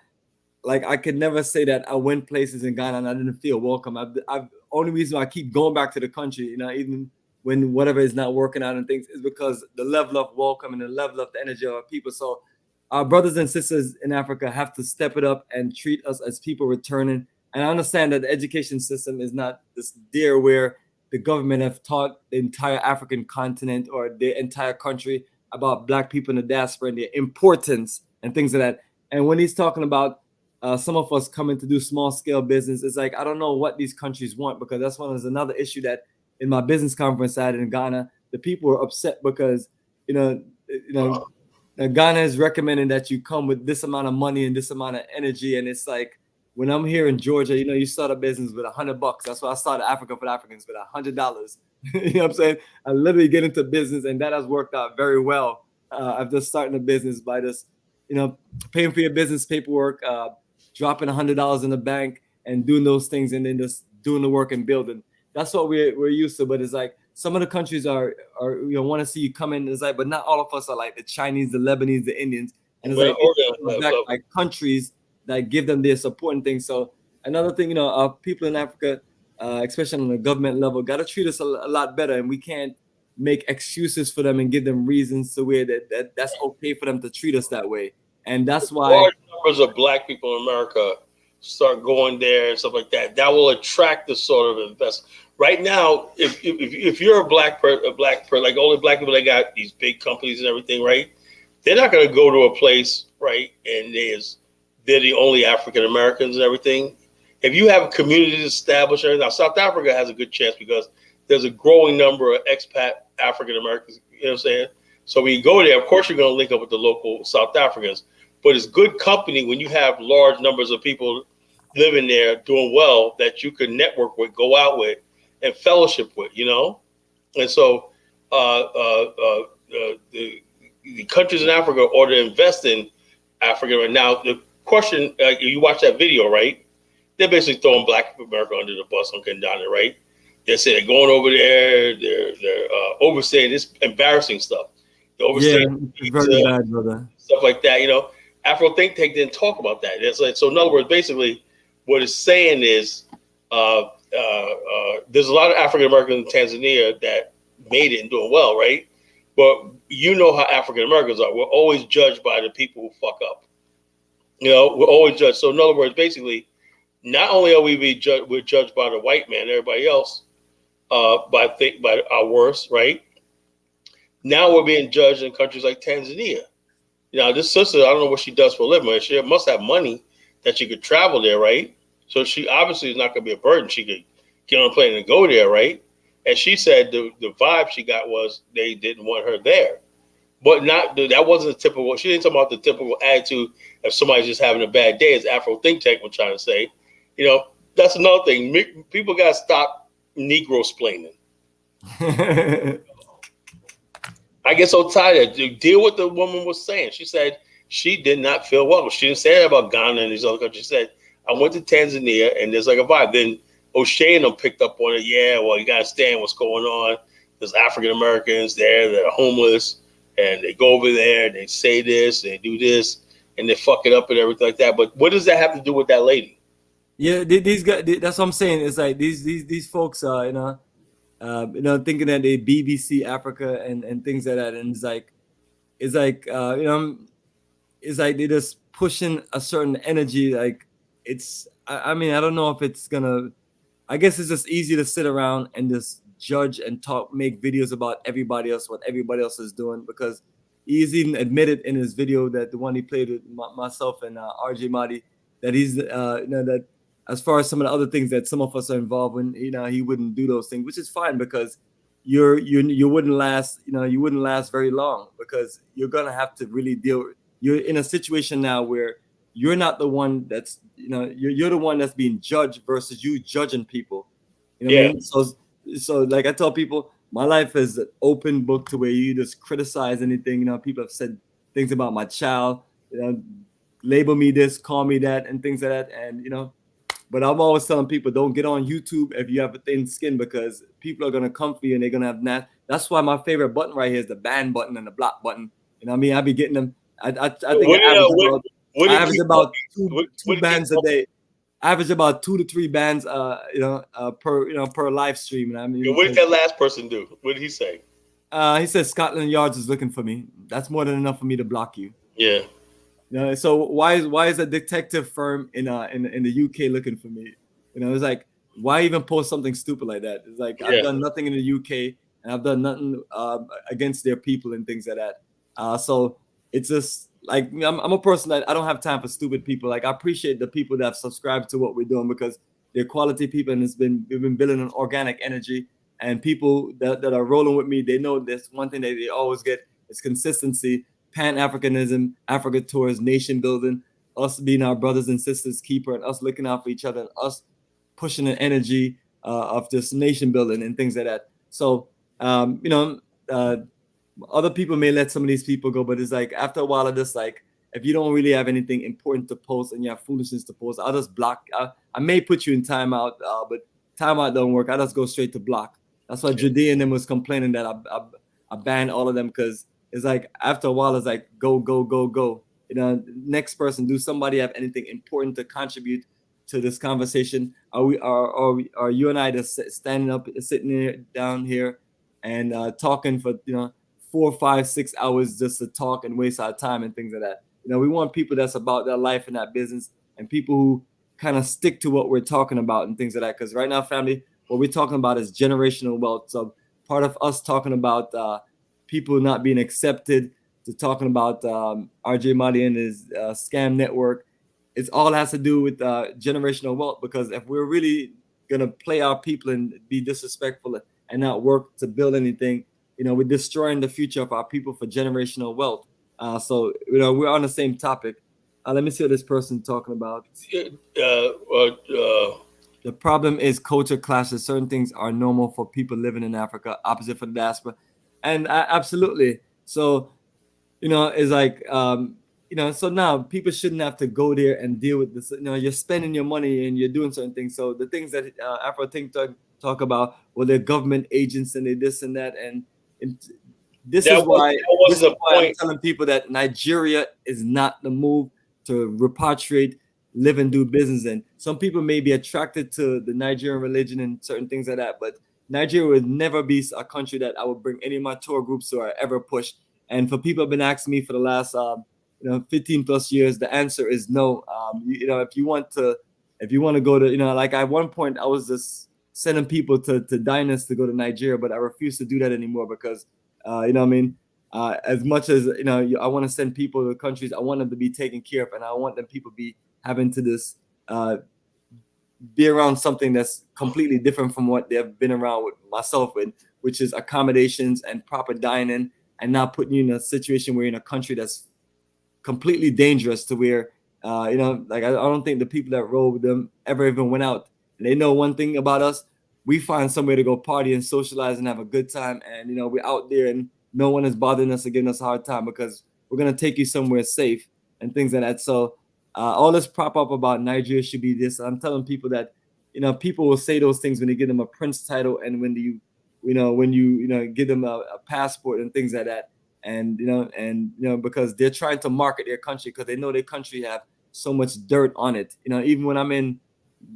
like I could never say that I went places in Ghana and I didn't feel welcome. I've only reason why I keep going back to the country, even when whatever is not working out and things, is because the level of welcome and the level of the energy of our people. So our brothers and sisters in Africa have to step it up and treat us as people returning. And I understand that the education system is not this dear where the government have taught the entire African continent or the entire country about Black people in the diaspora and their importance and things like that. And when he's talking about some of us coming to do small scale business, it's like, I don't know what these countries want, because that's one is another issue that in my business conference I had in Ghana, the people were upset because, Ghana is recommending that you come with this amount of money and this amount of energy. And it's like, when I'm here in Georgia, you start a business with $100. That's why I started Africa for Africans with $100. You know what I'm saying? I literally get into business, and that has worked out very well. I've just starting a business by just, paying for your business paperwork, dropping $100 in the bank and doing those things, and then just doing the work and building. That's what we're used to. But it's like some of the countries are want to see you come in. It's like, but not all of us are like the Chinese, the Lebanese, the Indians, and it's like countries that give them their support and things. So another thing, our people in Africa, especially on the government level, got to treat us a lot better, and we can't make excuses for them and give them reasons to where that's okay for them to treat us that way. And that's why large numbers of Black people in America start going there and stuff like that. That will attract the sort of investment. Right now, if you're a black person, like all the Black people that got these big companies and everything, right? They're not going to go to a place, right? And they're the only African Americans and everything. If you have communities established, now South Africa has a good chance because there's a growing number of expat African Americans. You know what I'm saying? So when you go there, of course, you're going to link up with the local South Africans. But it's good company when you have large numbers of people living there doing well that you can network with, go out with, and fellowship with, And so the countries in Africa ought to invest in Africa. Right now, the question, you watch that video, right? They're basically throwing Black America under the bus on Kendana, right? They say they're going over there, they're overstaying this embarrassing stuff. They're overstaying very bad, brother. Stuff like that, Afro Think Tank didn't talk about that. It's like, so in other words, basically what it's saying is there's a lot of African Americans in Tanzania that made it and doing well, right? But how African Americans are. We're always judged by the people who fuck up. We're always judged. So in other words, basically, not only are we're judged by the white man, everybody else, by our worst, right? Now we're being judged in countries like Tanzania. This sister, I don't know what she does for a living. She must have money that she could travel there, right? So she obviously is not going to be a burden. She could get on a plane and go there, right? And she said the vibe she got was they didn't want her there. But that wasn't a typical. She didn't talk about the typical attitude if somebody's just having a bad day, as Afro Think Tank was trying to say. That's another thing. People got to stop Negro splaining. I get so tired. To deal with the woman was saying. She said she did not feel welcome. She didn't say that about Ghana and these other countries. She said, I went to Tanzania and there's like a vibe. Then O'Shea and them picked up on it. Yeah, well, you got to understand what's going on. There's African Americans there that are homeless, and they go over there and they say this and they do this and they fuck it up and everything like that. But what does that have to do with that lady? Yeah, these guys. That's what I'm saying. It's like these folks, thinking that they BBC Africa and things like that, and it's like it's like they're just pushing a certain energy. Like I mean, I don't know if it's gonna. I guess it's just easy to sit around and just judge and talk, make videos about everybody else, what everybody else is doing, because he's even admitted in his video that the one he played with myself and RJ Mahdi, that he's that as far as some of the other things that some of us are involved in, he wouldn't do those things, which is fine, because you wouldn't last, you wouldn't last very long, because you're gonna have to really you're in a situation now where you're not the one that's, you're the one that's being judged versus you judging people. What I mean? So like I tell people, my life is an open book to where you just criticize anything. People have said things about my child, label me this, call me that, and things like that. And but I'm always telling people, don't get on YouTube if you have a thin skin, because people are gonna come for you and they're gonna have That's why my favorite button right here is the ban button and the block button. I mean, I be getting them. I think I average about two bans a day. I average about 2 to 3 bans, per live stream. And I mean, what did that last person do? What did he say? He said Scotland Yards is looking for me. That's more than enough for me to block you. Yeah. So why is a detective firm in the UK looking for me? It's like, why even post something stupid like that? It's like, I've done nothing in the UK and I've done nothing against their people and things like that. So it's just like, I'm a person that I don't have time for stupid people. Like, I appreciate the people that have subscribed to what we're doing, because they're quality people, and we've been building an organic energy. And people that are rolling with me, they know this one thing that they always get is consistency, pan-africanism, Africa tours, nation building, us being our brothers and sisters keeper, and us looking out for each other, and us pushing an energy of this nation building and things like that. So, other people may let some of these people go, but it's like, after a while, just like, if you don't really have anything important to post and you have foolishness to post, I'll just block. I may put you in timeout, but timeout don't work. I just go straight to block. That's why Judea and them was complaining that I banned all of them, because it's like, after a while, it's like, go. Next person, do somebody have anything important to contribute to this conversation? Are you and I just standing up, sitting down here and talking for 4, 5, 6 hours just to talk and waste our time and things like that? We want people that's about their life and that business, and people who kind of stick to what we're talking about and things like that. Because right now, family, what we're talking about is generational wealth. So part of us talking about people not being accepted, to talking about RJ Mahdi and his scam network, it all has to do with generational wealth. Because if we're really gonna play our people and be disrespectful and not work to build anything, we're destroying the future of our people for generational wealth. So we're on the same topic. Let me see what this person's talking about. The problem is culture clashes. Certain things are normal for people living in Africa, opposite for the diaspora. And absolutely. So, it's like, so now people shouldn't have to go there and deal with this. You're spending your money and you're doing certain things. So the things that Afro Think talk about, well, they're government agents and they this and that. And this is why I'm telling people that Nigeria is not the move to repatriate, live and do business in. Some people may be attracted to the Nigerian religion and certain things like that, but Nigeria would never be a country that I would bring any of my tour groups to or ever push. And for people have been asking me for the last 15 plus years, the answer is no. If you want to go to, like at one point I was just sending people to diners to go to Nigeria, but I refuse to do that anymore, because as much as I want to send people to countries, I want them to be taken care of, and I want them people be having to this be around something that's completely different from what they've been around with myself with, which is accommodations and proper dining and not putting you in a situation where you're in a country that's completely dangerous to where, like I don't think the people that rode with them ever even went out. And they know one thing about us: we find somewhere to go party and socialize and have a good time. And we're out there, and no one is bothering us or giving us a hard time because we're gonna take you somewhere safe and things like that. So all this prop up about Nigeria should be this. I'm telling people that people will say those things when they give them a prince title and when you give them a passport and things like that. And because they're trying to market their country because they know their country have so much dirt on it. Even when I'm in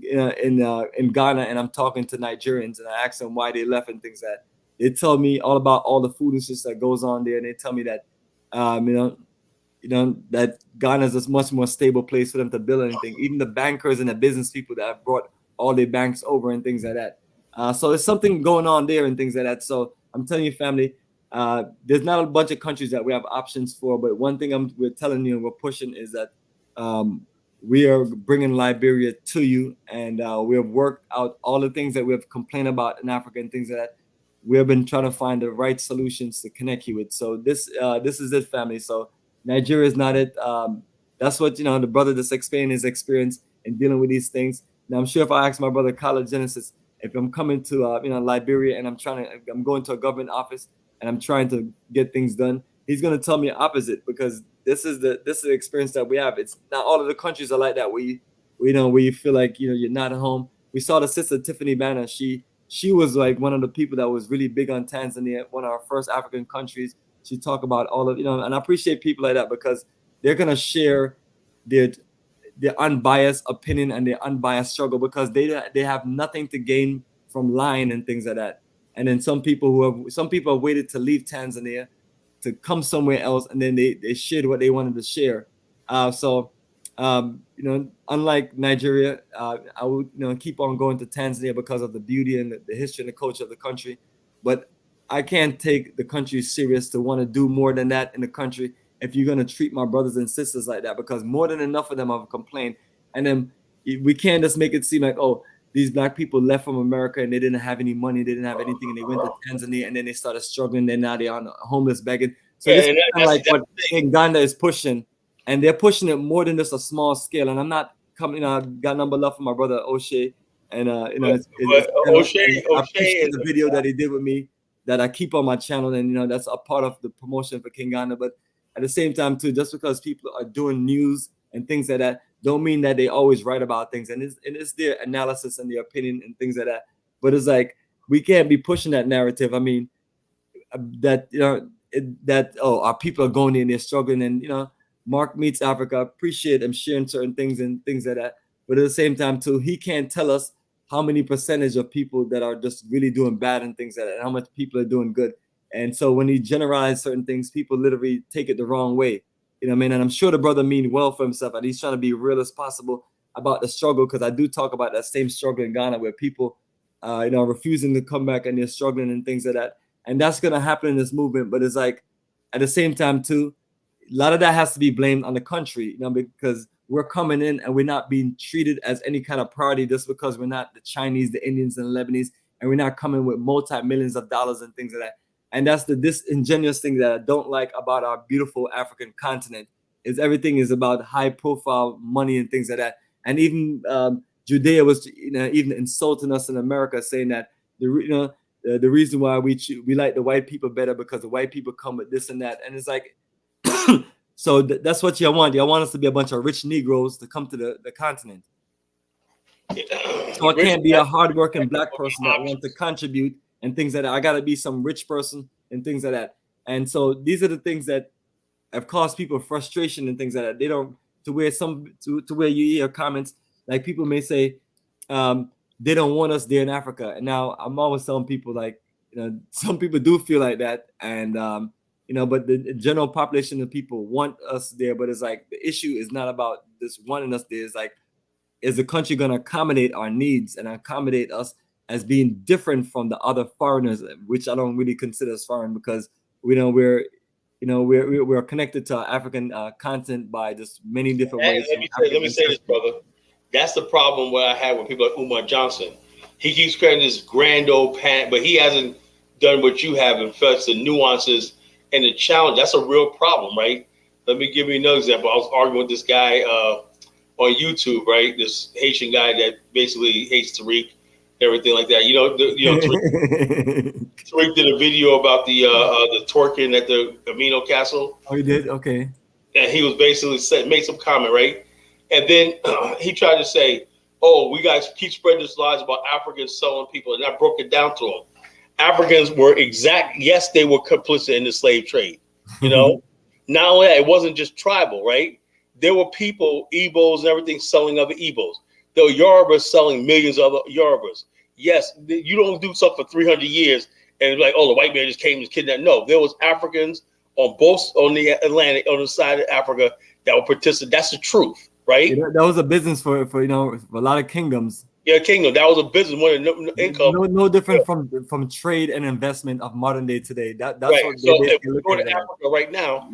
Ghana and I'm talking to Nigerians and I ask them why they left and things like that, they tell me all about all the foolishness that goes on there, and they tell me that that Ghana is a much more stable place for them to build anything. Even the bankers and the business people that have brought all their banks over and things like that. So there's something going on there and things like that. So I'm telling you, family, there's not a bunch of countries that we have options for, but one thing we're telling you and we're pushing is that we are bringing Liberia to you, and we have worked out all the things that we have complained about in Africa and things like that. We have been trying to find the right solutions to connect you with. So this is it, family. So Nigeria is not it. That's what the brother just explained his experience in dealing with these things. Now I'm sure if I ask my brother Kala Genesis, if I'm coming to Liberia and I'm going to a government office and I'm trying to get things done, he's gonna tell me opposite, because this is the experience that we have. It's not all of the countries are like that where you feel like you're not at home. We saw the sister Tiffany Banner. She was like one of the people that was really big on Tanzania, one of our first African countries. She talked about all of and I appreciate people like that because they're gonna share their unbiased opinion and their unbiased struggle, because they have nothing to gain from lying and things like that. And then some people have waited to leave Tanzania to come somewhere else, and then they shared what they wanted to share. Unlike Nigeria, I would keep on going to Tanzania because of the beauty and the history and the culture of the country. But I can't take the country serious to want to do more than that in the country if you're going to treat my brothers and sisters like that, because more than enough of them have complained. And then we can't just make it seem like, oh, these black people left from America and they didn't have any money, they didn't have anything, and they went to Tanzania and then they started struggling. Then now they're on homeless begging. So this is kind of like what Uganda is pushing, and they're pushing it more than just a small scale. And I'm not coming, I got number love for my brother O'Shea, and O'Shea is the video that he did with me that I keep on my channel, and that's a part of the promotion for King Ghana. But at the same time too, just because people are doing news and things like that don't mean that they always write about things, and it's their analysis and their opinion and things like that. But it's like we can't be pushing that narrative. I mean, that our people are going in, they're struggling, and Mark Meets Africa, appreciate him sharing certain things and things like that. But at the same time too, he can't tell us how many percentage of people that are just really doing bad and things like that, and how much people are doing good. And so when he generalizes certain things, people literally take it the wrong way. And I'm sure the brother mean well for himself, and he's trying to be real as possible about the struggle, because I do talk about that same struggle in Ghana where people, refusing to come back and they're struggling and things like that. And that's going to happen in this movement. But it's like, at the same time too, a lot of that has to be blamed on the country, because we're coming in and we're not being treated as any kind of priority just because we're not the Chinese, the Indians, and the Lebanese, and we're not coming with multi-millions of dollars and things like that. And that's the disingenuous thing that I don't like about our beautiful African continent, is everything is about high profile money and things like that. And even Judea was even insulting us in America, saying that the reason why we like the white people better because the white people come with this and that. And it's like, so that's what y'all want. Y'all want us to be a bunch of rich Negroes to come to the continent. So I can't be a hardworking black person that wants to contribute and things like that. I got to be some rich person and things like that. And so these are the things that have caused people frustration and things like that. They don't, to where you hear comments like people may say they don't want us there in Africa. And now I'm always telling people, like, some people do feel like that, and but the general population of people want us there. But it's like the issue is not about this wanting us there. It's like, is the country going to accommodate our needs and accommodate us as being different from the other foreigners, which I don't really consider as foreign, because we're connected to our African continent by just many different ways. Let me say this, brother. That's the problem what I have with people like Umar Johnson. He keeps creating this grand old but he hasn't done what you have and felt the nuances And the challenge, that's a real problem, right? Let me give you another example. I was arguing with this guy on YouTube, right? This Haitian guy that basically hates Tariq, everything like that. Tariq did a video about the twerking at the Amino Castle. Oh, he did? Okay. And he was basically made some comment, right? And then he tried to say, oh, we guys keep spreading this lies about Africans selling people. And I broke it down to him. Africans were yes, they were complicit in the slave trade. Not only that, it wasn't just tribal, right? There were people, Igbos and everything, selling other Igbos. There were Yorubas selling millions of other Yorubas. Yes, you don't do something for 300 years and like, oh, the white man just came and kidnapped. No, there was Africans on the Atlantic, on the side of Africa that were participating. That's the truth, right? Yeah, that was a business for for a lot of kingdoms. Yeah, kingdom. That was a business, one of the income. No different from trade and investment of modern day today. That's right. what So if you go to Africa right now,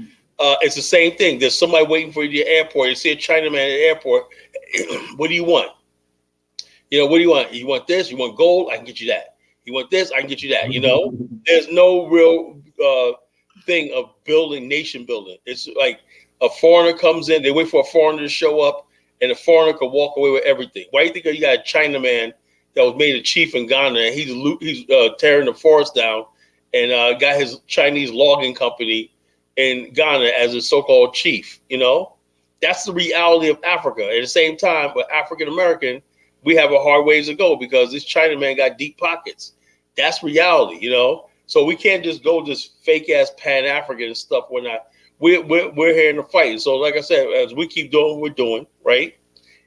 it's the same thing. There's somebody waiting for you at the airport. You see a Chinaman at the airport. What do you want? What do you want? You want this? You want gold? I can get you that. You want this? I can get you that. There's no real thing of nation building. It's like a foreigner comes in, they wait for a foreigner to show up, and the foreigner can walk away with everything. Why do you think you got a Chinaman that was made a chief in Ghana, and he's tearing the forest down, and got his Chinese logging company in Ghana as a so-called chief? That's the reality of Africa. At the same time, with African American, we have a hard ways to go because this Chinaman got deep pockets. That's reality, So we can't just go this fake ass Pan-African stuff. We're here in the fight. So like I said, as we keep doing what we're doing, right,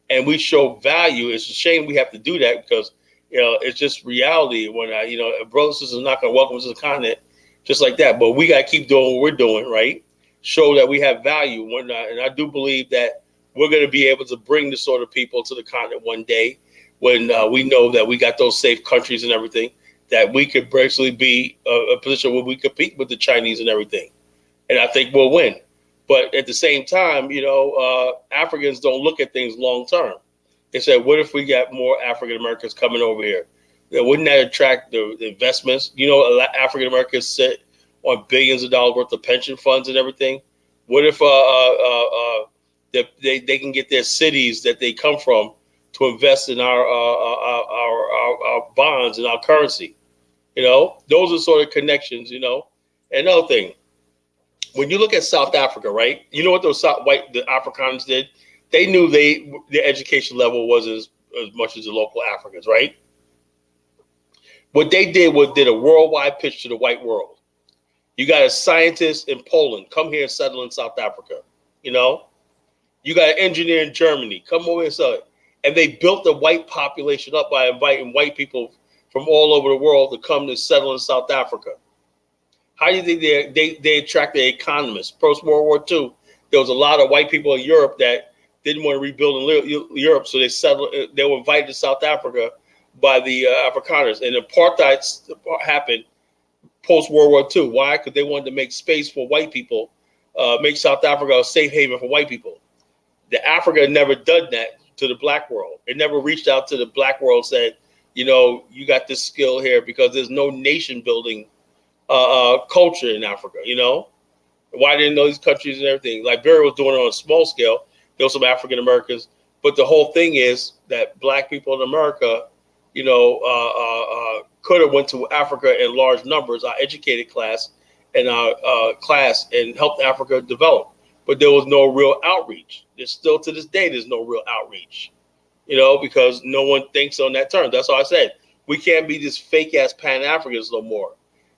and we show value, it's a shame we have to do that because it's just reality. When brothers and sisters are not going to welcome us to the continent just like that. But we got to keep doing what we're doing, right? Show that we have value. And I do believe that we're going to be able to bring this sort of people to the continent one day when we know that we got those safe countries and everything, that we could basically be a position where we compete with the Chinese and everything. And I think we'll win. But at the same time, Africans don't look at things long term. They said, what if we got more African Americans coming over here? Wouldn't that attract the investments? African Americans sit on billions of dollars worth of pension funds and everything. What if they can get their cities that they come from to invest in our bonds and our currency? Those are sort of connections. Another thing, when you look at South Africa, right? You know what the Afrikaners did? They knew their education level wasn't as much as the local Africans, right? What they did was did a worldwide pitch to the white world. You got a scientist in Poland, come here and settle in South Africa. You got an engineer in Germany, come over and settle. And they built the white population up by inviting white people from all over the world to come to settle in South Africa. How do you think they attracted economists? Post-World War II, there was a lot of white people in Europe that didn't want to rebuild in Europe, so they were invited to South Africa by the Afrikaners. And apartheid happened post-World War II. Why? Because they wanted to make space for white people, make South Africa a safe haven for white people. The Africa never done that to the black world. It never reached out to the black world and said, you got this skill here, because there's no nation building culture in Africa. Why didn't know these countries and everything? Liberia was doing it on a small scale. There were some African Americans, but the whole thing is that black people in America, could have went to Africa in large numbers, our educated class and our class, and helped Africa develop. But there was no real outreach. There's still to this day, there's no real outreach, because no one thinks on that term. That's all I said. We can't be this fake ass Pan-Africans no more.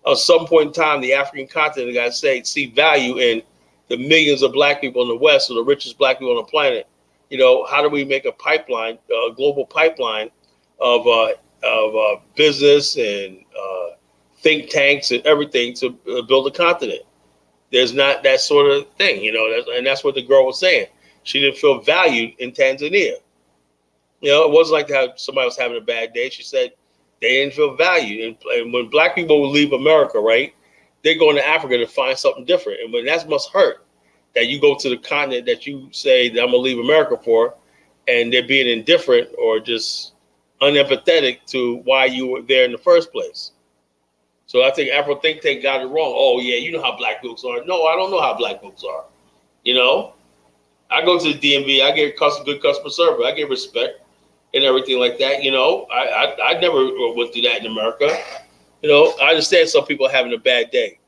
At some point in time, the African continent got to see value in the millions of black people in the West, or the richest black people on the planet. How do we make a pipeline, a global pipeline of business and think tanks and everything to build a continent? There's not that sort of thing, and that's what the girl was saying. She didn't feel valued in Tanzania. It wasn't like that somebody was having a bad day. She said they didn't feel valued. And when black people would leave America, right, they're going to Africa to find something different. And when that must hurt, that you go to the continent that you say that I'm going to leave America for, and they're being indifferent or just unempathetic to why you were there in the first place. So I think Afro Think Tank got it wrong. Oh yeah, you know how black folks are. No, I don't know how black folks are. You know, I go to the DMV, I get good customer service, I get respect and everything like that. You know, I never went through that in America. You know, I understand some people are having a bad day,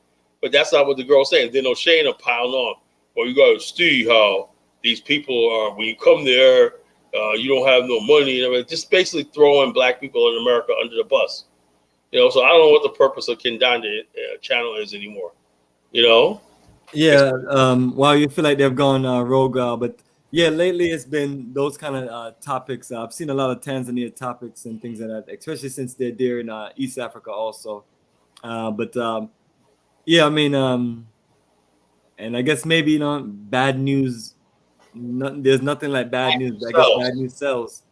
but that's not what the girl's saying. Then O'Shane are piling on. Well, you got to see how these people are when you come there. You don't have no money, and everything. Just basically throwing black people in America under the bus. You know, so I don't know what the purpose of Kindanda channel is anymore. You know. Yeah. Well, you feel like they've gone rogue, but yeah, lately it's been those kind of topics. I've seen a lot of Tanzania topics and things like that, especially since they're there in East Africa also. But yeah, I mean, and I guess maybe, you know, bad news. There's nothing like bad news. I guess bad news sells.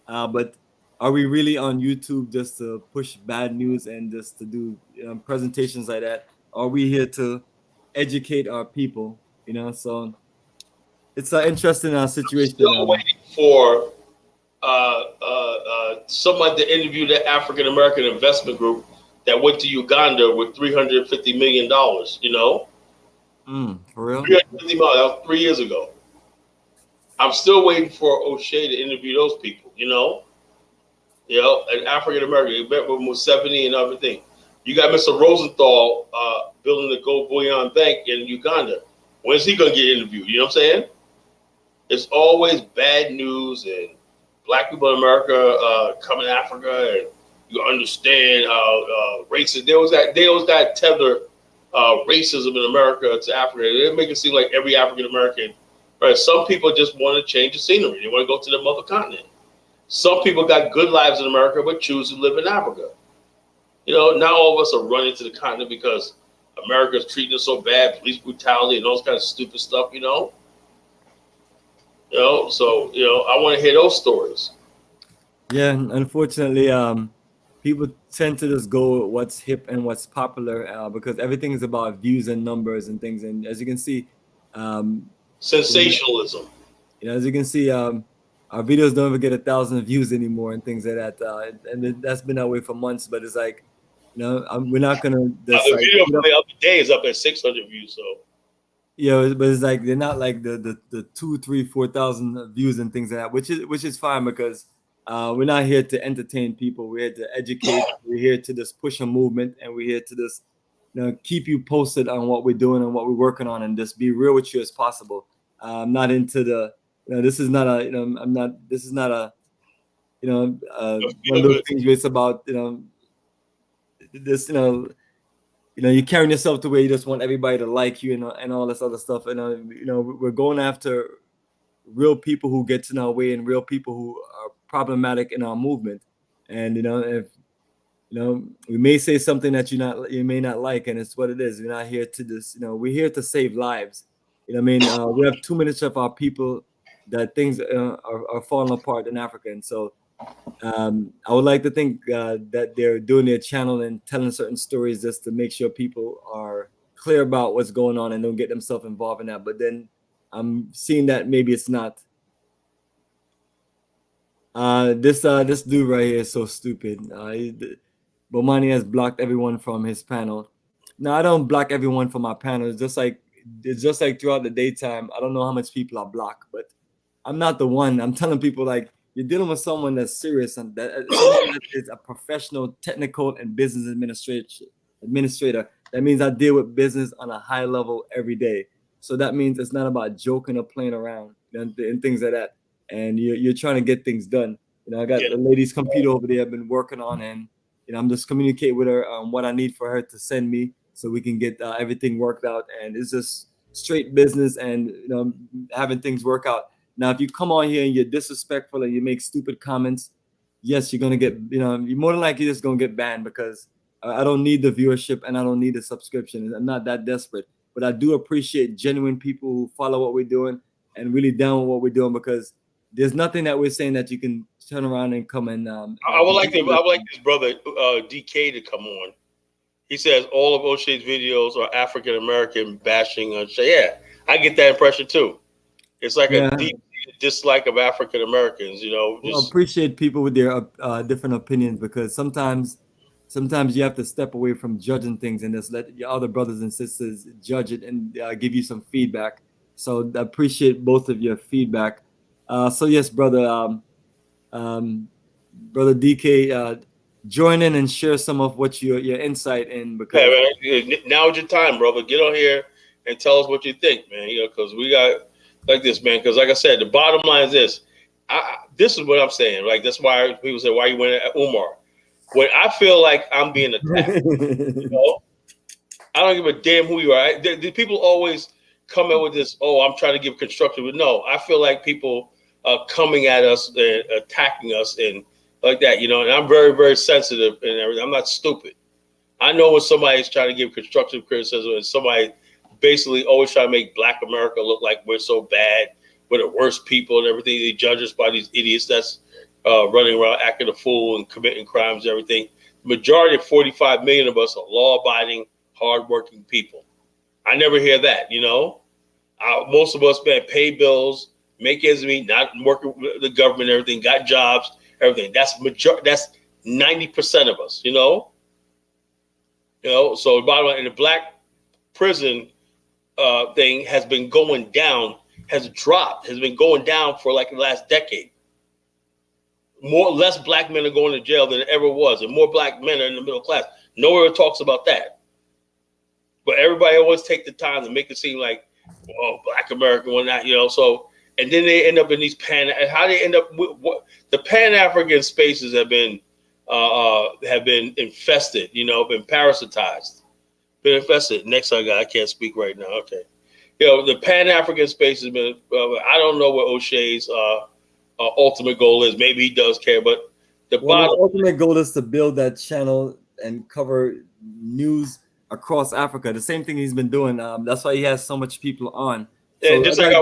But are we really on YouTube just to push bad news and just to do presentations like that? Are we here to educate our people? You know, so it's an interesting situation. Still waiting for someone to interview the African American investment group that went to Uganda with $350 million. You know, for real, $350 million. That was 3 years ago. I'm still waiting for O'Shea to interview those people. You know, an African American. He met with Museveni and everything. You got Mr. Rosenthal building the Gold Bullion Bank in Uganda. When's he gonna get interviewed? You know what I'm saying? It's always bad news and black people in America coming to Africa, and you understand how racist. They always got tether racism in America to Africa. They make it seem like every African American, right? Some people just want to change the scenery. They want to go to the mother continent. Some people got good lives in America but choose to live in Africa. You know, not all of us are running to the continent because America's treating us so bad, police brutality and all this kind of stupid stuff, you know? So, I want to hear those stories. Yeah, unfortunately, people tend to just go with what's hip and what's popular because everything is about views and numbers and things. And as you can see, sensationalism. As you can see, our videos don't even get 1,000 views anymore and things like that. And that's been that way for months. But it's like, we're not gonna. The video from the other day is up at 600 views. So. Yeah, but it's like they're not like the 2,000, 3,000, 4,000 views and things like that, which is fine because we're not here to entertain people. We're here to educate. We're here to just push a movement, and we're here to just keep you posted on what we're doing and what we're working on, and just be real with you as possible. I'm not into the. This is not a. I'm not. This is not a. One of those things where it's about this. You're carrying yourself the way you just want everybody to like you and all this other stuff. And, we're going after real people who get in our way and real people who are problematic in our movement. And, if, we may say something that you may not like, and it's what it is. We're not here to this, we're here to save lives. We have too many of our people that things are falling apart in Africa. And so, I would like to think that they're doing their channel and telling certain stories just to make sure people are clear about what's going on and don't get themselves involved in that. But then I'm seeing that maybe it's not. This dude right here is so stupid. Bomani has blocked everyone from his panel. No, I don't block everyone from my panel. It's just like throughout the daytime. I don't know how much people I block, but I'm not the one. I'm telling people like. You're dealing with someone that's serious and that is a professional, technical, and business administrator. That means I deal with business on a high level every day. So that means it's not about joking or playing around and things like that. And you're trying to get things done. I got the lady's computer over there I've been working on, and I'm just communicating with her what I need for her to send me so we can get everything worked out. And it's just straight business and having things work out. Now, if you come on here and you're disrespectful and you make stupid comments, yes, you're gonna get, you're more than likely just gonna get banned because I don't need the viewership and I don't need the subscription. I'm not that desperate, but I do appreciate genuine people who follow what we're doing and really down with what we're doing because there's nothing that we're saying that you can turn around and come and. I would like this brother DK to come on. He says all of O'Shea's videos are African American bashing O'Shea. Yeah, I get that impression too. It's like a deep dislike of African Americans, I appreciate people with their different opinions because sometimes sometimes you have to step away from judging things and just let your other brothers and sisters judge it and give you some feedback. So I appreciate both of your feedback. So yes, brother, brother DK, join in and share some of what your insight in, because man, now's your time, brother. Get on here and tell us what you think, man. You know, because we got like this, man. Because like I said, the bottom line is this. This is what I'm saying. Like, that's why people say, why you went at Umar? When I feel like I'm being attacked, you know, I don't give a damn who you are. The people always come out with this, oh, I'm trying to give constructive. But no, I feel like people are coming at us and attacking us and like that, you know, and I'm very, very sensitive and everything. I'm not stupid. I know when somebody's trying to give constructive criticism and somebody basically always trying to make Black America look like we're so bad, we're the worst people and everything. They judge us by these idiots that's running around acting a fool and committing crimes and everything. The majority of 45 million of us are law-abiding, hardworking people. I never hear that, you know. Most of us, man, pay bills, make ends meet, not working with the government, everything, got jobs, everything. That's 90% of us, you know. You know, so the bottom line, and the Black prison thing has been going down, has been going down for like the last decade. Less Black men are going to jail than it ever was, and more Black men are in the middle class. Nowhere talks about that. But everybody always take the time to make it seem like, oh, Black American, or not, you know. So, and then they end up in these how they end up with what the Pan-African spaces have been infested, you know, been parasitized, been infested. Next I can't speak right now. Okay, you know, the Pan-African space has been. I don't know what O'Shea's ultimate goal is. Maybe he does care, but the ultimate goal is to build that channel and cover news across Africa. The same thing he's been doing. That's why he has so much people on. So yeah, just like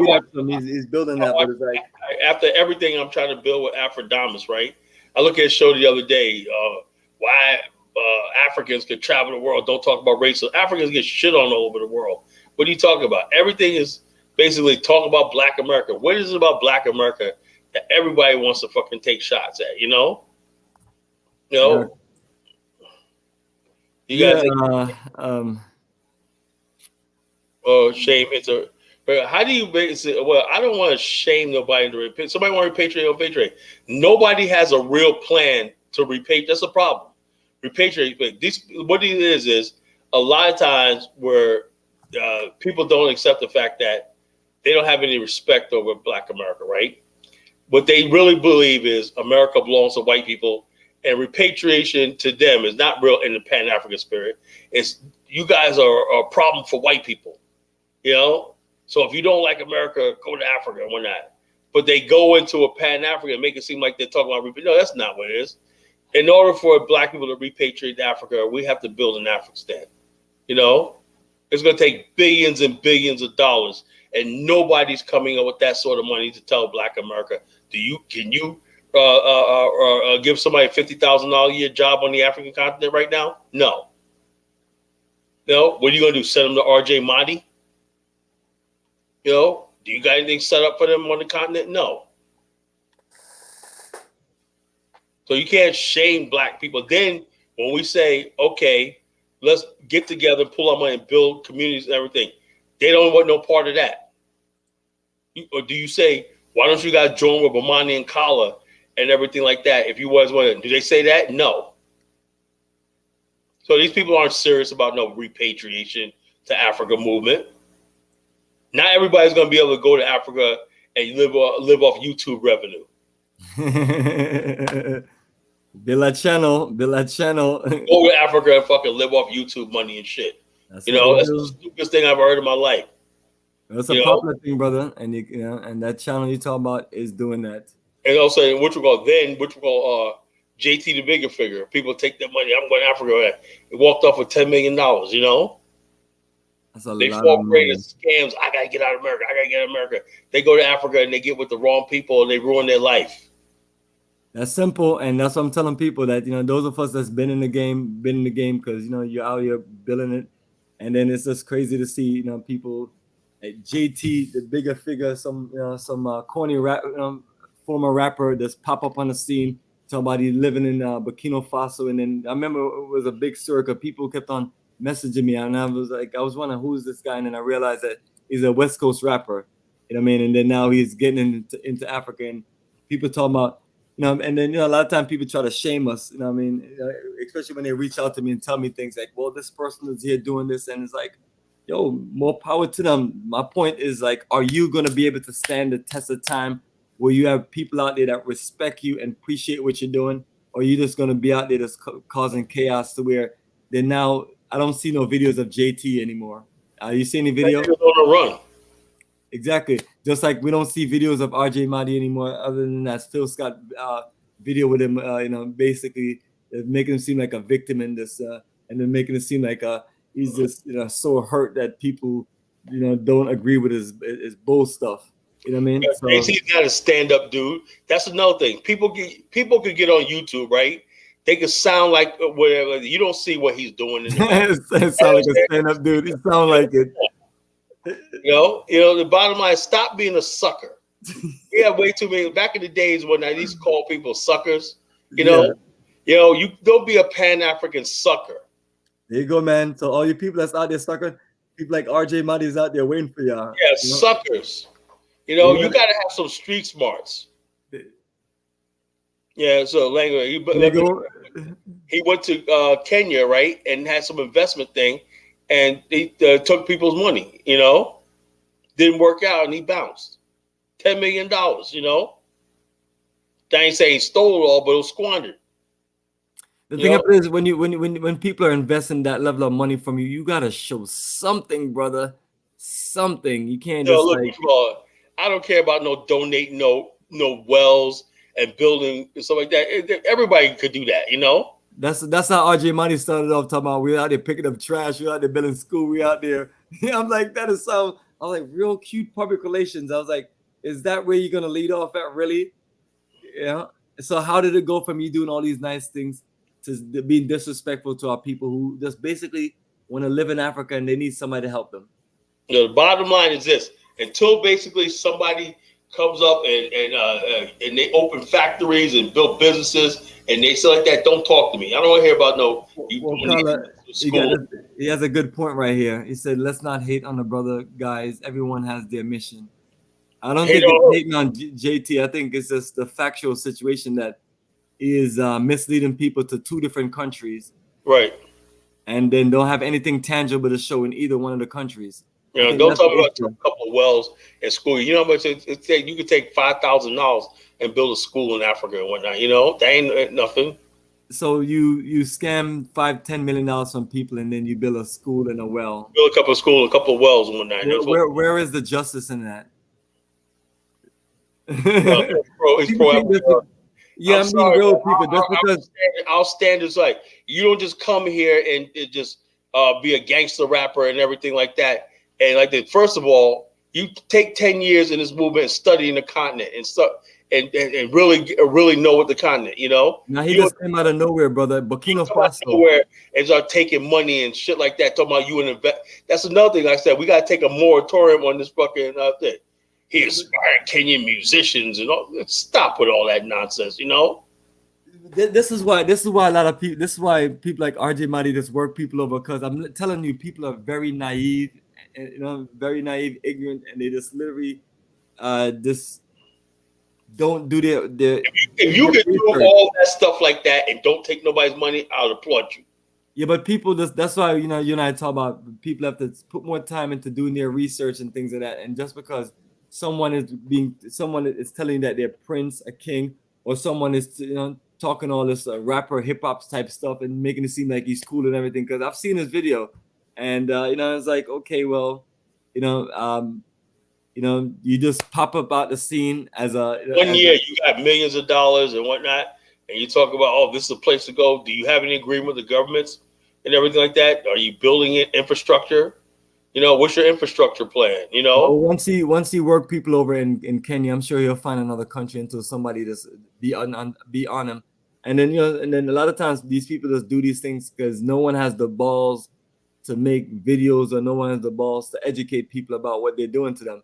he's building that. But it's like, after everything I'm trying to build with Afrodamus, right? I look at a show the other day. Why Africans can travel the world? Don't talk about racism. Africans get shit on all over the world. What are you talking about? Everything is basically talking about Black America. What is it about Black America that everybody wants to fucking take shots at? You know? You know? You guys shame into. But how do you basically? Well, I don't want to shame nobody to repatriate. Somebody want to repatriate or repatriate. Nobody has a real plan to repatriate. That's a problem. Repatriate. What it is a lot of times where people don't accept the fact that they don't have any respect over Black America, right? What they really believe is America belongs to white people. And repatriation to them is not real in the Pan-African spirit. It's you guys are a problem for white people, you know? So if you don't like America, go to Africa and whatnot. But they go into a Pan-African and make it seem like they're talking about repatriation. No, that's not what it is. In order for Black people to repatriate to Africa, we have to build an Afrikstan. You know? It's going to take billions and billions of dollars. And nobody's coming up with that sort of money to tell Black America, can you give somebody a $50,000 a year job on the African continent right now? No. No. What are you going to do? Send them to RJ Mahdi? You know, do you got anything set up for them on the continent? No. So you can't shame Black people. Then when we say, okay, let's get together, pull our money, and build communities and everything, they don't want no part of that. Or do you say, why don't you guys join with Bomani and Kala and everything like that? If you was one, do they say that? No. So these people aren't serious about no repatriation to Africa movement. Not everybody's going to be able to go to Africa and live off YouTube revenue. Build a channel. Go to Africa and fucking live off YouTube money and shit. That's the stupidest thing I've ever heard in my life. That's a popular thing, brother, and and that channel you talk about is doing that. And also, which we call JT the bigger figure. People take their money. I'm going to Africa. It walked off with $10 million. You know, they fall prey to scams. I gotta get out of America. They go to Africa and they get with the wrong people and they ruin their life. That's simple, and that's what I'm telling people, that those of us that's been in the game, because you're out here building it, and then it's just crazy to see people. JT, the bigger figure, some corny rap, former rapper, just pop up on the scene somebody living in Burkina Faso, and then I remember it was a big story because people kept on messaging me, and I was wondering who's this guy, and then I realized that he's a West Coast rapper, you know what I mean? And then now he's getting into Africa, and people talking about, and then a lot of times people try to shame us, you know what I mean? Especially when they reach out to me and tell me things like, well, this person is here doing this, and it's like, yo, more power to them. My point is, like, are you gonna be able to stand the test of time where you have people out there that respect you and appreciate what you're doing, or are you just gonna be out there just causing chaos to where they're now? I don't see no videos of JT anymore. You see any video? On a run. Exactly. Just like we don't see videos of RJ Mahdi anymore. Other than that, Phil Scott video with him, basically making him seem like a victim in this, and then making it seem like he's just so hurt that people don't agree with his bull stuff. You know what I mean? So, JT's not a stand-up dude. That's another thing. People could get on YouTube, right? They could sound like whatever. You don't see what he's doing. In the it sounds like a stand-up dude. He sound like it. The bottom line is stop being a sucker. We have way too many. Back in the days when I used to call people suckers, you don't be a pan-African sucker. There you go, man. So all you people that's out there sucker, people like RJ Mahdi is out there waiting for y'all. Yeah, suckers. You gotta have some street smarts. Yeah, so he went to Kenya, right, and had some investment thing, and he took people's money. Didn't work out, and he bounced $10 million. I ain't saying he stole it all, but it was squandered. The thing about it is when people are investing that level of money from you, you gotta show something, brother. Something. You can't just I don't care about no donating no wells and building and stuff like that. Everybody could do that, That's how RJ Mahdi started off talking about we're out there picking up trash, we're out there building school, we out there. I'm like, that is so. I was like, real cute public relations. I was like, is that where you're gonna lead off at, really? Yeah. So how did it go from you doing all these nice things to being disrespectful to our people who just basically want to live in Africa and they need somebody to help them? The bottom line is this: until basically somebody comes up and they open factories and build businesses and they say like that, don't talk to me. I don't want to hear about no. He has a good point right here. He said, let's not hate on the brother, guys. Everyone has their mission. I don't think it's hating on JT. I think it's just the factual situation that he is misleading people to two different countries. Right. And then don't have anything tangible to show in either one of the countries. Don't talk about a couple of wells in school. You know how much you could take $5,000 and build a school in Africa and whatnot. That ain't nothing. So you scam $5-10 million from people and then you build a school and a well. Build a couple of schools, a couple of wells and whatnot. Where is the justice in that? He's pro. Yeah, I'm being real people. Just because our standards, like, you don't just come here and just be a gangster rapper and everything like that. And like that, first of all, you take 10 years in this movement and studying the continent and stuff, and really know what the continent, Now he just came out of nowhere, brother. Burkina Faso. Nowhere and start taking money and shit like that. Talking about you and invest. That's another thing. Like I said, we got to take a moratorium on this fucking thing. He inspired Kenyan musicians and all. Stop with all that nonsense, This is why a lot of people. This is why people like RJ Mahdi just work people over. Because I'm telling you, people are very naive. Very naive, ignorant, and they just literally just don't do their if you can do all that stuff like that and don't take nobody's money, I'll applaud you. Yeah, but people that's why you and I talk about people have to put more time into doing their research and things like that. And just because someone is telling you that they're prince, a king, or someone is talking all this rapper hip hop type stuff and making it seem like he's cool and everything. Because I've seen his video. And it's like, okay, well, you just pop up out the scene as a 1 year you got millions of dollars and whatnot, and you talk about, oh, this is a place to go. Do you have any agreement with the governments and everything like that? Are you building infrastructure? What's your infrastructure plan? Well, once he work people over in Kenya, I'm sure he'll find another country until somebody just be on him. And then and then a lot of times these people just do these things because no one has the balls to make videos, or no one has the balls to educate people about what they're doing to them.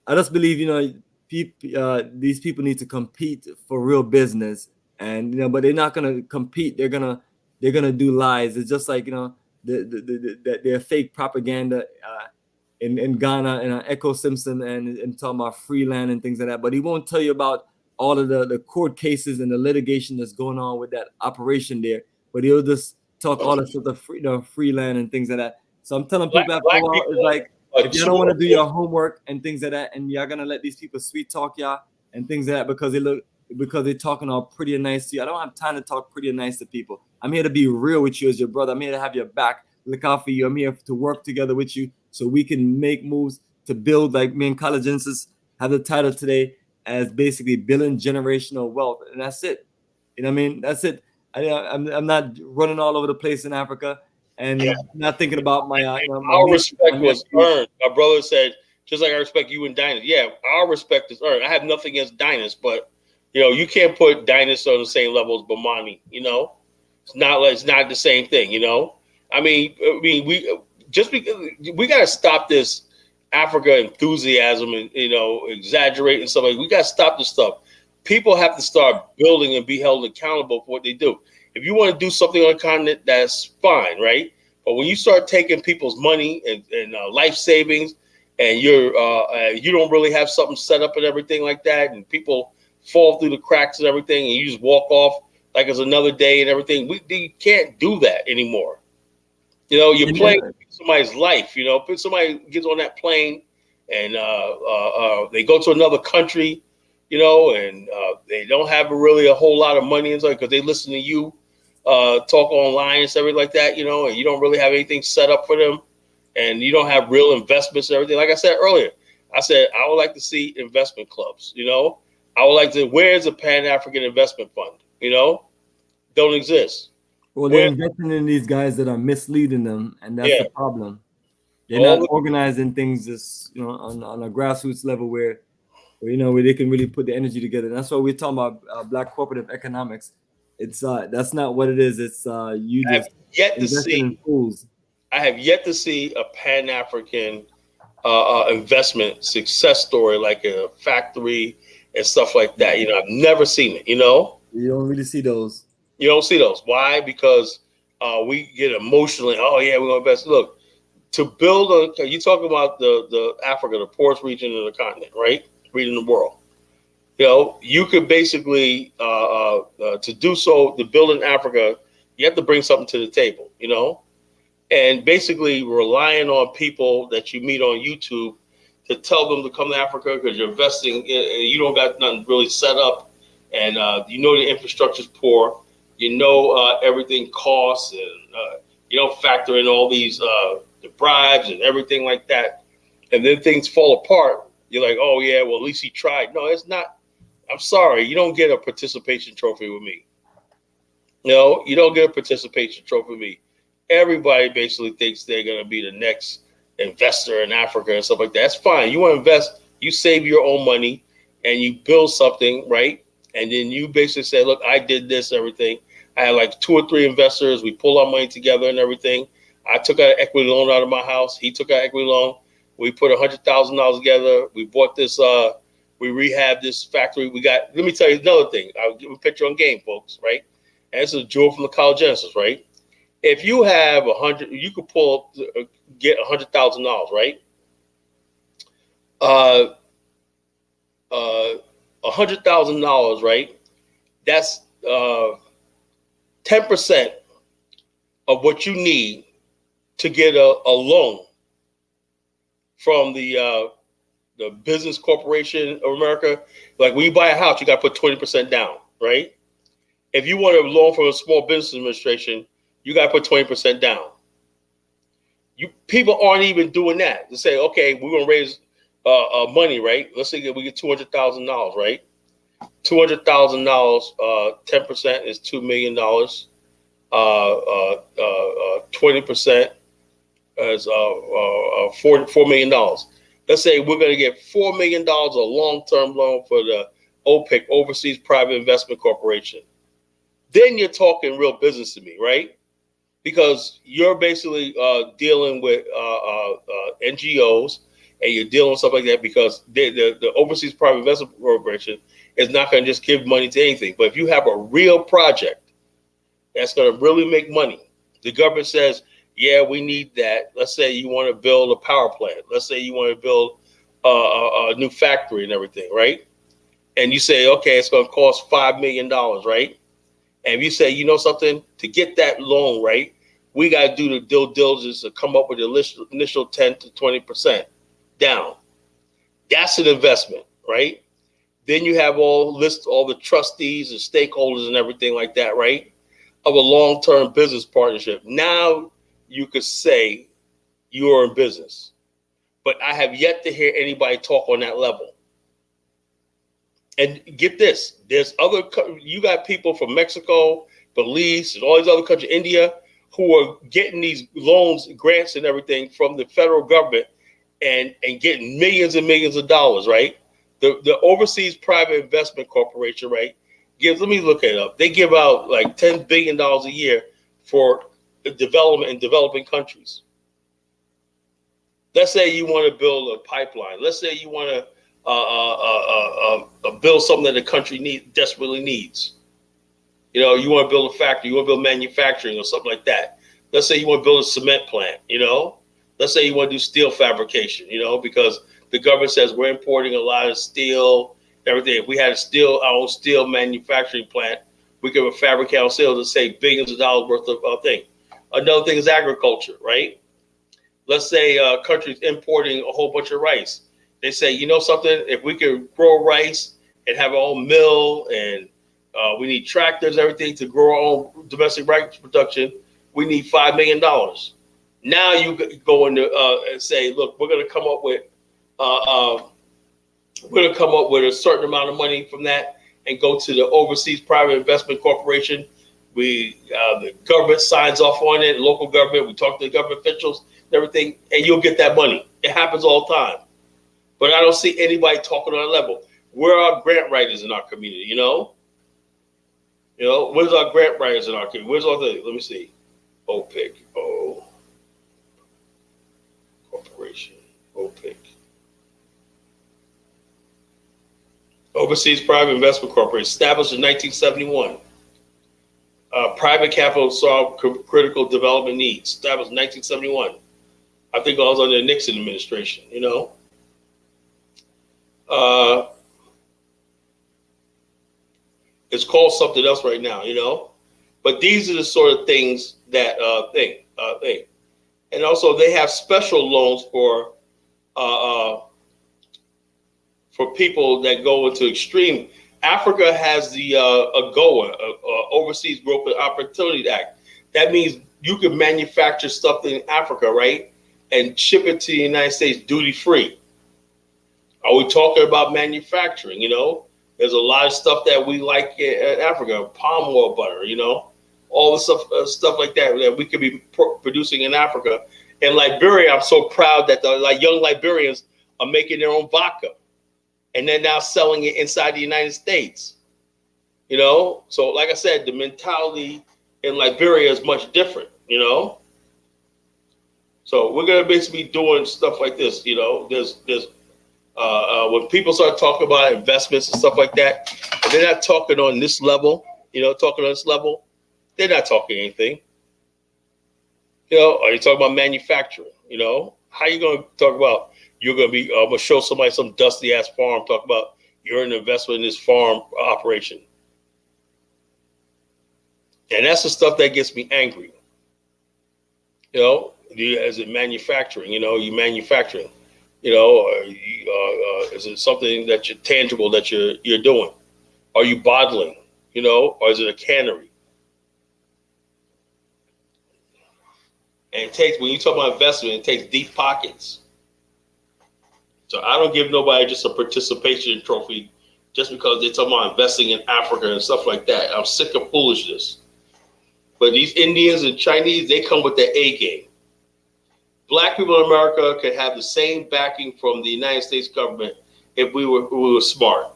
I just believe, these people need to compete for real business, and but they're not gonna compete. They're gonna do lies. It's just like their fake propaganda in Ghana and Echo Simpson and talking about free land and things like that. But he won't tell you about all of the court cases and the litigation that's going on with that operation there. But he'll just talk all the stuff, the free land and things like that. So I'm telling people after a while, it's like, if you don't want to do your homework and things like that, and you're gonna let these people sweet talk y'all and things like that because they're talking all pretty and nice to you. I don't have time to talk pretty and nice to people. I'm here to be real with you as your brother. I'm here to have your back, look out for you. I'm here to work together with you so we can make moves to build, like me and Collegensis have the title today as basically building generational wealth, and that's it. You know what I mean? That's it. I'm not running all over the place in Africa and not thinking about my. Our respect was earned. My brother said, just like I respect you and Dynas. Yeah, our respect is earned. I have nothing against Dynas, but you can't put Dynas on the same level as Bomani. It's not the same thing. I mean, we just because we got to stop this Africa enthusiasm and exaggerating stuff. We got to stop this stuff. People have to start building and be held accountable for what they do. If you want to do something on a continent, that's fine, right? But when you start taking people's money and life savings, and you don't really have something set up and everything like that, and people fall through the cracks and everything, and you just walk off like it's another day and everything, we can't do that anymore. You're playing somebody's life. Somebody gets on that plane and they go to another country, and they don't have really a whole lot of money inside because they listen to you talk online and everything like that, and you don't really have anything set up for them, and you don't have real investments and everything. Like I said earlier, I would like to see investment clubs. I would like to. Where's a Pan-African investment fund? Don't exist. Well, they're investing in these guys that are misleading them, and that's the problem. They're not organizing things just on a grassroots level where they can really put the energy together. And that's why we're talking about black cooperative economics. It's that's not what it is. It's you just investing in fools. I have yet to see a Pan-African investment success story like a factory and stuff like that. I've never seen it. You don't really see those. You don't see those. Why? Because we get emotionally. Oh yeah, we're gonna invest. Look, to build you talk about the Africa, the poorest region of the continent, right? Region of the world. You could basically to do so, to build in Africa, you have to bring something to the table, and basically relying on people that you meet on YouTube to tell them to come to Africa because you're investing and you don't got nothing really set up, and the infrastructure's poor. Everything costs, and you don't factor in all these the bribes and everything like that, and then things fall apart. You're like, oh yeah, well at least he tried. No, it's not. I'm sorry, you don't get a participation trophy with me. You don't get a participation trophy with me. Everybody basically thinks they're gonna be the next investor in Africa and stuff like that. That's fine. You want to invest, you save your own money, and you build something, right? And then you basically say, look, I did this, everything. I had like 2 or 3 investors. We pulled our money together and everything. I took out an equity loan out of my house. He took out an equity loan. We put $100,000 together. We bought this, we rehabbed this factory. Let me tell you another thing. I'll give a picture on game, folks, right? And this is a jewel from the Collegensis, right? If you have 100, you could get $100,000, right? $100,000, right? That's 10% of what you need to get a loan from the Business Corporation of America. Like when you buy a house, you got to put 20% down, right? If you want a loan from a Small Business Administration, you got to put 20% down. People aren't even doing that. They say, okay, we're going to raise money, right? Let's say we get $200,000, right? $200,000, 10% is $2 million. 20% is $4 million. Let's say we're going to get $4 million a long-term loan for the OPIC, Overseas Private Investment Corporation. Then you're talking real business to me, right? Because you're basically dealing with NGOs, and you're dealing with stuff like that, because the Overseas Private Investment Corporation is not going to just give money to anything. But if you have a real project that's going to really make money, the government says, yeah, we need that. Let's say you want to build a power plant. Let's say you want to build a new factory and everything, right? And you say, okay, it's going to cost $5 million, right? And if you say, you know something, to get that loan, right, we got to do the due diligence to come up with the initial 10 to 20% down. That's an investment, right? Then you have all the trustees and stakeholders and everything like that, right, of a long-term business partnership. Now you could say you are in business. But I have yet to hear anybody talk on that level. And get this, you got people from Mexico, Belize, and all these other countries, India, who are getting these loans, grants and everything from the federal government and getting millions and millions of dollars, right? The Overseas Private Investment Corporation, right, let me look it up. They give out like $10 billion a year for development in developing countries. Let's say you want to build a pipeline. Let's say you want to build something that the country desperately needs. You know, you want to build a factory, you want to build manufacturing or something like that. Let's say you want to build a cement plant, you know. Let's say you want to do steel fabrication, you know, because the government says we're importing a lot of steel, everything. If we had our own steel manufacturing plant, we could fabricate our steel to save billions of dollars worth of thing. Another thing is agriculture, right? Let's say a country's importing a whole bunch of rice. They say, you know something, if we could grow rice and have our own mill and we need tractors, everything to grow our own domestic rice production, we need $5 million. Now you go into and say, look, we're going to come up with a certain amount of money from that and go to the Overseas Private Investment Corporation. The government signs off on it, local government. We talk to the government officials and everything, and you'll get that money. It happens all the time. But I don't see anybody talking on that level. Where are grant writers in our community, you know? You know, where's our grant writers in our community? Where's all the, let me see. OPIC, Corporation, OPIC. Overseas Private Investment Corporation, established in 1971. Private capital solve critical development needs, established in 1971. I think I was under the Nixon administration, you know. It's called something else right now, you know. But these are the sort of things that thing. And also they have special loans for people that go into extreme. Africa has the AGOA, Overseas Growth and Opportunity Act. That means you can manufacture stuff in Africa, right, and ship it to the United States duty free. Are we talking about manufacturing? You know, there's a lot of stuff that we like in Africa, palm oil butter, you know, all the stuff like that we could be producing in Africa. In Liberia, I'm so proud that the young Liberians are making their own vodka, and they're now selling it inside the United States. You know, so like I said, the mentality in Liberia is much different. You know, so we're gonna basically be doing stuff like this. You know, there's when people start talking about investments and stuff like that, and they're not talking on this level, you know, they're not talking anything. You know, are you talking about manufacturing? You know, how are you going to talk about you're going to be, I'm going to show somebody some dusty ass farm, talk about you're an investment in this farm operation. And that's the stuff that gets me angry. You know, as in manufacturing, you know, you manufacturing. You know, is it something that you're tangible that you're doing? Are you bottling? You know, or is it a cannery? And it takes, when you talk about investment, it takes deep pockets. So I don't give nobody just a participation trophy just because they're talking about investing in Africa and stuff like that. I'm sick of foolishness. But these Indians and Chinese, they come with their A game. Black people in America could have the same backing from the United States government if we were smart.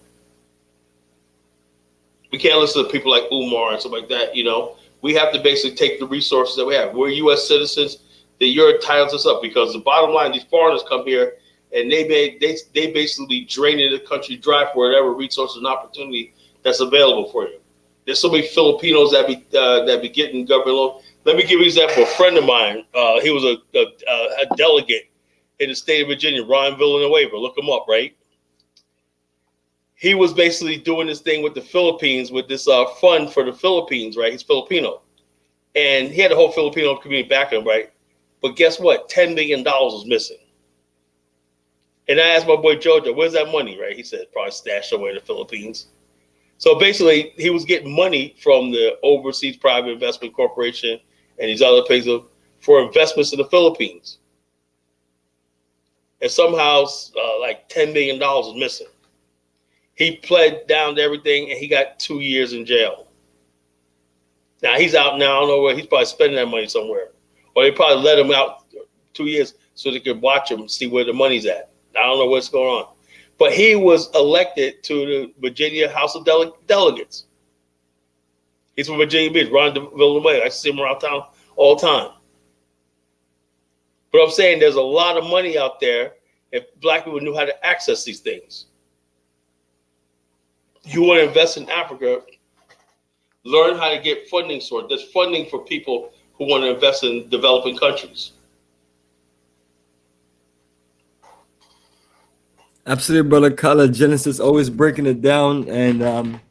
We can't listen to people like Umar and stuff like that, you know. We have to basically take the resources that we have. We're U.S. citizens, that you're entitled to stuff, because the bottom line, these foreigners come here and they basically draining the country dry for whatever resources and opportunity that's available for you. There's so many Filipinos that be getting government loans. Let me give you an example. A friend of mine, he was a delegate in the state of Virginia, Ron Villanueva. Look him up, right? He was basically doing this thing with the Philippines with this fund for the Philippines, right? He's Filipino. And he had the whole Filipino community backing him, right? But guess what? $10 million was missing. And I asked my boy Jojo, where's that money, right? He said, probably stashed away in the Philippines. So basically, he was getting money from the Overseas Private Investment Corporation and these other places for investments in the Philippines. And somehow, like $10 million was missing. He pled down to everything, and he got 2 years in jail. Now, he's out now. I don't know where. He's probably spending that money somewhere. Or they probably let him out 2 years so they could watch him, see where the money's at. I don't know what's going on. But he was elected to the Virginia House of Delegates. He's from Virginia Beach, Ron Villanueva. I see him around town all the time. But I'm saying there's a lot of money out there if black people knew how to access these things. You want to invest in Africa, learn how to get funding source. There's funding for people who want to invest in developing countries. Absolutely, brother. Kala Genesis always breaking it down, and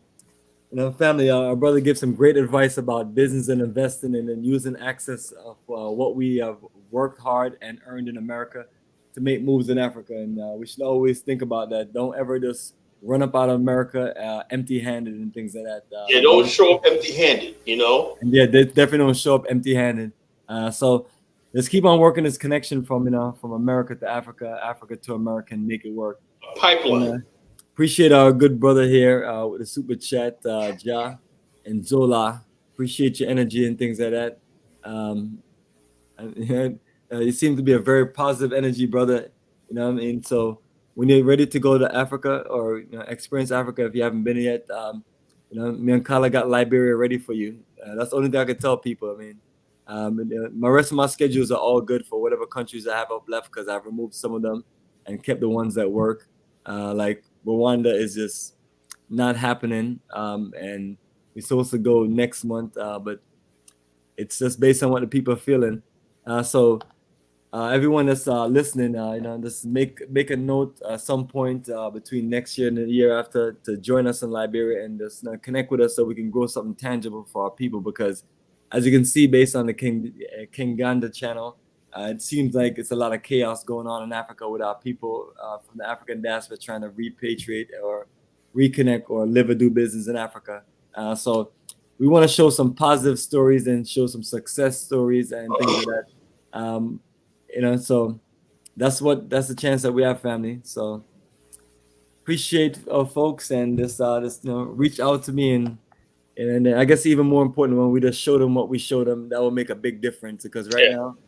family. Our brother gives some great advice about business and investing, and then using access of what we have worked hard and earned in America to make moves in Africa. And we should always think about that. Don't ever just run up out of America empty-handed and things like that. Don't show up empty-handed. And yeah, they definitely don't show up empty-handed. So let's keep on working this connection from America to Africa, Africa to America, and make it work. Pipeline. Appreciate our good brother here with the super chat, Ja and Zola. Appreciate your energy and things like that. You seem to be a very positive energy, brother. You know what I mean? So when you're ready to go to Africa or experience Africa, if you haven't been yet, me and Kala got Liberia ready for you. That's the only thing I can tell people. I mean, my rest of my schedules are all good for whatever countries I have up left because I've removed some of them and kept the ones that work. Like Rwanda is just not happening, and we're supposed to go next month, but it's just based on what the people are feeling. So everyone that's listening, just make a note at some point between next year and the year after to join us in Liberia and just connect with us so we can grow something tangible for our people. Because as you can see, based on the King Ganda channel, it seems like it's a lot of chaos going on in Africa with our people from the African diaspora trying to repatriate or reconnect or live or do business in Africa. So we want to show some positive stories and show some success stories and things like that. So that's the chance that we have, family. So appreciate folks and just reach out to me and I guess even more important, when we just show them what we show them, that will make a big difference because now.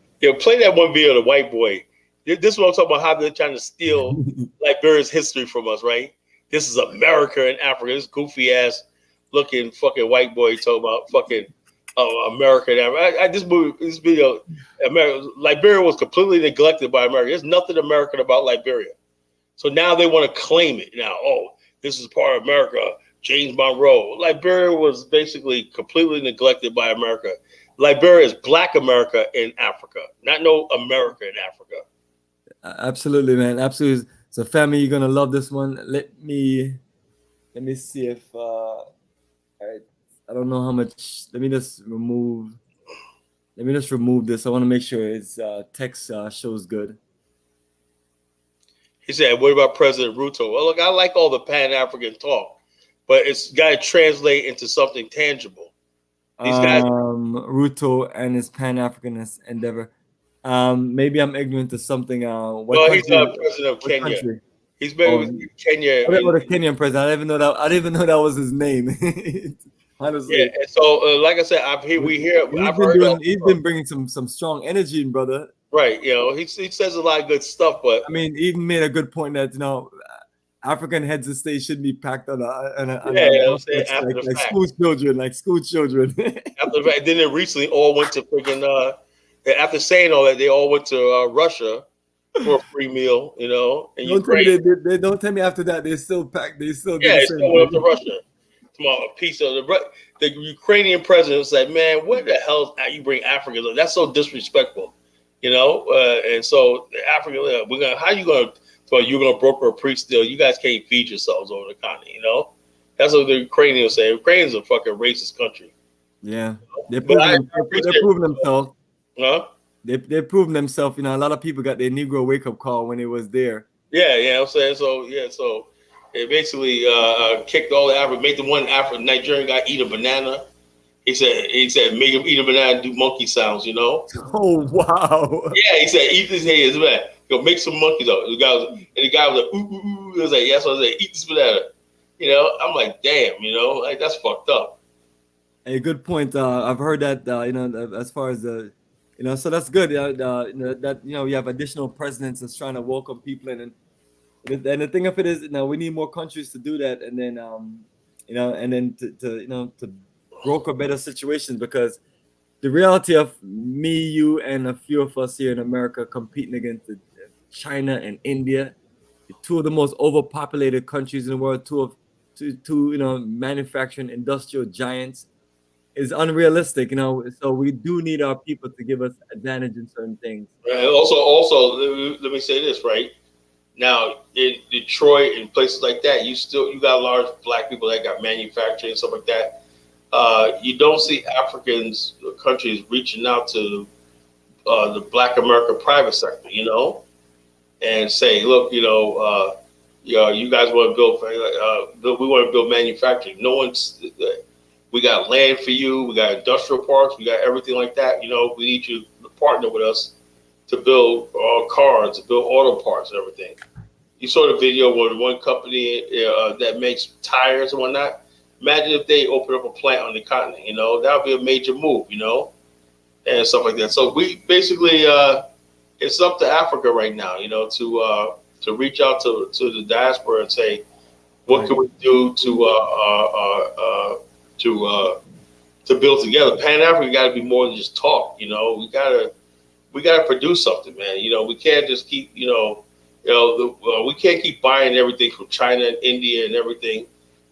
Play that one video of the white boy. This is what I'm talking about, how they're trying to steal Liberia's history from us, right? This is America and Africa. This goofy ass looking fucking white boy talking about fucking America and Africa. This video, Liberia was completely neglected by America. There's nothing American about Liberia. So now they want to claim it. Now, this is part of America. James Monroe. Liberia was basically completely neglected by America. Liberia is Black America in Africa, not no America in Africa. Absolutely, man. Absolutely. So, family, you're gonna love this one. Let me see if all right. I don't know how much. Let me just remove this. I want to make sure its text shows good. He said, "What about President Ruto?" Well, look, I like all the Pan-African talk, but it's got to translate into something tangible. These guys, Ruto and his Pan-Africanist endeavor. Maybe I'm ignorant to something. He's not president of Kenya. Country? He's been with Kenya. The Kenyan president. I didn't even know that was his name. Honestly. Yeah. And so, like I said, He's been bringing some strong energy in, brother. Right. He says a lot of good stuff, but I mean, he even made a good point that African heads of state shouldn't be packed on like school children. After the fact, then they recently all went to freaking after saying all that, they all went to Russia for a free meal, you know. And Don't tell me Ukraine, they don't tell me after that they still pack. They still do yeah, the it's same going up to thing. Russia. Tomorrow, a piece of the Ukrainian president was like, man, what the hell you bring Africans? That's so disrespectful, you know. And so the African, how you gonna? So you're gonna broker a peace deal? You guys can't feed yourselves over the continent, you know. That's what the Ukrainians say. Ukraine's a fucking racist country. Yeah, they're But proving themselves. Huh? They're proving themselves. You know, a lot of people got their Negro wake up call when it was there. Yeah, I'm saying so. Yeah, so it basically kicked all the African, made the one African Nigerian guy eat a banana. He said make him eat a banana and do monkey sounds, you know. Oh wow. Yeah, he said eat this hands, man. Go make some monkeys out. The guy was like ooh ooh ooh. He was like yes, I was like eat this banana. You know, I'm like damn, you know, like that's fucked up. A good point. I've heard that. You know, as far as the, you know, so that's good. You know, that you have additional presidents that's trying to welcome people in, and the thing of it is, you know, we need more countries to do that, and then you know, and then to you know to broker better situations, because the reality of me, you, and a few of us here in America competing against China and India, two of the most overpopulated countries in the world, two you know manufacturing industrial giants, is unrealistic, you know. So we do need our people to give us advantage in certain things. And also, let me say this, right? Now in Detroit and places like that, you got large black people that got manufacturing and stuff like that. You don't see Africans countries reaching out to the Black America private sector, you know, and say, look, you know, you guys want to build, we want to build manufacturing. No one's. We got land for you. We got industrial parks. We got everything like that. You know, we need you to partner with us to build cars, to build auto parts and everything. You saw the video where one company that makes tires and whatnot. Imagine if they open up a plant on the continent. You know, that would be a major move. You know, and stuff like that. So we basically, it's up to Africa right now. You know, to reach out to the diaspora and say, what can we do to build together? Pan-African got to be more than just talk. You know, we gotta produce something, man. You know, we can't just keep, we can't keep buying everything from China and India and everything,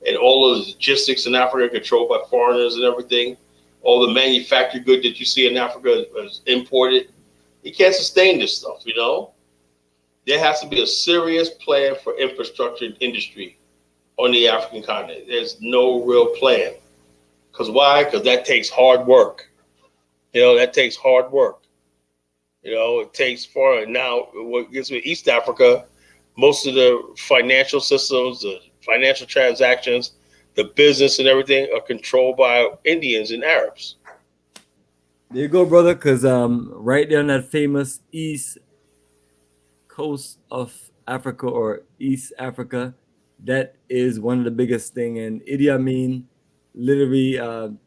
and all of the logistics in Africa controlled by foreigners and everything. All the manufactured good that you see in Africa is imported. You can't sustain this stuff. You know, there has to be a serious plan for infrastructure and industry on the African continent. There's no real plan. Because why? Because that takes hard work. You know, that takes hard work. You know, it takes far. Now, what gets with East Africa, most of the financial systems, the financial transactions, the business and everything are controlled by Indians and Arabs. There you go, brother. Because right there on that famous East Coast of Africa, or East Africa, that is one of the biggest thing. And Idi Amin literally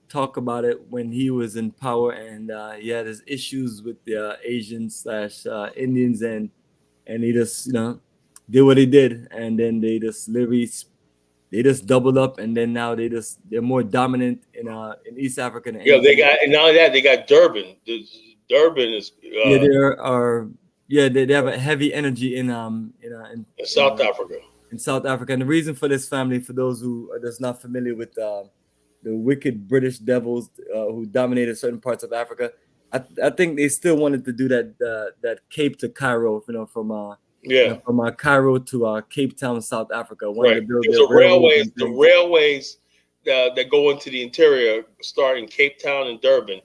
talk about it when he was in power, and he had his issues with the Asians / Indians, and he just, you know, did what he did, and then they just literally doubled up, and then now they're more dominant in East Africa. Yeah, they got, and not only that, they got Durban. Durban is they have a heavy energy in South Africa. In South Africa, and the reason for this, family, for those who are just not familiar with the wicked British devils who dominated certain parts of Africa, I think they still wanted to do that Cape to Cairo, you know, from Cairo to Cape Town, South Africa. Right. The railways that go into the interior start in Cape Town and Durban,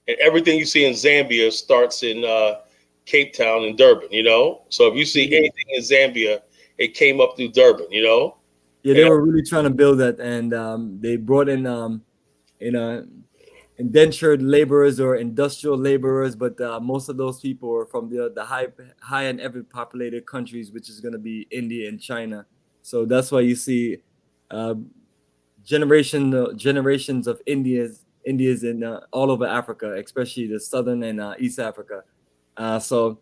and everything you see in Zambia starts in Cape Town and Durban. You know, so if you see anything in Zambia, it came up through Durban. You know. Yeah, they were really trying to build that, and they brought in indentured laborers or industrial laborers, but most of those people are from the high and heavily populated countries, which is going to be India and China. So that's why you see generations of Indians in all over Africa, especially the southern and East Africa. So,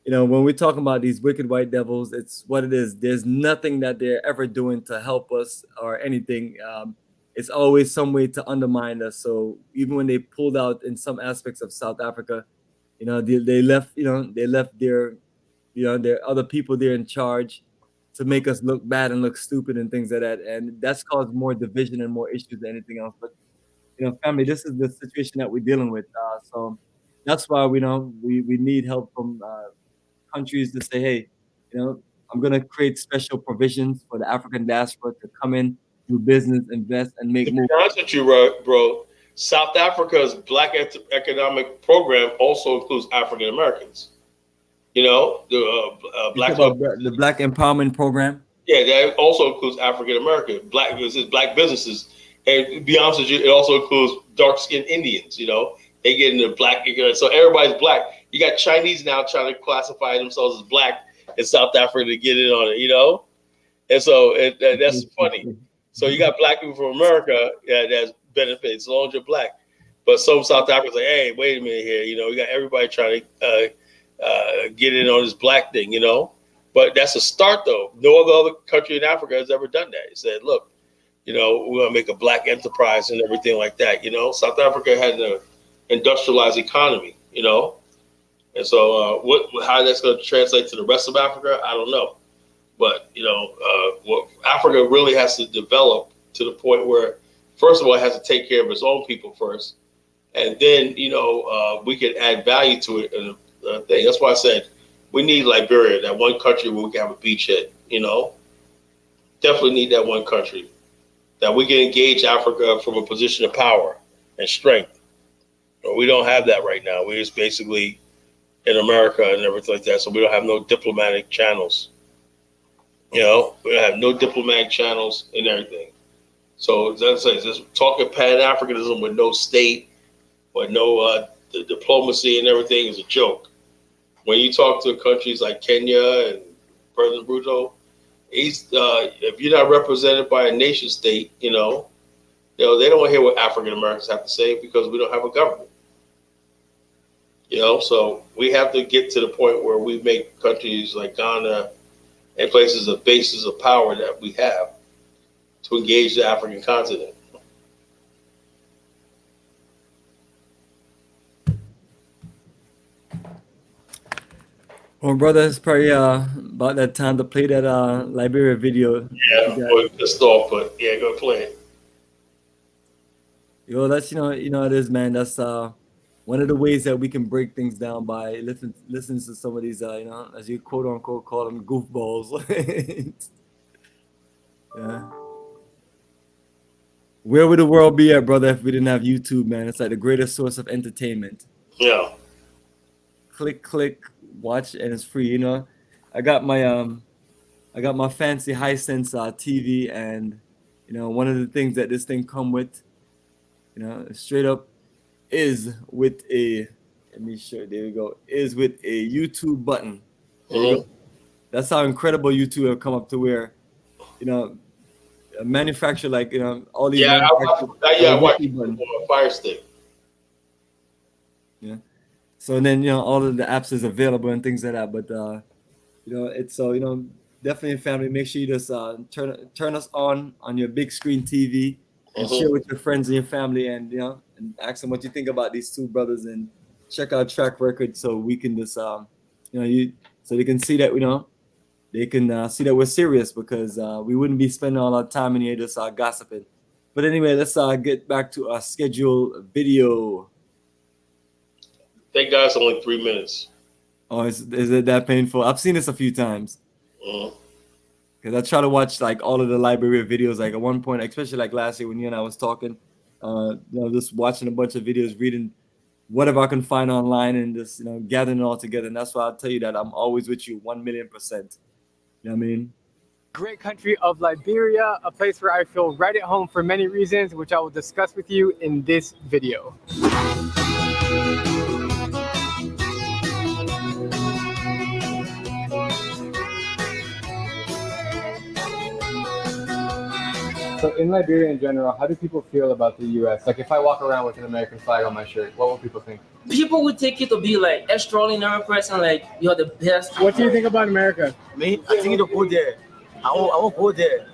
you know, when we're talking about these wicked white devils, it's what it is. There's nothing that they're ever doing to help us or anything. It's always some way to undermine us. So even when they pulled out in some aspects of South Africa, you know, they left their you know, there are other people there in charge to make us look bad and look stupid and things like that. And that's caused more division and more issues than anything else. But, you know, family, this is the situation that we're dealing with. So that's why we need help from countries to say, hey, you know, I'm going to create special provisions for the African diaspora to come in, do business, invest, and make moves. To be honest with you, bro, South Africa's Black Economic Program also includes African Americans. You know, the Black Empowerment Program. Yeah, that also includes African American black businesses. And to be honest with you, it also includes dark-skinned Indians. You know, they get into black. So everybody's black. You got Chinese now trying to classify themselves as black in South Africa to get in on it. You know, and so that's funny. So you got black people from America that benefits as long as you're black. But some South Africans like, hey, wait a minute here. You know, we got everybody trying to get in on this black thing. You know, but that's a start though. No other country in Africa has ever done that. It said, look, you know, we're gonna make a black enterprise and everything like that. You know, South Africa had an industrialized economy. You know, and so how that's going to translate to the rest of Africa, I don't know. But you know, what Africa really has to develop to the point where, first of all, it has to take care of its own people first, and then you know we can add value to it. And thing. That's why I said we need Liberia, that one country where we can have a beachhead. You know, definitely need that one country that we can engage Africa from a position of power and strength. But we don't have that right now. We're just basically in America and everything like that. So we don't have no diplomatic channels. You know, we don't have no diplomatic channels and everything. So as I say, just talking pan-Africanism with no state, with no the diplomacy and everything is a joke. When you talk to countries like Kenya and President Ruto, if you're not represented by a nation state, you know, they don't want to hear what African Americans have to say because we don't have a government. You know, so we have to get to the point where we make countries like Ghana and places of bases of power that we have to engage the African continent. Well, brother, it's probably about that time to play that Liberia video. Yeah, we're pissed off, but yeah, go play it. Yo, that's you know it is, man. That's one of the ways that we can break things down by listening to some of these, you know, as you quote unquote call them goofballs. Yeah. Where would the world be at, brother, if we didn't have YouTube, man? It's like the greatest source of entertainment. Yeah. Click, watch, and it's free. You know, I got my fancy Hisense TV, and you know, one of the things that this thing come with, you know, straight up is with a, let me show you, there we go, is with a YouTube button. Mm-hmm. That's how incredible YouTube have come up to where, you know, a manufacturer like, you know, all these I watch a Fire Stick. Yeah. So then, you know, all of the apps is available and things like that. But you know, it's so, you know, definitely family, make sure you just turn us on your big screen TV and share with your friends and your family, and you know, and ask them what you think about these two brothers, and check our track record so we can just so they can see that, you know, they can see that we're serious, because we wouldn't be spending all our time in here just gossiping. But anyway, let's get back to our scheduled video. Thank God it's only 3 minutes. Oh, is it that painful? I've seen this a few times. Because I try to watch like all of the Liberia videos, like at one point, especially like last year when you and I was talking, you know, just watching a bunch of videos, reading whatever I can find online, and just, you know, gathering it all together. And that's why I'll tell you that I'm always with you 1,000,000%. You know what I mean? Great country of Liberia, a place where I feel right at home for many reasons, which I will discuss with you in this video. So in Liberia in general, how do people feel about the U.S.? Like if I walk around with an American flag on my shirt, what will people think? People would take it to be like extraordinary person, like you're the best. What do you think about America? Me, I think to go there. I won't go there.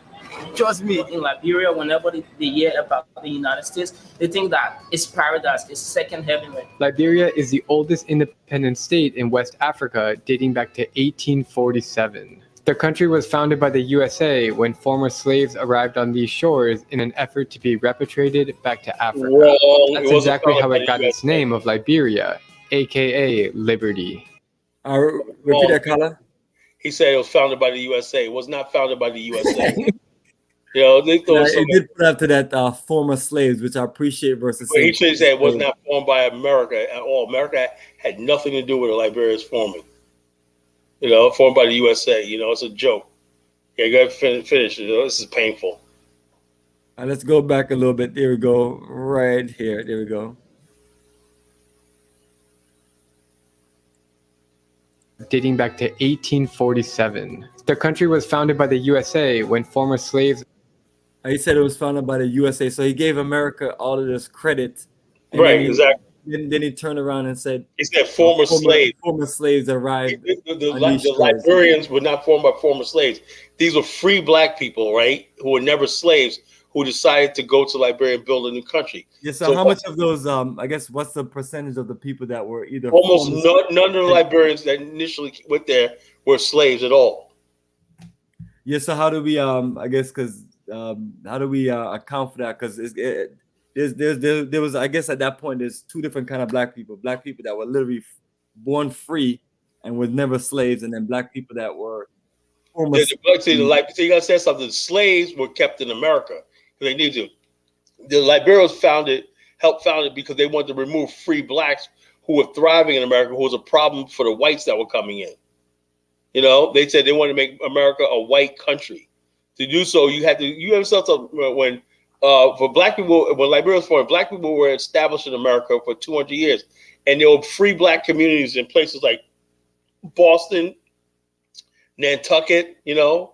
Trust me, in Liberia, whenever they hear about the United States, they think that it's paradise, it's second heaven. Liberia is the oldest independent state in West Africa, dating back to 1847. The country was founded by the USA when former slaves arrived on these shores in an effort to be repatriated back to Africa. Wrong. That's exactly how it got its name of Liberia, aka Liberty. Repeat that, Kala. He said it was founded by the USA. It was not founded by the USA. You know, they it did put after that former slaves, which I appreciate versus. He should say it was not formed by America at all. America had nothing to do with Liberia's forming. You know, formed by the USA. You know, it's a joke. Yeah, go ahead, finish. You know, this is painful. All right, let's go back a little bit. There we go. Right here. There we go. Dating back to 1847. The country was founded by the USA when former slaves. He said it was founded by the USA, so he gave America all of this credit. Right, exactly. Then he turned around and said, he said former slaves. Former slaves arrived. The Liberians were not formed by former slaves. These were free black people, right, who were never slaves, who decided to go to Liberia and build a new country. Yeah, so how much of those, I guess, what's the percentage of the people that were either... Almost none of the Liberians that initially went there were slaves at all. Yeah, so how do we, I guess, because how do we account for that? Because there was, I guess at that point, there's two different kind of black people that were literally born free and was never slaves, and then black people that were former slaves. So you gotta say something. Slaves were kept in America because they needed to. The Liberians helped found it because they wanted to remove free blacks who were thriving in America, who was a problem for the whites that were coming in. You know, they said they wanted to make America a white country. To do so, you have when for black people, when Liberia was formed, black people were established in America for 200 years, and there were free black communities in places like Boston, Nantucket, you know,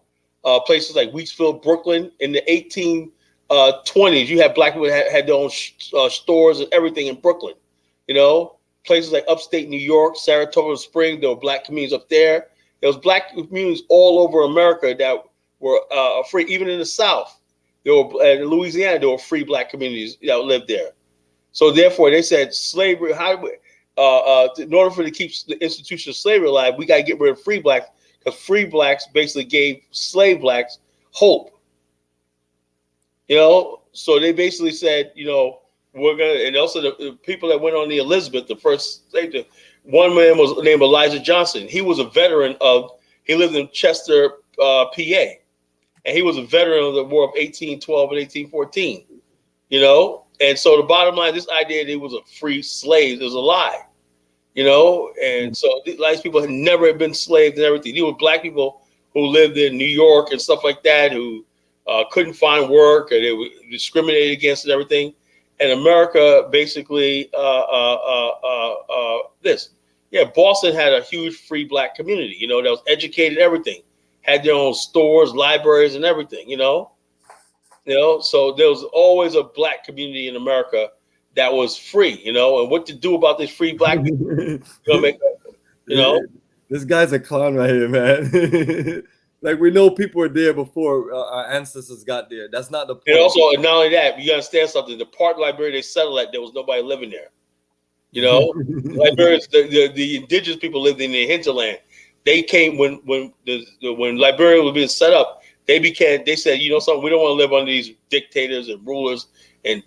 places like Weeksville, Brooklyn. In the 1820s, you had black people that had their own stores and everything in Brooklyn. You know, places like upstate New York, Saratoga Springs, there were black communities up there. There was black communities all over America that were free, even in the South. There were in Louisiana, there were free black communities that lived there. So therefore, they said slavery. In order for to keep the institution of slavery alive, we got to get rid of free blacks, because free blacks basically gave slave blacks hope. You know, so they basically said, you know, we're gonna, and also the people that went on the Elizabeth, the first slave, one man was named Elijah Johnson. He was a veteran he lived in Chester, PA. And he was a veteran of the War of 1812 and 1814, you know? And so the bottom line, this idea that he was a free slave is a lie, you know? And so these people had never been slaves and everything. These were black people who lived in New York and stuff like that, who couldn't find work, and they were discriminated against and everything. And America basically, Boston had a huge free black community, you know, that was educated, everything. Had their own stores, libraries, and everything, you know? So there was always a black community in America that was free, you know? And what to do about these free black people? This guy's a clown right here, man. Like, we know people were there before our ancestors got there. That's not the point. And also, not only that, you understand something. The part of Liberia they settled at, there was nobody living there. You know? Liberians, the indigenous people lived in the hinterland. They came when Liberia was being set up. They said, you know something, we don't want to live under these dictators and rulers and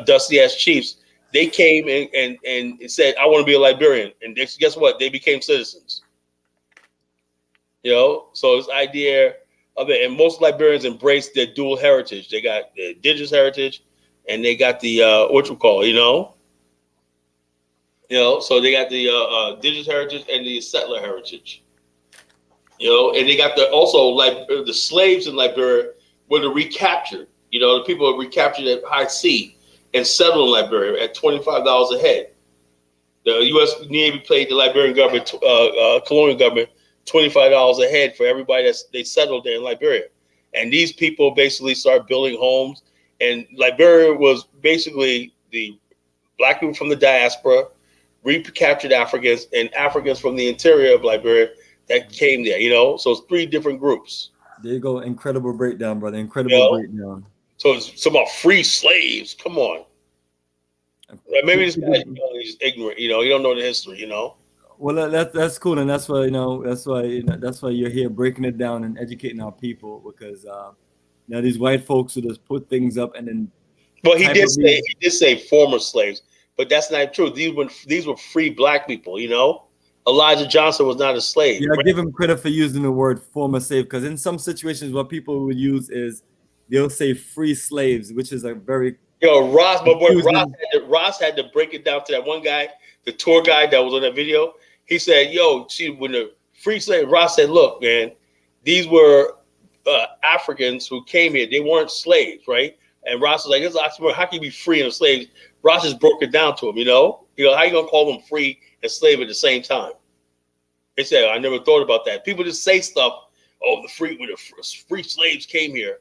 dusty ass chiefs. They came and said, I want to be a Liberian. And guess what? They became citizens. You know, so this idea of it, and most Liberians embrace their dual heritage. They got the indigenous heritage, and they got the so they got the indigenous heritage and the settler heritage. You know, and they got the slaves in Liberia were recaptured. You know, the people were recaptured at high sea and settled in Liberia at $25 a head. The U.S. Navy paid the Liberian government, colonial government, $25 a head for everybody they settled there in Liberia. And these people basically started building homes. And Liberia was basically the black people from the diaspora, recaptured Africans, and Africans from the interior of Liberia that came there, you know? So it's three different groups. There you go. Incredible breakdown, brother. You Incredible know? breakdown. So it's about free slaves. Come on. Maybe this guy, he's ignorant. You know, he don't know the history. You know. Well, that's cool, and that's why that's why you're here breaking it down and educating our people, because now these white folks who just put things up and then. Well, he did say former slaves, but that's not true. These were free black people. You know, Elijah Johnson was not a slave. Yeah, I give him credit for using the word former slave, because in some situations what people would use is they'll say free slaves, which is a very Ross, my boy Ross had to break it down to that one guy, the tour guide that was on that video. He said, see, when the free slave, Ross said, look, man, these were Africans who came here. They weren't slaves, right? And Ross was like, this is how can you be free and slaves? Ross just broke it down to him, how you gonna call them free and slave at the same time? They said, I never thought about that. People just say stuff, when the free slaves came here.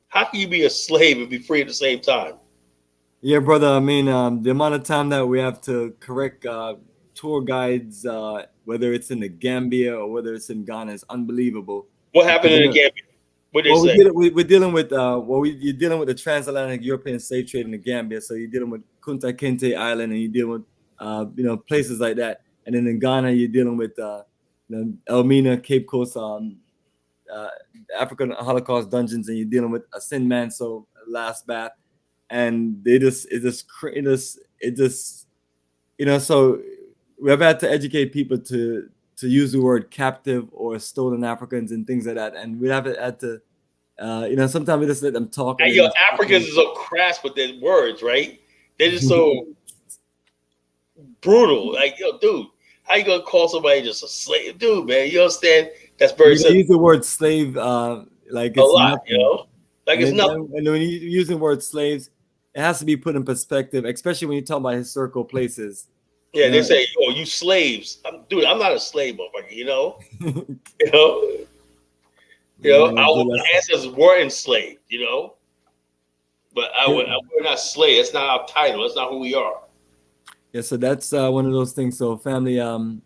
How can you be a slave and be free at the same time? Yeah, brother. I mean, the amount of time that we have to correct tour guides, whether it's in the Gambia or whether it's in Ghana, is unbelievable. What happened in the Gambia? What they say? We're dealing with you're dealing with the transatlantic European slave trade in the Gambia. So you're dealing with Kunta Kinte Island, and you're dealing with places like that. And then in Ghana, you're dealing with Elmina, Cape Coast, African Holocaust dungeons, and you're dealing with a Sin Manso, Last Bath. And so we've had to educate people to use the word captive or stolen Africans and things like that. And we have had to, sometimes we just let them talk. And Africans is so crass with their words, right? They're just so brutal. Like, dude, how you gonna call somebody just a slave? Dude, man, you understand? That's very simple. Use the word slave like it's a lot, nothing. Like it's nothing. And when you use the word slaves, it has to be put in perspective, especially when you talk about historical places. Yeah, they say, you slaves. Dude, I'm not a slave, motherfucker, Our ancestors were enslaved, But we're not slaves. That's not our title. That's not who we are. Yeah, so that's one of those things. So family, don't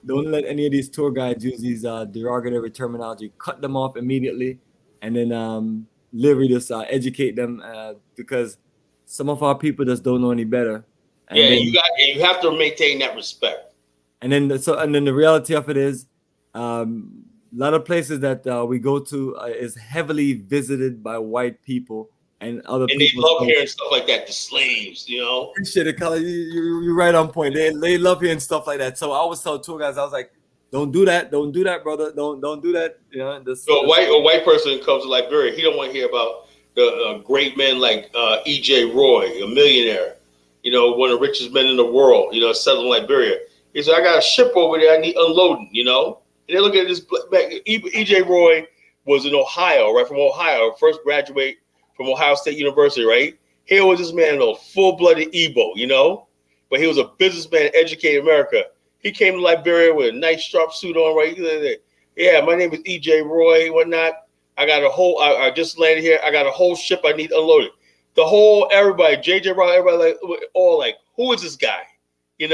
let any of these tour guides use these derogatory terminology. Cut them off immediately, and then literally just educate them, because some of our people just don't know any better. And you have to maintain that respect. And then the reality of it is, a lot of places that we go to is heavily visited by white people and other people. And they love hearing stuff like that, the slaves, Appreciate it, Colin. You're right on point. They love hearing stuff like that. So I always tell tour guys, I was like, don't do that, brother. Don't do that. So a white person comes to Liberia, he don't want to hear about the great men like E.J. Roy, a millionaire, one of the richest men in the world, settled in Liberia. He said, I got a ship over there, I need unloading, And they look at this, E.J. Roy was in Ohio, right, from Ohio, first graduate from Ohio State University, right? Here was this man, a full-blooded Igbo, But he was a businessman, educated in America. He came to Liberia with a nice sharp suit on, right? Yeah, my name is E.J. Roy, whatnot. I just landed here. I got a whole ship I need unloaded. Everybody, JJ Rock, everybody all like, who is this guy? And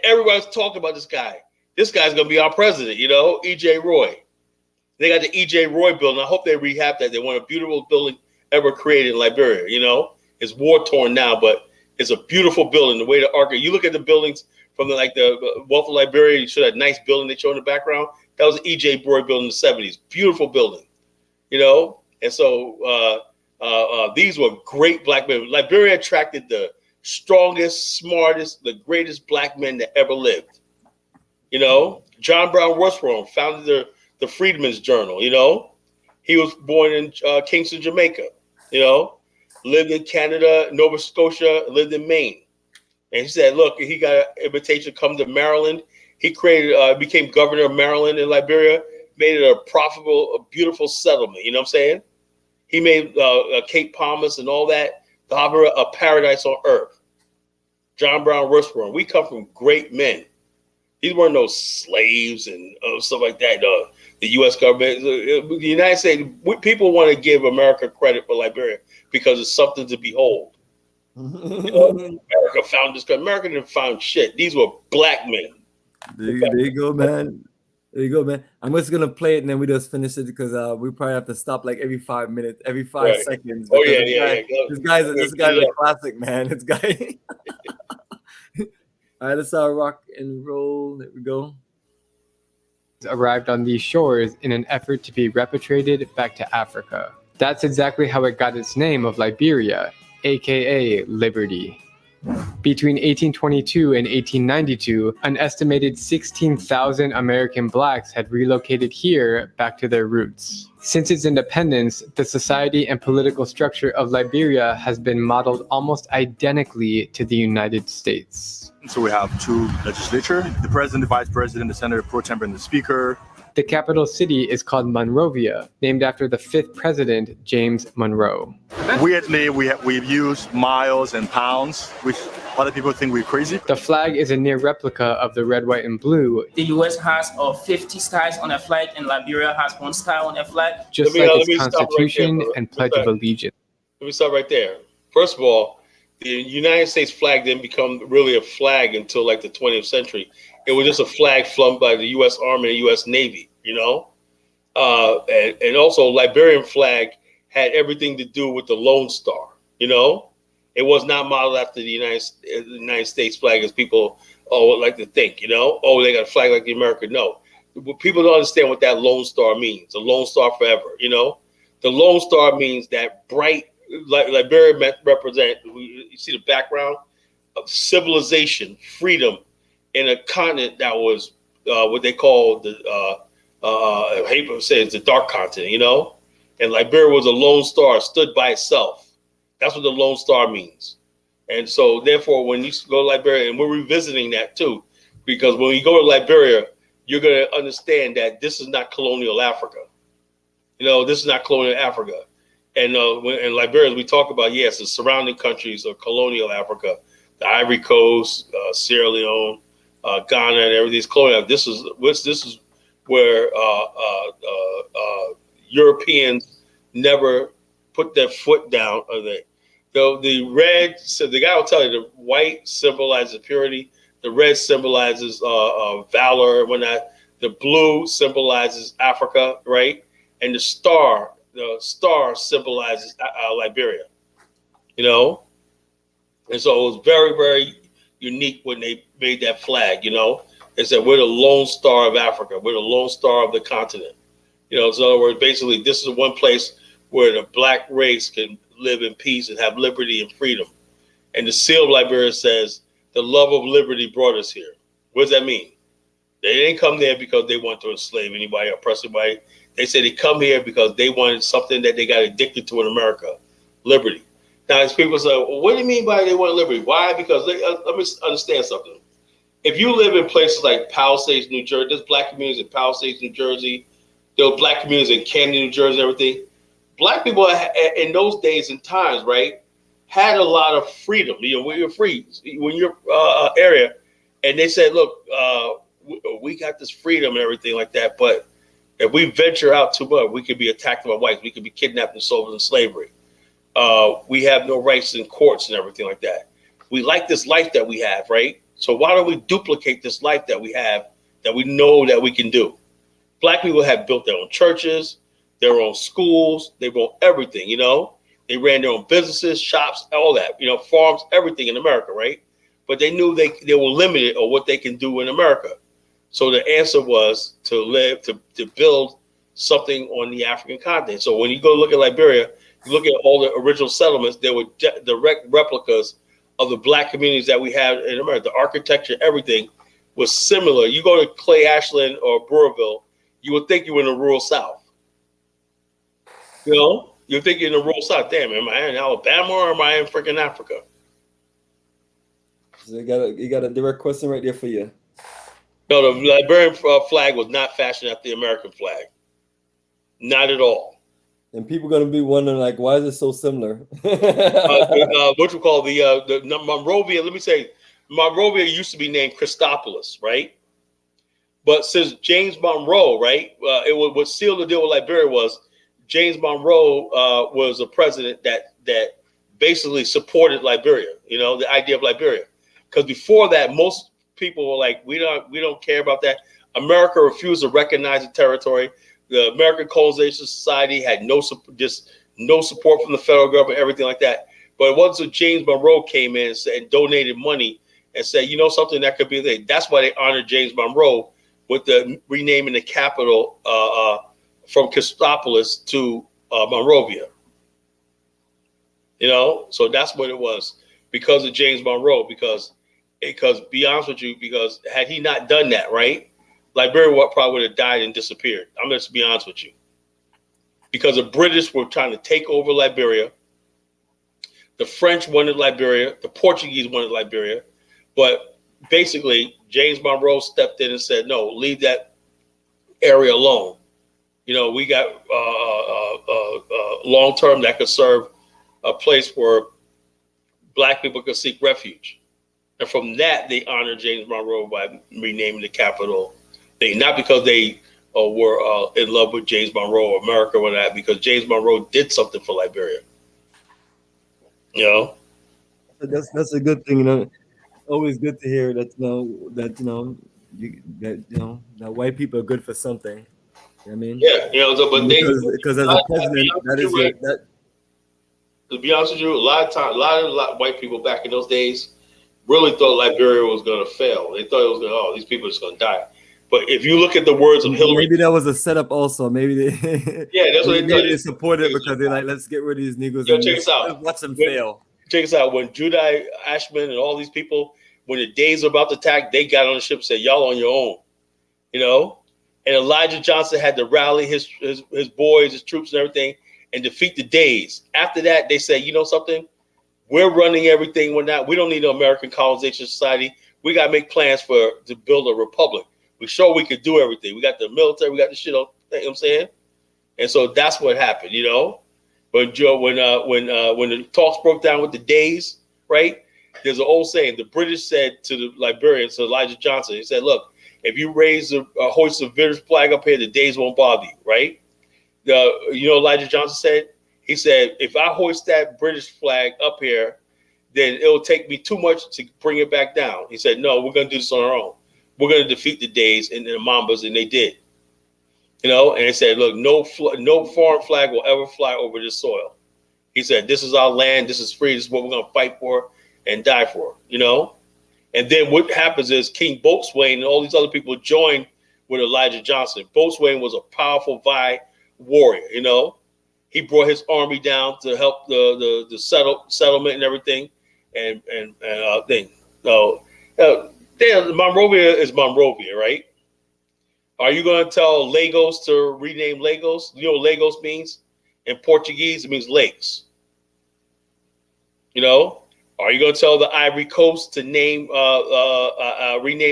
everybody's talking about this guy. This guy's going to be our president, E.J. Roy. They got the E.J. Roy building. I hope they rehab that. They want a beautiful building ever created in Liberia, It's war-torn now, but it's a beautiful building. The way you look at the buildings from the Wealth of Liberia, you show that nice building they show in the background. That was the E.J. Roy building in the 70s. Beautiful building, And so these were great black men. Liberia attracted the strongest, smartest, the greatest black men that ever lived. John Brown Westbrook founded the Freedmen's Journal. He was born in Kingston, Jamaica. Lived in Canada, Nova Scotia, lived in Maine. And he said, look, he got an invitation to come to Maryland. He became governor of Maryland in Liberia, made it a profitable, a beautiful settlement. You know what I'm saying? He made Cape Palmas and all that, a paradise on earth. John Brown Westbrook. We come from great men. These weren't no slaves and stuff like that. The U.S. government, the United States, people want to give America credit for Liberia because it's something to behold. America found this. America didn't found shit. These were black men. There you go, man. There you go, man. I'm just gonna play it and then we just finish it because we probably have to stop like every 5 minutes, every 5 seconds. Oh because yeah. This guy's a classic, man. This guy. All right, let's rock and roll. There we go. Arrived on these shores in an effort to be repatriated back to Africa. That's exactly how it got its name of Liberia, aka Liberty. Between 1822 and 1892, an estimated 16,000 American blacks had relocated here back to their roots. Since its independence, the society and political structure of Liberia has been modeled almost identically to the United States. So we have two legislature, the president, the vice president, the senator pro tem, and the speaker. The capital city is called Monrovia, named after the 5th president, James Monroe. Weirdly, we've used miles and pounds, which other people think we're crazy. The flag is a near replica of the red, white, and blue. The U.S. has 50 styles on their flag, and Liberia has 1 style on their flag. Just like its Constitution and Pledge of Allegiance. Let me stop right there. First of all, the United States flag didn't become really a flag until like the 20th century. It was just a flag flown by the U.S. Army and U.S. Navy, you know? And also Liberian flag had everything to do with the Lone Star, you know? It was not modeled after the United States flag as people would like to think, you know? Oh, they got a flag like the American. No. People don't understand what that Lone Star means. The Lone Star forever, you know? The Lone Star means that bright, like Liberia represent, you see the background of civilization, freedom, in a continent that was what they call I hate to say it's the dark continent, you know? And Liberia was a lone star, stood by itself. That's what the Lone Star means. And so therefore, when you go to Liberia, and we're revisiting that too, because when you go to Liberia, you're going to understand that this is not colonial Africa. You know, this is not colonial Africa. And in Liberia, we talk about, yes, the surrounding countries of colonial Africa, the Ivory Coast, Sierra Leone, Ghana, and everything's colonial. This is where Europeans never put their foot down. The red, so the guy will tell you, the white symbolizes purity, the red symbolizes valor and whatnot, the blue symbolizes Africa, right? And the star symbolizes Liberia, you know? And so it was very, very unique when they made that flag, you know? They said, we're the Lone Star of Africa. We're the Lone Star of the continent. You know, so in other words, basically, this is one place where the black race can live in peace and have liberty and freedom. And the seal of Liberia says, the love of liberty brought us here. What does that mean? They didn't come there because they wanted to enslave anybody or oppress anybody. They said they come here because they wanted something that they got addicted to in America, liberty. Now, as people say, well, what do you mean by they want liberty? Why? Because let me understand something. If you live in places like Palisades, New Jersey, there's black communities in Palisades, New Jersey. There were black communities in Camden, New Jersey, and everything. Black people in those days and times, right, had a lot of freedom. You know, when you're free, when you're area, and they said, look, we got this freedom and everything like that, but if we venture out too much, we could be attacked by whites. We could be kidnapped and sold into slavery. We have no rights in courts and everything like that. We like this life that we have, right? So why don't we duplicate this life that we have, that we know that we can do? Black people have built their own churches, their own schools, they built everything, you know? They ran their own businesses, shops, all that, you know, farms, everything in America, right? But they knew they were limited on what they can do in America. So the answer was to build something on the African continent. So when you go look at Liberia, you look at all the original settlements, there were direct replicas of the black communities that we have in America. The architecture, everything was similar. You go to Clay Ashland or Brewerville, you would think you were in the rural South. You know, you think you're in the rural South. Damn, am I in Alabama or am I in freaking Africa? So you got a direct question right there for you. No, the Liberian flag was not fashioned after the American flag. Not at all. And people are going to be wondering, like, why is it so similar? What you call the Monrovia, let me say, Monrovia used to be named Christopolis, right? But since James Monroe, right, what sealed the deal with Liberia was James Monroe was a president that basically supported Liberia, you know, the idea of Liberia. Because before that, most people were like, we don't care about that. America refused to recognize the territory. The American Colonization Society had no support from the federal government, everything like that. But it wasn't until James Monroe came in and donated money and said, you know something, that could be there. That's why they honored James Monroe with the renaming the capital from Christopolis to Monrovia. You know, so that's what it was because of James Monroe. Because be honest with you, because had he not done that, right, Liberia probably would have died and disappeared. I'm just be honest with you, because the British were trying to take over Liberia. The French wanted Liberia. The Portuguese wanted Liberia, but basically James Monroe stepped in and said, "No, leave that area alone. You know, we got long term that could serve a place where Black people could seek refuge." And from that, they honored James Monroe by renaming the capital. Not because they were in love with James Monroe or America or that, because James Monroe did something for Liberia. You know, that's a good thing. You know, always good to hear that. That white people are good for something. You know what I mean, yeah, you know, but because as a president, that is right? that. To be honest with you, a lot of white people back in those days really thought Liberia was going to fail. They thought it was going to, these people are just going to die. But if you look at the words of Hillary, maybe that was a setup also. Maybe they that's what they support it because they're like, let's get rid of these niggas and check us out. let's watch them fail. Check us out. When Judai Ashman and all these people, when the days were about to attack, they got on the ship and said, y'all on your own. You know? And Elijah Johnson had to rally his boys, his troops and everything and defeat the days. After that, they said, you know something? We're running everything. We don't need an American Colonization Society. We got to make plans to build a republic. We sure we could do everything. We got the military. We got the shit on. You know what I'm saying? And so that's what happened, you know? But Joe, when the talks broke down with the days, right? There's an old saying. The British said to the Liberians, to Elijah Johnson, he said, look, if you raise a hoist of British flag up here, the days won't bother you, right? You know, Elijah Johnson said, he said, if I hoist that British flag up here, then it'll take me too much to bring it back down. He said, no, we're going to do this on our own. We're going to defeat the days and the Mambas, and they did. You know, and they said, look, no foreign flag will ever fly over this soil. He said, this is our land. This is free. This is what we're going to fight for and die for, you know? And then what happens is King Boatswain and all these other people joined with Elijah Johnson. Boatswain was a powerful Vai warrior, you know? He brought his army down to help the settlement and everything and thing. So, Monrovia is Monrovia, right? Are you going to tell Lagos to rename Lagos? You know what Lagos means? In Portuguese, it means lakes. You know? Are you going to tell the Ivory Coast to rename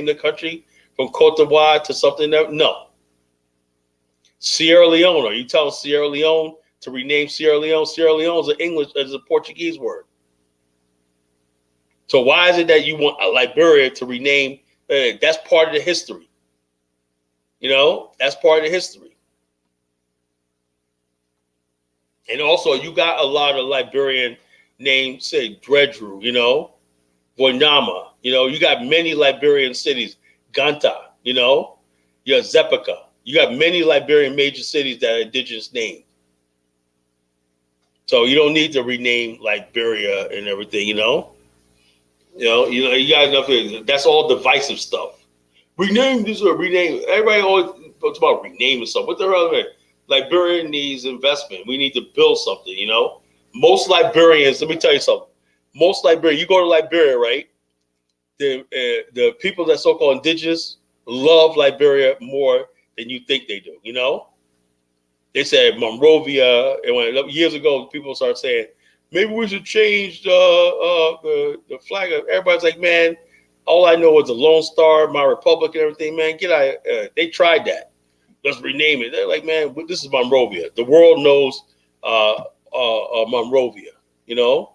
the country from Cote d'Ivoire to something else? No. Sierra Leone, are you telling Sierra Leone to rename Sierra Leone? Sierra Leone is a Portuguese word. So why is it that you want Liberia to rename? That's part of the history. You know, that's part of the history. And also, you got a lot of Liberian names, say Dredru, you know, Voinama. You know, you got many Liberian cities, Ganta, you know, you got Zepica. You got many Liberian major cities that are indigenous named. So you don't need to rename Liberia and everything, you know. You got enough. That's all divisive stuff. Rename this or rename. Everybody always talks about renaming stuff. What the hell? Liberia needs investment. We need to build something. You know, most Liberians. Let me tell you something. Most Liberians. You go to Liberia, right? The people that so-called indigenous love Liberia more than you think they do. You know, they said Monrovia, and years ago, people started saying, maybe we should change the flag. Everybody's like, man, all I know is the Lone Star, my Republic, and everything, man. Get out. They tried that. Let's rename it. They're like, man, this is Monrovia. The world knows Monrovia, you know?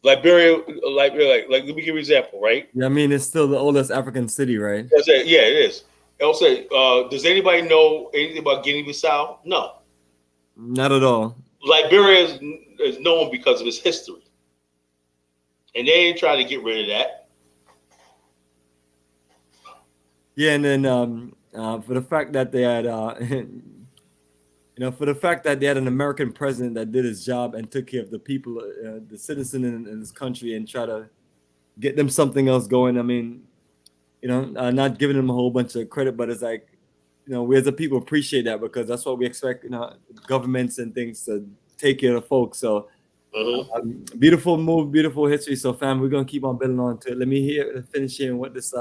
Liberia, like, let me give you an example, right? Yeah, I mean, it's still the oldest African city, right? Yeah, it is. I'll say, does anybody know anything about Guinea-Bissau? No. Not at all. Liberia is known because of its history. And they ain't trying to get rid of that. Yeah, and then for the fact that they had, for the fact that they had an American president that did his job and took care of the people, the citizen in this country, and try to get them something else going. I mean, not giving them a whole bunch of credit, but it's like, we as a people appreciate that, because that's what we expect, governments and things to take care of folks. So beautiful move, beautiful history. So fam, we're gonna keep on building on to it. Let me finish hearing what this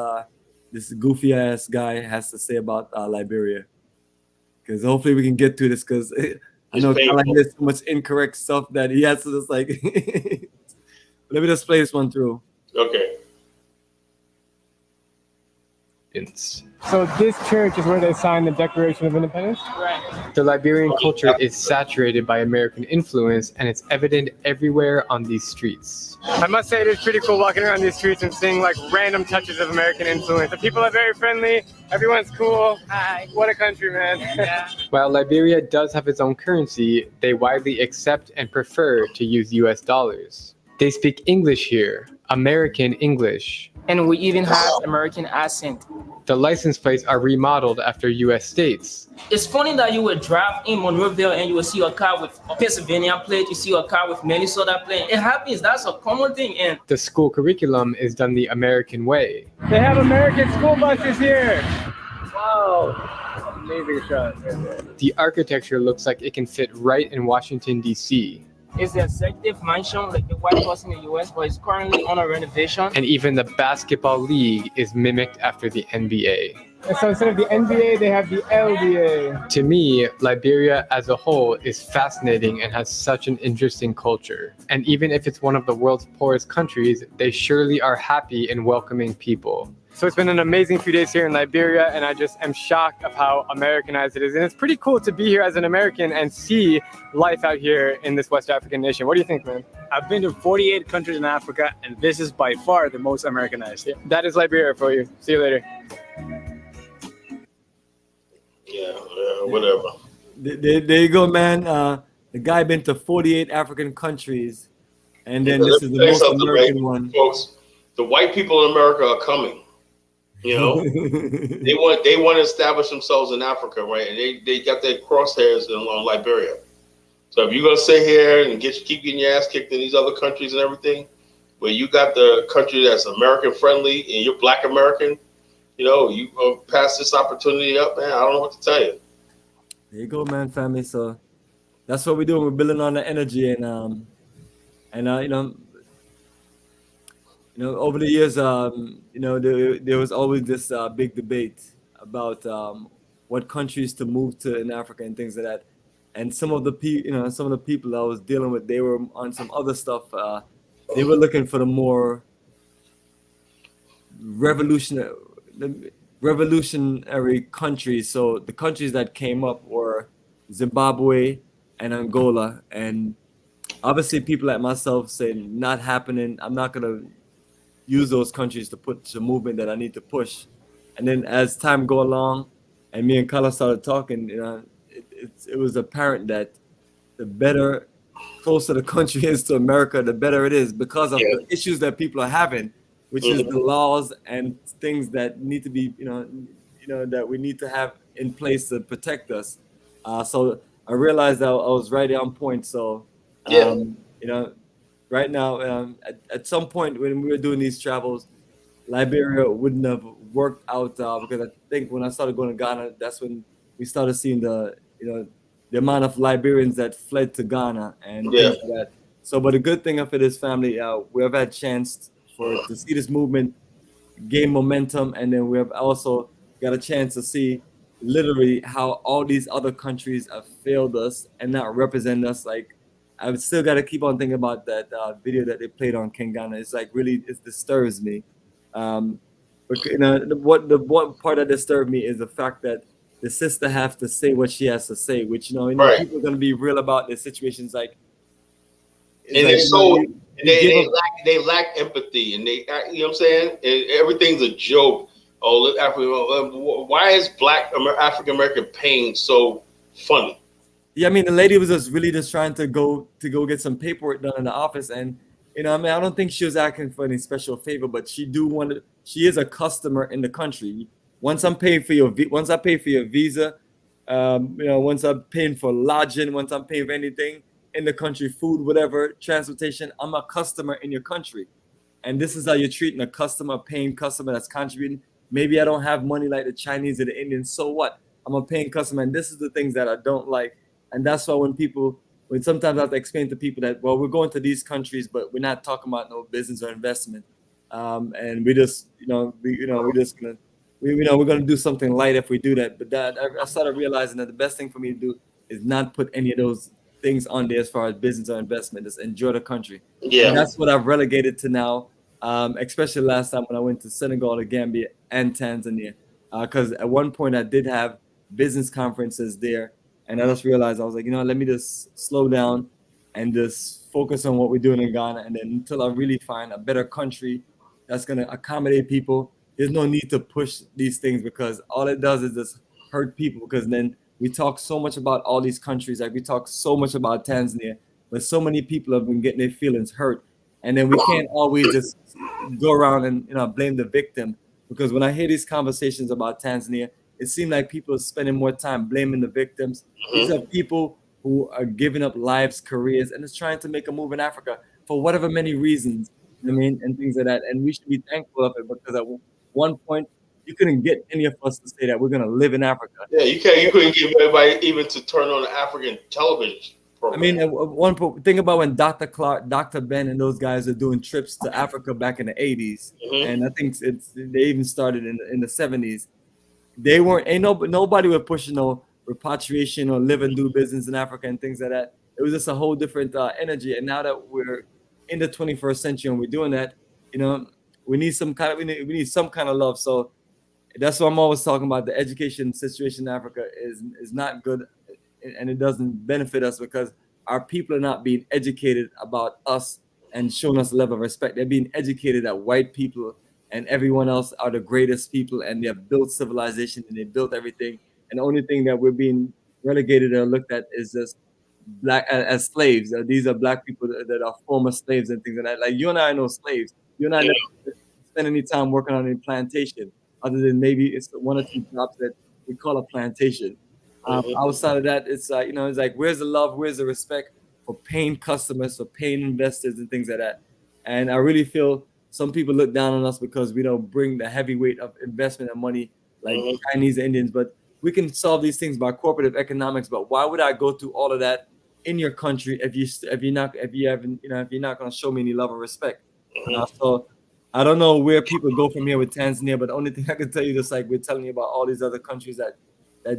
goofy ass guy has to say about Liberia, because hopefully we can get to this, because I know there's so much incorrect stuff that he has to just like. Let me just play this one through. Okay. So this church is where they signed the Declaration of Independence? Right. The Liberian culture is saturated by American influence, and it's evident everywhere on these streets. I must say it is pretty cool walking around these streets and seeing like random touches of American influence. The people are very friendly. Everyone's cool. Hi. What a country, man. Yeah. While Liberia does have its own currency, they widely accept and prefer to use US dollars. They speak English here, American English. And we even have American accent. The license plates are remodeled after US states. It's funny that you would drive in Monroeville and you will see a car with a Pennsylvania plate, you see a car with Minnesota plate. It happens, that's a common thing. And the school curriculum is done the American way. They have American school buses here. Wow, amazing shot right there. The architecture looks like it can fit right in Washington, D.C. It's the executive mansion like the White House in the US, but it's currently on a renovation. And even the basketball league is mimicked after the NBA. And so instead of the NBA, they have the LBA. To me, Liberia as a whole is fascinating and has such an interesting culture. And even if it's one of the world's poorest countries, they surely are happy and welcoming people. So it's been an amazing few days here in Liberia, and I just am shocked of how Americanized it is. And it's pretty cool to be here as an American and see life out here in this West African nation. What do you think, man? I've been to 48 countries in Africa, and this is by far the most Americanized. That is Liberia for you. See you later. Yeah, whatever. There you go, man. The guy been to 48 African countries, and then this is the most American one. Folks, the white people in America are coming. They want to establish themselves in Africa, right? And they got their crosshairs on Liberia. So if you're gonna sit here and keep getting your ass kicked in these other countries and everything, where you got the country that's American friendly and you're Black American, you pass this opportunity up, man. I don't know what to tell you. There you go, man, family. So that's what we're doing. We're building on the energy, and over the years, there was always this big debate about what countries to move to in Africa and things like that. And some of the people I was dealing with, they were on some other stuff. They were looking for the more revolutionary countries. So the countries that came up were Zimbabwe and Angola. And obviously, people like myself say, not happening. I'm not gonna use those countries to push the movement that I need to push. And then as time go along, and me and Kala started talking, it was apparent that the closer the country is to America, the better it is, because of the issues that people are having, which is the laws and things that need to be, that we need to have in place to protect us. So I realized that I was right on point. So, right now, at some point when we were doing these travels, Liberia wouldn't have worked out because I think when I started going to Ghana, that's when we started seeing the amount of Liberians that fled to Ghana and things like that. So, but the good thing of it is, family, we have had a chance to see this movement gain momentum, and then we have also got a chance to see literally how all these other countries have failed us and not represent us. Like, I've still got to keep on thinking about that video that they played on King Ghana. It's like really, it disturbs me. But the one part that disturbed me is the fact that the sister has to say what she has to say, which people are going to be real about their situations. Like, and they lack empathy, and they, you know what I'm saying? And everything's a joke. Why is Black African American pain so funny? Yeah, I mean, the lady was just trying to go get some paperwork done in the office, and I don't think she was asking for any special favor, but she is a customer in the country. once I pay for your visa, once I'm paying for lodging, once I'm paying for anything in the country, food, whatever, transportation, I'm a customer in your country. And this is how you're treating a customer, paying customer that's contributing. Maybe I don't have money like the Chinese or the Indians. So what? I'm a paying customer. And this is the things that I don't like. And that's why when sometimes I have to explain to people that, well, we're going to these countries, but we're not talking about no business or investment. And we're going to do something light if we do that. But I started realizing that the best thing for me to do is not put any of those things on there as far as business or investment. Just enjoy the country. Yeah. And that's what I've relegated to now. Especially last time when I went to Senegal, the Gambia, and Tanzania, because at one point I did have business conferences there, and I just realized I was like, let me just slow down and just focus on what we're doing in Ghana, and then until I really find a better country that's going to accommodate people, there's no need to push these things, because all it does is just hurt people. Because then we talk so much about all these countries, like we talk so much about Tanzania, but so many people have been getting their feelings hurt. And then we can't always just go around and blame the victim, because when I hear these conversations about Tanzania, it seems like people are spending more time blaming the victims. These are people who are giving up lives, careers, and is trying to make a move in Africa for whatever many reasons. And things like that. And we should be thankful of it, because at one point you couldn't get any of us to say that we're gonna live in Africa. Yeah, you couldn't get everybody even to turn on the African television. I mean, think about when Dr. Clark, Dr. Ben, and those guys are doing trips to Africa back in the 80s, and I think they even started in the 70s. Nobody was pushing no repatriation or live and do business in Africa and things like that. It was just a whole different energy. And now that we're in the 21st century and we're doing that, we need some kind of love. So that's what I'm always talking about. The education situation in Africa is not good. And it doesn't benefit us, because our people are not being educated about us and showing us a level of respect. They're being educated that white people and everyone else are the greatest people, and they have built civilization and they built everything. And the only thing that we're being relegated or looked at is just black as slaves. These are black people that are former slaves and things like that. Like, you and I are no slaves. You and I never spend any time working on a plantation, other than maybe it's one or two jobs that we call a plantation. Outside of that, it's it's like, where's the love, where's the respect for paying customers, for paying investors and things like that. And I really feel some people look down on us because we don't bring the heavy weight of investment and money like Chinese and Indians. But we can solve these things by cooperative economics. But why would I go through all of that in your country if you're not going to show me any love or respect? So I don't know where people go from here with Tanzania, but the only thing I can tell you, just like we're telling you about all these other countries that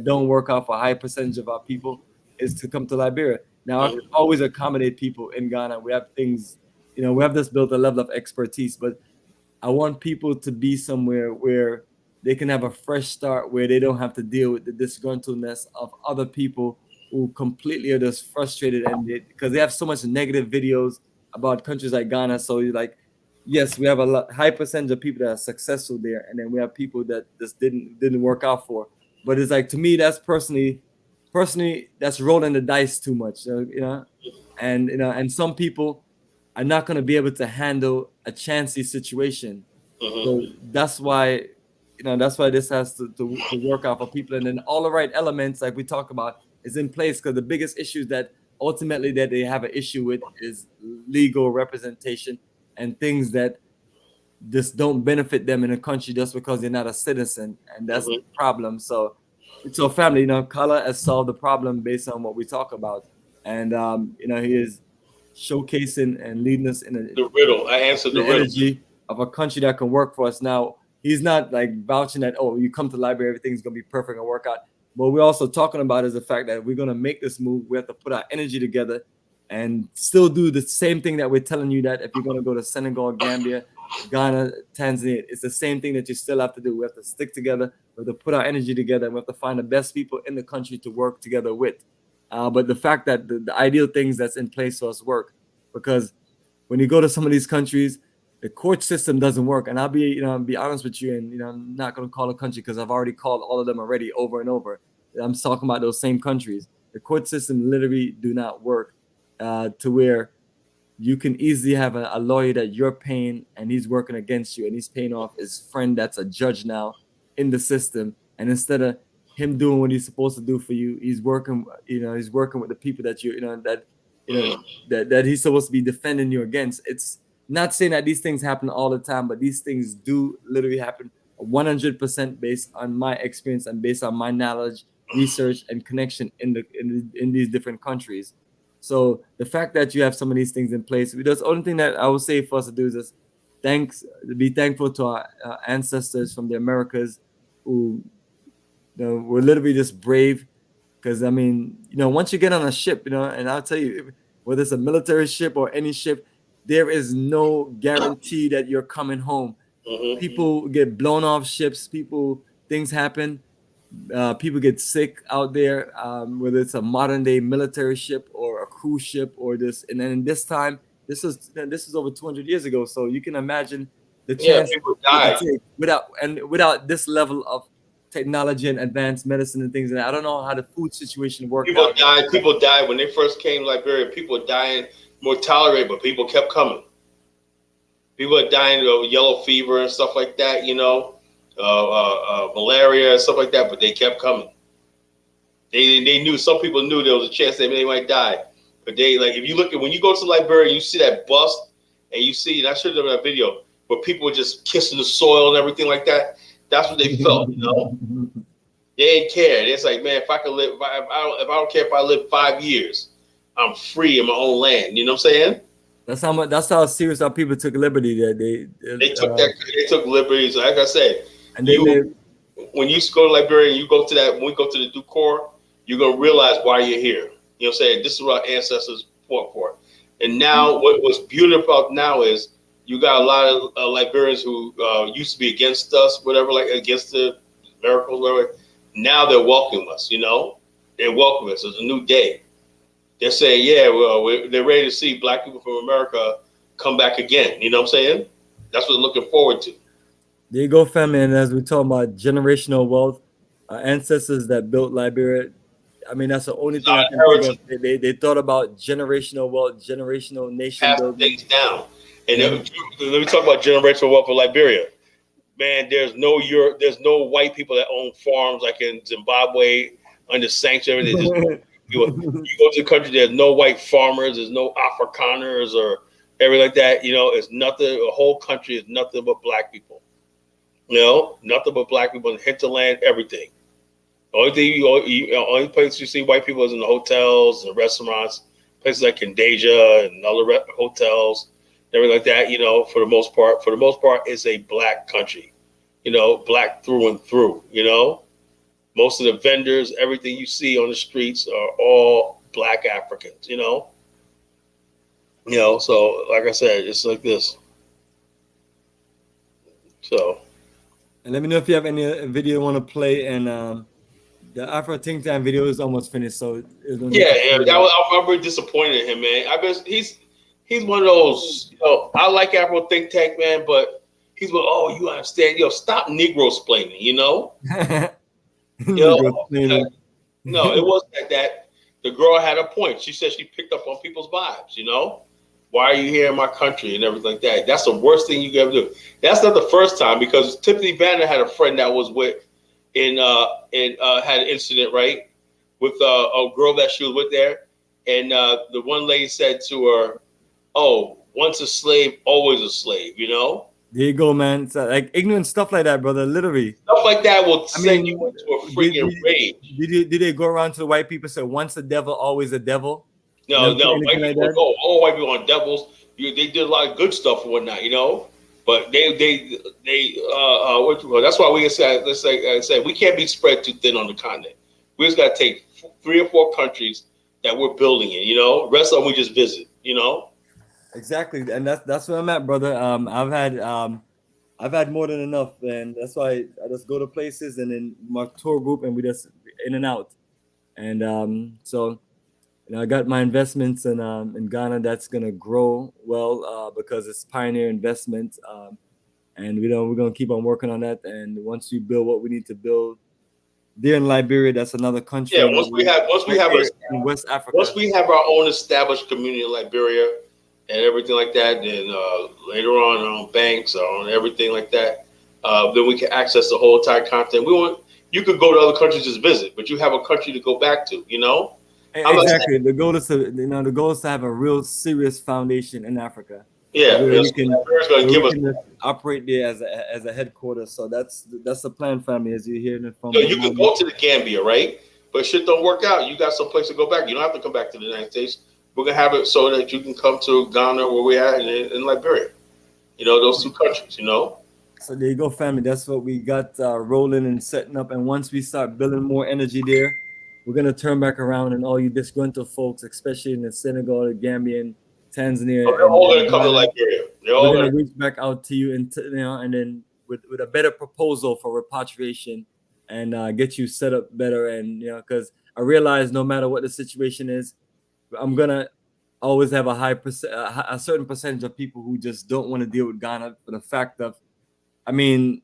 don't work out for a high percentage of our people, is to come to Liberia. Now, I can always accommodate people in Ghana. We have things, we have just built a level of expertise, but I want people to be somewhere where they can have a fresh start, where they don't have to deal with the disgruntledness of other people who completely are just frustrated, and because they have so much negative videos about countries like Ghana. So like, yes, we have a high percentage of people that are successful there, and then we have people that just didn't work out for. But it's like, to me, that's personally, that's rolling the dice too much, and some people are not going to be able to handle a chancy situation. So that's why this has to work out for people, and then all the right elements, like we talk about, is in place. Because the biggest issues that ultimately that they have an issue with is legal representation and things that just don't benefit them in a country just because they're not a citizen, and that's the problem. So family, Kala has solved the problem based on what we talk about, and he is showcasing and leading us in the riddle. I answered the riddle. Energy of a country that can work for us. Now, he's not like vouching that, oh, you come to Liberia, everything's gonna be perfect and work out. But we're also talking about is the fact that we're gonna make this move. We have to put our energy together and still do the same thing that we're telling you, that if you're gonna go to Senegal, Gambia, Ghana, Tanzania, it's the same thing that you still have to do. We have to stick together. We have to put our energy together. And we have to find the best people in the country to work together with. But the fact that the ideal things that's in place for us work, because when you go to some of these countries, the court system doesn't work. And I'll be honest with you, and I'm not going to call a country because I've already called all of them already over and over. I'm talking about those same countries. The court system literally do not work to where you can easily have a lawyer that you're paying and he's working against you, and he's paying off his friend that's a judge now, in the system, and instead of him doing what he's supposed to do for you, he's working, he's working with the people that that he's supposed to be defending you against. It's not saying that these things happen all the time, but these things do literally happen 100% based on my experience and based on my knowledge, research, and connection in these different countries. So the fact that you have some of these things in place, the only thing that I would say for us to do is just be thankful to our ancestors from the Americas who were literally just brave. Because I mean, once you get on a ship, and I'll tell you, whether it's a military ship or any ship, there is no guarantee that you're coming home. Mm-hmm. People get blown off ships. Things happen. People get sick out there, whether it's a modern day military ship or a cruise ship or this. And then this time, this is over 200 years ago. So you can imagine the chance people died without this level of technology and advanced medicine and things. And I don't know how the food situation worked People out. died when they first came to Liberia. People were dying, mortality rate, but people kept coming. People are dying of yellow fever and stuff like that, malaria and stuff like that, but they kept coming. They knew, some people knew there was a chance they might die. But if you look at, when you go to Liberia, you see that bust, and you see, and I showed them that video, where people were just kissing the soil and everything like that. That's what they felt, They didn't care. It's like, man, if I could live, if I don't care if I live 5 years, I'm free in my own land. You know what I'm saying? That's how serious our people took liberty. That they took liberties. Like I said, and when you go to Liberia and when we go to the Ducor, you're gonna realize why you're here. You know what I'm saying? This is what our ancestors fought for. And now, what's beautiful about now is you got a lot of Liberians who used to be against us, whatever, like against the miracles, whatever. Now they're welcoming us. They're welcoming us. It's a new day. They're saying, yeah, well, they're ready to see Black people from America come back again. You know what I'm saying? That's what they're looking forward to. There you go, family. And as we talk about generational wealth, our ancestors that built Liberia, I mean, that's the only thing I can think of. They thought about generational wealth, generational nation building. Things down. And then, let me talk about generational wealth of Liberia. Man, there's no white people that own farms like in Zimbabwe under sanctions. Everything. You go to the country, there's no white farmers, there's no Afrikaners or everything like that. It's nothing. The whole country is nothing but Black people. Nothing but Black people in hinterland, everything. The only place you see white people is in the hotels and restaurants, places like Candasia and other hotels, everything like that. For the most part, it's a Black country. Black through and through. Most of the vendors, everything you see on the streets are all Black Africans. So like I said, it's like this. So. And let me know if you have any video you want to play. And the Afro Think Tank video is almost finished. So I'm very disappointed in him, man. He's one of those. I like Afro Think Tank, man, but he's like, you understand? Stop Negro splaining. No, it wasn't like that. The girl had a point. She said she picked up on people's vibes. Why are you here in my country and everything like that? That's the worst thing you can ever do. That's not the first time, because Tiffany Banner had a friend that was had an incident, right, with a girl that she was with there, and the one lady said to her, "Oh, once a slave, always a slave," There you go, man. It's like ignorant stuff like that, brother. Literally, stuff like that will send you into a freaking rage. Did they go around to the white people and say, "Once a devil, always a devil"? No. White people, all white people aren't devils. They did a lot of good stuff and whatnot, But they what you call? That's why we can say, let's say we can't be spread too thin on the continent. We just got to take 3 or 4 countries that we're building in. Rest of them we just visit. Exactly, and that's where I'm at, brother. I've had more than enough, and that's why I just go to places and then my tour group, and we just in and out. And so, I got my investments in Ghana that's gonna grow well because it's pioneer investment, and we're gonna keep on working on that. And once we build what we need to build there in Liberia, that's another country. Yeah, once we have in West Africa, once we have our own established community in Liberia and everything like that, then later on banks, on everything like that, then we can access the whole entire continent. You could go to other countries just visit, but you have a country to go back to, you know? Exactly. The goal is to have a real serious foundation in Africa. Yeah, where we can us operate there as a headquarters. So that's the plan, family. As you're hearing it from. You can go to the Gambia, right? But shit don't work out. You got some place to go back. You don't have to come back to the United States. We're gonna have it so that you can come to Ghana, where we're at, in Liberia. You know, those two countries. You know. So there you go, family. That's what we got rolling and setting up. And once we start building more energy there, we're gonna turn back around, and all you disgruntled folks, especially in the Senegal, the Gambian, Tanzania, they're all gonna come to Liberia. We're gonna reach back out to you, and then with a better proposal for repatriation, and get you set up better. And because I realize no matter what the situation is, I'm gonna always have a certain percentage of people who just don't want to deal with Ghana for the fact of, I mean,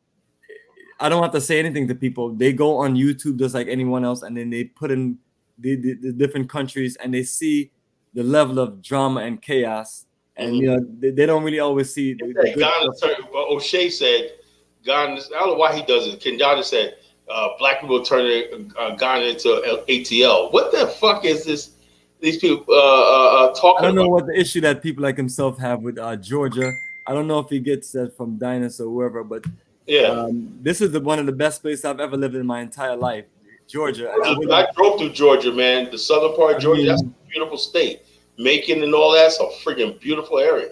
I don't have to say anything to people. They go on YouTube just like anyone else, and then they put in the different countries, and they see the level of drama and chaos. And they don't really always see. O'Shea said, Ghana. I don't know why he does it. Kenyatta said, black people turning Ghana into ATL. What the fuck is this? These people talking. I don't know what the issue that people like himself have with Georgia. I don't know if he gets that from Dynas or whoever, but this is one of the best places I've ever lived in my entire life, Georgia. I drove through Georgia, man. The southern part of Georgia, that's a beautiful state. Macon and all that's a freaking beautiful area.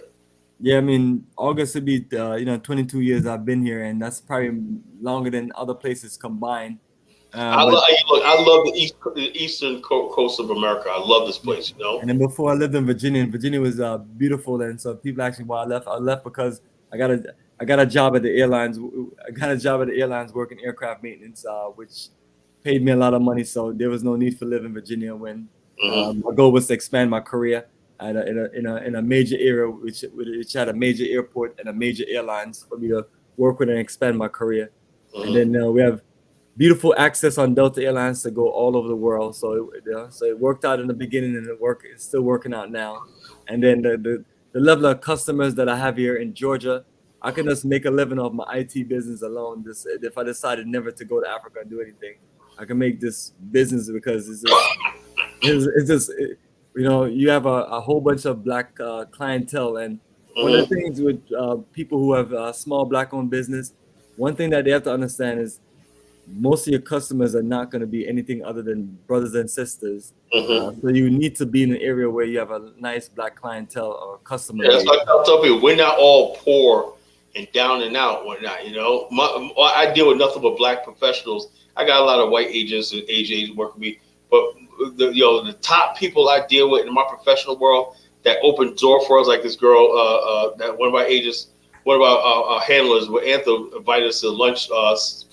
Yeah, I mean, August would be 22 years I've been here, and that's probably longer than other places combined. I love the eastern coast of America. I love this place, you know. And then before I lived in Virginia, and Virginia was beautiful. And so people ask me why I left because I got a job at the airlines. I got a job at the airlines working aircraft maintenance, which paid me a lot of money. So there was no need for living in Virginia when my goal was to expand my career in a major area, which had a major airport and a major airlines for me to work with and expand my career. And then we have beautiful access on Delta Airlines to go all over the world. So it worked out in the beginning, and it's still working out now. And then the level of customers that I have here in Georgia, I can just make a living off my IT business alone. If I decided never to go to Africa and do anything, I can make this business because it's just you have a whole bunch of black clientele. And one of the things with people who have small black-owned business, one thing that they have to understand is most of your customers are not going to be anything other than brothers and sisters. So you need to be in an area where you have a nice black clientele or customer. Yeah, that's what I tell people. We're not all poor and down and out. We're not, I deal with nothing but black professionals. I got a lot of white agents and AJs working with me, but the top people I deal with in my professional world that open door for us, like this girl, that one of our agents, one of our handlers, where Anthem invited us to lunch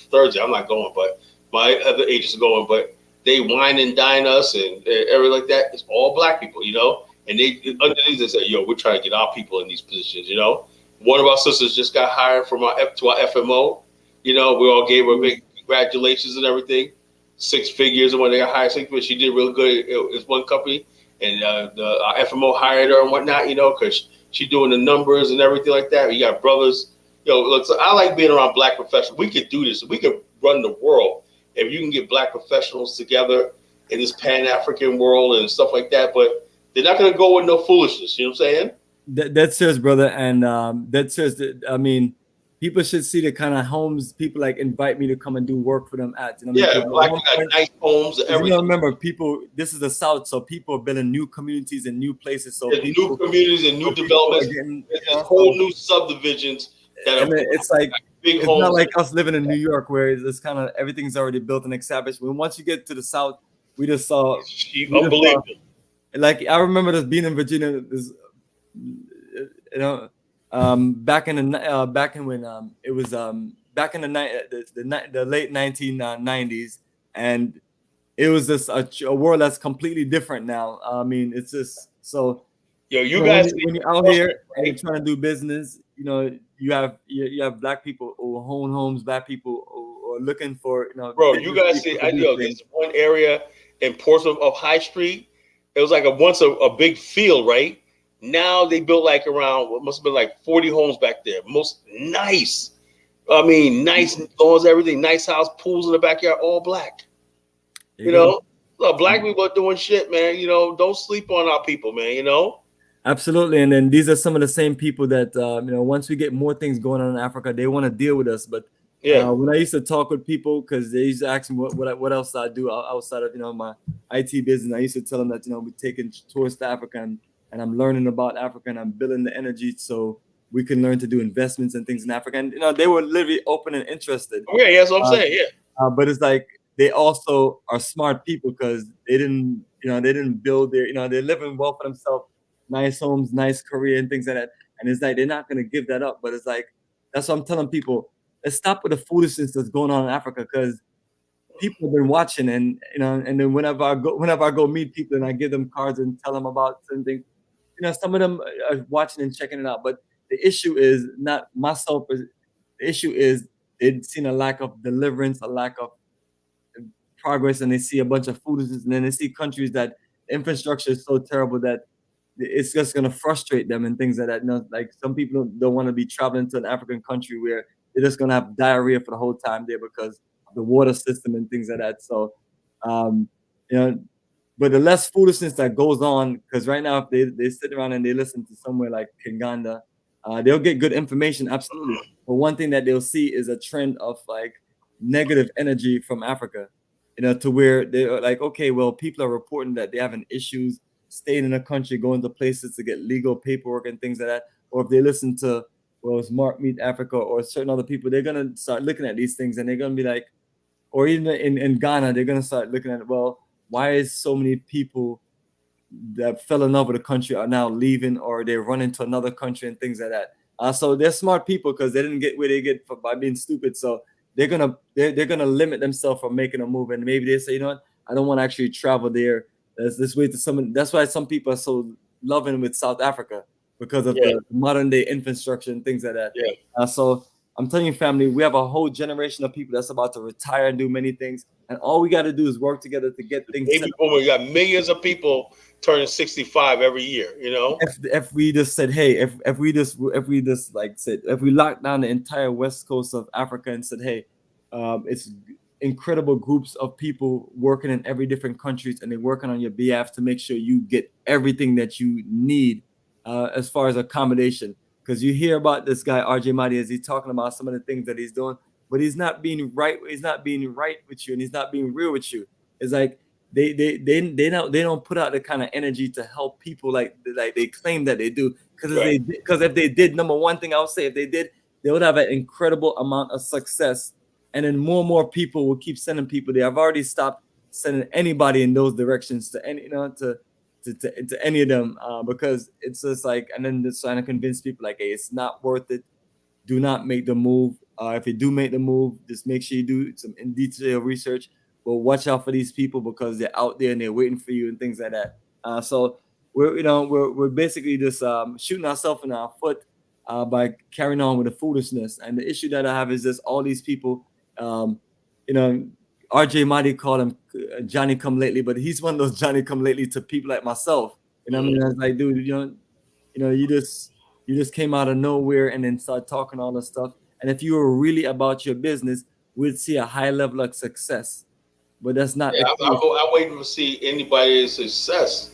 Thursday. I'm not going, but my other agents are going. But they wine and dine us and everything like that. It's all black people, And they underneath they say, "Yo, we're trying to get our people in these positions." One of our sisters just got hired from our FMO. We all gave her big congratulations and everything. 6 figures, and when they got hired 6 figures, she did real good. It's one company, and our FMO hired her and whatnot. Because she's doing the numbers and everything like that. You got brothers. Look, so I like being around black professionals. We could do this. We could run the world if you can get black professionals together in this pan-African world and stuff like that. But they're not going to go with no foolishness. You know what I'm saying? That's serious, brother. And that's serious. I mean, people should see the kind of homes people invite me to come and do work for them at. Black got nice homes. Everything. Remember, people. This is the South, so people are building new communities and new places. So new communities and new developments. There's whole new subdivisions. It's like it's not like us living in New York where it's kind of everything's already built and established. When once you get to the South, we just saw unbelievable. I remember just being in Virginia. Back in the late 1990s, and it was just a world that's completely different now. I mean, it's just so. You guys, when you're out here and you're trying to do business, you have black people who own homes, black people who are looking for, Bro, you guys see, there's one area in Portsmouth of High Street. It was once a big field, right? Now they built around what must have been 40 homes back there. Most nice. I mean, nice lawns, everything, nice house, pools in the backyard, all black. You know, black people are doing shit, man. You know, don't sleep on our people, man. You know. Absolutely, and then these are some of the same people that once we get more things going on in Africa, they want to deal with us. But when I used to talk with people, because they used to ask me what else I do outside of my IT business, I used to tell them that we're taking tours to Africa and I'm learning about Africa and I'm building the energy so we can learn to do investments and things in Africa. And they were literally open and interested. Yeah, that's what I'm saying. Yeah, but it's like they also are smart people because they didn't build their they're living well for themselves. Nice homes, nice career, and things like that. And it's like they're not gonna give that up. But it's like that's what I'm telling people. Let's stop with the foolishness that's going on in Africa because people have been watching, and and then whenever I go meet people and I give them cards and tell them about certain things, some of them are watching and checking it out. But the issue is not myself. The issue is they've seen a lack of deliverance, a lack of progress, and they see a bunch of foolishness, and then they see countries that infrastructure is so terrible that it's just going to frustrate them and things like that. Like some people don't want to be traveling to an African country where they're just going to have diarrhea for the whole time there because of the water system and things like that. So, but the less foolishness that goes on, because right now if they sit around and they listen to somewhere like Kinganda, they'll get good information, absolutely. But one thing that they'll see is a trend of like negative energy from Africa, to where they're like, okay, well, people are reporting that they're having issues staying in a country, going to places to get legal paperwork and things like that. Or if they listen to, Smart Meet Africa or certain other people, they're going to start looking at these things and they're going to be like, or even in Ghana, they're going to start looking at, well, why is so many people that fell in love with the country are now leaving or they're running to another country and things like that. So they're smart people because they didn't get where they get by being stupid. So they're gonna limit themselves from making a move, and maybe they say, you know what, I don't want to actually travel there. There's this way to someone. That's why some people are so loving with South Africa because of the modern day infrastructure and things like that. So I'm telling you, family, we have a whole generation of people that's about to retire and do many things, and all we got to do is work together to get things. Baby boomer, we got millions of people turning 65 every year. If we just said, hey, if we locked down the entire west coast of Africa and said, hey, it's incredible groups of people working in every different countries, and they're working on your behalf to make sure you get everything that you need as far as accommodation. Because you hear about this guy RJ Mahdi as he's talking about some of the things that he's doing, but he's not being right. He's not being right with you, and he's not being real with you. It's like they don't put out the kind of energy to help people like they claim that they do. Because if they did, number one thing I would say, if they did, they would have an incredible amount of success, and then more and more people will keep sending people there. I've already stopped sending anybody in those directions to any to any of them because it's just like, and then just trying to convince people like, hey, it's not worth it. Do not make the move. If you do make the move, just make sure you do some in detail research. But watch out for these people because they're out there and they're waiting for you and things like that. So we're basically just shooting ourselves in our foot by carrying on with the foolishness. And the issue that I have is just all these people. RJ Mahdi called him Johnny Come Lately, but he's one of those Johnny Come Lately to people like myself. I mean, I was like, dude, you just came out of nowhere and then started talking all this stuff. And if you were really about your business, we'd see a high level of success. But that's not. Yeah, I'm waiting to see anybody's success.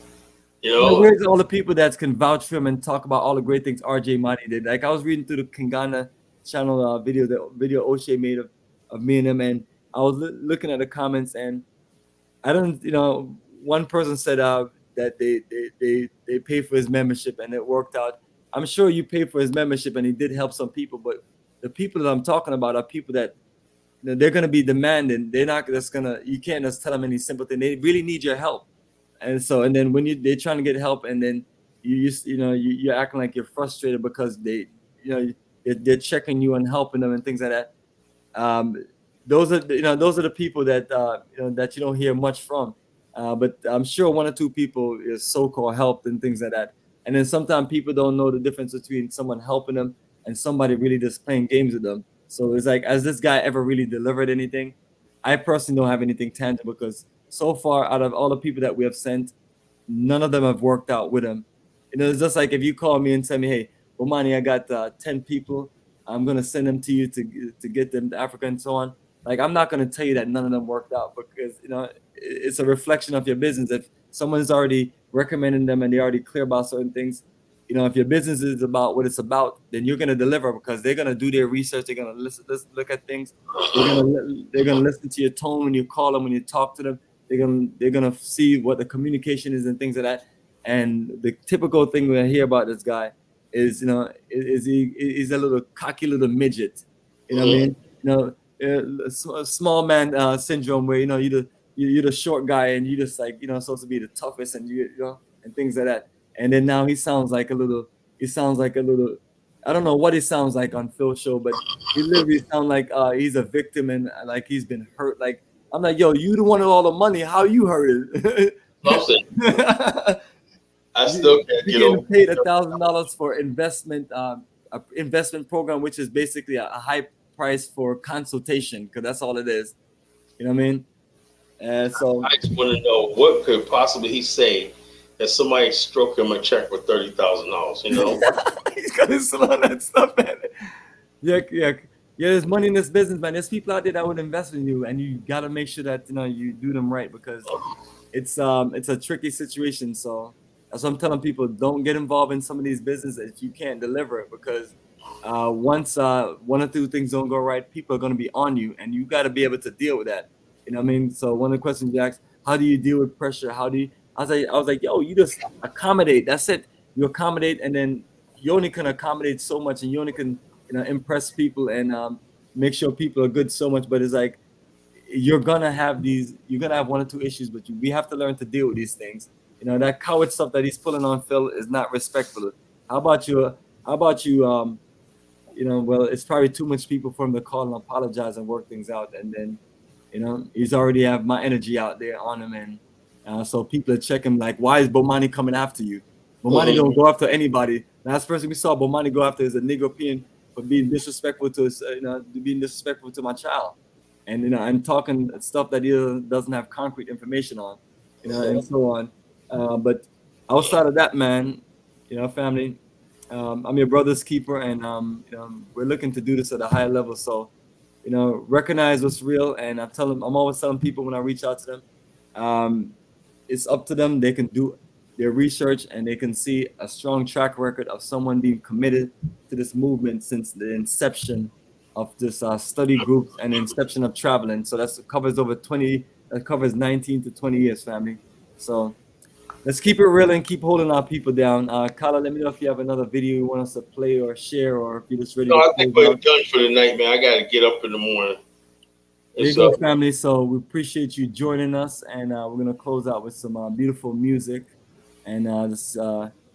Where's all the people that can vouch for him and talk about all the great things RJ Mahdi did? Like I was reading through the Kingana channel video O'Shea made of me and him, and I was looking at the comments, and I don't, one person said that they paid for his membership and it worked out. I'm sure you paid for his membership and he did help some people, but the people that I'm talking about are people that they're going to be demanding. They're not just you can't just tell them any simple thing. They really need your help. And then when they're trying to get help, and then you're acting like you're frustrated because they're checking you and helping them and things like that. Those are the people that that you don't hear much from. But I'm sure one or two people is so-called helped and things like that. And then sometimes people don't know the difference between someone helping them and somebody really just playing games with them. So it's like, has this guy ever really delivered anything? I personally don't have anything tangible because so far out of all the people that we have sent, none of them have worked out with him. It's just like if you call me and tell me, hey, Bomani, I got 10 people I'm gonna send them to you to get them to Africa and so on. Like, I'm not gonna tell you that none of them worked out, because it's a reflection of your business. If someone's already recommending them and they're already clear about certain things, if your business is about what it's about, then you're gonna deliver, because they're gonna do their research. They're gonna look at things. They're gonna listen to your tone when you call them, when you talk to them. They're gonna see what the communication is and things like that. And the typical thing we hear about this guy is, he's a little cocky little midget. You know what I mean? Small man syndrome, where you're the short guy and you just like supposed to be the toughest, and and things like that. And then now he sounds like a little. I don't know what he sounds like on Phil's show, but he literally sounds like he's a victim and like he's been hurt. Like, I'm like, yo, you the one with all the money. How you hurt it? I still can't get over. Paid $1,000 for investment program, which is basically a high price for consultation, because that's all it is. You know what I mean? And so I just want to know, what could possibly he say that somebody stroke him a check for $30,000? He's gonna sell on that stuff, man. Yeah. There's money in this business, man. There's people out there that would invest in you, and you gotta make sure that you do them right, because it's a tricky situation. So that's what I'm telling people: don't get involved in some of these businesses if you can't deliver it, because once one or two things don't go right, people are gonna be on you, and you got to be able to deal with that. You know what I mean? So one of the questions you asked, how do you deal with pressure? I was like, yo, you just accommodate. That's it. You accommodate, and then you only can accommodate so much, and you only can impress people and make sure people are good so much. But it's like, you're gonna have one or two issues, but we have to learn to deal with these things. That coward stuff that he's pulling on Phil is not respectful. How about you? Well, it's probably too much people for him to call and apologize and work things out, and then he's already have my energy out there on him, and so people are checking like, why is Bomani coming after you? Bomani don't go after anybody. Last person we saw Bomani go after is a Negropean for being disrespectful to us, being disrespectful to my child, and and talking stuff that he doesn't have concrete information on, and so on. But outside of that, man, family, I'm your brother's keeper, and we're looking to do this at a higher level. So, recognize what's real, and I'm always telling people when I reach out to them, it's up to them. They can do their research, and they can see a strong track record of someone being committed to this movement since the inception of this study group and the inception of traveling. So that covers 19 to 20 years, family. So let's keep it real and keep holding our people down. Kala, let me know if you have another video you want us to play or share, or if you're just ready. No, I think we're done for the night, man. I got to get up in the morning. There you go, family. So we appreciate you joining us, and we're going to close out with some beautiful music, and just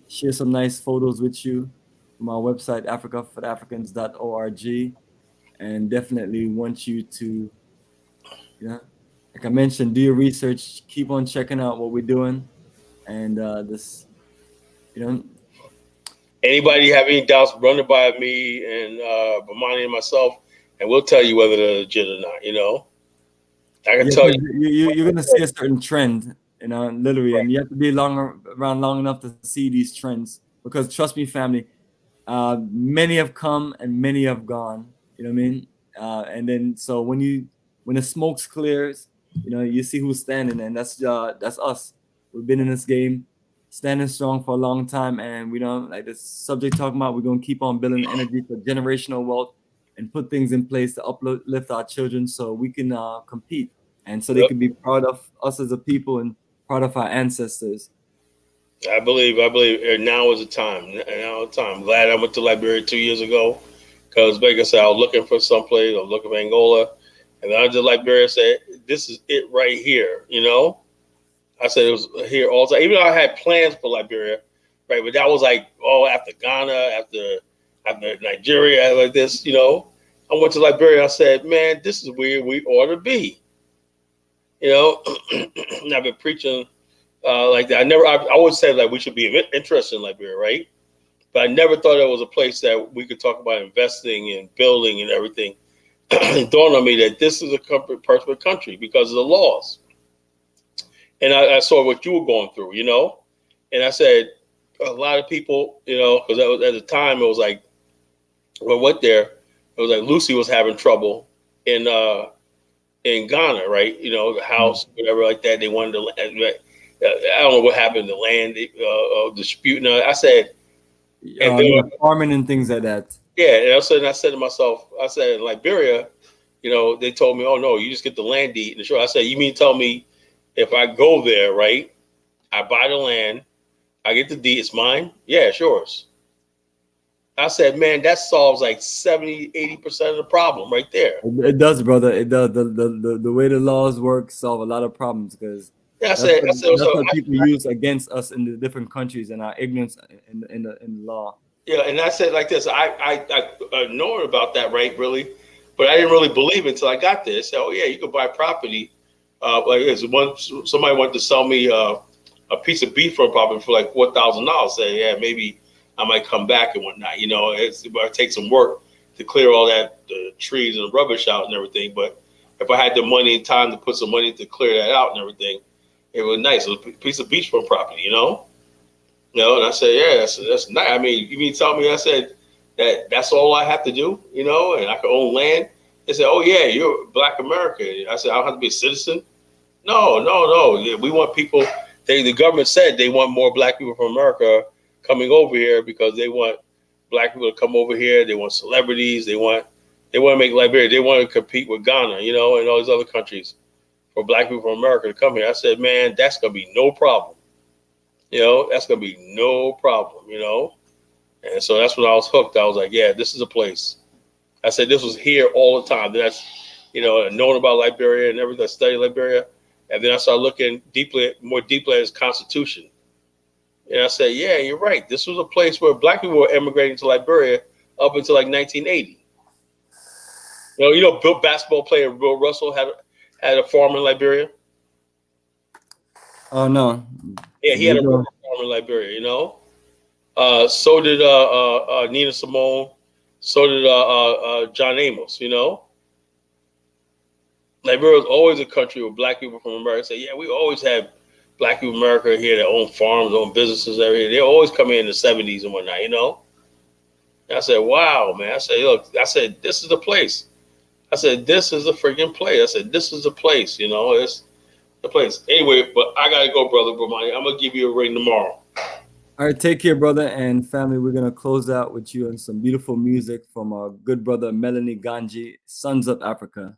share some nice photos with you from our website, africafortheafricans.org, and definitely want you to, like I mentioned, do your research, keep on checking out what we're doing, and anybody have any doubts, run it by me and Bomani and myself, and we'll tell you whether they're legit or not. I can tell you. You're going to see a certain trend, literally, and you have to be around long enough to see these trends, because trust me, family, many have come and many have gone. You know what I mean? And then so when the smoke clears, you see who's standing, and that's us. We've been in this game, standing strong for a long time, and we don't like this subject talking about. We're gonna keep on building energy for generational wealth and put things in place to uplift our children, so we can compete, and so they can be proud of us as a people and proud of our ancestors. I believe now is the time. Now is the time. I'm glad I went to Liberia 2 years ago, because like I said, I was looking for someplace. I was looking for Angola, and I just Liberia said, "This is it right here." I said it was here all the time. Even though I had plans for Liberia, right? But that was like, after Ghana, after Nigeria, like this, I went to Liberia. I said, man, this is where we ought to be. And I've been preaching like that. I always said like we should be interested in Liberia, right? But I never thought it was a place that we could talk about investing and building and everything. It dawned on me that this is a perfect country because of the laws. And I saw what you were going through, and I said, a lot of people, because at the time it was like, well, what there, it was like Lucy was having trouble in Ghana, right? You know, the house, whatever like that. They wanted to. I don't know what happened. The land dispute. No, I said, and then, farming and things like that. yeah. And all of a sudden, I said to myself, I said, in Liberia, you know, they told me, oh no, you just get the land deed. And sure, I said, you mean tell me if I go there, right? I buy the land, I get the deed, it's mine. Yeah, it's yours. I said, man, that solves like 70-80% of the problem right there. It does, brother. It does. The way the laws work solve a lot of problems because that's what people use against us in the different countries and our ignorance in the law. Yeah, and I said like this, I knowing about that, right, really, but I didn't really believe it until I got there. I said, oh yeah, you could buy property. Like this somebody wanted to sell me a piece of beef from property for like $4,000. Say, yeah, maybe I might come back and whatnot. You know, it takes some work to clear all that the trees and rubbish out and everything. But if I had the money and time to put some money to clear that out and everything, it was nice. It was a piece of beachfront property, you know. You know, and I said, yeah, that's nice. I mean, you mean tell me? I said that's all I have to do, you know, and I could own land. They said, oh yeah, you're Black American. I said, I don't have to be a citizen. No. We want people. The government said they want more Black people from America coming over here because they want Black people to come over here. They want celebrities. They want to make Liberia. They want to compete with Ghana, you know, and all these other countries for Black people from America to come here. I said, man, that's gonna be no problem. You know, that's gonna be no problem. You know, and so that's when I was hooked. I was like, yeah, this is a place. I said this was here all the time. That's, you know, knowing about Liberia and everything. I studied Liberia, and then I started looking more deeply at its constitution. And I said, yeah, you're right. This was a place where Black people were emigrating to Liberia up until like 1980. You know, Bill basketball player Bill Russell had a farm in Liberia. Oh no. Yeah, he had a farm in Liberia. You know, so did Nina Simone. So did John Amos. You know, Liberia was always a country where Black people from America say, yeah, we always have Black people in America here that own farms, own businesses, everything. They always come in the 70s and whatnot, you know? And I said, wow, man. I said, look, this is the place. I said, this is the freaking place. I said, this is the place, you know? It's the place. Anyway, but I got to go, brother Bomani. I'm going to give you a ring tomorrow. All right, take care, brother and family. We're going to close out with you on some beautiful music from our good brother, Melanie Ganji, Sons of Africa.